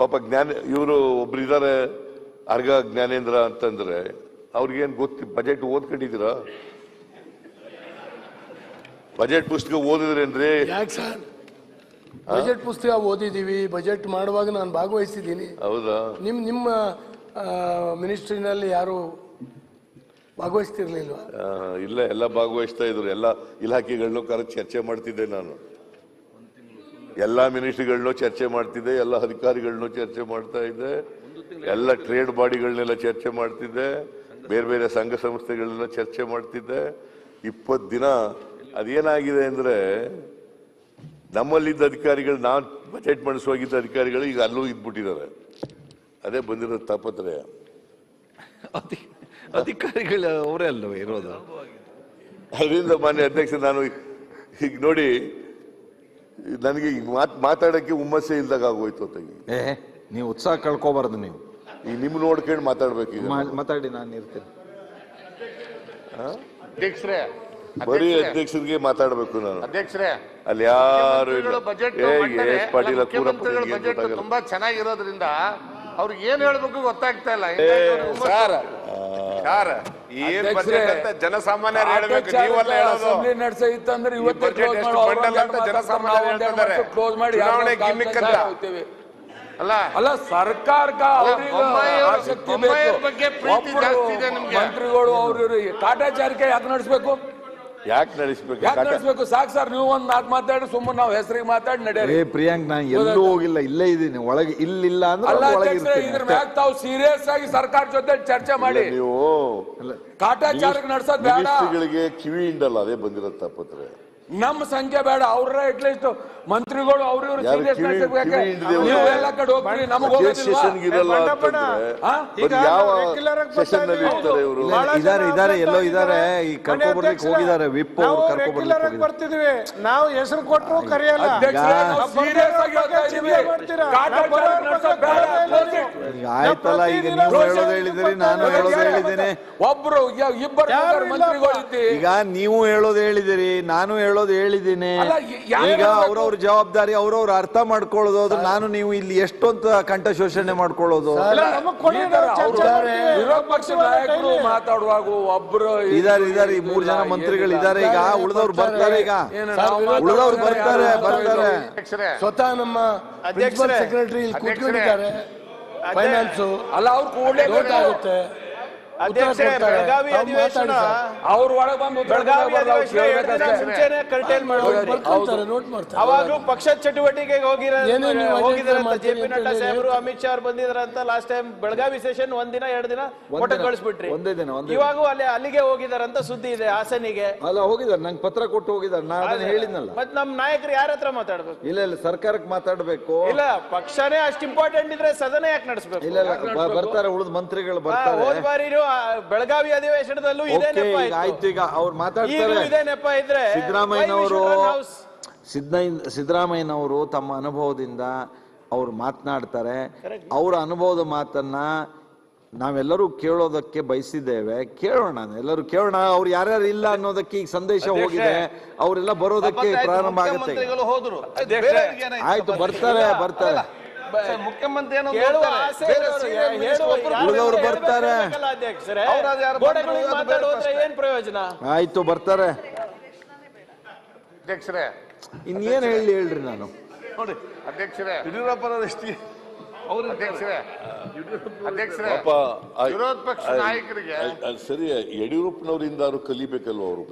ಪಾಪ ಇವರು ಒಬ್ರು ಇದ್ದಾರೆ, ಅರ್ಗ ಜ್ಞಾನೇಂದ್ರ ಅಂತಂದ್ರೆ ಅವ್ರಿಗೇನು ಗೊತ್ತು? ಬಜೆಟ್ ಓದ್ಕೊಂಡಿದ್ದೀರಾ? ಬಜೆಟ್ ಪುಸ್ತಕ ಓದಿದ್ರೇನ್ರಿ? ಯಾಕೆ ಸರ್, ಬಜೆಟ್ ಪುಸ್ತಕ ಓದಿದೀವಿ, ಬಜೆಟ್ ಮಾಡುವಾಗ ನಾನು ಭಾಗವಹಿಸಿದ್ದೀನಿ. ಹೌದಾ? ನಿಮ್ಮ ಮಿನಿಸ್ಟ್ರಿನಲ್ಲಿ ಯಾರು ಭಾಗವಹಿಸ್ತಿರ್ಲಿಲ್ವಾ? ಇಲ್ಲ, ಎಲ್ಲ ಭಾಗವಹಿಸ್ತಾ ಇದ್ರು. ಎಲ್ಲ ಇಲಾಖೆಗಳನ್ನೂ ಕರೆಕ್ಟ್ ಚರ್ಚೆ ಮಾಡ್ತಿದ್ದೆ ನಾನು. ಎಲ್ಲ ಮಿನಿಸ್ಟ್ರಿಗಳನ್ನೂ ಚರ್ಚೆ ಮಾಡ್ತಿದ್ದೆ, ಎಲ್ಲ ಅಧಿಕಾರಿಗಳನ್ನೂ ಚರ್ಚೆ ಮಾಡ್ತಾ ಇದ್ದೆ, ಎಲ್ಲ ಟ್ರೇಡ್ ಬಾಡಿಗಳನ್ನೆಲ್ಲ ಚರ್ಚೆ ಮಾಡ್ತಿದ್ದೆ, ಬೇರೆ ಬೇರೆ ಸಂಘ ಸಂಸ್ಥೆಗಳನ್ನ ಚರ್ಚೆ ಮಾಡ್ತಿದ್ದೆ. 20 ದಿನ ಅದೇನಾಗಿದೆ ಅಂದ್ರೆ ನಮ್ಮಲ್ಲಿದ್ದ ಅಧಿಕಾರಿಗಳು, ನಾವು ಬಜೆಟ್ ಮಂಡಿಸುವಾಗಿದ್ದ ಅಧಿಕಾರಿಗಳು ಈಗ ಅಲ್ಲೂ ಇದ್ಬಿಟ್ಟಿದ್ದಾರೆ. ಅದೇ ಬಂದಿರೋ ತಾಪತ್ರಯ. ಅಧಿಕಾರಿಗಳು ಅವರೇ ಅಲ್ಲವೇ ಇರೋದು. ಅದರಿಂದ ಮಾನ್ಯ ಅಧ್ಯಕ್ಷ, ನಾನು ಈಗ ನೋಡಿ ನನಗೆ ಮಾತಾಡಕ್ಕೆ ಹುಮ್ಮಸ್ಸೇ ಇಲ್ದಾಗ ಆಗೋಯ್ತು ಹೊತ್ತಾಗಿ. ನೀವು ಉತ್ಸಾಹ ಕಳ್ಕೋಬಾರ್ದು. ನೀವು ಈಗ ನಿಮ್ ನೋಡ್ಕೊಂಡು ಮಾತಾಡ್ಬೇಕು. ಈಗ ಮಾತಾಡಿ, ನಾನು ಇರ್ತೇನೆ. ಅಧ್ಯಕ್ಷರೇ, ಬರೀ ಅಧ್ಯಕ್ಷರಿಗೆ ಮಾತಾಡ್ಬೇಕು ನಾನು. ಅಧ್ಯಕ್ಷರೇ, ಅಲ್ಲಿ ಯಾರು ಬಜೆಟ್ ಬಜೆಟ್ ತುಂಬಾ ಚೆನ್ನಾಗಿರೋದ್ರಿಂದ ಅವ್ರಿಗೆ ಏನ್ ಹೇಳ್ಬೇಕು ಗೊತ್ತಾಗ್ತಾ ಇಲ್ಲ. ಜನಸಾಮಾನ್ಯರು ಹೇಳ್ಬೇಕು, ನೀವೆಲ್ಲ ಹೇಳೋದು ನಡೆಸಿತ್ತಂದ್ರೆ ಕ್ಲೋಸ್ ಮಾಡಿ ಅಲ್ಲ ಸರ್ಕಾರಕ್ಕೆ ಮಂತ್ರಿಗಳು ಅವ್ರ ಕಾಟಾಚಾರಿಕೆ ಯಾಕೆ ನಡೆಸ್ಬೇಕು? ಯಾಕೆ ನಡೆಸ್ಬೇಕು? ಸಾಕು ಸರ್, ನೀವು ಒಂದ್ ನಾಲ್ಕು ಮಾತಾಡಿ ಸುಮ್ಮನೆ ನಾವು ಹೆಸರಿಗೆ ಮಾತಾಡಿ ನಡೆಯ. ಪ್ರಿಯಾಂಕ್, ನಾನು ಎಲ್ಲೂ ಹೋಗಿಲ್ಲ, ಇಲ್ಲೇ ಇದ್ದೀನಿ ಒಳಗೆ. ಇಲ್ಲಿಲ್ಲ ಅಂದ್ರೆ ಇದ್ರ ಮ್ಯಾಗ ತಾವು ಸೀರಿಯಸ್ ಆಗಿ ಸರ್ಕಾರ ಜೊತೆ ಚರ್ಚೆ ಮಾಡಿ. ನೀವು ಕಾಟಾಚಾರಕ್ಕೆ ನಡ್ಸೋದ್ ಬೇಡ. ಕಿವಿ ಹಿಂಡಲ್ಲ, ಅದೇ ಬಂದಿರೋ ತಾಪತ್ರೆ. ನಮ್ಮ ಸಂಖ್ಯೆ ಬೇಡ, ಅವ್ರ ಅಟ್ಲೀಸ್ಟ್ ಮಂತ್ರಿಗಳು ಅವ್ರವ್ರು ಸೀರಿಯಸ್ ಎಲ್ಲ ಕಡೆ ಹೋಗ್ಬಿಡಿ, ನಮಗ್ ಇದಾರೆ ಎಲ್ಲೋ ಇದಾರೆ. ಈ ಕರ್ಕೊಬರ್ಲಿಕ್ಕೆ ಹೋಗಿದ್ದಾರೆ, ವಿಪ್ ಅವರು ಕರ್ಕೊಬರ್ಲಿಕ್ಕೆ ಬರ್ತಿದ್ವಿ. ನಾವು ಹೆಸರು ಕೊಟ್ಟರು ಕರೆಯಲ್ಲ. ಆಯ್ತಲ್ಲ, ಈಗ ನೀವು ಹೇಳೋದು ಹೇಳಿದಿರಿ, ನಾನು ಹೇಳೋದು ಹೇಳಿದ್ದೇನೆ. ಒಬ್ರು ಇಬ್ಬರು ಮಂತ್ರಿಗಳು ಈಗ ನೀವು ಹೇಳೋದು ಹೇಳಿದಿರಿ, ನಾನು ಹೇಳೋದು ಹೇಳಿದ್ದೀನಿ. ಈಗ ಅವ್ರವ್ರ ಜವಾಬ್ದಾರಿ ಅವ್ರವ್ರು ಅರ್ಥ ಮಾಡ್ಕೊಳ್ಳೋದು. ಅದು ನಾನು ನೀವು ಇಲ್ಲಿ ಎಷ್ಟೊಂದು ಕಂಠ ಶೋಷಣೆ ಮಾಡ್ಕೊಳ್ಳೋದು. ವಿರೋಧ ಪಕ್ಷ ನಾಯಕರು ಮಾತಾಡುವಾಗ ಒಬ್ರು ಇದಾರೆ 3 ಜನ ಮಂತ್ರಿಗಳು ಇದಾರೆ. ಈಗ ಉಳಿದವ್ರು ಬರ್ತಾರೆ. ಈಗ ಉಳಿದವ್ರು ಬರ್ತಾರೆ. ಸ್ವತಃ ನಮ್ಮ ಪ್ರಿನ್ಸಿಪಲ್ ಸೆಕ್ರೆಟರಿ ಕೂತ್ಕೊಂಡಿದ್ದಾರೆ. ಫೈನಾನ್ಸ್ ಅಲ್ಲ, ಅವ್ರು ಕೂಡಲೇ ಗೊತ್ತಾಗುತ್ತೆ. ಬೆಳಗಾವಿ ಅಧಿವೇಶನ ಅವ್ರ ಒಳಗೆ ಬಂದು ಅವಾಗ್ಲೂ ಪಕ್ಷದ ಚಟುವಟಿಕೆಗೆ ಹೋಗಿದಾರೆ. ಜೆ ಪಿ ನಡ್ಡಾ ಸಾಹೇಬರು, ಅಮಿತ್ ಶಾ ಅವ್ರು ಬಂದಿದ್ರಂತ. ಲಾಸ್ಟ್ ಟೈಮ್ ಬೆಳಗಾವಿ ಸೆಷನ್ 1 ದಿನ 2 ದಿನ ಕೊಟ್ಟ ಕಳಿಸ್ಬಿಟ್ರಿ. ಇವಾಗೂ ಅಲ್ಲಿಗೆ ಹೋಗಿದಾರಂತ ಸುದ್ದಿ ಇದೆ, ಹಾಸನಿಗೆ. ಅಲ್ಲ, ಹೋಗಿದ್ದಾರೆ, ನಂಗೆ ಪತ್ರ ಕೊಟ್ಟು ಹೋಗಿದ್ದಾರೆ. ನಾನು ಹೇಳಿದ್ನಲ್ಲ. ಮತ್ ನಮ್ ನಾಯಕರು ಯಾರ ಹತ್ರ ಮಾತಾಡ್ಬೇಕು? ಇಲ್ಲ, ಸರ್ಕಾರಕ್ಕೆ ಮಾತಾಡ್ಬೇಕು. ಇಲ್ಲ, ಪಕ್ಷನೇ ಅಷ್ಟು ಇಂಪಾರ್ಟೆಂಟ್ ಇದ್ರೆ ಸದನ ಯಾಕೆ ನಡೆಸಬೇಕು? ಇಲ್ಲ, ಬರ್ತಾರೆ, ಉಳಿದ ಮಂತ್ರಿಗಳು ಬರ್ತಾರೆ. ಹೋದ ಬಾರಿ ಬೆಳಗಾವಿ ಅಧಿವೇಶನದಲ್ಲೂ ಇದೇ ನೆಪ ಆಯ್ತು. ಈಗ ಅವ್ರು ಮಾತಾಡ್ತಾರೆ. ಇದೇ ನೆಪ ಇದ್ರೆ ಸಿದ್ದರಾಮಯ್ಯನವರು ತಮ್ಮ ಅನುಭವದಿಂದ ಅವ್ರು ಮಾತನಾಡ್ತಾರೆ. ಅವರ ಅನುಭವದ ಮಾತನ್ನ ನಾವೆಲ್ಲರೂ ಕೇಳೋದಕ್ಕೆ ಬಯಸಿದ್ದೇವೆ. ಕೇಳೋಣ, ಎಲ್ಲರೂ ಕೇಳೋಣ. ಅವ್ರು ಯಾರ್ಯಾರು ಇಲ್ಲ ಅನ್ನೋದಕ್ಕೆ ಈಗ ಸಂದೇಶ ಹೋಗಿದೆ. ಅವರೆಲ್ಲ ಬರೋದಕ್ಕೆ ಪ್ರಾರಂಭ ಆಗುತ್ತೆ. ಆಯ್ತು, ಬರ್ತಾರೆ. ಮುಖ್ಯಮಂತ್ರಿ ಉಳಿದವರು ಬರ್ತಾರೆ. ಏನ್ ಪ್ರಯೋಜನ? ಆಯ್ತು, ಬರ್ತಾರೆ. ಅಧ್ಯಕ್ಷರೇ, ಇನ್ನೇನು ಹೇಳ್ರಿ ನಾನು. ನೋಡಿ ಅಧ್ಯಕ್ಷರೇ, ಯಡಿಯೂರಪ್ಪನವರಷ್ಟೇ ವಿರೋಧ ಪಕ್ಷ ನಾಯಕರಿಗೆ ಸರಿ, ಯಡಿಯೂರಪ್ಪನವರಿಂದ ಕಲಿಬೇಕಲ್ವ ಅವರು?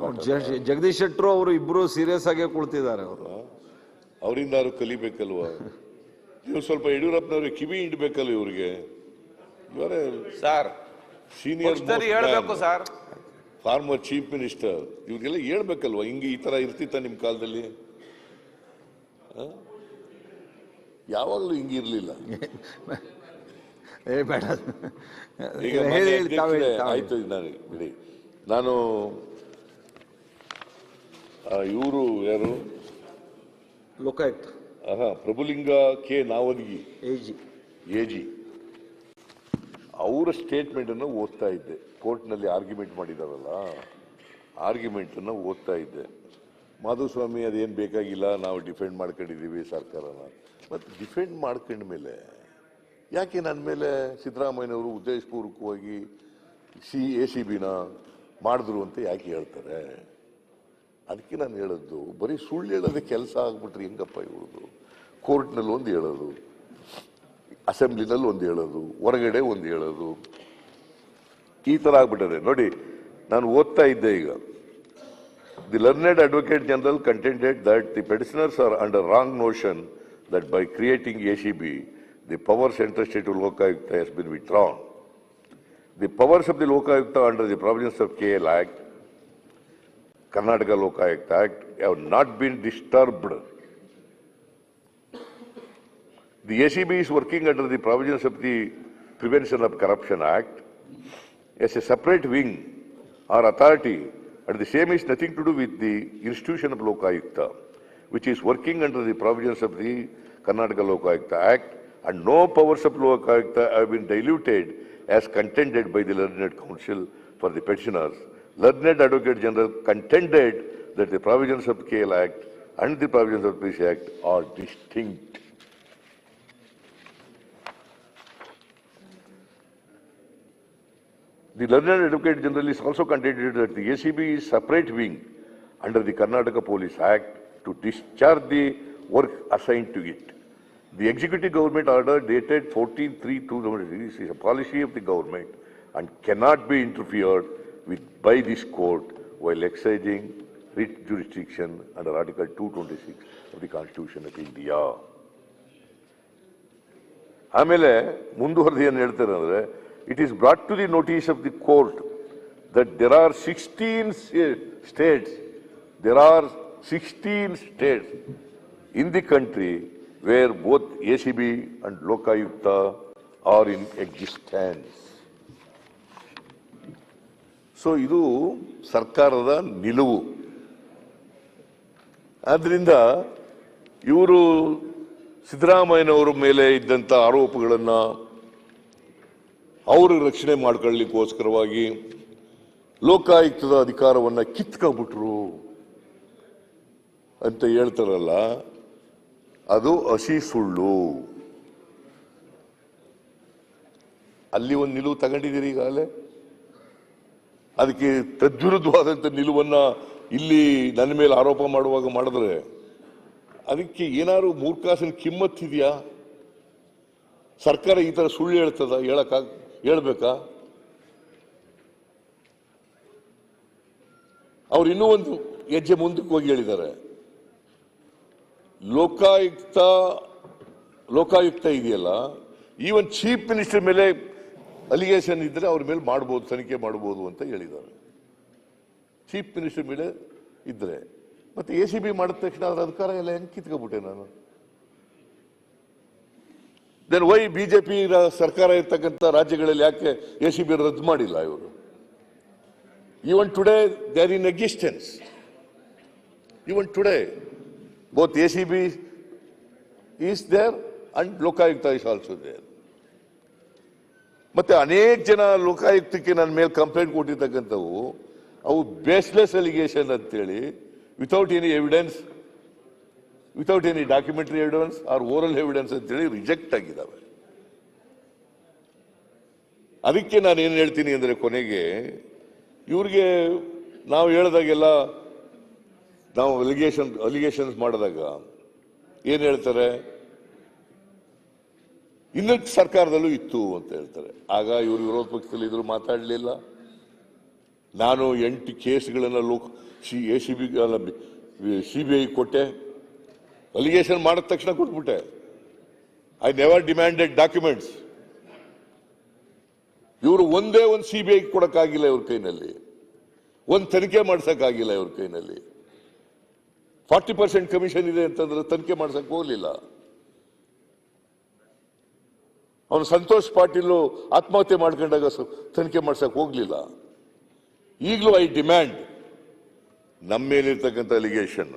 ಜಗದೀಶ್ ಶೆಟ್ಟರು ಅವರು ಇಬ್ರು ಸೀರಿಯಸ್ ಆಗೇ ಕುಳ್ತಿದ್ದಾರೆ. ಅವರಿಂದ ಕಲಿಬೇಕಲ್ವ? ನೀವು ಸ್ವಲ್ಪ ಯಡಿಯೂರಪ್ಪನವ್ರಿಗೆ ಕಿವಿ ಹಿಂಡ್ಬೇಕಲ್ಲ ಇವ್ರಿಗೆ. ಇವರೇ ಸರ್ ಸೀನಿಯರ್ ಹೇಳ್ಬೇಕು ಸರ್, ಫಾರ್ಮರ್ ಚೀಫ್ ಮಿನಿಸ್ಟರ್. ಇವ್ರಿಗೆಲ್ಲ ಹೇಳ್ಬೇಕಲ್ವ, ಹಿಂಗೆ ಈ ತರ ಇರ್ತಿತ್ತ ನಿಮ್ ಕಾಲದಲ್ಲಿ? ಯಾವಾಗಲೂ ಹಿಂಗಿರ್ಲಿಲ್ಲ. ಬೇಡ, ಈಗ ಆಯ್ತು. ಬಿಡಿ, ನಾನು ಇವರು ಯಾರು ಲೋಕಾಯುಕ್ತ ಪ್ರಭುಲಿಂಗ ಕೆ ನಾವಲ್ಗಿ ಎಜಿ ಅವರ ಸ್ಟೇಟ್ಮೆಂಟ್ ಅನ್ನು ಓದ್ತಾ ಇದ್ದೆ. ಕೋರ್ಟ್ನಲ್ಲಿ ಆರ್ಗ್ಯುಮೆಂಟ್ ಮಾಡಿದಾರಲ್ಲ, ಆರ್ಗ್ಯುಮೆಂಟ್ ಅನ್ನು ಓದ್ತಾ ಇದ್ದೆ. ಮಾಧುಸ್ವಾಮಿ ಅದೇನು ಬೇಕಾಗಿಲ್ಲ, ನಾವು ಡಿಫೆಂಡ್ ಮಾಡ್ಕೊಂಡಿದ್ದೀವಿ ಸರ್ಕಾರನ. ಮತ್ತು ಡಿಫೆಂಡ್ ಮಾಡ್ಕೊಂಡ ಮೇಲೆ ಯಾಕೆ ನನ್ನ ಮೇಲೆ ಸಿದ್ದರಾಮಯ್ಯನವರು ಉದ್ದೇಶಪೂರ್ವಕವಾಗಿ ACBನ ಮಾಡಿದ್ರು ಅಂತ ಯಾಕೆ ಹೇಳ್ತಾರೆ? ಅದಕ್ಕೆ ನಾನು ಹೇಳದ್ದು, ಬರೀ ಸುಳ್ಳು ಹೇಳೋದೇ ಕೆಲಸ ಆಗ್ಬಿಟ್ರಿ ಹೆಂಗಪ್ಪ ಇವ್ರದ್ದು. ಕೋರ್ಟ್ನಲ್ಲಿ ಒಂದು ಹೇಳೋದು, ಅಸೆಂಬ್ಲಿನಲ್ಲಿ ಒಂದು ಹೇಳೋದು, ಹೊರಗಡೆ ಒಂದು ಹೇಳೋದು, ಈ ಥರ ಆಗ್ಬಿಟ್ಟದೆ. ನೋಡಿ, ನಾನು ಓದ್ತಾ ಇದ್ದೆ ಈಗ. The learned advocate general contended that the petitioners are under wrong notion that by creating ACB, the powers entrusted to Lokayukta has been withdrawn. The powers of the Lokayukta under the provisions of KL Act Karnataka Lokayukta Act have not been disturbed. The ACB is working under the provisions of the Prevention of Corruption Act as a separate wing or authority, and the same is nothing to do with the institution of Lokayukta, which is working under the provisions of the Karnataka Lokayukta Act, and no powers of Lokayukta have been diluted as contended by the Learned Counsel for the petitioners. Learned Advocate General contended that the provisions of the KL Act and the provisions of the Police Act are distinct. The Learned Advocate General is also contended that the ACB is separate wing under the Karnataka Police Act to discharge the work assigned to it. The executive government order dated 14/3/2006 is a policy of the government and cannot be interfered with by this court while exercising writ jurisdiction under Article 226 of the Constitution of India. ಆಮೇಲೆ ಮುಂದುವರೆದು ಏನು ಹೇಳ್ತಾರೆ ಅಂದ್ರೆ, it is brought to the notice of the court that there are 16 states in the country where both ACB and Lokayukta are in existence. So ಇದು ಸರ್ಕಾರದ ನಿಲುವು. ಆದ್ರಿಂದ ಇವರು ಸಿದ್ದರಾಮಯ್ಯನವರ ಮೇಲೆ ಇದ್ದಂಥ ಆರೋಪಗಳನ್ನು ಅವರು ರಕ್ಷಣೆ ಮಾಡ್ಕೊಳ್ಳಿಕ್ಕೋಸ್ಕರವಾಗಿ ಲೋಕಾಯುಕ್ತದ ಅಧಿಕಾರವನ್ನು ಕಿತ್ಕೊಂಡ್ಬಿಟ್ರು ಅಂತ ಹೇಳ್ತಾರಲ್ಲ, ಅದು ಹಸಿ ಸುಳ್ಳು. ಅಲ್ಲಿ ಒಂದು ನಿಲುವು ತಗೊಂಡಿದ್ದೀರಿ ಈಗಾಗಲೇ, ಅದಕ್ಕೆ ತದ್ವಿರುದ್ಧವಾದಂಥ ನಿಲುವನ್ನ ಇಲ್ಲಿ ನನ್ನ ಮೇಲೆ ಆರೋಪ ಮಾಡುವಾಗ ಮಾಡಿದ್ರೆ ಅದಕ್ಕೆ ಏನಾದ್ರು ಮೂರ್ಖಾಸನ ಕಿಮ್ಮತ್ತಿದೆಯಾ? ಸರ್ಕಾರ ಈ ತರ ಸುಳ್ಳು ಹೇಳ್ತದ? ಹೇಳ್ಬೇಕಾ? ಅವ್ರು ಇನ್ನೂ ಒಂದು ಹೆಜ್ಜೆ ಮುಂದಕ್ಕೆ ಹೋಗಿ ಹೇಳಿದ್ದಾರೆ, ಲೋಕಾಯುಕ್ತ ಇದೆಯಲ್ಲ, ಈವನ್ ಚೀಫ್ ಮಿನಿಸ್ಟರ್ ಮೇಲೆ ಅಲಿಗೇಷನ್ ಇದ್ರೆ ಅವ್ರ ಮೇಲೆ ಮಾಡಬಹುದು, ತನಿಖೆ ಮಾಡಬಹುದು ಅಂತ ಹೇಳಿದ್ದಾರೆ. ಚೀಫ್ ಮಿನಿಸ್ಟರ್ ಮೇಲೆ ಇದ್ರೆ ಮತ್ತೆ ACB ಮಾಡಿದ ತಕ್ಷಣ ಅದರ ಅಧಿಕಾರ ಎಲ್ಲ ಹೆಂಗ್ ಕಿತ್ಕೊಬಿಟ್ಟೆ ನಾನು? ದೆನ್ ವೈ ಬಿಜೆಪಿ ಸರ್ಕಾರ ಇರ್ತಕ್ಕಂಥ ರಾಜ್ಯಗಳಲ್ಲಿ ಯಾಕೆ ACB ರದ್ದು ಮಾಡಿಲ್ಲ ಇವರು? Even today they are in existence. Even today both ACB is there and Lokayukta is also there. ಮತ್ತೆ ಅನೇಕ ಜನ ಲೋಕಾಯುಕ್ತಕ್ಕೆ ನನ್ನ ಮೇಲೆ ಕಂಪ್ಲೇಂಟ್ ಕೊಟ್ಟಿರ್ತಕ್ಕಂಥವು ಅವು ಬೇಸ್ಲೆಸ್ ಅಲಿಗೇಷನ್ ಅಂತೇಳಿ, without any evidence, without any documentary evidence or oral evidence ಅಂತೇಳಿ ರಿಜೆಕ್ಟ್ ಆಗಿದ್ದಾವೆ. ಅದಕ್ಕೆ ನಾನು ಏನು ಹೇಳ್ತೀನಿ ಅಂದ್ರೆ, ಕೊನೆಗೆ ಇವ್ರಿಗೆ ನಾವು ಹೇಳಿದಾಗೆಲ್ಲ, ನಾವು ಅಲಿಗೇಷನ್ಸ್ ಮಾಡಿದಾಗ ಏನ್ ಹೇಳ್ತಾರೆ, ಇನ್ನು ಸರ್ಕಾರದಲ್ಲೂ ಇತ್ತು ಅಂತ ಹೇಳ್ತಾರೆ. ಆಗ ಇವರು ವಿರೋಧ ಪಕ್ಷದಲ್ಲಿ ಇದ್ರು, ಮಾತಾಡಲಿಲ್ಲ. ನಾನು 8 ಕೇಸ್ಗಳನ್ನು ACB CBI ಕೊಟ್ಟೆ, ಅಲಿಗೇಷನ್ ಮಾಡಿದ ತಕ್ಷಣ ಕೊಟ್ಬಿಟ್ಟೆ. I never demanded documents. ಇವರು ಒಂದೇ ಒಂದು CBI ಕೊಡಕ್ಕಾಗಿಲ್ಲ ಇವ್ರ ಕೈನಲ್ಲಿ, ಒಂದು ತನಿಖೆ ಮಾಡ್ಸಕ್ಕಾಗಿಲ್ಲ ಇವ್ರ ಕೈನಲ್ಲಿ. 40% ಕಮಿಷನ್ ಇದೆ ಅಂತಂದ್ರೆ ತನಿಖೆ ಮಾಡ್ಸಕ್ ಹೋಗ್ಲಿಲ್ಲ. ಅವನು ಸಂತೋಷ್ ಪಾಟೀಲ್ ಆತ್ಮಹತ್ಯೆ ಮಾಡ್ಕೊಂಡಾಗ ತನಿಖೆ ಮಾಡ್ಸಕ್ ಹೋಗ್ಲಿಲ್ಲ. ಈಗಲೂ ಐ ಡಿಮ್ಯಾಂಡ್, ನಮ್ಮ ಮೇಲಿರ್ತಕ್ಕಂಥ ಅಲಿಗೇಷನ್,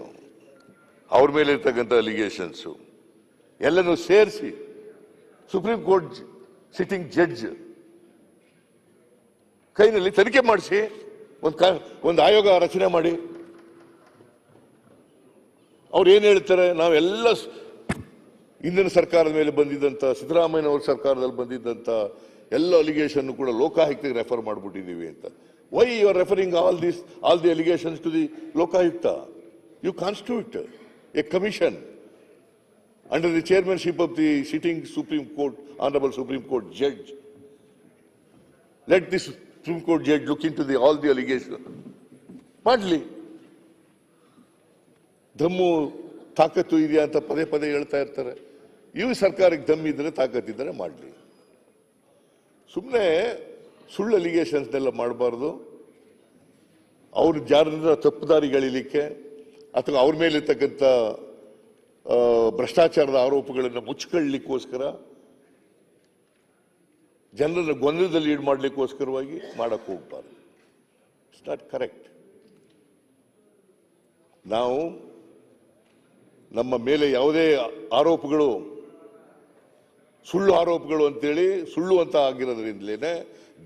ಅವ್ರ ಮೇಲಿರ್ತಕ್ಕಂಥ ಅಲಿಗೇಷನ್ಸ್ ಎಲ್ಲನೂ ಸೇರಿಸಿ ಸುಪ್ರೀಂ ಕೋರ್ಟ್ ಸಿಟ್ಟಿಂಗ್ ಜಡ್ಜ್ ಕೈನಲ್ಲಿ ತನಿಖೆ ಮಾಡಿಸಿ ಒಂದು ಆಯೋಗ ರಚನೆ ಮಾಡಿ. ಅವ್ರು ಏನ್ ಹೇಳ್ತಾರೆ, ನಾವೆಲ್ಲ ಹಿಂದಿನ ಸರ್ಕಾರದ ಮೇಲೆ ಬಂದಿದ್ದಂತ, ಸಿದ್ದರಾಮಯ್ಯನವರ ಸರ್ಕಾರದಲ್ಲಿ ಬಂದಿದ್ದಂತ ಎಲ್ಲ ಅಲಿಗೇಷನ್ ಕೂಡ ಲೋಕಾಯುಕ್ತಗೆ ರೆಫರ್ ಮಾಡಿಬಿಟ್ಟಿದ್ದೀವಿ ಅಂತ. Why you are referring all the allegations to the Lokayukta? You constitute a commission under the chairmanship of the sitting Supreme Court, honourable Supreme Court judge. Let this Supreme Court judge look into the all the allegation. ಮಾಡಲಿ. ದಮ್ಮು ತಾಕತ್ತು ಇದೆಯಾ ಅಂತ ಪದೇ ಪದೇ ಹೇಳ್ತಾ ಇರ್ತಾರೆ. ಇವು ಸರ್ಕಾರಕ್ಕೆ ದಮ್ಮಿದ್ರೆ, ತಾಕತ್ತಿದ್ರೆ ಮಾಡಲಿ. ಸುಮ್ಮನೆ ಸುಳ್ಳು ಅಲಿಗೇಷನ್ಸ್ನೆಲ್ಲ ಮಾಡಬಾರ್ದು. ಅವ್ರ ಜನರ ತಪ್ಪುದಾರಿಗಳಿಲಿಕ್ಕೆ ಅಥವಾ ಅವ್ರ ಮೇಲೆ ಇರ್ತಕ್ಕಂಥ ಭ್ರಷ್ಟಾಚಾರದ ಆರೋಪಗಳನ್ನು ಮುಚ್ಚಿಕೊಳ್ಳಲಿಕ್ಕೋಸ್ಕರ ಜನರನ್ನ ಗೊಂದಲದಲ್ಲಿ ಈಡು ಮಾಡಲಿಕ್ಕೋಸ್ಕರವಾಗಿ ಮಾಡಕ್ಕೆ ಹೋಗ್ಬಾರ್ದು. It's not correct. ನಾವು ನಮ್ಮ ಮೇಲೆ ಯಾವುದೇ ಆರೋಪಗಳು ಸುಳ್ಳು ಆರೋಪಗಳು ಅಂತೇಳಿ ಸುಳ್ಳು ಅಂತ ಆಗಿರೋದ್ರಿಂದಲೇ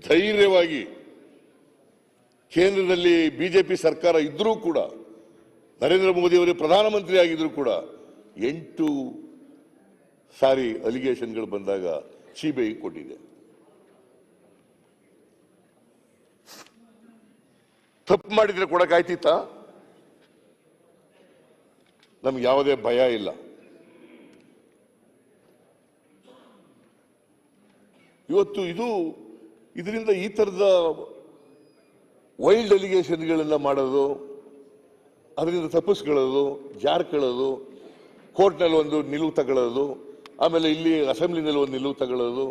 ಧೈರ್ಯವಾಗಿ ಕೇಂದ್ರದಲ್ಲಿ ಬಿಜೆಪಿ ಸರ್ಕಾರ ಇದ್ರೂ ಕೂಡ, ನರೇಂದ್ರ ಮೋದಿ ಅವರು ಪ್ರಧಾನಮಂತ್ರಿ ಆಗಿದ್ರು ಕೂಡ 8 ಸಾರಿ ಅಲಿಗೇಷನ್ಗಳು ಬಂದಾಗ ಸಿಬಿಐ ಕೊಟ್ಟಿದೆ. ತಪ್ಪು ಮಾಡಿದ್ರೆ ಕೊಡಕ್ಕಾಯ್ತಿತ್ತ? ನಮ್ಗೆ ಯಾವುದೇ ಭಯ ಇಲ್ಲ. ಇವತ್ತು ಇದರಿಂದ ಈ ತರದ ವೈಲ್ಡ್ ಅಲಿಗೇಷನ್ಗಳನ್ನ ಮಾಡೋದು, ಅದರಿಂದ ತಪ್ಪಿಸ್ಕೊಳ್ಳೋದು, ಜಾರ್ಕೊಳ್ಳೋದು, ಕೋರ್ಟ್ನಲ್ಲಿ ಒಂದು ನಿಲುವು ತಗೊಳ್ಳೋದು, ಆಮೇಲೆ ಇಲ್ಲಿ ಅಸೆಂಬ್ಲಿನಲ್ಲಿ ಒಂದು ನಿಲುವು ತಗೊಳ್ಳೋದು,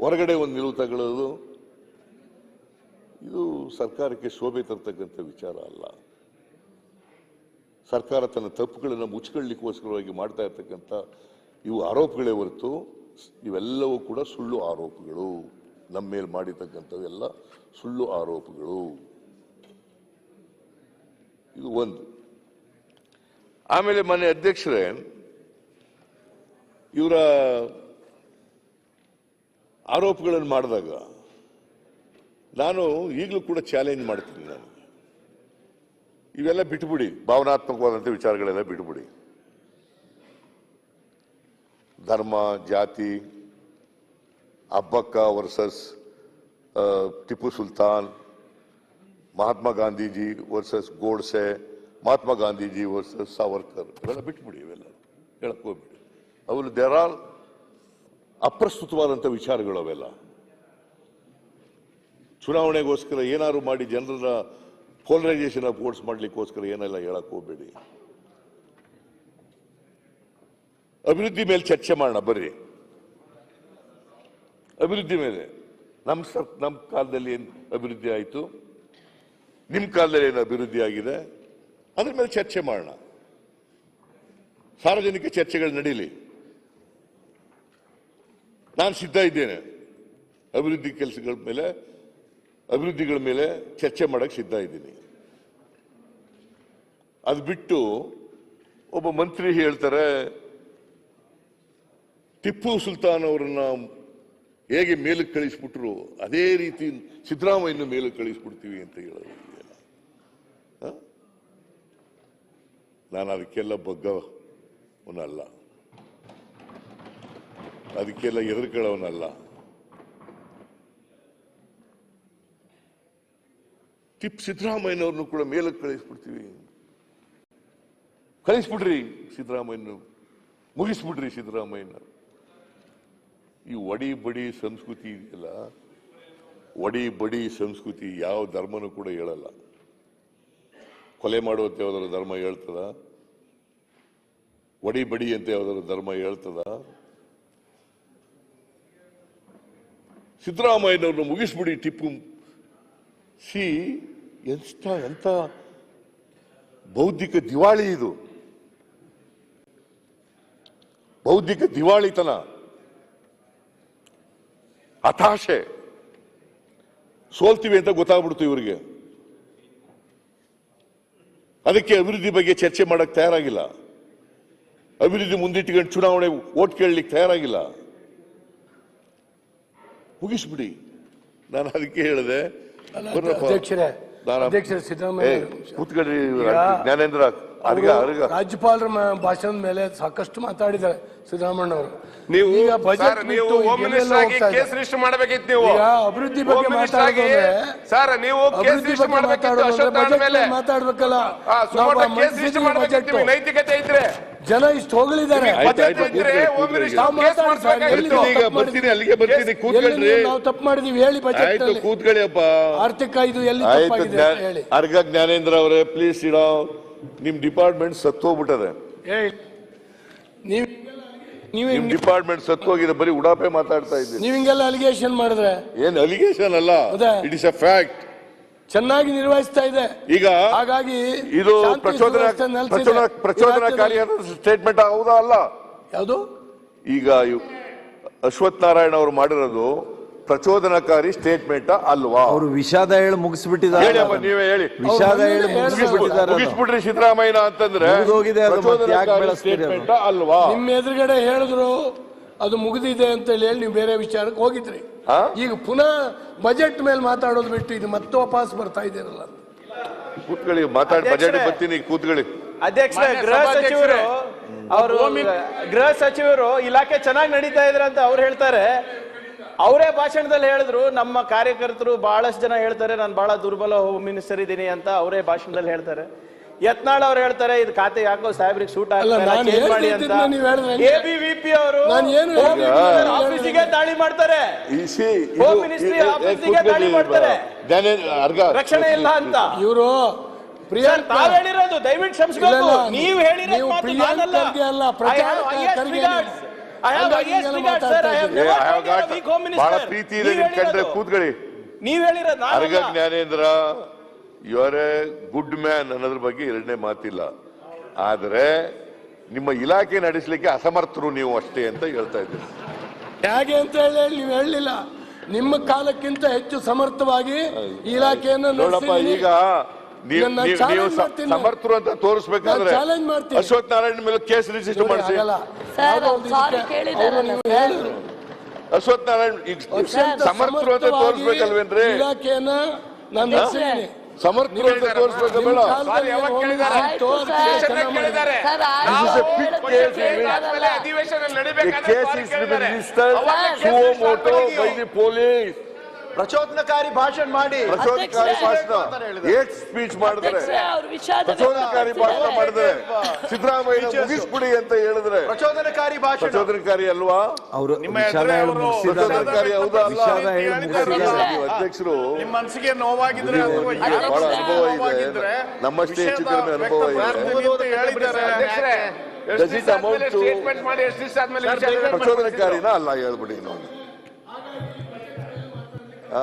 ಹೊರಗಡೆ ಒಂದು ನಿಲುವು ತಗೊಳ್ಳೋದು, ಇದು ಸರ್ಕಾರಕ್ಕೆ ಶೋಭೆ ತರ್ತಕ್ಕಂಥ ವಿಚಾರ ಅಲ್ಲ. ಸರ್ಕಾರ ತನ್ನ ತಪ್ಪುಗಳನ್ನು ಮುಚ್ಚಿಕೊಳ್ಳಲಿಕ್ಕೋಸ್ಕರವಾಗಿ ಮಾಡ್ತಾ ಇರ್ತಕ್ಕಂಥ ಇವು ಆರೋಪಗಳೇ ಹೊರತು ಇವೆಲ್ಲವೂ ಕೂಡ ಸುಳ್ಳು ಆರೋಪಗಳು. ನಮ್ಮ ಮೇಲೆ ಮಾಡಿರ್ತಕ್ಕಂಥವೆಲ್ಲ ಸುಳ್ಳು ಆರೋಪಗಳು. ಇದು ಒಂದು. ಆಮೇಲೆ ಮನೆ ಅಧ್ಯಕ್ಷರೇ, ಇವರ ಆರೋಪಗಳನ್ನು ಮಾಡಿದಾಗ ನಾನು ಈಗಲೂ ಕೂಡ ಚಾಲೆಂಜ್ ಮಾಡ್ತೀನಿ. ನಾನು ಇವೆಲ್ಲ ಬಿಟ್ಬಿಡಿ, ಭಾವನಾತ್ಮಕವಾದಂಥ ವಿಚಾರಗಳೆಲ್ಲ ಬಿಟ್ಬಿಡಿ. ಧರ್ಮ, ಜಾತಿ, Abbakka versus Tipu Sultan, Mahatma Gandhiji versus Godse, Mahatma Gandhiji versus Savarkar, ಇವೆಲ್ಲ ಬಿಟ್ಬಿಡಿ. ಇವೆಲ್ಲ ಹೇಳಕ್ ಹೋಗ್ಬಿಡಿ. ಅವು ದೇರ್ ಆರ್ ಅಪ್ರಸ್ತುತವಾದಂಥ ವಿಚಾರಗಳು. ಅವೆಲ್ಲ ಚುನಾವಣೆಗೋಸ್ಕರ ಏನಾದ್ರು ಮಾಡಿ ಜನರನ್ನ ಪೋಲರೈಸೇಷನ್ ಆಫ್ ವೋಟ್ಸ್ ಮಾಡ್ಲಿಕ್ಕೋಸ್ಕರ ಏನೆಲ್ಲ ಹೇಳಕ್ ಹೋಗ್ಬೇಡಿ. ಅಭಿವೃದ್ಧಿ ಮೇಲೆ ಚರ್ಚೆ ಮಾಡೋಣ ಬರ್ರಿ. ಅಭಿವೃದ್ಧಿ ಮೇಲೆ ನಮ್ಮ ಕಾಲದಲ್ಲಿ ಏನು ಅಭಿವೃದ್ಧಿ ಆಯಿತು, ನಿಮ್ಮ ಕಾಲದಲ್ಲಿ ಏನು ಅಭಿವೃದ್ಧಿ ಆಗಿದೆ, ಅದ್ರ ಮೇಲೆ ಚರ್ಚೆ ಮಾಡೋಣ. ಸಾರ್ವಜನಿಕ ಚರ್ಚೆಗಳು ನಡೀಲಿ. ನಾನು ಸಿದ್ಧ ಇದ್ದೇನೆ. ಅಭಿವೃದ್ಧಿಗಳ ಮೇಲೆ ಚರ್ಚೆ ಮಾಡಕ್ಕೆ ಸಿದ್ಧ ಇದ್ದೀನಿ. ಅದು ಬಿಟ್ಟು ಒಬ್ಬ ಮಂತ್ರಿ ಹೇಳ್ತಾರೆ ಟಿಪ್ಪು ಸುಲ್ತಾನ್ ಅವರನ್ನ ಹೇಗೆ ಮೇಲಕ್ಕೆ ಕಳಿಸ್ಬಿಟ್ರು ಅದೇ ರೀತಿ ಸಿದ್ದರಾಮಯ್ಯನ ಮೇಲಕ್ಕೆ ಕಳಿಸ್ಬಿಡ್ತೀವಿ ಅಂತ ಹೇಳೋದು. ನಾನು ಅದಕ್ಕೆಲ್ಲ ಬಗ್ಗವನಲ್ಲ, ಅದಕ್ಕೆಲ್ಲ ಎದುರ್ಕೊಳ್ಳೋನಲ್ಲ. ಸಿದ್ದರಾಮಯ್ಯನವ್ರನ್ನು ಕೂಡ ಮೇಲಕ್ಕೆ ಕಳಿಸ್ಬಿಡ್ರಿ ಸಿದ್ದರಾಮಯ್ಯನ, ಮುಗಿಸ್ಬಿಡ್ರಿ ಸಿದ್ದರಾಮಯ್ಯನ. ಈ ಒಡಿ ಬಡಿ ಸಂಸ್ಕೃತಿ ಇದೆಯಲ್ಲ, ಒಡಿ ಬಡಿ ಸಂಸ್ಕೃತಿ ಯಾವ ಧರ್ಮನೂ ಕೂಡ ಹೇಳಲ್ಲ. ಕೊಲೆ ಮಾಡುವಂತೆ ಯಾವ್ದಾದ್ರು ಧರ್ಮ ಹೇಳ್ತದ? ಒಡಿ ಬಡಿ ಅಂತ ಯಾವ್ದಾದ್ರು ಧರ್ಮ ಹೇಳ್ತದ? ಸಿದ್ದರಾಮಯ್ಯನವ್ರನ್ನ ಮುಗಿಸ್ಬಿಡಿ ಟಿಪ್ಪು. ಎಂತ ಬೌದ್ಧಿಕ ದಿವಾಳಿ ಇದು, ಬೌದ್ಧಿಕ ದಿವಾಳಿತನ, ಹತಾಶೆ. ಸೋಲ್ತೀವಿ ಅಂತ ಗೊತ್ತಾಗ್ಬಿಡ್ತು ಇವರಿಗೆ. ಅದಕ್ಕೆ ಅಭಿವೃದ್ಧಿ ಬಗ್ಗೆ ಚರ್ಚೆ ಮಾಡಕ್ ತಯಾರಾಗಿಲ್ಲ. ಅಭಿವೃದ್ಧಿ ಮುಂದಿಟ್ಟುಕೊಂಡು ಚುನಾವಣೆ ಓಟ್ ಕೇಳಲಿಕ್ಕೆ ತಯಾರಾಗಿಲ್ಲ. ಮುಗಿಸ್ಬಿಡಿ. ನಾನು ಅದಕ್ಕೆ ಹೇಳಿದೆ, ಕೂತ್ಕೊಳ್ರಿ ಜ್ಞಾನೇಂದ್ರ. ರಾಜ್ಯಪಾಲರ ಭಾಷಣದ ಮೇಲೆ ಸಾಕಷ್ಟು ಮಾತಾಡಿದ್ದಾರೆ ಸಿದ್ದರಾಮಯ್ಯನವರು. ನೀವು ಹೋಮ್ ಮಿನಿಸ್ಟರ್ ಆಗಿ ಕೇಸ್ ರಿಜಿಸ್ಟರ್ ಮಾಡಬೇಕಿತ್ತು. ನೀವು ಅಭಿವೃದ್ಧಿ ಬಗ್ಗೆ ಸರ್ ನೀವು ಕೇಸ್ ರಿಜಿಸ್ಟರ್ ಮಾಡಬೇಕಿತ್ತು. ಮಾತಾಡ್ಬೇಕಲ್ಲ, ಕೇಸ್ ರಿಜಿಸ್ಟರ್ ಮಾಡಬೇಕಿತ್ತು. ನೈತಿಕತೆ ಇದ್ರೆ ಜನ ಇಷ್ಟು ಹೊಗಳಿದ್ದಾರೆ. ನಾವು ತಪ್ಪು ಮಾಡಿದೀವಿ ಹೇಳಿ. ಬಜೆಟ್ ಕೂತ್ಕೊಳ್ಳಿಯಪ್ಪ. ಆರ್ಥಿಕ ಇದು ಎಲ್ಲಿ ತಪ್ಪಾಗಿದೆ ಹೇಳಿ. ಅರ್ಗ ಜ್ಞಾನೇಂದ್ರ ಅವರೇ ಪ್ಲೀಸ್ ಇಡೋ. ನಿಮ್ ಡಿಪಾರ್ಟ್ಮೆಂಟ್ ಸತ್ತೋಗ್ಬಿಟ್ಟದೆ. ನಿಮ್ ಡಿಪಾರ್ಟ್ಮೆಂಟ್ ಸತ್ತೋಗಿದೆ. ಬರೀ ಉಡಾಪೆ ಮಾತಾಡ್ತಾ ಇದ್ದೀನಿ. ನೀವ್ ಹಿಂಗೆಲ್ಲ ಅಲಿಗೇಷನ್ ಮಾಡಿದ್ರೆ ಏನ್ ಅಲಿಗೇಷನ್ ಅಲ್ಲ, ಇಟ್ ಇಸ್ ಅ ಫ್ಯಾಕ್ಟ್. ಚೆನ್ನಾಗಿ ನಿರ್ವಹಿಸ್ತಾ ಇದೆ. ಈಗ ಹಾಗಾಗಿ ಇದು ಪ್ರಚೋದನಕಾರಿ ಸ್ಟೇಟ್ಮೆಂಟ್ ಹೌದಾ ಅಲ್ಲ? ಯಾವುದು? ಈಗ ಅಶ್ವಥ್ ನಾರಾಯಣ ಅವರು ಮಾಡಿರೋದು ಪ್ರಚೋದನಕಾರಿ ಸ್ಟೇಟ್ಮೆಂಟ್ ಅಲ್ವಾ? ಅವರು ವಿಷಾದ ಹೇಳಿ ಮುಗಿಸ್ಬಿಟ್ಟಿದ್ದಾರೆ. ನೀವೇ ಹೇಳಿ. ವಿಷಾದ ಹೇಳಿ ಮುಗಿಸ್ಬಿಟ್ರಿ ಸಿದ್ದರಾಮಯ್ಯ ಅಂತಂದ್ರೆ ಸ್ಟೇಟ್ಮೆಂಟ್ ಅಲ್ವಾ? ನಿಮ್ಮ ಎದುರುಗಡೆ ಹೇಳಿದ್ರು ಅದು ಮುಗಿದಿದೆ ಅಂತ ಹೇಳಿ ನೀವು ಬೇರೆ ವಿಚಾರಕ್ಕೆ ಹೋಗಿದ್ರಿ. ಈಗ ಪುನಃ ಬಜೆಟ್ ಮೇಲೆ ಮಾತಾಡೋದು ಬಿಟ್ಟು ಇದು ಮತ್ತೆ ವಾಪಸ್ ಬರ್ತಾ ಇದ್ದೀರಲ್ಲ. ಕೂತ್ಕೊಳ್ಳಿ, ಮಾತಾಡಿ ಬಜೆಟ್ ಬರ್ತೀನಿ, ಕೂತ್ಕೊಳ್ಳಿ. ಅಧ್ಯಕ್ಷ, ಗೃಹ ಸಚಿವರು ಇಲಾಖೆ ಚೆನ್ನಾಗಿ ನಡೀತಾ ಇದ್ರ ಅಂತ ಅವ್ರು ಹೇಳ್ತಾರೆ. ಅವರೇ ಭಾಷಣದಲ್ಲಿ ಹೇಳಿದ್ರು, ನಮ್ಮ ಕಾರ್ಯಕರ್ತರು ಬಹಳಷ್ಟು ಜನ ಹೇಳ್ತಾರೆ ನಾನು ಬಹಳ ದುರ್ಬಲ ಹೋಮ್ ಮಿನಿಸ್ಟರ್ ಇದ್ದೀನಿ ಅಂತ ಅವರೇ ಭಾಷಣದಲ್ಲಿ ಹೇಳ್ತಾರೆ. ಯತ್ನಾಳ್ ಅವ್ರು ಹೇಳ್ತಾರೆ ಇದು ಖಾತೆ ಯಾಕೋ ಸಾಹೇಬ್ರಿಗೆ ಸೂಟ್ ಆಗಲ್ಲ ಮಾಡಿ ಅಂತ. ಎಬಿವಿಪಿ ಅವರು ಆಫೀಸಿಗೆ ದಾಳಿ ಮಾಡ್ತಾರೆ, ಹೋಮ್ ಮಿನಿಸ್ಟ್ರಿ ಆಫೀಸಿಗೆ ದಾಳಿ ಮಾಡ್ತಾರೆ, ರಕ್ಷಣೆ ಇಲ್ಲ ಅಂತ ಇವರು ತಾವ್ ಹೇಳಿರೋದು. ದಯವಿಟ್ಟು ಕ್ಷಮಿಸಬೇಕು, ನೀವು ಹೇಳಿರೋದು ಮಾತು ನಾನಲ್ಲ. ನೀವ್ ಹೇಳಿರೋದು Jnanendra you are a good man ಅನ್ನೋದ್ರ ಬಗ್ಗೆ ಎರಡನೇ ಮಾತಿಲ್ಲ. ಆದ್ರೆ ನಿಮ್ಮ ಇಲಾಖೆ ನಡೆಸಲಿಕ್ಕೆ ಅಸಮರ್ಥರು ನೀವು ಅಷ್ಟೇ ಅಂತ ಹೇಳ್ತಾ ಇದ್ದೀರಿ. ಹೇಗೆ ಅಂತ ಹೇಳಿ ನೀವು ಹೇಳಲಿಲ್ಲ. ನಿಮ್ಮ ಕಾಲಕ್ಕಿಂತ ಹೆಚ್ಚು ಸಮರ್ಥವಾಗಿ ಇಲಾಖೆಯನ್ನು ನೋಡಪ್ಪ. ಈಗ ನೀವು ಸಮರ್ಥರು ಅಂತ ತೋರಿಸ್ಬೇಕಾದ್ರೆ ಅಶ್ವಥ್ ನಾರಾಯಣ ಮೇಲೆ ಕೇಸ್ ರಿಜಿಸ್ಟರ್ ಮಾಡಿಸಿ. ಅಶ್ವಥ್ ನಾರಾಯಣ ಸಮರ್ಥರು ಅಂತ ತೋರಿಸ್ಬೇಕಲ್ವೇನ್ರಿ? ಇಲಾಖೆಯನ್ನ ನಾನು ಸಮರ್ಥರು ಅಂತ ತೋರಿಸ್ಬೇಕು ಬೇಡ? ಪ್ರಚೋದನಕಾರಿ ಭಾಷಣ ಮಾಡಿ, ಪ್ರಚೋದನಕಾರಿ ಭಾಷಣ, ಏಟ್ ಸ್ಪೀಚ್ ಮಾಡಿದ್ರೆ, ಪ್ರಚೋದನಕಾರಿ ಭಾಷಣ ಮಾಡಿದ್ರೆ, ಸಿದ್ದರಾಮಯ್ಯ ಮುಗಿಸ್ಬಿಡಿ ಅಂತ ಹೇಳಿದ್ರೆ ಪ್ರಚೋದನಕಾರಿ ಭಾಷಣ ಪ್ರಚೋದನಕಾರಿ ಅಲ್ವಾ? ಅವರು ಪ್ರಚೋದನಕಾರಿ ಹೌದಾ ಅಲ್ಲ? ಅಧ್ಯಕ್ಷರು ನಿಮ್ಮ ಮನಸ್ಸಿಗೆ ನೋವಾಗಿದ್ರೆ ಬಹಳ ಅನುಭವ ಇದೆ, ನಮ್ಮಷ್ಟೇ ಹೆಚ್ಚು ಕಡಿಮೆ ಅನುಭವ ಇದೆ. ಪ್ರಚೋದನಕಾರಿನ ಅಲ್ಲ ಹೇಳ್ಬಿಡಿ ನಾವು.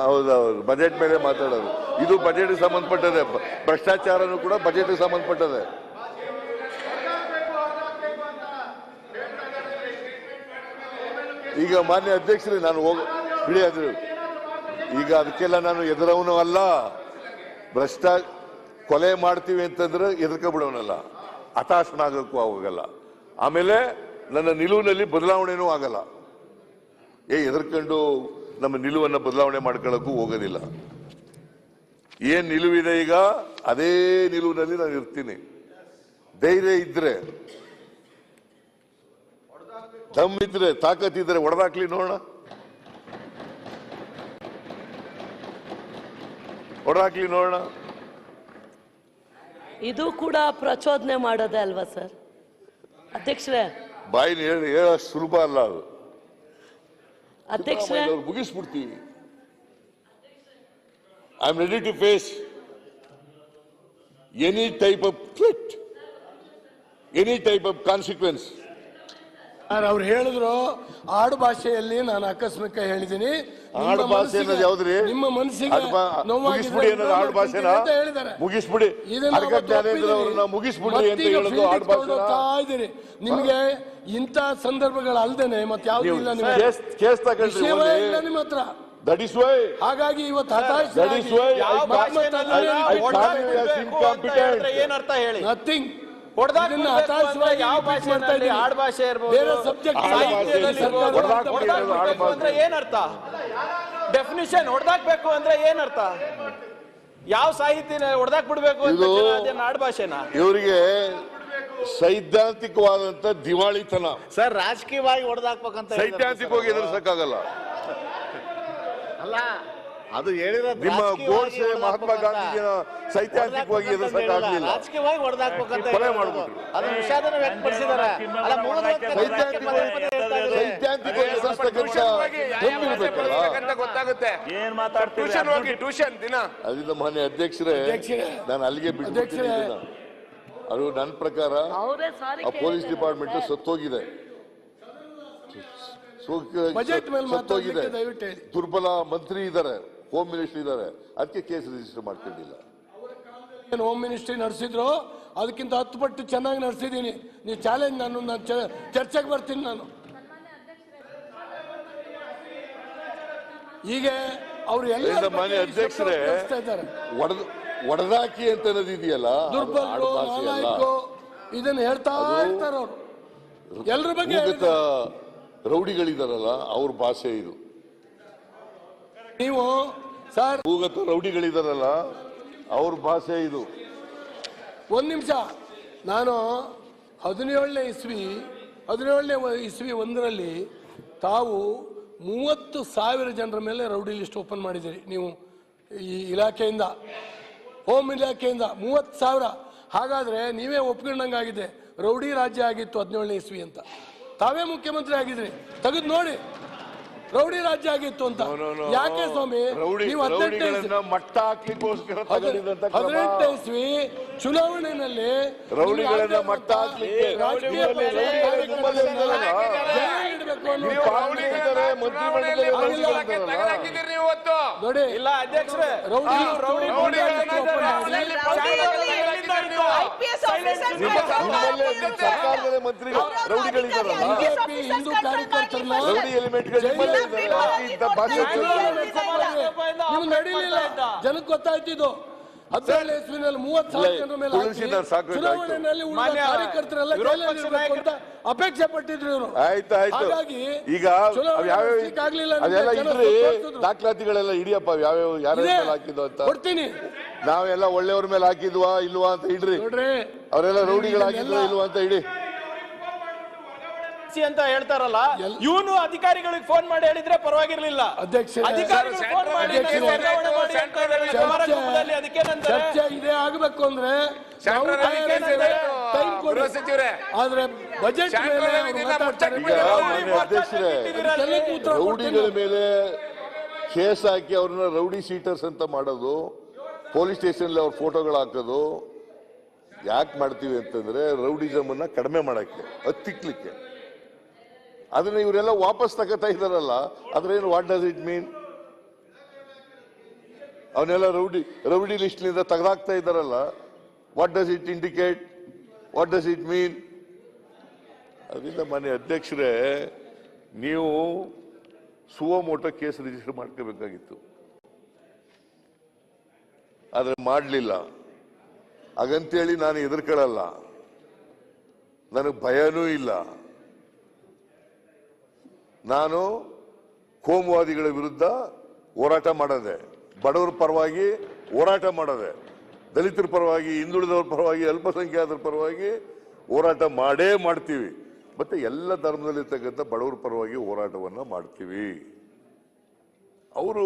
ಹೌದೌದು, ಬಜೆಟ್ ಮೇಲೆ ಮಾತಾಡೋದು. ಇದು ಬಜೆಟ್ ಸಂಬಂಧಪಟ್ಟದೆ, ಭ್ರಷ್ಟಾಚಾರನೂ ಕೂಡ ಬಜೆಟ್ ಸಂಬಂಧಪಟ್ಟದೆ. ಈಗ ಮಾನ್ಯ ಅಧ್ಯಕ್ಷರೇ, ನಾನು ಬಿಡಿ ಅದು, ಈಗ ಅದಕ್ಕೆಲ್ಲ ನಾನು ಎದುರವನು ಅಲ್ಲ. ಕೊಲೆ ಮಾಡ್ತೀವಿ ಅಂತಂದ್ರೆ ಎದುರ್ಕೊಬಿಡೋನಲ್ಲ, ಹತಾಶನಾಗಕ್ಕೂ ಹೋಗಲ್ಲ. ಆಮೇಲೆ ನನ್ನ ನಿಲುವಿನಲ್ಲಿ ಬದಲಾವಣೆನೂ ಆಗಲ್ಲ. ಎದುರ್ಕೊಂಡು ನಮ್ಮ ನಿಲುವನ್ನು ಬದಲಾವಣೆ ಮಾಡ್ಕೊಳ್ಳೋಕ್ಕೂ ಹೋಗೋದಿಲ್ಲ. ಏನ್ ನಿಲುವಿದೆ ಈಗ ಅದೇ ನಿಲುವಿನಲ್ಲಿ ನಾನು ಇರ್ತೀನಿ. ಧೈರ್ಯ ಇದ್ರೆ, ದಮ್ ಇದ್ರೆ, ತಾಕತ್ತಿದ್ರೆ ಹೊಡೆದಾಕ್ಲಿ ನೋಡೋಣ, ಹೊಡೆದಾಕ್ಲಿ ನೋಡೋಣ. ಇದು ಕೂಡ ಪ್ರಚೋದನೆ ಮಾಡೋದೇ ಅಲ್ವಾ ಸರ್ ಅಧ್ಯಕ್ಷರೇ? ಬಾಯಿನ ಹೇಳ ಸುಲಭ ಅಲ್ಲ ಅದು ಅಧ್ಯಕ್ಷರೇ. ಮುಗಿಸ್ಬಿಡ್ತೀವಿ. I am ready to face any type of threat, any type of consequence. ಅವ್ರು ಹೇಳಿದ್ರು ಆಡು ಭಾಷೆಯಲ್ಲಿ, ನಾನು ಆಕಸ್ಮಿಕ ಹೇಳಿದ್ದೀನಿ. ಆಡು ಭಾಷೆ ಅನ್ನೋದು ಯಾವ್ದ್ರಿ? ನಿಮ್ಮ ಮನಸ್ಸಿಗೆ ಮುಗಿಸ್ಬಿಡಿ ಅನ್ನೋದು ಆಡು ಭಾಷೆನ? ಮುಗಿಸ್ಬಿಡಿ, ಜ್ಞಾನೇಂದ್ರ ಮುಗಿಸ್ಬಿಡಿ ಅಂತ ಹೇಳೋದು ಆಡು ಭಾಷೆ. ನಿಮ್ಗೆ ಇಂಥ ಸಂದರ್ಭಗಳು ಅಲ್ದೇನೆ ಮತ್ತೆ ಯಾವ್ದು ಇಲ್ಲ ನಿಮ್ಮ ಹತ್ರ. ಹಾಗಾಗಿ ಇವತ್ತು ಏನರ್ಥ ಹೇಳಿ? ನಥಿಂಗ್. ಏನರ್ಥ? ಡೆಫಿನಿಷನ್ ಹೊಡೆದಾಕ್ಬೇಕು ಅಂದ್ರೆ ಏನರ್ಥ? ಯಾವ ಸಾಹಿತ್ಯ ಹೊಡೆದಾಕ್ ಬಿಡ್ಬೇಕು ಅಂತ ಆಡ್ ಭಾಷೆನಾ? ಇವರಿಗೆ ಸೈದ್ಧಾಂತಿಕವಾದಂತ ದಿವಾಳಿತನ ಸರ್. ರಾಜಕೀಯವಾಗಿ ಹೊಡೆದಾಕ್ಬೇಕಂತ ಸೈದ್ಧಾಂತಿಕವಾಗಿ ಎದುರಿಸಕ್ಕಾಗಲ್ಲ. ಅಲ್ಲ, ಅದು ಹೇಳಿರೋದು ನಿಮ್ಮ ಗೋಡ್ಸೆ ಮಹಾತ್ಮ ಗಾಂಧೀಜಿನ ಸೈದ್ಧಾಂತಿಕವಾಗಿ ಎದುರಿಸಕ್ಕಾಗಲಿಲ್ಲ. ರಾಜಕೀಯವಾಗಿ ಹೊಡೆದಾಕ್ಬೇಕಂತ ಕೊಲೆ ಮಾಡ್ಬಿಟ್ರು. ಅದು ವಿಷಾದನ ವ್ಯಕ್ತಪಡಿಸಿದ್ದಾರೆ. ಗೊತ್ತಾಗುತ್ತೆ ಏನ್ ಮಾತಾಡ್ತೀವಿ. ಟ್ಯೂಷನ್ ದಿನ ಅದರಿಂದ ಮಾನ್ಯ ಅಧ್ಯಕ್ಷರೇ, ನಾನು ಅಲ್ಲಿಗೆ ಬಿಟ್ಟು ಅದು ನನ್ನ ಪ್ರಕಾರ ಆ ಪೊಲೀಸ್ ಡಿಪಾರ್ಟ್ಮೆಂಟ್ ಸತ್ತೋಗಿದೆ, ಸತ್ತೋಗಿದೆ. ದುರ್ಬಲ ಮಂತ್ರಿ ಇದ್ದಾರೆ, ಹೋಮ್ ಮಿನಿಸ್ಟರ್ ಇದ್ದಾರೆ, ಅದಕ್ಕೆ ಕೇಸ್ ರಿಜಿಸ್ಟರ್ ಮಾಡ್ಕೊಂಡಿಲ್ಲ. ಹೋಮ್ ಮಿನಿಸ್ಟ್ರಿ ನಡೆಸಿದ್ರು, ಅದಕ್ಕಿಂತ 10 ಪಟ್ಟು ಚೆನ್ನಾಗಿ ನಡೆಸಿದ್ದೀನಿ. ನೀವು ಚಾಲೆಂಜ್ ನಾನು ಚರ್ಚೆಗೆ ಬರ್ತೀನಿ. ನಾನು ಈಗ ಅವರು ಎಲ್ಲ ಮಾನ್ಯ ಅಧ್ಯಕ್ಷರೇ, ಒಡದಾಕಿ ಅಂತ ಅನ್ನೋದಿದೆಯಲ್ಲ, ದುರ್ಬಲರು, ನಾಲಾಯಕರು ಇದನ್ನ ಹೇಳ್ತಾ ಇರ್ತಾರೆ ಅವರು. ಎಲ್ಲರ ಬಗ್ಗೆ ರೌಡಿಗಳಿದಾರಲ್ಲ ಅವ್ರ ಭಾಷೆ ಇದು. ನೀವು ಸರ್ ಭೂಗತ ರೌಡಿಗಳಿದಾರಲ್ಲ ಅವ್ರ ಭಾಷೆ ಇದು. ಒಂದ್ ನಿಮಿಷ, ನಾನು 17ನೇ ಇಸ್ವಿ 1ರಲ್ಲಿ ತಾವು 30,000 ಜನರ ಮೇಲೆ ರೌಡಿ ಲಿಸ್ಟ್ ಓಪನ್ ಮಾಡಿದ್ದೀರಿ ನೀವು ಈ ಇಲಾಖೆಯಿಂದ, ಹೋಮ್ ಇಲಾಖೆಯಿಂದ 30,000. ಹಾಗಾದ್ರೆ ನೀವೇ ಒಪ್ಕೊಂಡಂಗಾಗಿದೆ ರೌಡಿ ರಾಜ್ಯ ಆಗಿತ್ತು 17ನೇ ಇಸ್ವಿ ಅಂತ. ತಾವೇ ಮುಖ್ಯಮಂತ್ರಿ ಆಗಿದ್ರಿ, ತೆಗೆದು ನೋಡಿ ರೌಡಿ ರಾಜ್ಯ ಆಗಿತ್ತು ಅಂತ. ಯಾಕೆ ಸ್ವಾಮಿ ನೀವು 18ನೇ ಇಸ್ವಿ ಚುನಾವಣೆಯಲ್ಲಿ ರೌಡಿಗಳನ್ನ ಮಟ್ಟ ಹಾಕ್ಲಿಕ್ಕೆ ನೋಡಿ ಇಲ್ಲ ಅಧ್ಯಕ್ಷರೇ, ಸರ್ಕಾರದ ಮಂತ್ರಿ ರೌಡಿಗಳಿದಾರಲ್ಲ, ಬಿಜೆಪಿ ಹಿಂದೂ ಕಾರ್ಯಕರ್ತರನ್ನ ರೌಡಿ ಎಲಿಮೆಂಟ್ಗಳು ನಡೀಲಿಲ್ಲ, ಜನಕ್ಕೆ ಗೊತ್ತಾಯ್ತಿದ್ದು. 17ನೇ ಇಸ್ವಿನಲ್ಲಿ 30,000 ಜನರ ಮೇಲೆ ಚುನಾವಣೆಯಲ್ಲಿ ಕಾರ್ಯಕರ್ತರೆಲ್ಲ ಅಂತ ಅಪೇಕ್ಷೆ ಪಟ್ಟಿದ್ರು ಇವರು. ಹಾಗಾಗಿ ಈಗ ದಾಖಲಾತಿಗಳೆಲ್ಲ ಇಡಿಯಪ್ಪ, ಯಾವ್ಯಾವ ಯಾರ ಮೇಲೆ ಹಾಕಿದ್ವು ಅಂತ ಕೊಡ್ತೀನಿ. ನಾವೆಲ್ಲ ಒಳ್ಳೆಯವ್ರ ಮೇಲೆ ಹಾಕಿದ್ವಾ ಇಲ್ವಾ ಅಂತ ಇಡ್ರಿ, ಅವರೆಲ್ಲ ರೌಡಿಗಳು ಹಾಕಿದ್ವಾ ಇಲ್ವಾ ಅಂತ ಇಡಿ ಅಂತ ಹೇಳ್ತಾರಲ್ಲ. ಇವನು ಅಧಿಕಾರಿಗಳಿಗೆ ಫೋನ್ ಮಾಡಿ ಹೇಳಿದ್ರೆ ಪರವಾಗಿರ್ಲಿಲ್ಲ. ಅಧಿಕಾರಿಗಳು ಫೋನ್ ಮಾಡಿ ಚರ್ಚೆ ಇದೇ ಆಗಬೇಕು ಅಂದ್ರೆ ಆದ್ರೆ ಬಜೆಟ್ ರೌಡಿಗಳ ಮೇಲೆ ಕೇಸ್ ಹಾಕಿ ಅವ್ರನ್ನ ರೌಡಿ ಶೀಟರ್ಸ್ ಅಂತ ಮಾಡೋದು, ಪೊಲೀಸ್ ಸ್ಟೇಷನ್ ಅವ್ರ ಫೋಟೋಗಳು ಹಾಕೋದು ಯಾಕೆ ಮಾಡ್ತೀವಿ ಅಂತಂದ್ರೆ ರೌಡಿಸಮ್ ಅನ್ನ ಕಡಿಮೆ ಮಾಡಕ್ಕೆ, ಹತ್ತಿಕ್ಲಿಕ್ಕೆ. ಅದನ್ನ ಇವರೆಲ್ಲ ವಾಪಸ್ ತಗೋತಾ ಇದಾರಲ್ಲ, ಅದ್ರೇನು ವಾಟ್ ಡಸ್ ಇಟ್ ಮೀನ್? ಅವನ್ನೆಲ್ಲ ರೌಡಿ ಲಿಸ್ಟ್ ನಿಂದ ತೆಗೆದಾಕ್ತಾ ಇದ್ದಾರಲ್ಲ, what does it indicate? What does it mean? ಅದರಿಂದ ಮಾನ್ಯ ಅಧ್ಯಕ್ಷರೇ, ನೀವು ಸುವಮೋಟೋ ಕೇಸ್ ರಿಜಿಸ್ಟರ್ ಮಾಡ್ಕೋಬೇಕಾಗಿತ್ತು, ಆದ್ರೆ ಮಾಡಲಿಲ್ಲ. ಹಾಗಂತೇಳಿ ನಾನು ಹೆದರ್ಕೊಳ್ಳಲ್ಲ, ನನಗೆ ಭಯನೂ ಇಲ್ಲ. ನಾನು ಕೋಮುವಾದಿಗಳ ವಿರುದ್ಧ ಹೋರಾಟ ಮಾಡದೆ, ಬಡವರ ಪರವಾಗಿ ಹೋರಾಟ ಮಾಡದೆ, ದಲಿತರ ಪರವಾಗಿ, ಹಿಂದುಳಿದವರ ಪರವಾಗಿ, ಅಲ್ಪಸಂಖ್ಯಾತರ ಪರವಾಗಿ ಹೋರಾಟ ಮಾಡೇ ಮಾಡ್ತೀವಿ. ಮತ್ತೆ ಎಲ್ಲ ಧರ್ಮದಲ್ಲಿರ್ತಕ್ಕಂಥ ಬಡವರ ಪರವಾಗಿ ಹೋರಾಟವನ್ನ ಮಾಡ್ತೀವಿ. ಅವರು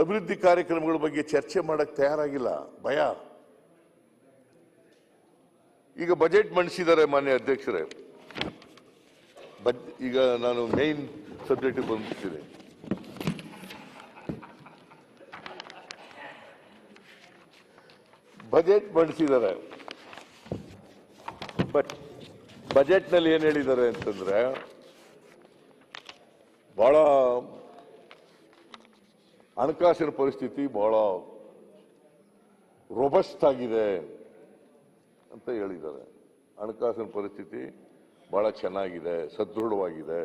ಅಭಿವೃದ್ಧಿ ಕಾರ್ಯಕ್ರಮಗಳ ಬಗ್ಗೆ ಚರ್ಚೆ ಮಾಡಕ್ ತಯಾರಾಗಿಲ್ಲ, ಭಯ. ಈಗ ಬಜೆಟ್ ಮಂಡಿಸಿದ್ದಾರೆ ಮಾನ್ಯ ಅಧ್ಯಕ್ಷರೇ. ಈಗ ನಾನು ಮೇನ್ ಸಬ್ಜೆಕ್ಟ್ ಬಂದ್ಬಿಡ್ತೀನಿ. ಬಜೆಟ್ ಮಂಡಿಸಿದ್ದಾರೆ. ಬಜೆಟ್ ನಲ್ಲಿ ಏನ್ ಹೇಳಿದ್ದಾರೆ ಅಂತಂದ್ರೆ, ಬಹಳ ಹಣಕಾಸಿನ ಪರಿಸ್ಥಿತಿ ಬಹಳ ರೋಬಸ್ಟ್ ಆಗಿದೆ ಅಂತ ಹೇಳಿದ್ದಾರೆ. ಹಣಕಾಸಿನ ಪರಿಸ್ಥಿತಿ ಬಹಳ ಚೆನ್ನಾಗಿದೆ, ಸದೃಢವಾಗಿದೆ.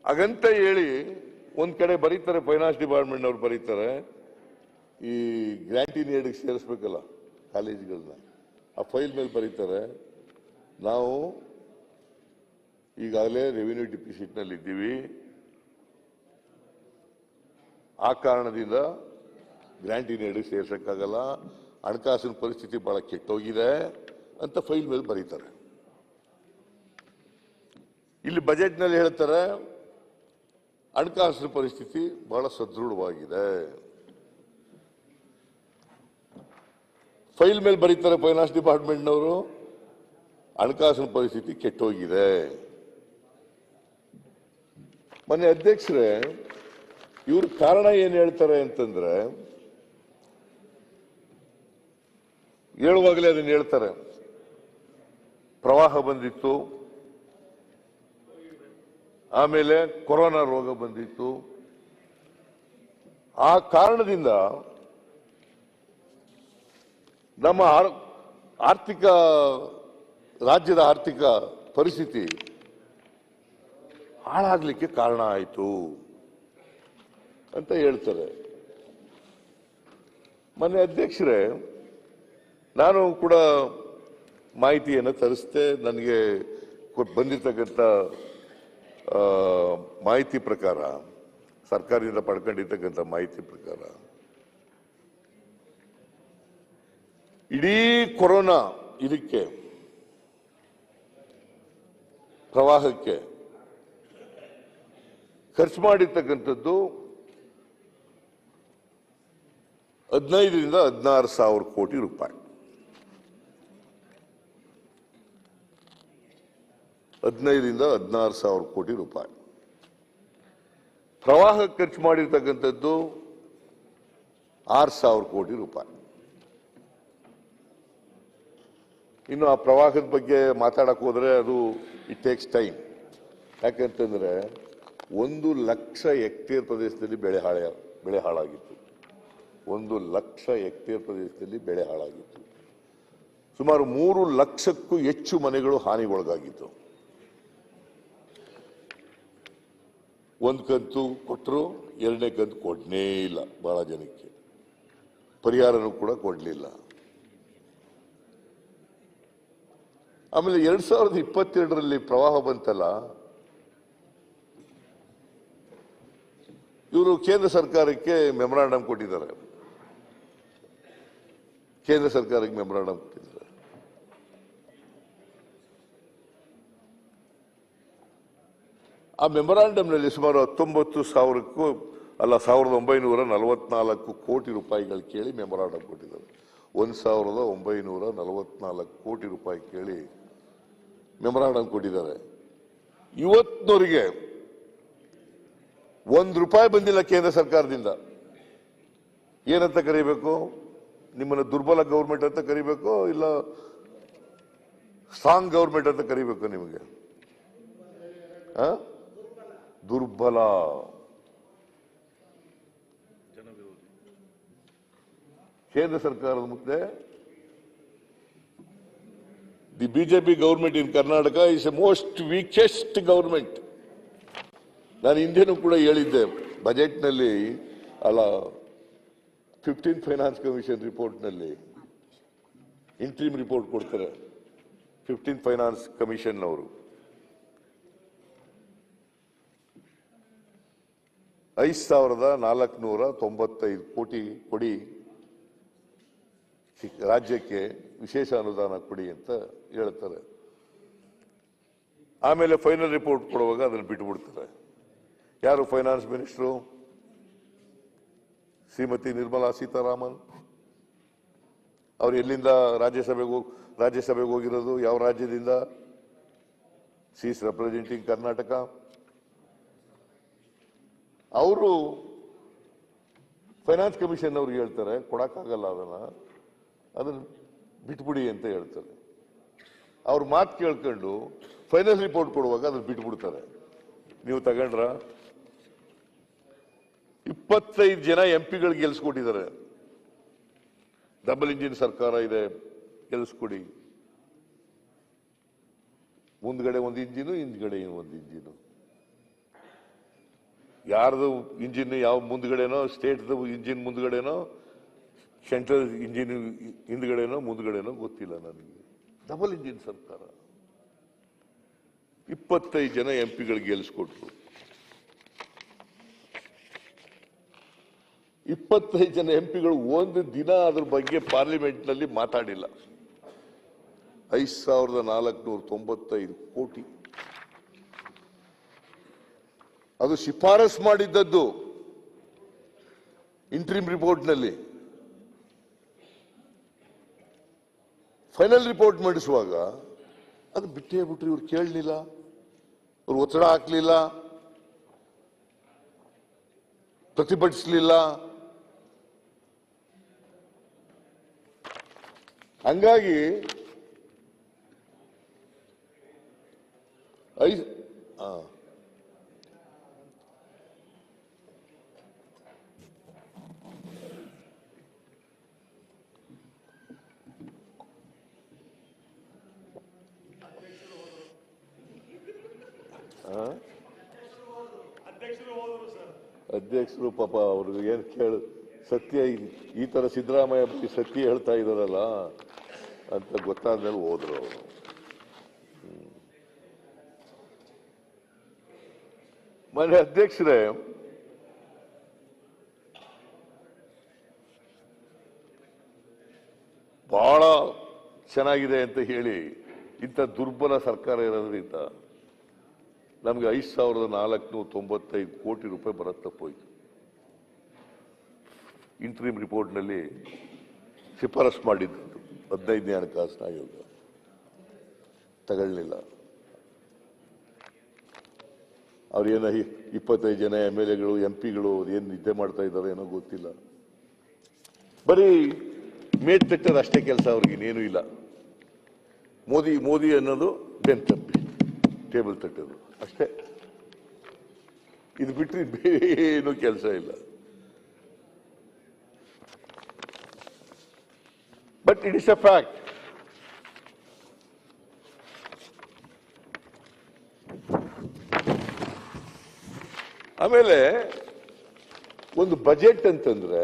ಹಾಗಂತ ಹೇಳಿ ಒಂದ್ ಕಡೆ ಬರೀತಾರೆ, ಫೈನಾನ್ಸ್ ಡಿಪಾರ್ಟ್ಮೆಂಟ್ ಅವ್ರು ಬರೀತಾರೆ, ಈ ಗ್ರಾಂಟ್ ಇನ್ ಏಡ್ಗೆ ಸೇರಿಸ್ಬೇಕಲ್ಲ ಕಾಲೇಜ್ಗಳನ್ನ, ಆ ಫೈಲ್ ಮೇಲೆ ಬರೀತಾರೆ, ನಾವು ಈಗಾಗಲೇ ರೆವಿನ್ಯೂ ಡಿಫಿಸಿಟ್ ನಲ್ಲಿ ಇದ್ದೀವಿ, ಆ ಕಾರಣದಿಂದ ಗ್ರಾಂಟ್ ಇನ್ ಏಡ್ಗೆ ಸೇರ್ಸಕ್ಕಾಗಲ್ಲ, ಹಣಕಾಸಿನ ಪರಿಸ್ಥಿತಿ ಬಹಳ ಕೆಟ್ಟೋಗಿದೆ ಅಂತ ಫೈಲ್ ಮೇಲೆ ಬರೀತಾರೆ. ಇಲ್ಲಿ ಬಜೆಟ್ ನಲ್ಲಿ ಹೇಳ್ತಾರೆ ಹಣಕಾಸಿನ ಪರಿಸ್ಥಿತಿ ಬಹಳ ಸದೃಢವಾಗಿದೆ. ಫೈಲ್ ಮೇಲೆ ಬರೀತಾರೆ ಫೈನಾನ್ಸ್ ಡಿಪಾರ್ಟ್ಮೆಂಟ್ನವರು, ಹಣಕಾಸಿನ ಪರಿಸ್ಥಿತಿ ಕೆಟ್ಟೋಗಿದೆ. ಮೊನ್ನೆ ಅಧ್ಯಕ್ಷರೇ, ಇವ್ರ ಕಾರಣ ಏನ್ ಹೇಳ್ತಾರೆ ಅಂತಂದ್ರೆ, ಹೇಳುವಾಗಲೇ ಅದನ್ನ ಹೇಳ್ತಾರೆ, ಪ್ರವಾಹ ಬಂದಿತ್ತು, ಆಮೇಲೆ ಕೊರೋನಾ ರೋಗ ಬಂದಿತ್ತು, ಆ ಕಾರಣದಿಂದ ನಮ್ಮ ಆರ್ಥಿಕ ರಾಜ್ಯದ ಆರ್ಥಿಕ ಪರಿಸ್ಥಿತಿ ಹಾಳಾಗ್ಲಿಕ್ಕೆ ಕಾರಣ ಆಯಿತು ಅಂತ ಹೇಳ್ತಾರೆ. ಮೊನ್ನೆ ಅಧ್ಯಕ್ಷರೇ, ನಾನು ಕೂಡ ಮಾಹಿತಿಯನ್ನು ತರಿಸಿದೆ. ನನಗೆ ಬಂದಿರತಕ್ಕಂಥ ಮಾಹಿತಿ ಪ್ರಕಾರ, ಸರ್ಕಾರದಿಂದ ಪಡ್ಕೊಂಡಿರ್ತಕ್ಕಂಥ ಮಾಹಿತಿ ಪ್ರಕಾರ, ಇಡೀ ಕೊರೋನಾ ಇದಕ್ಕೆ ಪ್ರವಾಹಕ್ಕೆ ಖರ್ಚು ಮಾಡಿರ್ತಕ್ಕಂಥದ್ದು 15ರಿಂದ 16 ಸಾವಿರ ಕೋಟಿ ರೂಪಾಯಿ. 15ರಿಂದ 16 ಸಾವಿರ ಕೋಟಿ ರೂಪಾಯಿ ಪ್ರವಾಹಕ್ಕೆ ಖರ್ಚು ಮಾಡಿರ್ತಕ್ಕಂಥದ್ದು 6 ಸಾವಿರ ಕೋಟಿ ರೂಪಾಯಿ. ಇನ್ನು ಆ ಪ್ರವಾಹದ ಬಗ್ಗೆ ಮಾತಾಡಕ್ ಹೋದ್ರೆ ಅದು ಇಟ್ ಟೇಕ್ಸ್ ಟೈಮ್. ಯಾಕಂತಂದ್ರೆ 1 ಲಕ್ಷ ಹೆಕ್ಟೇರ್ ಪ್ರದೇಶದಲ್ಲಿ ಬೆಳೆ ಹಾಳಾಗಿತ್ತು. 1 ಲಕ್ಷ ಹೆಕ್ಟೇರ್ ಪ್ರದೇಶದಲ್ಲಿ ಬೆಳೆ ಹಾಳಾಗಿತ್ತು. ಸುಮಾರು 3 ಲಕ್ಷಕ್ಕೂ ಹೆಚ್ಚು ಮನೆಗಳು ಹಾನಿಗೊಳಗಾಗಿತ್ತು. ಒಂದು ಕಂತು ಕೊಟ್ಟರು, ಎರಡನೇ ಕಂತು ಕೊಡನೇ ಇಲ್ಲ. ಬಹಳ ಜನಕ್ಕೆ ಪರಿಹಾರನೂ ಕೂಡ ಕೊಡಲಿಲ್ಲ. ಆಮೇಲೆ 2022ರಲ್ಲಿ ಪ್ರವಾಹ ಬಂತಲ್ಲ, ಇವರು ಕೇಂದ್ರ ಸರ್ಕಾರಕ್ಕೆ ಮೆಮೊರಾಂಡಮ್ ಕೊಟ್ಟಿದ್ದಾರೆ. ಕೇಂದ್ರ ಸರ್ಕಾರಕ್ಕೆ ಮೆಮೊರಾಂಡಮ್ ಕೊಟ್ಟಿದ್ದಾರೆ. ಆ ಮೆಮೊರಾಂಡಮ್ನಲ್ಲಿ ಸುಮಾರು 1944 ಕೋಟಿ ರೂಪಾಯಿಗಳು ಕೇಳಿ ಮೆಮೊರಾಂಡಮ್ ಕೊಟ್ಟಿದ್ದಾರೆ. 1944 ಕೋಟಿ ರೂಪಾಯಿ ಕೇಳಿ ಮೆಮೊರಾಂಡಮ್ ಕೊಟ್ಟಿದ್ದಾರೆ. ಇವತ್ತಿನವರಿಗೆ ₹1 ಬಂದಿಲ್ಲ ಕೇಂದ್ರ ಸರ್ಕಾರದಿಂದ. ಏನಂತ ಕರೀಬೇಕು? ನಿಮ್ಮನ್ನು ದುರ್ಬಲ ಗೌರ್ಮೆಂಟ್ ಅಂತ ಕರಿಬೇಕು, ಇಲ್ಲ ಸ್ಟ್ರಾಂಗ್ ಗೌರ್ಮೆಂಟ್ ಅಂತ ಕರಿಬೇಕು? ನಿಮಗೆ ದುರ್ಬಲ. ಕೇಂದ್ರ ಸರ್ಕಾರದ ಮುಂದೆ the BJP government in Karnataka is a most weakest government. ನಾನು ಹಿಂದೆನೂ ಕೂಡ ಹೇಳಿದ್ದೆ, ಬಜೆಟ್ನಲ್ಲಿ ಅಲ್ಲ 15th ಫೈನಾನ್ಸ್ ಕಮಿಷನ್ ರಿಪೋರ್ಟ್ನಲ್ಲಿ ಇಂಟ್ರೀಮ್ ರಿಪೋರ್ಟ್ ಕೊಡ್ತಾರೆ. 15th ಫೈನಾನ್ಸ್ ಕಮಿಷನ್ ಅವರು 5,495 ಕೋಟಿ ಕೊಡಿ, ರಾಜ್ಯಕ್ಕೆ ವಿಶೇಷ ಅನುದಾನ ಕೊಡಿ ಅಂತ ಹೇಳ್ತಾರೆ. ಆಮೇಲೆ ಫೈನಲ್ ರಿಪೋರ್ಟ್ ಕೊಡುವಾಗ ಅದನ್ನು ಬಿಟ್ಟುಬಿಡ್ತಾರೆ. ಯಾರು ಫೈನಾನ್ಸ್ ಮಿನಿಸ್ಟ್ರು? ಶ್ರೀಮತಿ ನಿರ್ಮಲಾ ಸೀತಾರಾಮನ್. ಅವ್ರು ಎಲ್ಲಿಂದ ರಾಜ್ಯಸಭೆಗೆ ಹೋಗಿರೋದು? ಯಾವ ರಾಜ್ಯದಿಂದ? C is representing Karnataka. ಅವರು ಫೈನಾನ್ಸ್ ಕಮಿಷನ್ ಅವ್ರಿಗೆ ಹೇಳ್ತಾರೆ ಕೊಡಕ್ಕಾಗಲ್ಲ, ಅದನ್ನು ಬಿಟ್ಬಿಡಿ ಅಂತ ಹೇಳ್ತಾರೆ. ಅವ್ರ ಮಾತು ಕೇಳ್ಕೊಂಡು ಫೈನಲ್ ರಿಪೋರ್ಟ್ ಕೊಡುವಾಗ ಅದನ್ನು ಬಿಟ್ಬಿಡ್ತಾರೆ. ನೀವು ತಗೊಂಡ್ರ? 25 ಜನ ಎಂಪಿಗಳು ಗೆಲ್ಸ್ಕೊಟ್ಟಿದ್ದಾರೆ. ಡಬಲ್ ಇಂಜಿನ್ ಸರ್ಕಾರ ಇದೆ, ಗೆಲ್ಸ್ಕೊಡಿ. ಮುಂದ್ಗಡೆ ಒಂದು ಇಂಜಿನು, ಹಿಂದ್ಗಡೆ ಒಂದು ಇಂಜಿನು. ಯಾರ್ದು ಇಂಜಿನ್ ಯಾವ ಮುಂದ್ಗಡೆನೋ, ಸ್ಟೇಟ್ ಇಂಜಿನ್ ಮುಂದ್ಗಡೆನೋ, ಸೆಂಟ್ರಲ್ ಇಂಜಿನ್ ಹಿಂದ್ಗಡೆನೋ ಮುಂದ್ಗಡೆನೋ ಗೊತ್ತಿಲ್ಲ ನನಗೆ. ಡಬಲ್ ಇಂಜಿನ್ ಸರ್ಕಾರ. 25 ಜನ ಎಂಪಿಗಳು ಗೆಲ್ಸ್ಕೊಟ್ರು. 25 ಜನ ಎಂಪಿಗಳು ಒಂದು ದಿನ ಅದ್ರ ಬಗ್ಗೆ ಪಾರ್ಲಿಮೆಂಟ್ ನಲ್ಲಿ ಮಾತಾಡಿಲ್ಲ. 5,495 ಕೋಟಿ ಅದು ಶಿಫಾರಸ್ ಮಾಡಿದ್ದದ್ದು ಇಂಟ್ರೀಮ್ ರಿಪೋರ್ಟ್ ನಲ್ಲಿ. ಫೈನಲ್ ರಿಪೋರ್ಟ್ ಮಾಡಿಸುವಾಗ ಅದು ಬಿಟ್ಟೇ ಬಿಟ್ರು. ಇವ್ರು ಕೇಳಲಿಲ್ಲ, ಅವ್ರು ಒತ್ತಡ ಹಾಕ್ಲಿಲ್ಲ, ಪ್ರತಿಭಟಿಸಲಿಲ್ಲ. ಹಂಗಾಗಿ ಅಧ್ಯಕ್ಷರು ಪಾಪ ಅವ್ರಿಗೆ ಏನ್ ಕೇಳು ಸತ್ಯ ಈ ತರ ಸಿದ್ದರಾಮಯ್ಯ ಬಗ್ಗೆ ಸತ್ಯ ಹೇಳ್ತಾ ಇದಾರಲ್ಲ ಅಂತ ಗೊತ್ತಾದ್ಮೇಲೆ ಹೋದ್ರು ಅವರು. ಮನೆ ಅಧ್ಯಕ್ಷರೇ, ಬಹಳ ಚೆನ್ನಾಗಿದೆ ಅಂತ ಹೇಳಿ ಇಂಥ ದುರ್ಬಲ ಸರ್ಕಾರ ಇರೋದ್ರಿಂದ ನಮ್ಗೆ 5,495 ಕೋಟಿ ರೂಪಾಯಿ ಬರೋದು ತಪ್ಪೋಯ್ತು. ಇಂಟ್ರೀಮ್ ರಿಪೋರ್ಟ್ನಲ್ಲಿ ಶಿಫಾರಸು ಮಾಡಿದ್ದು 15ನೇ ಹಣಕಾಸಿನ ಆಯೋಗ ತಗೊಳ್ಳಿಲ್ಲ. ಅವ್ರೇನ 25 ಜನ MLAಗಳು MP ಗಳು ಏನು ನಿದ್ದೆ ಮಾಡ್ತಾ ಇದ್ದಾರೆ ಏನೋ ಗೊತ್ತಿಲ್ಲ. ಬರೀ ಮೇಟ್ ತಟ್ಟದ ಅಷ್ಟೇ ಕೆಲಸ, ಅವ್ರಿಗೆ ಇನ್ನೇನು ಇಲ್ಲ. ಮೋದಿ ಅನ್ನೋದು ಬೆನ್ ತಪ್ಪಿ ಟೇಬಲ್ ತಟ್ಟೋದು ಅಷ್ಟೇ. ಇದು ಬಿಟ್ಟರೆ ಬೇರೇನು ಕೆಲಸ ಇಲ್ಲ. But it is a fact. ಆಮೇಲೆ ಒಂದು ಬಜೆಟ್ ಅಂತಂದ್ರೆ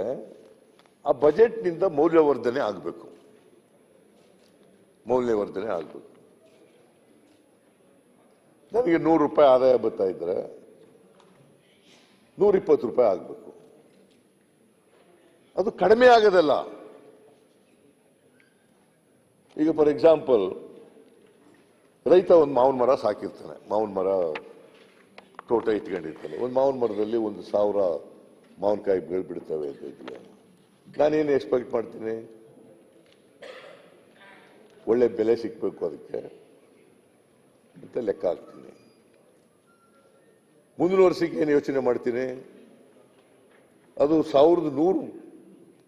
ಆ ಬಜೆಟ್ನಿಂದ ಮೌಲ್ಯವರ್ಧನೆ ಆಗಬೇಕು. ಮೌಲ್ಯವರ್ಧನೆ ಆಗಬೇಕು. ನನಗೆ 100 ರೂಪಾಯಿ ಆದಾಯ ಬರ್ತಾ ಇದ್ರೆ 120 ರೂಪಾಯಿ ಆಗಬೇಕು. ಅದು ಕಡಿಮೆ ಆಗೋದಲ್ಲ. ಈಗ ಫಾರ್ ಎಕ್ಸಾಂಪಲ್ ರೈತ ಒಂದು ಮಾವಿನ ಮರ ಸಾಕಿರ್ತಾನೆ, ಮಾವಿನ ಮರ ತೋಟ ಇಟ್ಕೊಂಡಿರ್ತಾನೆ. ಒಂದು ಮಾವಿನ ಮರದಲ್ಲಿ 1,000 ಮಾವಿನಕಾಯಿ ಬಿಡ್ತವೆ ಅಂತ ಇದ್ರೆ ನಾನೇನು ಎಕ್ಸ್ಪೆಕ್ಟ್ ಮಾಡ್ತೀನಿ? ಒಳ್ಳೆ ಬೆಲೆ ಸಿಕ್ಬೇಕು ಅದಕ್ಕೆ ಅಂತ ಲೆಕ್ಕ ಹಾಕ್ತೀನಿ. ಮುಂದಿನ ವರ್ಷಕ್ಕೆ ಏನು ಯೋಚನೆ ಮಾಡ್ತೀನಿ? ಅದು 1,100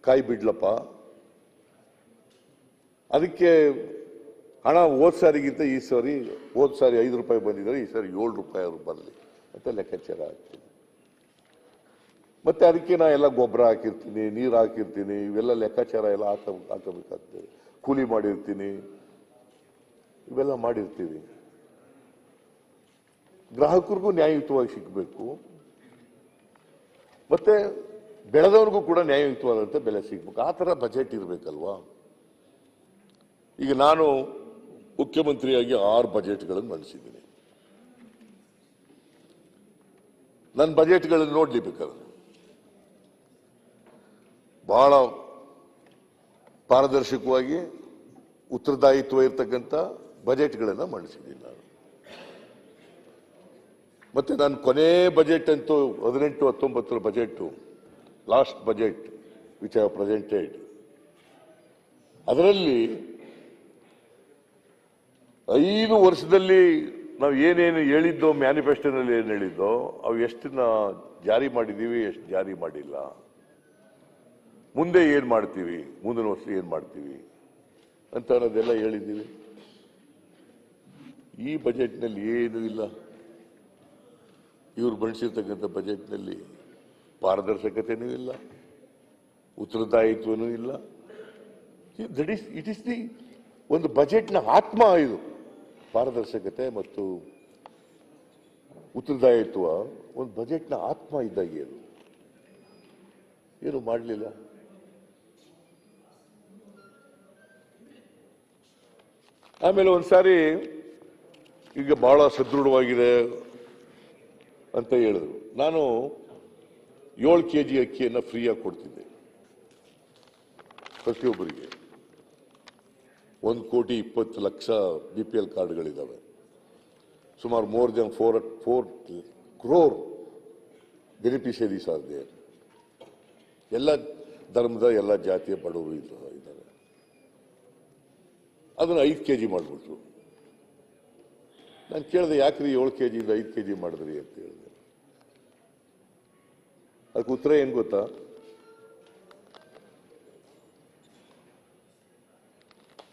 ಕಾಯಿ ಬಿಡ್ಲಪ್ಪ, ಅದಕ್ಕೆ ಹಣ ಹೋದ್ ಸಾರಿಗಿಂತ ಈ ಸಾರಿ, ಹೋದ್ ಸಾರಿ 5 ರೂಪಾಯಿ ಬಂದಿದ್ದಾರೆ, ಈ ಸಾರಿ 7 ರೂಪಾಯಿ ಅವರು ಬರಲಿ ಅಂತ ಲೆಕ್ಕಾಚಾರ ಹಾಕ್ತೀನಿ. ಮತ್ತೆ ಅದಕ್ಕೆ ನಾ ಎಲ್ಲ ಗೊಬ್ಬರ ಹಾಕಿರ್ತೀನಿ, ನೀರು ಹಾಕಿರ್ತೀನಿ, ಇವೆಲ್ಲ ಲೆಕ್ಕಾಚಾರ ಎಲ್ಲ ಹಾಕಬೇಕಾಗ್ತದೆ. ಕೂಲಿ ಮಾಡಿರ್ತೀನಿ, ಇವೆಲ್ಲ ಮಾಡಿರ್ತೀವಿ. ಗ್ರಾಹಕರಿಗೂ ನ್ಯಾಯಯುತವಾಗಿ ಸಿಗಬೇಕು, ಮತ್ತೆ ಬೆಳೆದವನಿಗೂ ಕೂಡ ನ್ಯಾಯಯುತವಾದಂಥ ಬೆಲೆ ಸಿಗ್ಬೇಕು. ಆ ಥರ ಬಜೆಟ್ ಇರಬೇಕಲ್ವಾ? ಈಗ ನಾನು ಮುಖ್ಯಮಂತ್ರಿಯಾಗಿ 6 ಬಜೆಟ್ಗಳನ್ನು ಮಂಡಿಸಿದ್ದೀನಿ. ನನ್ನ ಬಜೆಟ್ಗಳನ್ನು ನೋಡ್ಲಿ ಬೇಕಾದ್ರೆ ಬಹಳ ಪಾರದರ್ಶಕವಾಗಿ ಉತ್ತರದಾಯಿತ್ವ ಇರ್ತಕ್ಕಂಥ ಬಜೆಟ್ಗಳನ್ನು ಮಂಡಿಸಿದ್ದೀನಿ ನಾನು. ಮತ್ತೆ ನಾನು ಕೊನೆ ಬಜೆಟ್ ಅಂತೂ 18-19 budget, last budget which I have presented, ಅದರಲ್ಲಿ 5 ವರ್ಷದಲ್ಲಿ ನಾವು ಏನೇನು ಹೇಳಿದ್ದೋ, ಮ್ಯಾನಿಫೆಸ್ಟೋನಲ್ಲಿ ಏನು ಹೇಳಿದ್ದೋ ಅವು ಎಷ್ಟನ್ನ ಜಾರಿ ಮಾಡಿದ್ದೀವಿ, ಎಷ್ಟು ಜಾರಿ ಮಾಡಿಲ್ಲ, ಮುಂದೆ ಏನು ಮಾಡ್ತೀವಿ, ಮುಂದಿನ ವರ್ಷ ಏನು ಮಾಡ್ತೀವಿ ಅಂತ ಅನ್ನೋದೆಲ್ಲ ಹೇಳಿದ್ದೀವಿ. ಈ ಬಜೆಟ್ನಲ್ಲಿ ಏನೂ ಇಲ್ಲ. ಇವರು ಮಂಡಿಸಿರ್ತಕ್ಕಂಥ ಬಜೆಟ್ನಲ್ಲಿ ಪಾರದರ್ಶಕತೆಯೂ ಇಲ್ಲ, ಉತ್ತರದಾಯಿತ್ವನೂ ಇಲ್ಲ. ಇಟ್ ಇಸ್ ದಿ ಒಂದು ಬಜೆಟ್ನ ಆತ್ಮ ಇದು. ಪಾರದರ್ಶಕತೆ ಮತ್ತು ಉತ್ತರದಾಯಿತ್ವ ಒಂದು ಬಜೆಟ್ನ ಆತ್ಮ ಇದ್ದಾಗೆ. ಅದು ಏನು ಮಾಡಲಿಲ್ಲ. ಆಮೇಲೆ ಒಂದ್ಸಾರಿ ಈಗ ಬಹಳ ಸದೃಢವಾಗಿದೆ ಅಂತ ಹೇಳಿದ್ರು. ನಾನು 7 kg ಅಕ್ಕಿಯನ್ನು ಫ್ರೀಯಾಗಿ ಕೊಡ್ತಿದ್ದೆ ಪ್ರತಿಯೊಬ್ಬರಿಗೆ. 1,20,00,000 BPL ಕಾರ್ಡ್ಗಳಿದ್ದಾವೆ. ಸುಮಾರು more than 4 crore beneficiaries are there. ಎಲ್ಲ ಧರ್ಮದ ಎಲ್ಲ ಜಾತಿಯ ಬಡವರು ಇದ್ದಾರೆ. ಅದನ್ನು 5 kg ಮಾಡಿಬಿಟ್ರು. ನಾನು ಕೇಳಿದೆ, ಯಾಕ್ರಿ 7 kgಯಿಂದ 5 kg ಮಾಡಿದ್ರಿ ಅಂತ ಹೇಳಿದೆ. ಅದಕ್ಕೆ ಉತ್ತರ ಏನು ಗೊತ್ತಾ?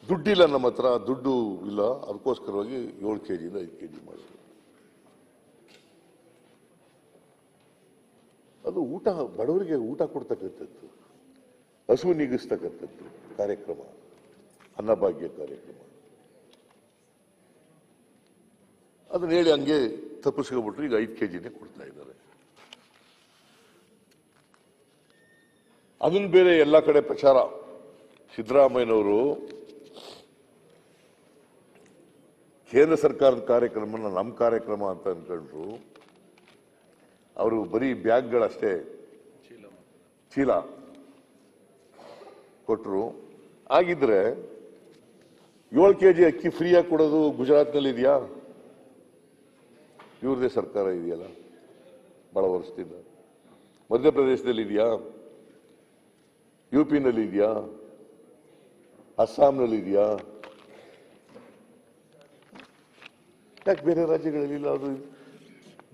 ದುಡ್ಡಿಲ್ಲ ನಮ್ಮ ಹತ್ರ, ದುಡ್ಡು ಇಲ್ಲ, ಅದಕ್ಕೋಸ್ಕರವಾಗಿ 7 kgಯಿಂದ 5 kg ಮಾಡಿದ್ರು. ಅದು ಊಟ, ಬಡವರಿಗೆ ಊಟ ಕೊಡ್ತಕ್ಕಂಥದ್ದು, ಹಸು ನೀಗಿಸ್ತಕ್ಕಂಥದ್ದು ಕಾರ್ಯಕ್ರಮ, ಅನ್ನಭಾಗ್ಯ ಕಾರ್ಯಕ್ರಮ. ಅದನ್ನ ಹೇಳಿ ಹಂಗೆ ತಪ್ಪಿಸ್ಕೊಬಿಟ್ರು. ಈಗ 5 kgನೇ ಕೊಡ್ತಾ ಇದ್ದಾರೆ. ಅದನ್ನು ಬೇರೆ ಎಲ್ಲ ಕಡೆ ಪ್ರಚಾರ. ಸಿದ್ದರಾಮಯ್ಯನವರು ಕೇಂದ್ರ ಸರ್ಕಾರದ ಕಾರ್ಯಕ್ರಮನ ನಮ್ಮ ಕಾರ್ಯಕ್ರಮ ಅಂತ ಅನ್ಕೊಂಡ್ರು. ಅವರು ಬರೀ ಬ್ಯಾಗ್ಗಳಷ್ಟೇ, ಚೀಲ ಕೊಟ್ಟರು. ಆಗಿದ್ರೆ 7 kg ಅಕ್ಕಿ ಫ್ರೀಯಾಗಿ ಕೊಡೋದು ಗುಜರಾತ್ನಲ್ಲಿ ಇದೆಯಾ? ಇವ್ರದೇ ಸರ್ಕಾರ ಇದೆಯಲ್ಲ ಬಹಳ ವರ್ಷದಿಂದ. ಮಧ್ಯಪ್ರದೇಶದಲ್ಲಿ ಇದೆಯಾ? UP-ನಲ್ಲಿ ಇದೆಯಾ? ಅಸ್ಸಾಂನಲ್ಲಿ ಇದೆಯಾ? ಯಾಕೆ ಬೇರೆ ರಾಜ್ಯಗಳಲ್ಲಿ ಇಲ್ಲ ಅದು?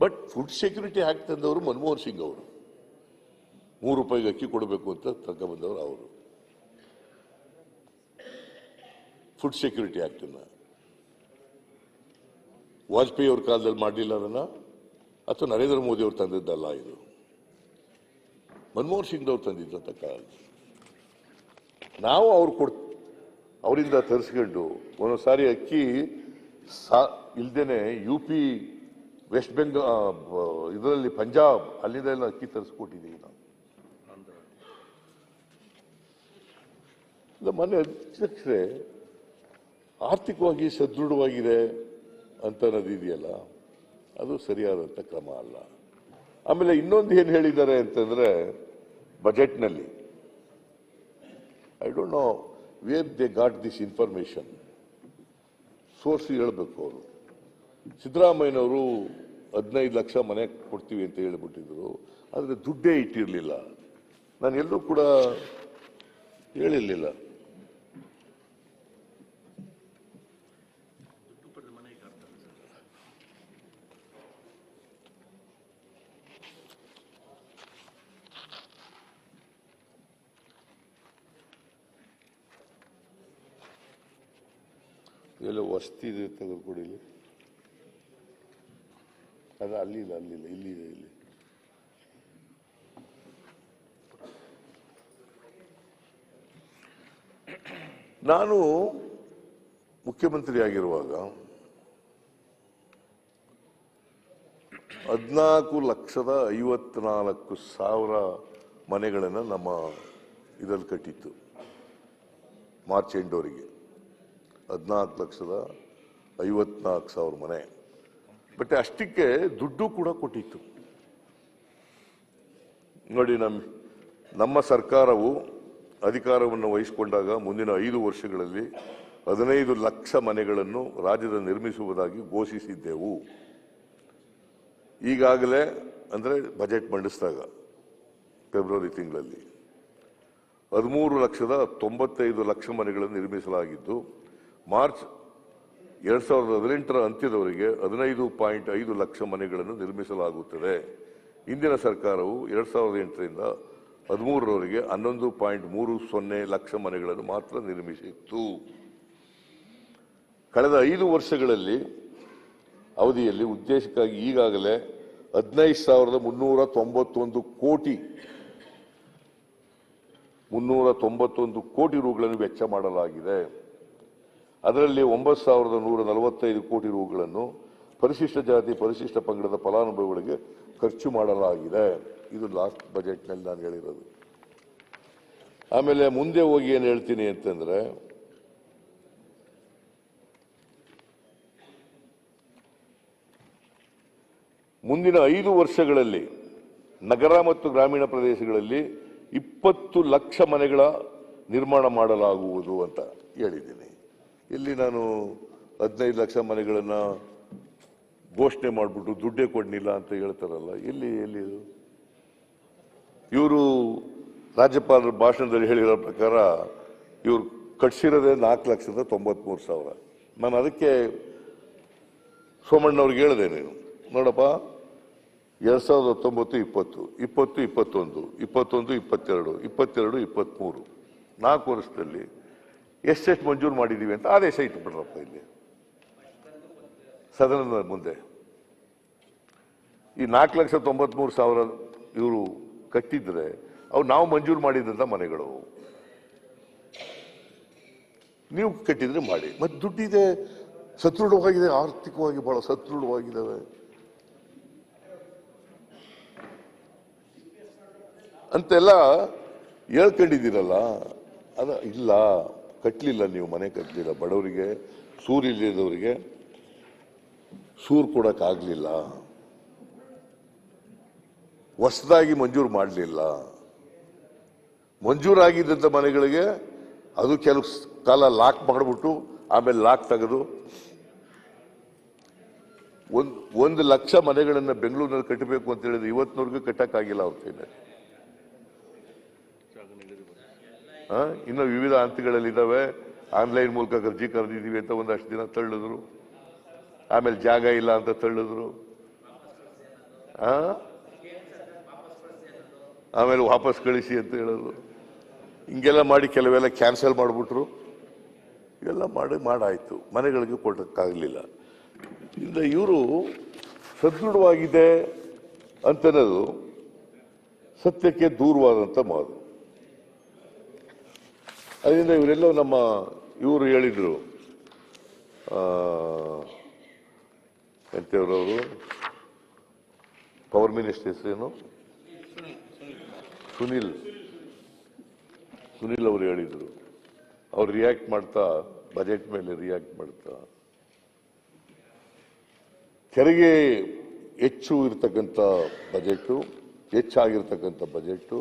ಬಟ್ ಫುಡ್ ಸೆಕ್ಯೂರಿಟಿ ಆಕ್ಟ್ ತಂದವರು ಮನಮೋಹನ್ ಸಿಂಗ್ ಅವರು. 3 ರೂಪಾಯಿಗೆ ಅಕ್ಕಿ ಕೊಡಬೇಕು ಅಂತ ತಗೊಂಡ್ಬಂದವರು ಅವರು. ಫುಡ್ ಸೆಕ್ಯೂರಿಟಿ ಆಕ್ಟ್ ಅನ್ನ ವಾಜಪೇಯಿ ಅವ್ರ ಕಾಲದಲ್ಲಿ ಮಾಡಲಿಲ್ಲ ಅದನ್ನ, ಅಥವಾ ನರೇಂದ್ರ ಮೋದಿ ಅವರು ತಂದಿದ್ದಲ್ಲ, ಇದು ಮನಮೋಹನ್ ಸಿಂಗ್ ಅವ್ರು ತಂದಿದ್ದಂತ ಕಾಲ. ನಾವು ಅವರಿಂದ ತರಿಸ್ಕೊಂಡು ಒಂದೊಂದ್ಸಾರಿ ಅಕ್ಕಿ ಇಲ್ದೇನೆ UP, ವೆಸ್ಟ್ ಬೆಂಗಾಲ್, ಇದರಲ್ಲಿ ಪಂಜಾಬ್, ಅಲ್ಲಿಂದ ಅಕ್ಕಿ ತರಿಸ್ಕೊಟ್ಟಿದ್ದೀವಿ ನಾವು. ಮನೆ ಅಧ್ಯಕ್ಷರೇ, ಆರ್ಥಿಕವಾಗಿ ಸದೃಢವಾಗಿದೆ ಅಂತ ಅನ್ನೋದಿದೆಯಲ್ಲ, ಅದು ಸರಿಯಾದಂಥ ಕ್ರಮ ಅಲ್ಲ. ಆಮೇಲೆ ಇನ್ನೊಂದು ಏನು ಹೇಳಿದ್ದಾರೆ ಅಂತಂದ್ರೆ ಬಜೆಟ್ನಲ್ಲಿ, I don't no where they got this information. Source ಹೇಳಬೇಕು ಅವರು. ಸಿದ್ದರಾಮಯ್ಯನವರು 15 ಲಕ್ಷ ಮನೆ ಕೊಡ್ತೀವಿ ಅಂತ ಹೇಳಿಬಿಟ್ಟಿದ್ರು, ಆದರೆ ದುಡ್ಡೇ ಇಟ್ಟಿರಲಿಲ್ಲ. ನಾನು ಎಲ್ಲೂ ಕೂಡ ಹೇಳಿರಲಿಲ್ಲ. ಎಲ್ಲ ವಸ್ತಿ ಇದೆ, ತೆಗೆದುಕೊಡಿ. ಇಲ್ಲಿ ಅದು ಅಲ್ಲಿಲ್ಲ, ಇಲ್ಲಿದೆ. ಇಲ್ಲಿ ನಾನು ಮುಖ್ಯಮಂತ್ರಿ ಆಗಿರುವಾಗ 14,54,000 ಮನೆಗಳನ್ನು ನಮ್ಮ ಇದರಲ್ಲಿ ಕಟ್ಟಿತ್ತು. ಮಾರ್ಚ್ ಎಂಡವರೆಗೆ 14,54,000 ಮನೆ. ಬಟ್ ಅಷ್ಟಕ್ಕೆ ದುಡ್ಡು ಕೂಡ ಕೊಟ್ಟಿತ್ತು. ನೋಡಿ, ನಮ್ಮ ಸರ್ಕಾರವು ಅಧಿಕಾರವನ್ನು ವಹಿಸಿಕೊಂಡಾಗ ಮುಂದಿನ 5 ವರ್ಷಗಳಲ್ಲಿ 15 ಲಕ್ಷ ಮನೆಗಳನ್ನು ರಾಜ್ಯದಲ್ಲಿ ನಿರ್ಮಿಸುವುದಾಗಿ ಘೋಷಿಸಿದ್ದೆವು. ಈಗಾಗಲೇ ಅಂದರೆ ಬಜೆಟ್ ಮಂಡಿಸಿದಾಗ ಫೆಬ್ರವರಿ ತಿಂಗಳಲ್ಲಿ 13,95,00,000 ಮನೆಗಳನ್ನು ನಿರ್ಮಿಸಲಾಗಿದ್ದು, ಮಾರ್ಚ್ 2018ರ ಅಂತ್ಯದವರೆಗೆ 15.5 ಲಕ್ಷ ಮನೆಗಳನ್ನು ನಿರ್ಮಿಸಲಾಗುತ್ತದೆ. ಇಂದಿನ ಸರ್ಕಾರವು 2008ರಿಂದ 13ರವರೆಗೆ 11.30 ಲಕ್ಷ ಮನೆಗಳನ್ನು ಮಾತ್ರ ನಿರ್ಮಿಸಿತ್ತು. ಕಳೆದ 5 ವರ್ಷಗಳಲ್ಲಿ ಅವಧಿಯಲ್ಲಿ ಉದ್ದೇಶಕ್ಕಾಗಿ ಈಗಾಗಲೇ 15,391 ಕೋಟಿ ರೂಗಳನ್ನು ವೆಚ್ಚ ಮಾಡಲಾಗಿದೆ. ಅದರಲ್ಲಿ 9,145 ಕೋಟಿ ರೂಗಳನ್ನು ಪರಿಶಿಷ್ಟ ಜಾತಿ, ಪರಿಶಿಷ್ಟ ಪಂಗಡದ ಫಲಾನುಭವಿಗಳಿಗೆ ಖರ್ಚು ಮಾಡಲಾಗಿದೆ. ಇದು ಲಾಸ್ಟ್ ಬಜೆಟ್ನಲ್ಲಿ ನಾನು ಹೇಳಿರೋದು. ಆಮೇಲೆ ಮುಂದೆ ಹೋಗಿ ಏನು ಹೇಳ್ತೀನಿ ಅಂತಂದ್ರೆ, ಮುಂದಿನ 5 ವರ್ಷಗಳಲ್ಲಿ ನಗರ ಮತ್ತು ಗ್ರಾಮೀಣ ಪ್ರದೇಶಗಳಲ್ಲಿ 20 ಲಕ್ಷ ಮನೆಗಳ ನಿರ್ಮಾಣ ಮಾಡಲಾಗುವುದು ಅಂತ ಹೇಳಿದ್ದೀನಿ. ಇಲ್ಲಿ ನಾನು 15 ಲಕ್ಷ ಮನೆಗಳನ್ನ ಘೋಷಣೆ ಮಾಡಿಬಿಟ್ಟು ದುಡ್ಡೇ ಕೊಡ್ಲಿಲ್ಲ ಅಂತ ಹೇಳ್ತಾರಲ್ಲ, ಎಲ್ಲಿ ಇವರು ರಾಜ್ಯಪಾಲರ ಭಾಷಣದಲ್ಲಿ ಹೇಳಿರೋ ಪ್ರಕಾರ ಇವರು ಕಟ್ಸಿರೋದೇ 4,93,000. ನಾನು ಅದಕ್ಕೆ ಸೋಮಣ್ಣವ್ರಿಗೆ ಹೇಳಿದೆ, ನೀನು ನೋಡಪ್ಪ 2019, 20, 21, 22, 23 4 ವರ್ಷದಲ್ಲಿ ಎಷ್ಟೆಷ್ಟು ಮಂಜೂರು ಮಾಡಿದ್ದೀವಿ ಅಂತ ಆದೇಶ ಇಟ್ಬಿಟ್ರಪ್ಪ ಇಲ್ಲಿ ಸದನದ ಮುಂದೆ. ಈ 4,93,000 ಇವರು ಕಟ್ಟಿದ್ರೆ ಅವು ನಾವು ಮಂಜೂರು ಮಾಡಿದಂತ ಮನೆಗಳು. ನೀವು ಕಟ್ಟಿದ್ರೆ ಮಾಡಿ. ಮತ್ತೆ ದುಡ್ಡಿದೆ, ಸದೃಢವಾಗಿದೆ, ಆರ್ಥಿಕವಾಗಿ ಬಹಳ ಸದೃಢವಾಗಿದ್ದಾವೆ. ಅಂತೆಲ್ಲ ಹೇಳ್ಕೊಂಡಿದ್ದೀರಲ್ಲ, ಅದ ಇಲ್ಲ, ಕಟ್ಟಲಿಲ್ಲ, ನೀವು ಮನೆ ಕಟ್ಟಲಿಲ್ಲ. ಬಡವರಿಗೆ, ಸೂರಿಲ್ಲದವರಿಗೆ ಸೂರು ಕೊಡಕ್ಕಾಗಲಿಲ್ಲ, ಹೊಸದಾಗಿ ಮಂಜೂರು ಮಾಡಲಿಲ್ಲ. ಮಂಜೂರಾಗಿದ್ದಂಥ ಮನೆಗಳಿಗೆ ಅದು ಕೆಲವು ಕಾಲ ಲಾಕ್ ಮಾಡಿಬಿಟ್ಟು ಆಮೇಲೆ ಲಾಕ್ ತೆಗೆದು 1 ಲಕ್ಷ ಮನೆಗಳನ್ನು ಬೆಂಗಳೂರಿನಲ್ಲಿ ಕಟ್ಟಬೇಕು ಅಂತ ಹೇಳಿದ್ರೆ ಇವತ್ತಿನವರೆಗೂ ಕಟ್ಟಕ್ಕಾಗಿಲ್ಲ ಅವ್ರ ಕೈಯಲ್ಲಿ. ಇನ್ನು ವಿವಿಧ ಹಂತಗಳಲ್ಲಿದ್ದಾವೆ. ಆನ್ಲೈನ್ ಮೂಲಕ ಅರ್ಜಿ ಕರೆದಿದ್ದೀವಿ ಅಂತ ಒಂದಷ್ಟು ದಿನ ತಳ್ಳಿದ್ರು, ಆಮೇಲೆ ಜಾಗ ಇಲ್ಲ ಅಂತ ತಳ್ಳಿದ್ರು, ಆಮೇಲೆ ವಾಪಸ್ ಕಳಿಸಿ ಅಂತ ಹೇಳಿದ್ರು. ಹಿಂಗೆಲ್ಲ ಮಾಡಿ ಕೆಲವೆಲ್ಲ ಕ್ಯಾನ್ಸಲ್ ಮಾಡಿಬಿಟ್ರು. ಇದೆಲ್ಲ ಮಾಡಾಯ್ತು, ಮನೆಗಳಿಗೆ ಕೊಡಕ್ಕಾಗಲಿಲ್ಲ. ಇಂದ ಇವರು ಸದೃಢವಾಗಿದೆ ಅಂತನ್ನೋದು ಸತ್ಯಕ್ಕೆ ದೂರವಾದಂಥ ಮಾತು. ಅದರಿಂದ ಇವರೆಲ್ಲ ಇವರು ಹೇಳಿದ್ರು, ಎಂತವ್ರವರು ಪವರ್ ಮಿನಿಸ್ಟರ್ ಹೆಸರೇನು, ಸುನಿಲ್ ಅವರು ಹೇಳಿದ್ರು. ಅವ್ರು ರಿಯಾಕ್ಟ್ ಮಾಡ್ತಾ, ಬಜೆಟ್ ಮೇಲೆ ರಿಯಾಕ್ಟ್ ಮಾಡ್ತಾ, ತೆರಿಗೆ ಹೆಚ್ಚು ಇರ್ತಕ್ಕಂಥ ಬಜೆಟ್ಟು, ಹೆಚ್ಚಾಗಿರ್ತಕ್ಕಂಥ ಬಜೆಟ್ಟು,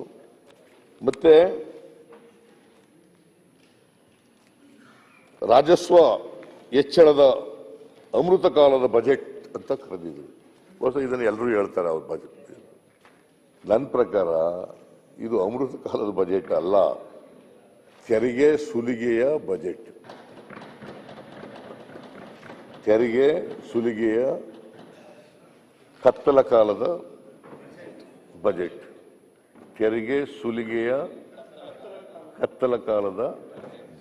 ಮತ್ತೆ ರಾಜಸ್ವ ಹೆಚ್ಚಳದ ಅಮೃತ ಕಾಲದ ಬಜೆಟ್ ಅಂತ ಕರೆದಿದ್ರು. ಇದನ್ನು ಎಲ್ಲರೂ ಹೇಳ್ತಾರೆ ಅವ್ರ ಬಜೆಟ್. ನನ್ನ ಪ್ರಕಾರ ಇದು ಅಮೃತ ಕಾಲದ ಬಜೆಟ್ ಅಲ್ಲ, ತೆರಿಗೆ ಸುಲಿಗೆಯ ಬಜೆಟ್. ತೆರಿಗೆ ಸುಲಿಗೆಯ ಕತ್ತಲ ಕಾಲದ ಬಜೆಟ್. ತೆರಿಗೆ ಸುಲಿಗೆಯ ಕತ್ತಲ ಕಾಲದ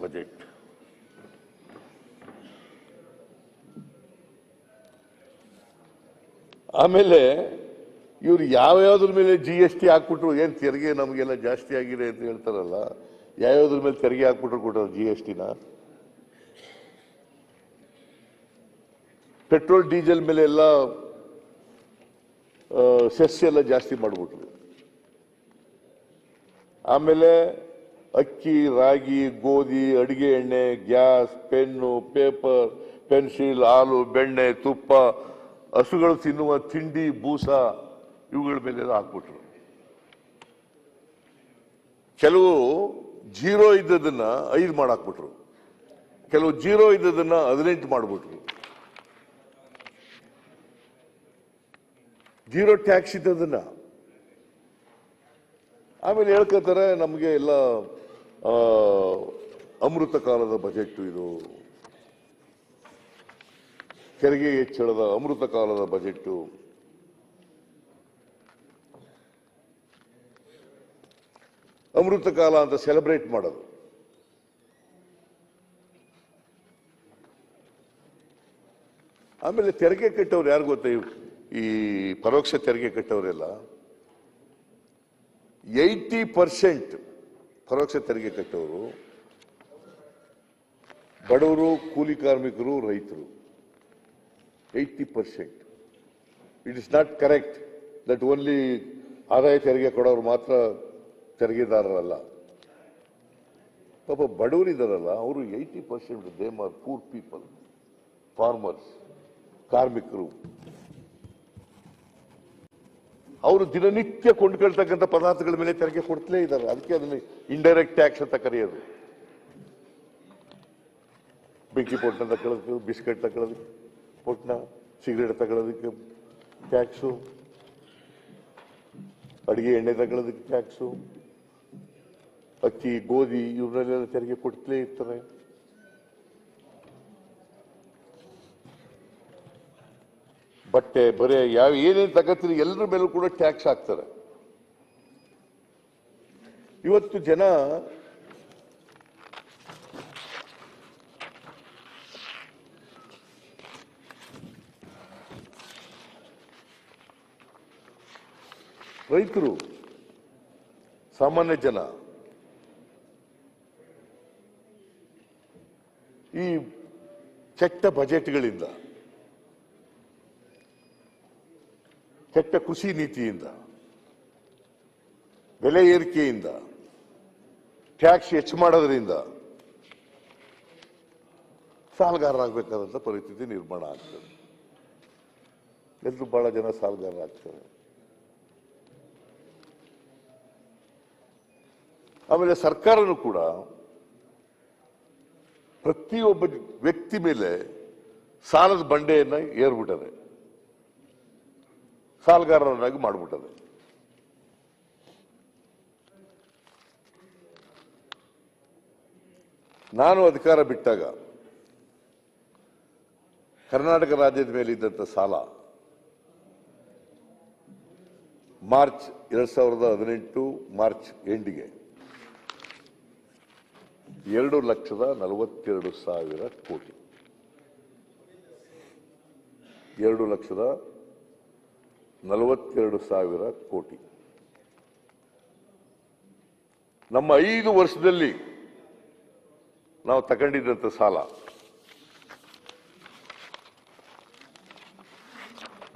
ಬಜೆಟ್. ಆಮೇಲೆ ಇವ್ರು ಯಾವ್ಯಾವ್ದ್ರ ಮೇಲೆ GST ಹಾಕ್ಬಿಟ್ರು, ಏನ್ ತೆರಿಗೆ ನಮಗೆಲ್ಲ ಜಾಸ್ತಿ ಆಗಿದೆ ಅಂತ ಹೇಳ್ತಾರಲ್ಲ, ಯಾವ್ಯಾವ್ದ್ರ ಮೇಲೆ ತೆರಿಗೆ ಹಾಕ್ಬಿಟ್ರು ಕೊಟ್ಟರು GSTನ. ಪೆಟ್ರೋಲ್ ಡೀಸೆಲ್ ಮೇಲೆ ಎಲ್ಲ ಸೆಸ್ ಎಲ್ಲ ಜಾಸ್ತಿ ಮಾಡಿಬಿಟ್ರು. ಆಮೇಲೆ ಅಕ್ಕಿ, ರಾಗಿ, ಗೋಧಿ, ಅಡಿಗೆ ಎಣ್ಣೆ, ಗ್ಯಾಸ್, ಪೆನ್ನು, ಪೇಪರ್, ಪೆನ್ಸಿಲ್, ಹಾಲು, ಬೆಣ್ಣೆ, ತುಪ್ಪ, ಹಸುಗಳು ತಿನ್ನುವ ತಿಂಡಿ, ಬೂಸ, ಇವುಗಳ ಮೇಲೆ ಹಾಕ್ಬಿಟ್ರು. ಕೆಲವು 0 ಇದ್ದದನ್ನ 5 ಮಾಡಾಕ್ಬಿಟ್ರು, ಕೆಲವು 0 ಇದ್ದದನ್ನ 18 ಮಾಡಿಬಿಟ್ರು. 0 ಟ್ಯಾಕ್ಸ್ ಇದ್ದದನ್ನ ಆಮೇಲೆ ಹೇಳ್ಕೊತಾರೆ ನಮಗೆ ಎಲ್ಲ ಅಮೃತ ಕಾಲದ ಬಜೆಟ್ ಇದು, ತೆರಿಗೆ ಹೆಚ್ಚಳದ ಅಮೃತ ಕಾಲದ ಬಜೆಟ್. ಅಮೃತ ಕಾಲ ಅಂತ ಸೆಲೆಬ್ರೇಟ್ ಮಾಡೋದು. ಆಮೇಲೆ ತೆರಿಗೆ ಕಟ್ಟವ್ರು ಯಾರು ಗೊತ್ತಾ, ಈ ಪರೋಕ್ಷ ತೆರಿಗೆ ಕಟ್ಟವರೆಲ್ಲ 80% ಪರೋಕ್ಷ ತೆರಿಗೆ ಕಟ್ಟವರು ಬಡವರು, ಕೂಲಿ ಕಾರ್ಮಿಕರು, ರೈತರು. 80%. It is not correct that only ಆದಾಯ ತೆರಿಗೆ ಕೊಡೋರು ಮಾತ್ರ ತೆರಿಗೆದಾರರಲ್ಲ. ಪಾಪ ಬಡವರಿದ್ದಾರಲ್ಲ, ಅವರು 80% them are poor people, farmers, ಕಾರ್ಮಿಕರು. ಅವರು ದಿನನಿತ್ಯ ಕೊಂಡ್ಕೊಳ್ತಕ್ಕಂಥ ಪದಾರ್ಥಗಳ ಮೇಲೆ ತೆರಿಗೆ ಕೊಡ್ತಲೇ ಇದ್ದಾರೆ. ಅದಕ್ಕೆ ಅದನ್ನು ಇಂಡೈರೆಕ್ಟ್ ಟ್ಯಾಕ್ಸ್ ಅಂತ ಕರೆಯೋದು. ಬೆಂಕಿ ಪೊಟ್ಟಣ ತಗೊಳ್ಳೋದಕ್ಕೆ, ಬಿಸ್ಕೆಟ್ ತಗೊಳ್ಳೋದಕ್ಕೆ ಪೊಟ್ಟಣ, ಸಿಗರೇಟ್ ತಗೊಳ್ಳೋದಕ್ಕೆ ಟ್ಯಾಕ್ಸು, ಅಡಿಗೆ ಎಣ್ಣೆ ತಗೊಳ್ಳೋದಕ್ಕೆ ಟ್ಯಾಕ್ಸು, ಅಕ್ಕಿ, ಗೋಧಿ ಇವ್ರನ್ನೆಲ್ಲ ತೆರಿಗೆ ಕೊಡ್ತಲೇ ಇರ್ತಾರೆ. ಬಟ್ಟೆ, ಬರೆ ಏನೇನು ತಗತ್ತೀರಿ ಎಲ್ಲರ ಮೇಲೂ ಕೂಡ ಟ್ಯಾಕ್ಸ್ ಹಾಕ್ತಾರೆ. ಇವತ್ತು ಜನ ರೈತರು, ಸಾಮಾನ್ಯ ಜನ ಈ ಕೆಟ್ಟ ಬಜೆಟ್ಗಳಿಂದ, ಕೆಟ್ಟ ಕೃಷಿ ನೀತಿಯಿಂದ ಬೆಲೆ ಏರಿಕೆಯಿಂದ, ಟ್ಯಾಕ್ಸ್ ಹೆಚ್ಚು ಮಾಡೋದ್ರಿಂದ ಸಾಲಗಾರರಾಗಬೇಕಾದಂಥ ಪರಿಸ್ಥಿತಿ ನಿರ್ಮಾಣ ಆಗ್ತದೆ. ಎಲ್ಲರೂ ಬಹಳ ಜನ ಸಾಲಗಾರರಾಗ್ತಾರೆ. ಆಮೇಲೆ ಸರ್ಕಾರನೂ ಕೂಡ ಪ್ರತಿಯೊಬ್ಬ ವ್ಯಕ್ತಿ ಮೇಲೆ ಸಾಲದ ಬಂಡೆಯನ್ನ ಏರ್ಬಿಟ್ಟದೆ, ಸಾಲಗಾರರನ್ನಾಗಿ ಮಾಡಿಬಿಟ್ಟದೆ. ನಾನು ಅಧಿಕಾರ ಬಿಟ್ಟಾಗ ಕರ್ನಾಟಕ ರಾಜ್ಯದ ಮೇಲೆ ಇದ್ದಂಥ ಸಾಲ ಮಾರ್ಚ್ 2018 ಮಾರ್ಚ್ ಎಂಡಿಗೆ 2,42,000 ಕೋಟಿ. 2,42,000 ಕೋಟಿ. ನಮ್ಮ 5 ವರ್ಷದಲ್ಲಿ ನಾವು ತಗೊಂಡಿದ್ದಂಥ ಸಾಲ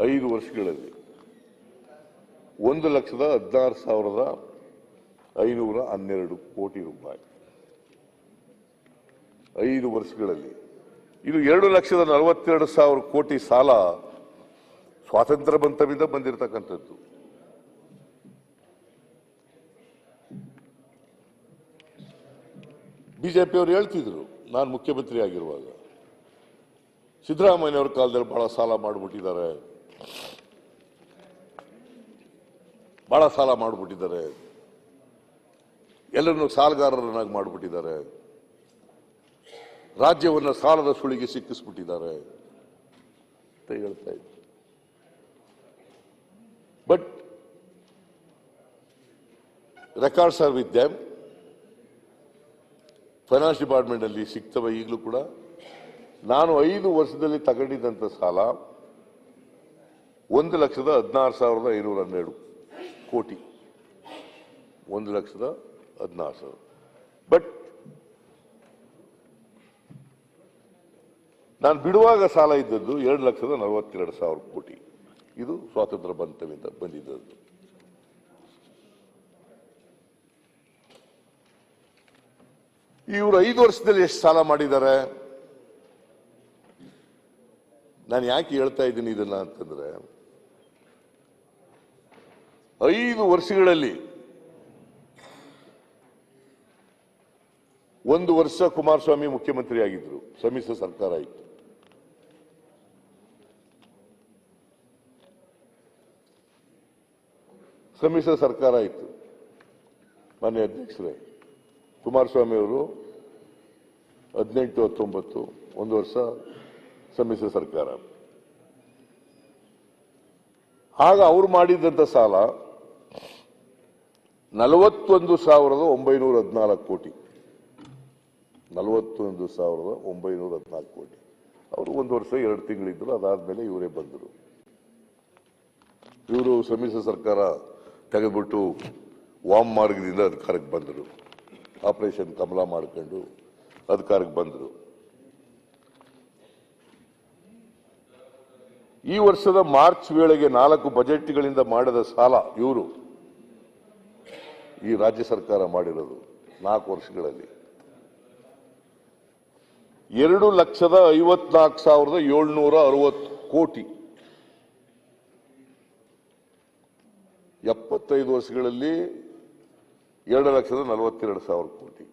5 ವರ್ಷಗಳಲ್ಲಿ 1,16,512 ಕೋಟಿ ರೂಪಾಯಿ. 5 ವರ್ಷಗಳಲ್ಲಿ. ಇದು 2,42,000 ಕೋಟಿ ಸಾಲ ಸ್ವಾತಂತ್ರ್ಯ ಬಂತವಿಂದ ಬಂದಿರತಕ್ಕಂಥದ್ದು. ಬಿಜೆಪಿಯವರು ಹೇಳ್ತಿದ್ರು, ನಾನು ಮುಖ್ಯಮಂತ್ರಿ ಆಗಿರುವಾಗ ಸಿದ್ದರಾಮಯ್ಯನವ್ರ ಕಾಲದಲ್ಲಿ ಬಹಳ ಸಾಲ ಮಾಡಿಬಿಟ್ಟಿದ್ದಾರೆ, ಬಹಳ ಸಾಲ ಮಾಡಿಬಿಟ್ಟಿದ್ದಾರೆ, ಎಲ್ಲರನ್ನು ಸಾಲಗಾರರನ್ನಾಗಿ ಮಾಡಿಬಿಟ್ಟಿದ್ದಾರೆ, ರಾಜ್ಯವನ್ನು ಸಾಲದ ಸುಳಿಗೆ ಸಿಕ್ಕಿಸ್ಬಿಟ್ಟಿದ್ದಾರೆ ಅಂತ ಹೇಳ್ತಾ ಇದ್ರು. But records are with them. Finance department ಅಲ್ಲಿ ಸಿಗ್ತವೆ ಈಗಲೂ ಕೂಡ. ನಾನು 5 ವರ್ಷದಲ್ಲಿ ತಗೊಂಡಿದ್ದಂಥ ಸಾಲ 1,16,512 ಕೋಟಿ. 1,16,000. ಬಟ್ ನಾನು ಬಿಡುವಾಗ ಸಾಲ ಇದ್ದದ್ದು 2,42,000 ಕೋಟಿ. ಇದು ಸ್ವಾತಂತ್ರ್ಯ ಬಂತವಿಂದ ಬಂದಿದ್ದದ್ದು. ಇವರು 5 ವರ್ಷದಲ್ಲಿ ಎಷ್ಟು ಸಾಲ ಮಾಡಿದ್ದಾರೆ? ನಾನು ಯಾಕೆ ಹೇಳ್ತಾ ಇದ್ದೀನಿ ಇದನ್ನ ಅಂತಂದ್ರೆ, 5 ವರ್ಷಗಳಲ್ಲಿ 1 ವರ್ಷ ಕುಮಾರಸ್ವಾಮಿ ಮುಖ್ಯಮಂತ್ರಿ ಆಗಿದ್ರು, ಸಮ್ಮಿಶ್ರ ಸರ್ಕಾರ ಇತ್ತು. ಸಮ್ಮಿಶ್ರ ಸರ್ಕಾರ ಇತ್ತು. ಮಾನ್ಯ ಅಧ್ಯಕ್ಷರೇ, ಕುಮಾರಸ್ವಾಮಿ ಅವರು 18-19 1 ವರ್ಷ ಸಮ್ಮಿಶ್ರ ಸರ್ಕಾರ. ಆಗ ಅವರು ಮಾಡಿದಂಥ ಸಾಲ 41,914 ಕೋಟಿ. 41,914 ಕೋಟಿ. ಅವರು 1 ವರ್ಷ 2 ತಿಂಗಳಿದ್ರು. ಅದಾದ್ಮೇಲೆ ಇವರೇ ಬಂದರು. ಇವರು ಸಮ್ಮಿಶ್ರ ಸರ್ಕಾರ ತೆಗೆದ್ಬಿಟ್ಟು ವಾಮ್ ಮಾರ್ಗದಿಂದ ಅಧಿಕಾರಕ್ಕೆ ಬಂದರು. ಆಪರೇಷನ್ ಕಮಲ ಮಾಡ್ಕೊಂಡು ಅಧಿಕಾರಕ್ಕೆ ಬಂದರು. ಈ ವರ್ಷದ ಮಾರ್ಚ್ ವೇಳೆಗೆ 4 ಬಜೆಟ್ಗಳಿಂದ ಮಾಡಿದ ಸಾಲ ಇವರು ಈ ರಾಜ್ಯ ಸರ್ಕಾರ ಮಾಡಿರೋದು 4 ವರ್ಷಗಳಲ್ಲಿ 2,54,760 ಕೋಟಿ. 75 ವರ್ಷಗಳಲ್ಲಿ 2,42,000 ಕೋಟಿ.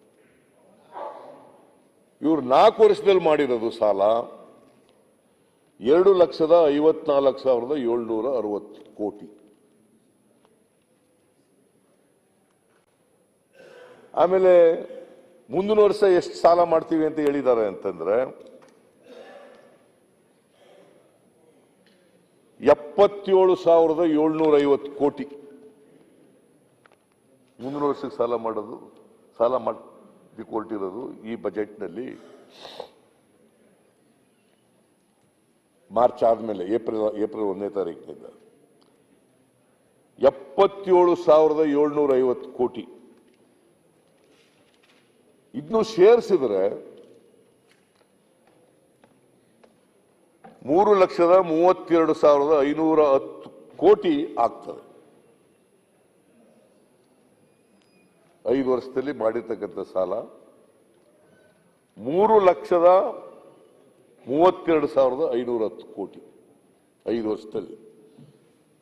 ಇವರು 4 ವರ್ಷದಲ್ಲಿ ಮಾಡಿರೋದು ಸಾಲ 2,54,760 ಕೋಟಿ. ಆಮೇಲೆ ಮುಂದಿನ ವರ್ಷ ಎಷ್ಟು ಸಾಲ ಮಾಡ್ತೀವಿ ಅಂತ ಹೇಳಿದ್ದಾರೆ ಅಂತಂದ್ರೆ 77,750 ಕೋಟಿ. ಮುಂದಿನ ವರ್ಷಕ್ಕೆ ಸಾಲ ಮಾಡಿಕೊಟ್ಟಿರೋದು ಈ ಬಜೆಟ್ನಲ್ಲಿ. ಮಾರ್ಚ್ ಆದ್ಮೇಲೆ ಏಪ್ರಿಲ್ 1ನೇ ತಾರೀಕಿನಿಂದ 77,750 ಕೋಟಿ. ಇದನ್ನು ಸೇರಿಸಿದ್ರೆ 3,32,510 ಕೋಟಿ ಆಗ್ತದೆ. 5 ವರ್ಷದಲ್ಲಿ ಮಾಡಿರ್ತಕ್ಕಂಥ ಸಾಲ 3,32,510 ಕೋಟಿ 5 ವರ್ಷದಲ್ಲಿ.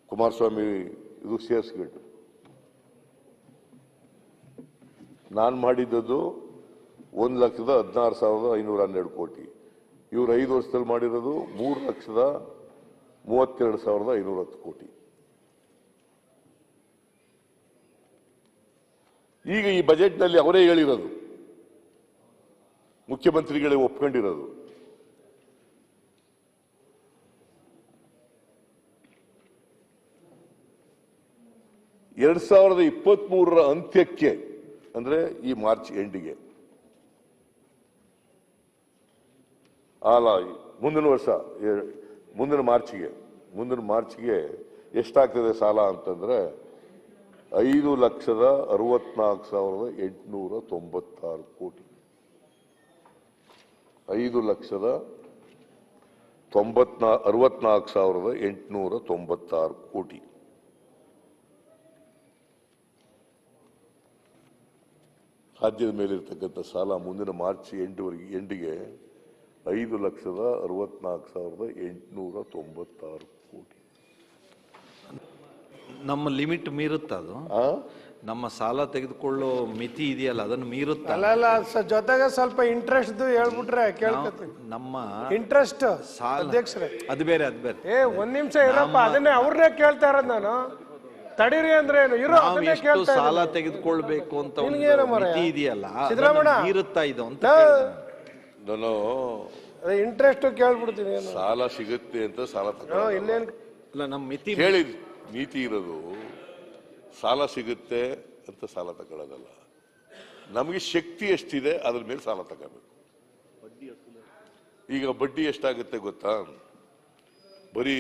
ಕುಮಾರಸ್ವಾಮಿ ಇದು ಸೇರಿಸ್ಬಿಟ್ಟು ನಾನು ಮಾಡಿದ್ದದು 1,16,512 ಕೋಟಿ. ಇವರು 5 ವರ್ಷದಲ್ಲಿ ಮಾಡಿರೋದು 3,32,510 ಕೋಟಿ. ಈಗ ಈ ಬಜೆಟ್ನಲ್ಲಿ ಅವರೇ ಹೇಳಿರೋದು, ಮುಖ್ಯಮಂತ್ರಿಗಳೇ ಒಪ್ಕೊಂಡಿರೋದು, ಎರಡ್ 2023ರ ಅಂತ್ಯಕ್ಕೆ ಅಂದ್ರೆ ಈ ಮಾರ್ಚ್ ಎಂಡಿಗೆ ಅಲ್ಲ, ಮುಂದಿನ ವರ್ಷ ಮುಂದಿನ ಮಾರ್ಚ್ಗೆ ಎಷ್ಟಾಗ್ತದೆ ಸಾಲ ಅಂತಂದ್ರೆ 5,64,896 ಕೋಟಿ. 5,64,896 ಕೋಟಿ. ರಾಜ್ಯದ ಮೇಲಿರ್ತಕ್ಕಂಥ ಸಾಲ ಮುಂದಿನ ಮಾರ್ಚ್ ಎಂಡಿಗೆ 5,64,896 ಕೋಟಿ. ನಮ್ಮ ಲಿಮಿಟ್ ಮೀರುತ್ತಾ ಅದು? ನಮ್ಮ ಸಾಲ ತೆಗೆದುಕೊಳ್ಳೋ ಮಿತಿ ಇದೆಯಲ್ಲ ಅದನ್ನು ಮೀರುತ್ತಾ? ಅಲ್ಲ ಜೊತೆಗೆ ಸ್ವಲ್ಪ ಇಂಟ್ರೆಸ್ಟ್ ಹೇಳ್ಬಿಟ್ರೆ ಕೇಳ್ಕೊತೀನಿ. ನಮ್ಮ ಇಂಟ್ರೆಸ್ಟ್ ಅಧ್ಯಕ್ಷರೇ ಅದು ಬೇರೆ ಒಂದ್ ನಿಮಿಷ ಇರಪ್ಪ, ಅದನ್ನೇ ಅವ್ರನ್ನೇ ಕೇಳ್ತಾ ಇರೋದು ನಾನು. ತಡೀರಿ ಅಂದ್ರೆ ಇರೋ ಸಾಲ ತೆಗೆದುಕೊಳ್ಬೇಕು ಅಂತ ಮಿತಿ ಇದೆಯಲ್ಲ ಸಿದ್ದರಾಮಯ್ಯ ಮೀರುತ್ತಾ ಇದು ಅಂತ ನಾನು ಇಂಟ್ರೆಸ್ಟ್ ಕೇಳ್ಬಿಡ್ತೀನಿ. ಸಾಲ ಸಿಗುತ್ತೆ ಅಂತ ಸಾಲ ಇಲ್ಲ, ನಮ್ಮ ಮಿತಿ ಹೇಳಿ ನೀತಿ ಇರೋದು ಸಾಲ ಸಿಗುತ್ತೆ ಅಂತ ಸಾಲ ತಗೊಳ್ಳೋದಲ್ಲ. ನಮಗೆ ಶಕ್ತಿ ಎಷ್ಟಿದೆ ಅದ್ರ ಮೇಲೆ ಸಾಲ ತಗೋಬೇಕು. ಈಗ ಬಡ್ಡಿ ಎಷ್ಟಾಗುತ್ತೆ ಗೊತ್ತಾ? ಬರೀ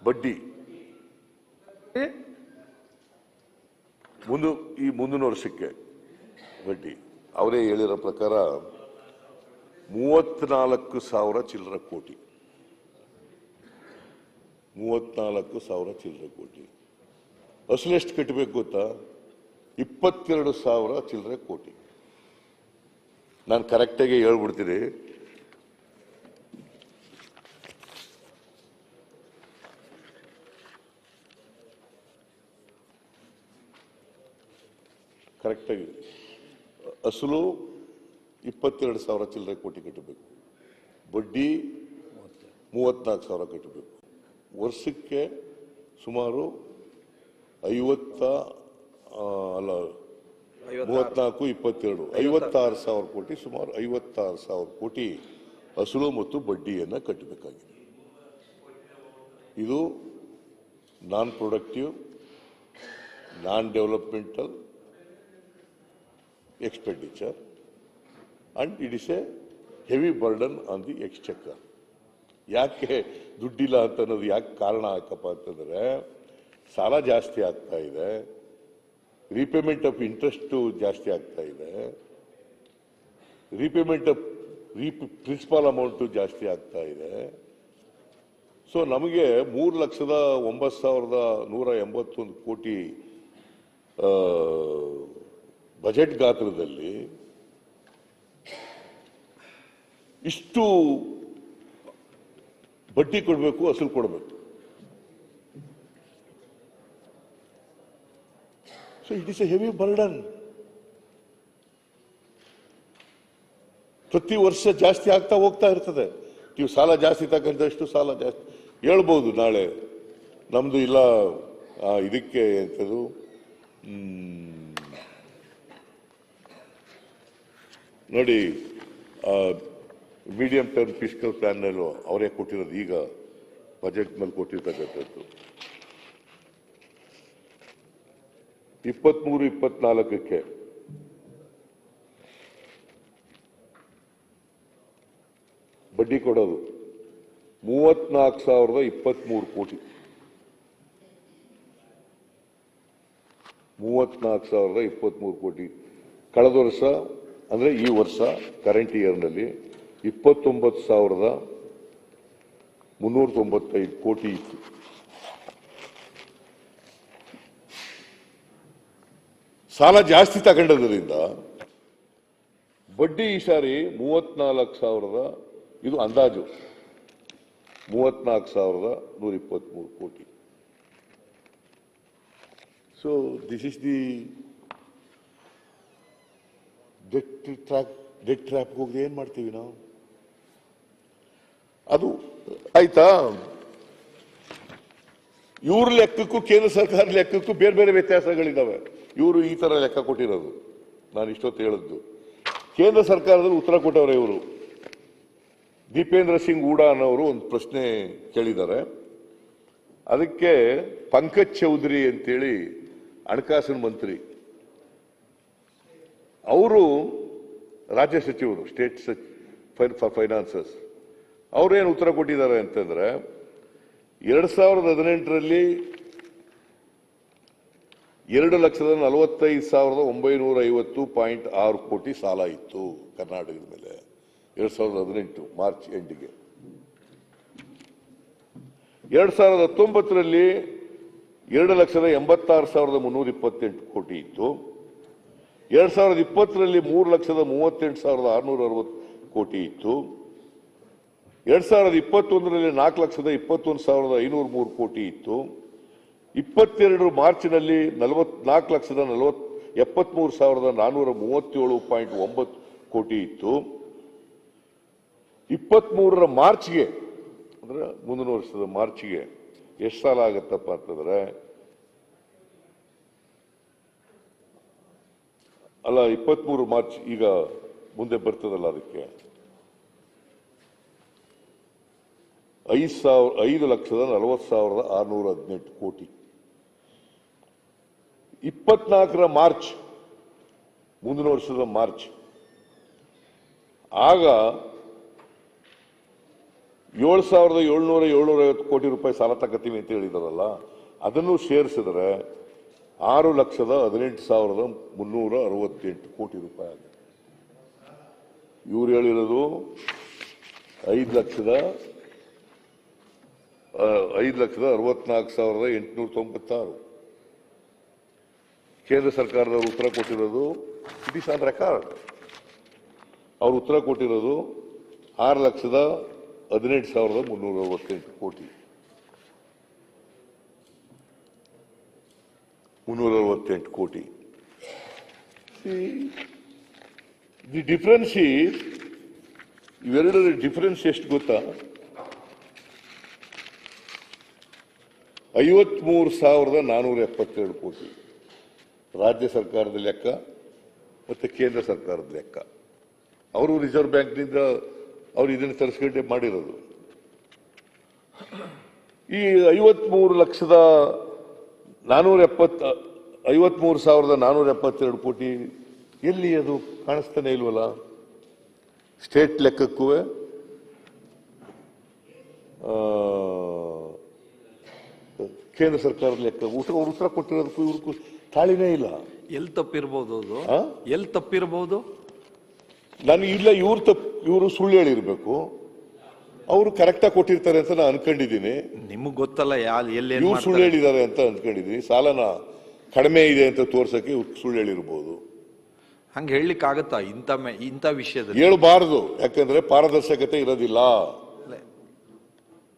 ಬಡ್ಡಿ ಈ ಮುಂದಿನ ವರ್ಷಕ್ಕೆ ಬಡ್ಡಿ ಅವರೇ ಹೇಳಿರೋ ಪ್ರಕಾರ 34,000 ಚಿಲ್ಲರೆ ಕೋಟಿ. 34,000 ಚಿಲ್ಲರೆ ಕೋಟಿ. ಅಸಲು ಎಷ್ಟು ಕಟ್ಟಬೇಕು ಗೊತ್ತಾ? 22,000 ಚಿಲ್ಲರೆ ಕೋಟಿ. ನಾನು ಕರೆಕ್ಟಾಗಿ ಹೇಳ್ಬಿಡ್ತೀನಿ. ಕರೆಕ್ಟಾಗಿ ಅಸಲು 22,000 ಚಿಲ್ಲರೆ ಕೋಟಿ ಕಟ್ಟಬೇಕು. ಬಡ್ಡಿ 34,000 ಕಟ್ಟಬೇಕು. ವರ್ಷಕ್ಕೆ ಸುಮಾರು 56,000 ಕೋಟಿ, ಸುಮಾರು 56,000 ಕೋಟಿ ಅಸಲು ಮತ್ತು ಬಡ್ಡಿಯನ್ನು ಕಟ್ಟಬೇಕಾಗಿದೆ. ಇದು non productive, non developmental expenditure and it is a heavy burden on the exchequer. ಯಾಕೆ ದುಡ್ಡಿಲ್ಲ ಅಂತ ಅನ್ನೋದು ಯಾಕೆ ಕಾರಣ ಹಾಕಪ್ಪ ಅಂತಂದ್ರೆ ಸಾಲ ಜಾಸ್ತಿ ಆಗ್ತಾ ಇದೆ, ರೀಪೇಮೆಂಟ್ ಆಫ್ ಇಂಟ್ರೆಸ್ಟ್ ಜಾಸ್ತಿ ಆಗ್ತಾ ಇದೆ, ರೀಪೇಮೆಂಟ್ ಆಫ್ ಪ್ರಿನ್ಸಿಪಾಲ್ ಅಮೌಂಟ್ ಜಾಸ್ತಿ ಆಗ್ತಾ ಇದೆ. ಸೊ ನಮಗೆ 3,09,181 ಕೋಟಿ ಬಜೆಟ್ ಗಾತ್ರದಲ್ಲಿ ಇಷ್ಟು ಬಡ್ಡಿ ಕೊಡಬೇಕು, ಅಸಲು ಕೊಡಬೇಕು. So it is A heavy burden. ಪ್ರತಿ ವರ್ಷ ಜಾಸ್ತಿ ಆಗ್ತಾ ಹೋಗ್ತಾ ಇರ್ತದೆ. ನೀವು ಸಾಲ ಜಾಸ್ತಿ ತಗೊಂಡಷ್ಟು ಸಾಲ ಜಾಸ್ತಿ ಹೇಳ್ಬೋದು. ನಾಳೆ ನಮ್ದು ಇಲ್ಲ ಇದಕ್ಕೆ ಎಂಥದ್ದು ನೋಡಿ, ಮೀಡಿಯಂ ಟರ್ಮ್ ಫಿಸ್ಕಲ್ ಪ್ಲಾನ್ ನಲ್ಲೂ ಅವರೇ ಕೊಟ್ಟಿರೋದು, ಈಗ ಬಜೆಟ್ ನಲ್ಲಿ ಕೊಟ್ಟಿರ್ತಕ್ಕಂಥದ್ದು 23-24ಕ್ಕೆ ಬಡ್ಡಿ ಕೊಡೋದು 34,023 ಕೋಟಿ. 34,023 ಕೋಟಿ. ಕಳೆದ ವರ್ಷ ಅಂದ್ರೆ ಈ ವರ್ಷ ಕರೆಂಟ್ ಇಯರ್ನಲ್ಲಿ 29,395 ಕೋಟಿ ಇತ್ತು. ಸಾಲ ಜಾಸ್ತಿ ತಗೊಂಡದ್ರಿಂದ ಬಡ್ಡಿ ಈ ಸಾರಿ 34,000 ಇದು ಅಂದಾಜು 34,123 ಕೋಟಿ. So this is the debt trap ಹೋಗಿ ಏನ್ ಮಾಡ್ತೀವಿ ನಾವು? ಅದು ಆಯ್ತಾ? ಇವ್ರ ಲೆಕ್ಕಕ್ಕೂ ಕೇಂದ್ರ ಸರ್ಕಾರ ಲೆಕ್ಕಕ್ಕೂ ಬೇರೆ ಬೇರೆ ವ್ಯತ್ಯಾಸಗಳಿದ್ದಾವೆ. ಇವರು ಈ ತರ ಲೆಕ್ಕ ಕೊಟ್ಟಿರೋದು, ನಾನು ಇಷ್ಟೊತ್ತು ಹೇಳಿದ್ದು. ಕೇಂದ್ರ ಸರ್ಕಾರದಲ್ಲಿ ಉತ್ತರ ಕೊಟ್ಟವರೇ ಇವರು. ದೀಪೇಂದ್ರ ಸಿಂಗ್ ಹೂಡಾ ಅನ್ನೋರು ಒಂದು ಪ್ರಶ್ನೆ ಕೇಳಿದ್ದಾರೆ. ಅದಕ್ಕೆ ಪಂಕಜ್ ಚೌಧರಿ ಅಂತೇಳಿ ಹಣಕಾಸಿನ ಮಂತ್ರಿ, ಅವರು ರಾಜ್ಯ ಸಚಿವರು, ಸ್ಟೇಟ್ ಫಾರ್ ಫೈನಾನ್ಸಸ್, ಅವ್ರೇನು ಉತ್ತರ ಕೊಟ್ಟಿದ್ದಾರೆ ಅಂತಂದ್ರೆ 2018ರಲ್ಲಿ 2,45,950.6 ಕೋಟಿ ಸಾಲ ಇತ್ತು ಕರ್ನಾಟಕದ ಮೇಲೆ 2018 ಮಾರ್ಚ್ ಎಂಡಿಗೆ. 2019ರಲ್ಲಿ 2,86,328 ಕೋಟಿ ಇತ್ತು. 2020ರಲ್ಲಿ 3,38,660 ಕೋಟಿ ಇತ್ತು. 2021ರಲ್ಲಿ 4,21,503 ಕೋಟಿ ಇತ್ತು. 22 ಮಾರ್ಚ್ನಲ್ಲಿ 4,73,437.9 ಕೋಟಿ ಇತ್ತು. 23ರ ಮಾರ್ಚ್ಗೆ ಅಂದ್ರೆ ಮುಂದಿನ ವರ್ಷದ ಮಾರ್ಚ್ಗೆ ಎಷ್ಟು ಸಾಲ ಆಗತ್ತಪ್ಪ ಅಂತಂದ್ರೆ, ಅಲ್ಲ 23 ಮಾರ್ಚ್ ಈಗ ಮುಂದೆ ಬರ್ತದಲ್ಲ, ಅದಕ್ಕೆ 5,40,618 ಕೋಟಿ. 24ರ ಮಾರ್ಚ್ ಮುಂದಿನ ವರ್ಷದ ಮಾರ್ಚ್ ಆಗ 7,750 ಕೋಟಿ ರೂಪಾಯಿ ಸಾಲ ತಗೋತೀವಿ ಅಂತ ಹೇಳಿದಾರಲ್ಲ, ಅದನ್ನು ಸೇರಿಸಿದ್ರೆ 6,18,368 ಕೋಟಿ ರೂಪಾಯಿ ಆಗಿದೆ. ಇವ್ರು ಹೇಳಿರೋದು 5,64,896. ಕೇಂದ್ರ ಸರ್ಕಾರದವರು ಉತ್ತರ ಕೊಟ್ಟಿರೋದು, ಇಟ್ ಈಸ್ ಆನ್ ರೆಕಾರ್ಡ್, ಅವ್ರು ಉತ್ತರ ಕೊಟ್ಟಿರೋದು 6,18,368 ಕೋಟಿ. 368 ಕೋಟಿ. ದಿ ಡಿಫರೆನ್ಸ್ ಈಸ್, ಇವೆರಡರ ಡಿಫರೆನ್ಸ್ ಎಷ್ಟು ಗೊತ್ತಾ? 53,472 ಕೋಟಿ ರಾಜ್ಯ ಸರ್ಕಾರದ ಲೆಕ್ಕ ಮತ್ತೆ ಕೇಂದ್ರ ಸರ್ಕಾರದ ಲೆಕ್ಕ. ಅವರು ರಿಸರ್ವ್ ಬ್ಯಾಂಕ್ನಿಂದ ಅವ್ರು ಇದನ್ನು ತರಿಸ್ಕೊಂಡೆ ಮಾಡಿರೋದು. ಈ 53,472 ಕೋಟಿ ಎಲ್ಲಿ? ಅದು ಕಾಣಿಸ್ತಾನೆ ಇಲ್ವಲ್ಲ ಸ್ಟೇಟ್ ಲೆಕ್ಕಕ್ಕೂ. ಕೇಂದ್ರ ಸರ್ಕಾರದ ಲೆಕ್ಕ ಅವ್ರು ಉತ್ತರ ಕೊಟ್ಟಿರೋದಕ್ಕೂ ಇವ್ರಿಗೂ ತಾಳಿನೇ ಇಲ್ಲ. ಎಲ್ಲಿ ತಪ್ಪಿರ್ಬೋದು ಅದು? ಎಲ್ಲಿ ತಪ್ಪಿರ್ಬೋದು? ನಾನು ಇಲ್ಲ, ಇವರು ಸುಳ್ಳು ಹೇಳಿರ್ಬೇಕು, ಅವರು ಕರೆಕ್ಟಾಗಿ ಕೊಟ್ಟಿರ್ತಾರೆ ಅಂತ ನಾನು ಅನ್ಕೊಂಡಿದ್ದೀನಿ. ನಿಮಗ್ ಗೊತ್ತಲ್ಲ ಎಲ್ಲಿ ಇವ್ರು ಸುಳ್ಳು ಹೇಳಿದ್ದಾರೆ ಅಂತ ಅನ್ಕೊಂಡಿದ್ದೀನಿ. ಸಾಲನ ಕಡಿಮೆ ಇದೆ ಅಂತ ತೋರ್ಸಕ್ಕೆ ಸುಳ್ಳು ಹೇಳಿರ್ಬೋದು. ಹಂಗೆ ಹೇಳಲಿಕ್ಕೆ ಆಗತ್ತಾ ಇಂಥ ವಿಷಯದಲ್ಲಿ? ಹೇಳ್ಬಾರ್ದು, ಯಾಕಂದ್ರೆ ಪಾರದರ್ಶಕತೆ ಇರೋದಿಲ್ಲ.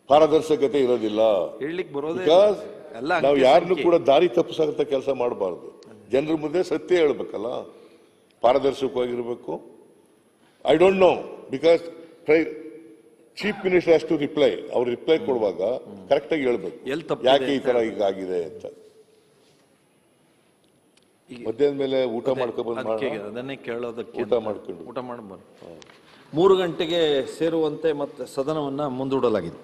ಪಾರದರ್ಶಕತೆ ಇರೋದಿಲ್ಲ. ನಾವು ಯಾರನ್ನು ಕೂಡ ದಾರಿ ತಪ್ಪಿಸಂತ ಕೆಲಸ ಮಾಡಬಾರ್ದು. ಜನರ ಮುಂದೆ ಸತ್ಯ ಹೇಳ್ಬೇಕಲ್ಲ, ಪಾರದರ್ಶಕವಾಗಿರ್ಬೇಕು. I don't know, because chief minister has to reply. ಅವ್ರು ರಿಪ್ಲೈ ಕೊಡುವಾಗ ಕರೆಕ್ಟ್ ಆಗಿ ಹೇಳ್ಬೇಕು ಯಾಕೆ ಈ ತರ ಈಗ ಆಗಿದೆ ಅಂತ. ಮಧ್ಯಾಹ್ನ ಮೇಲೆ ಊಟ ಮಾಡ್ಕೊಂಡು ಅದನ್ನೇ ಕೇಳೋದಕ್ಕೆ ಊಟ ಮಾಡ್ಕೊಂಡು 3 ಗಂಟೆಗೆ ಸೇರುವಂತೆ ಮತ್ತೆ ಸದನವನ್ನ ಮುಂದೂಡಲಾಗಿದೆ.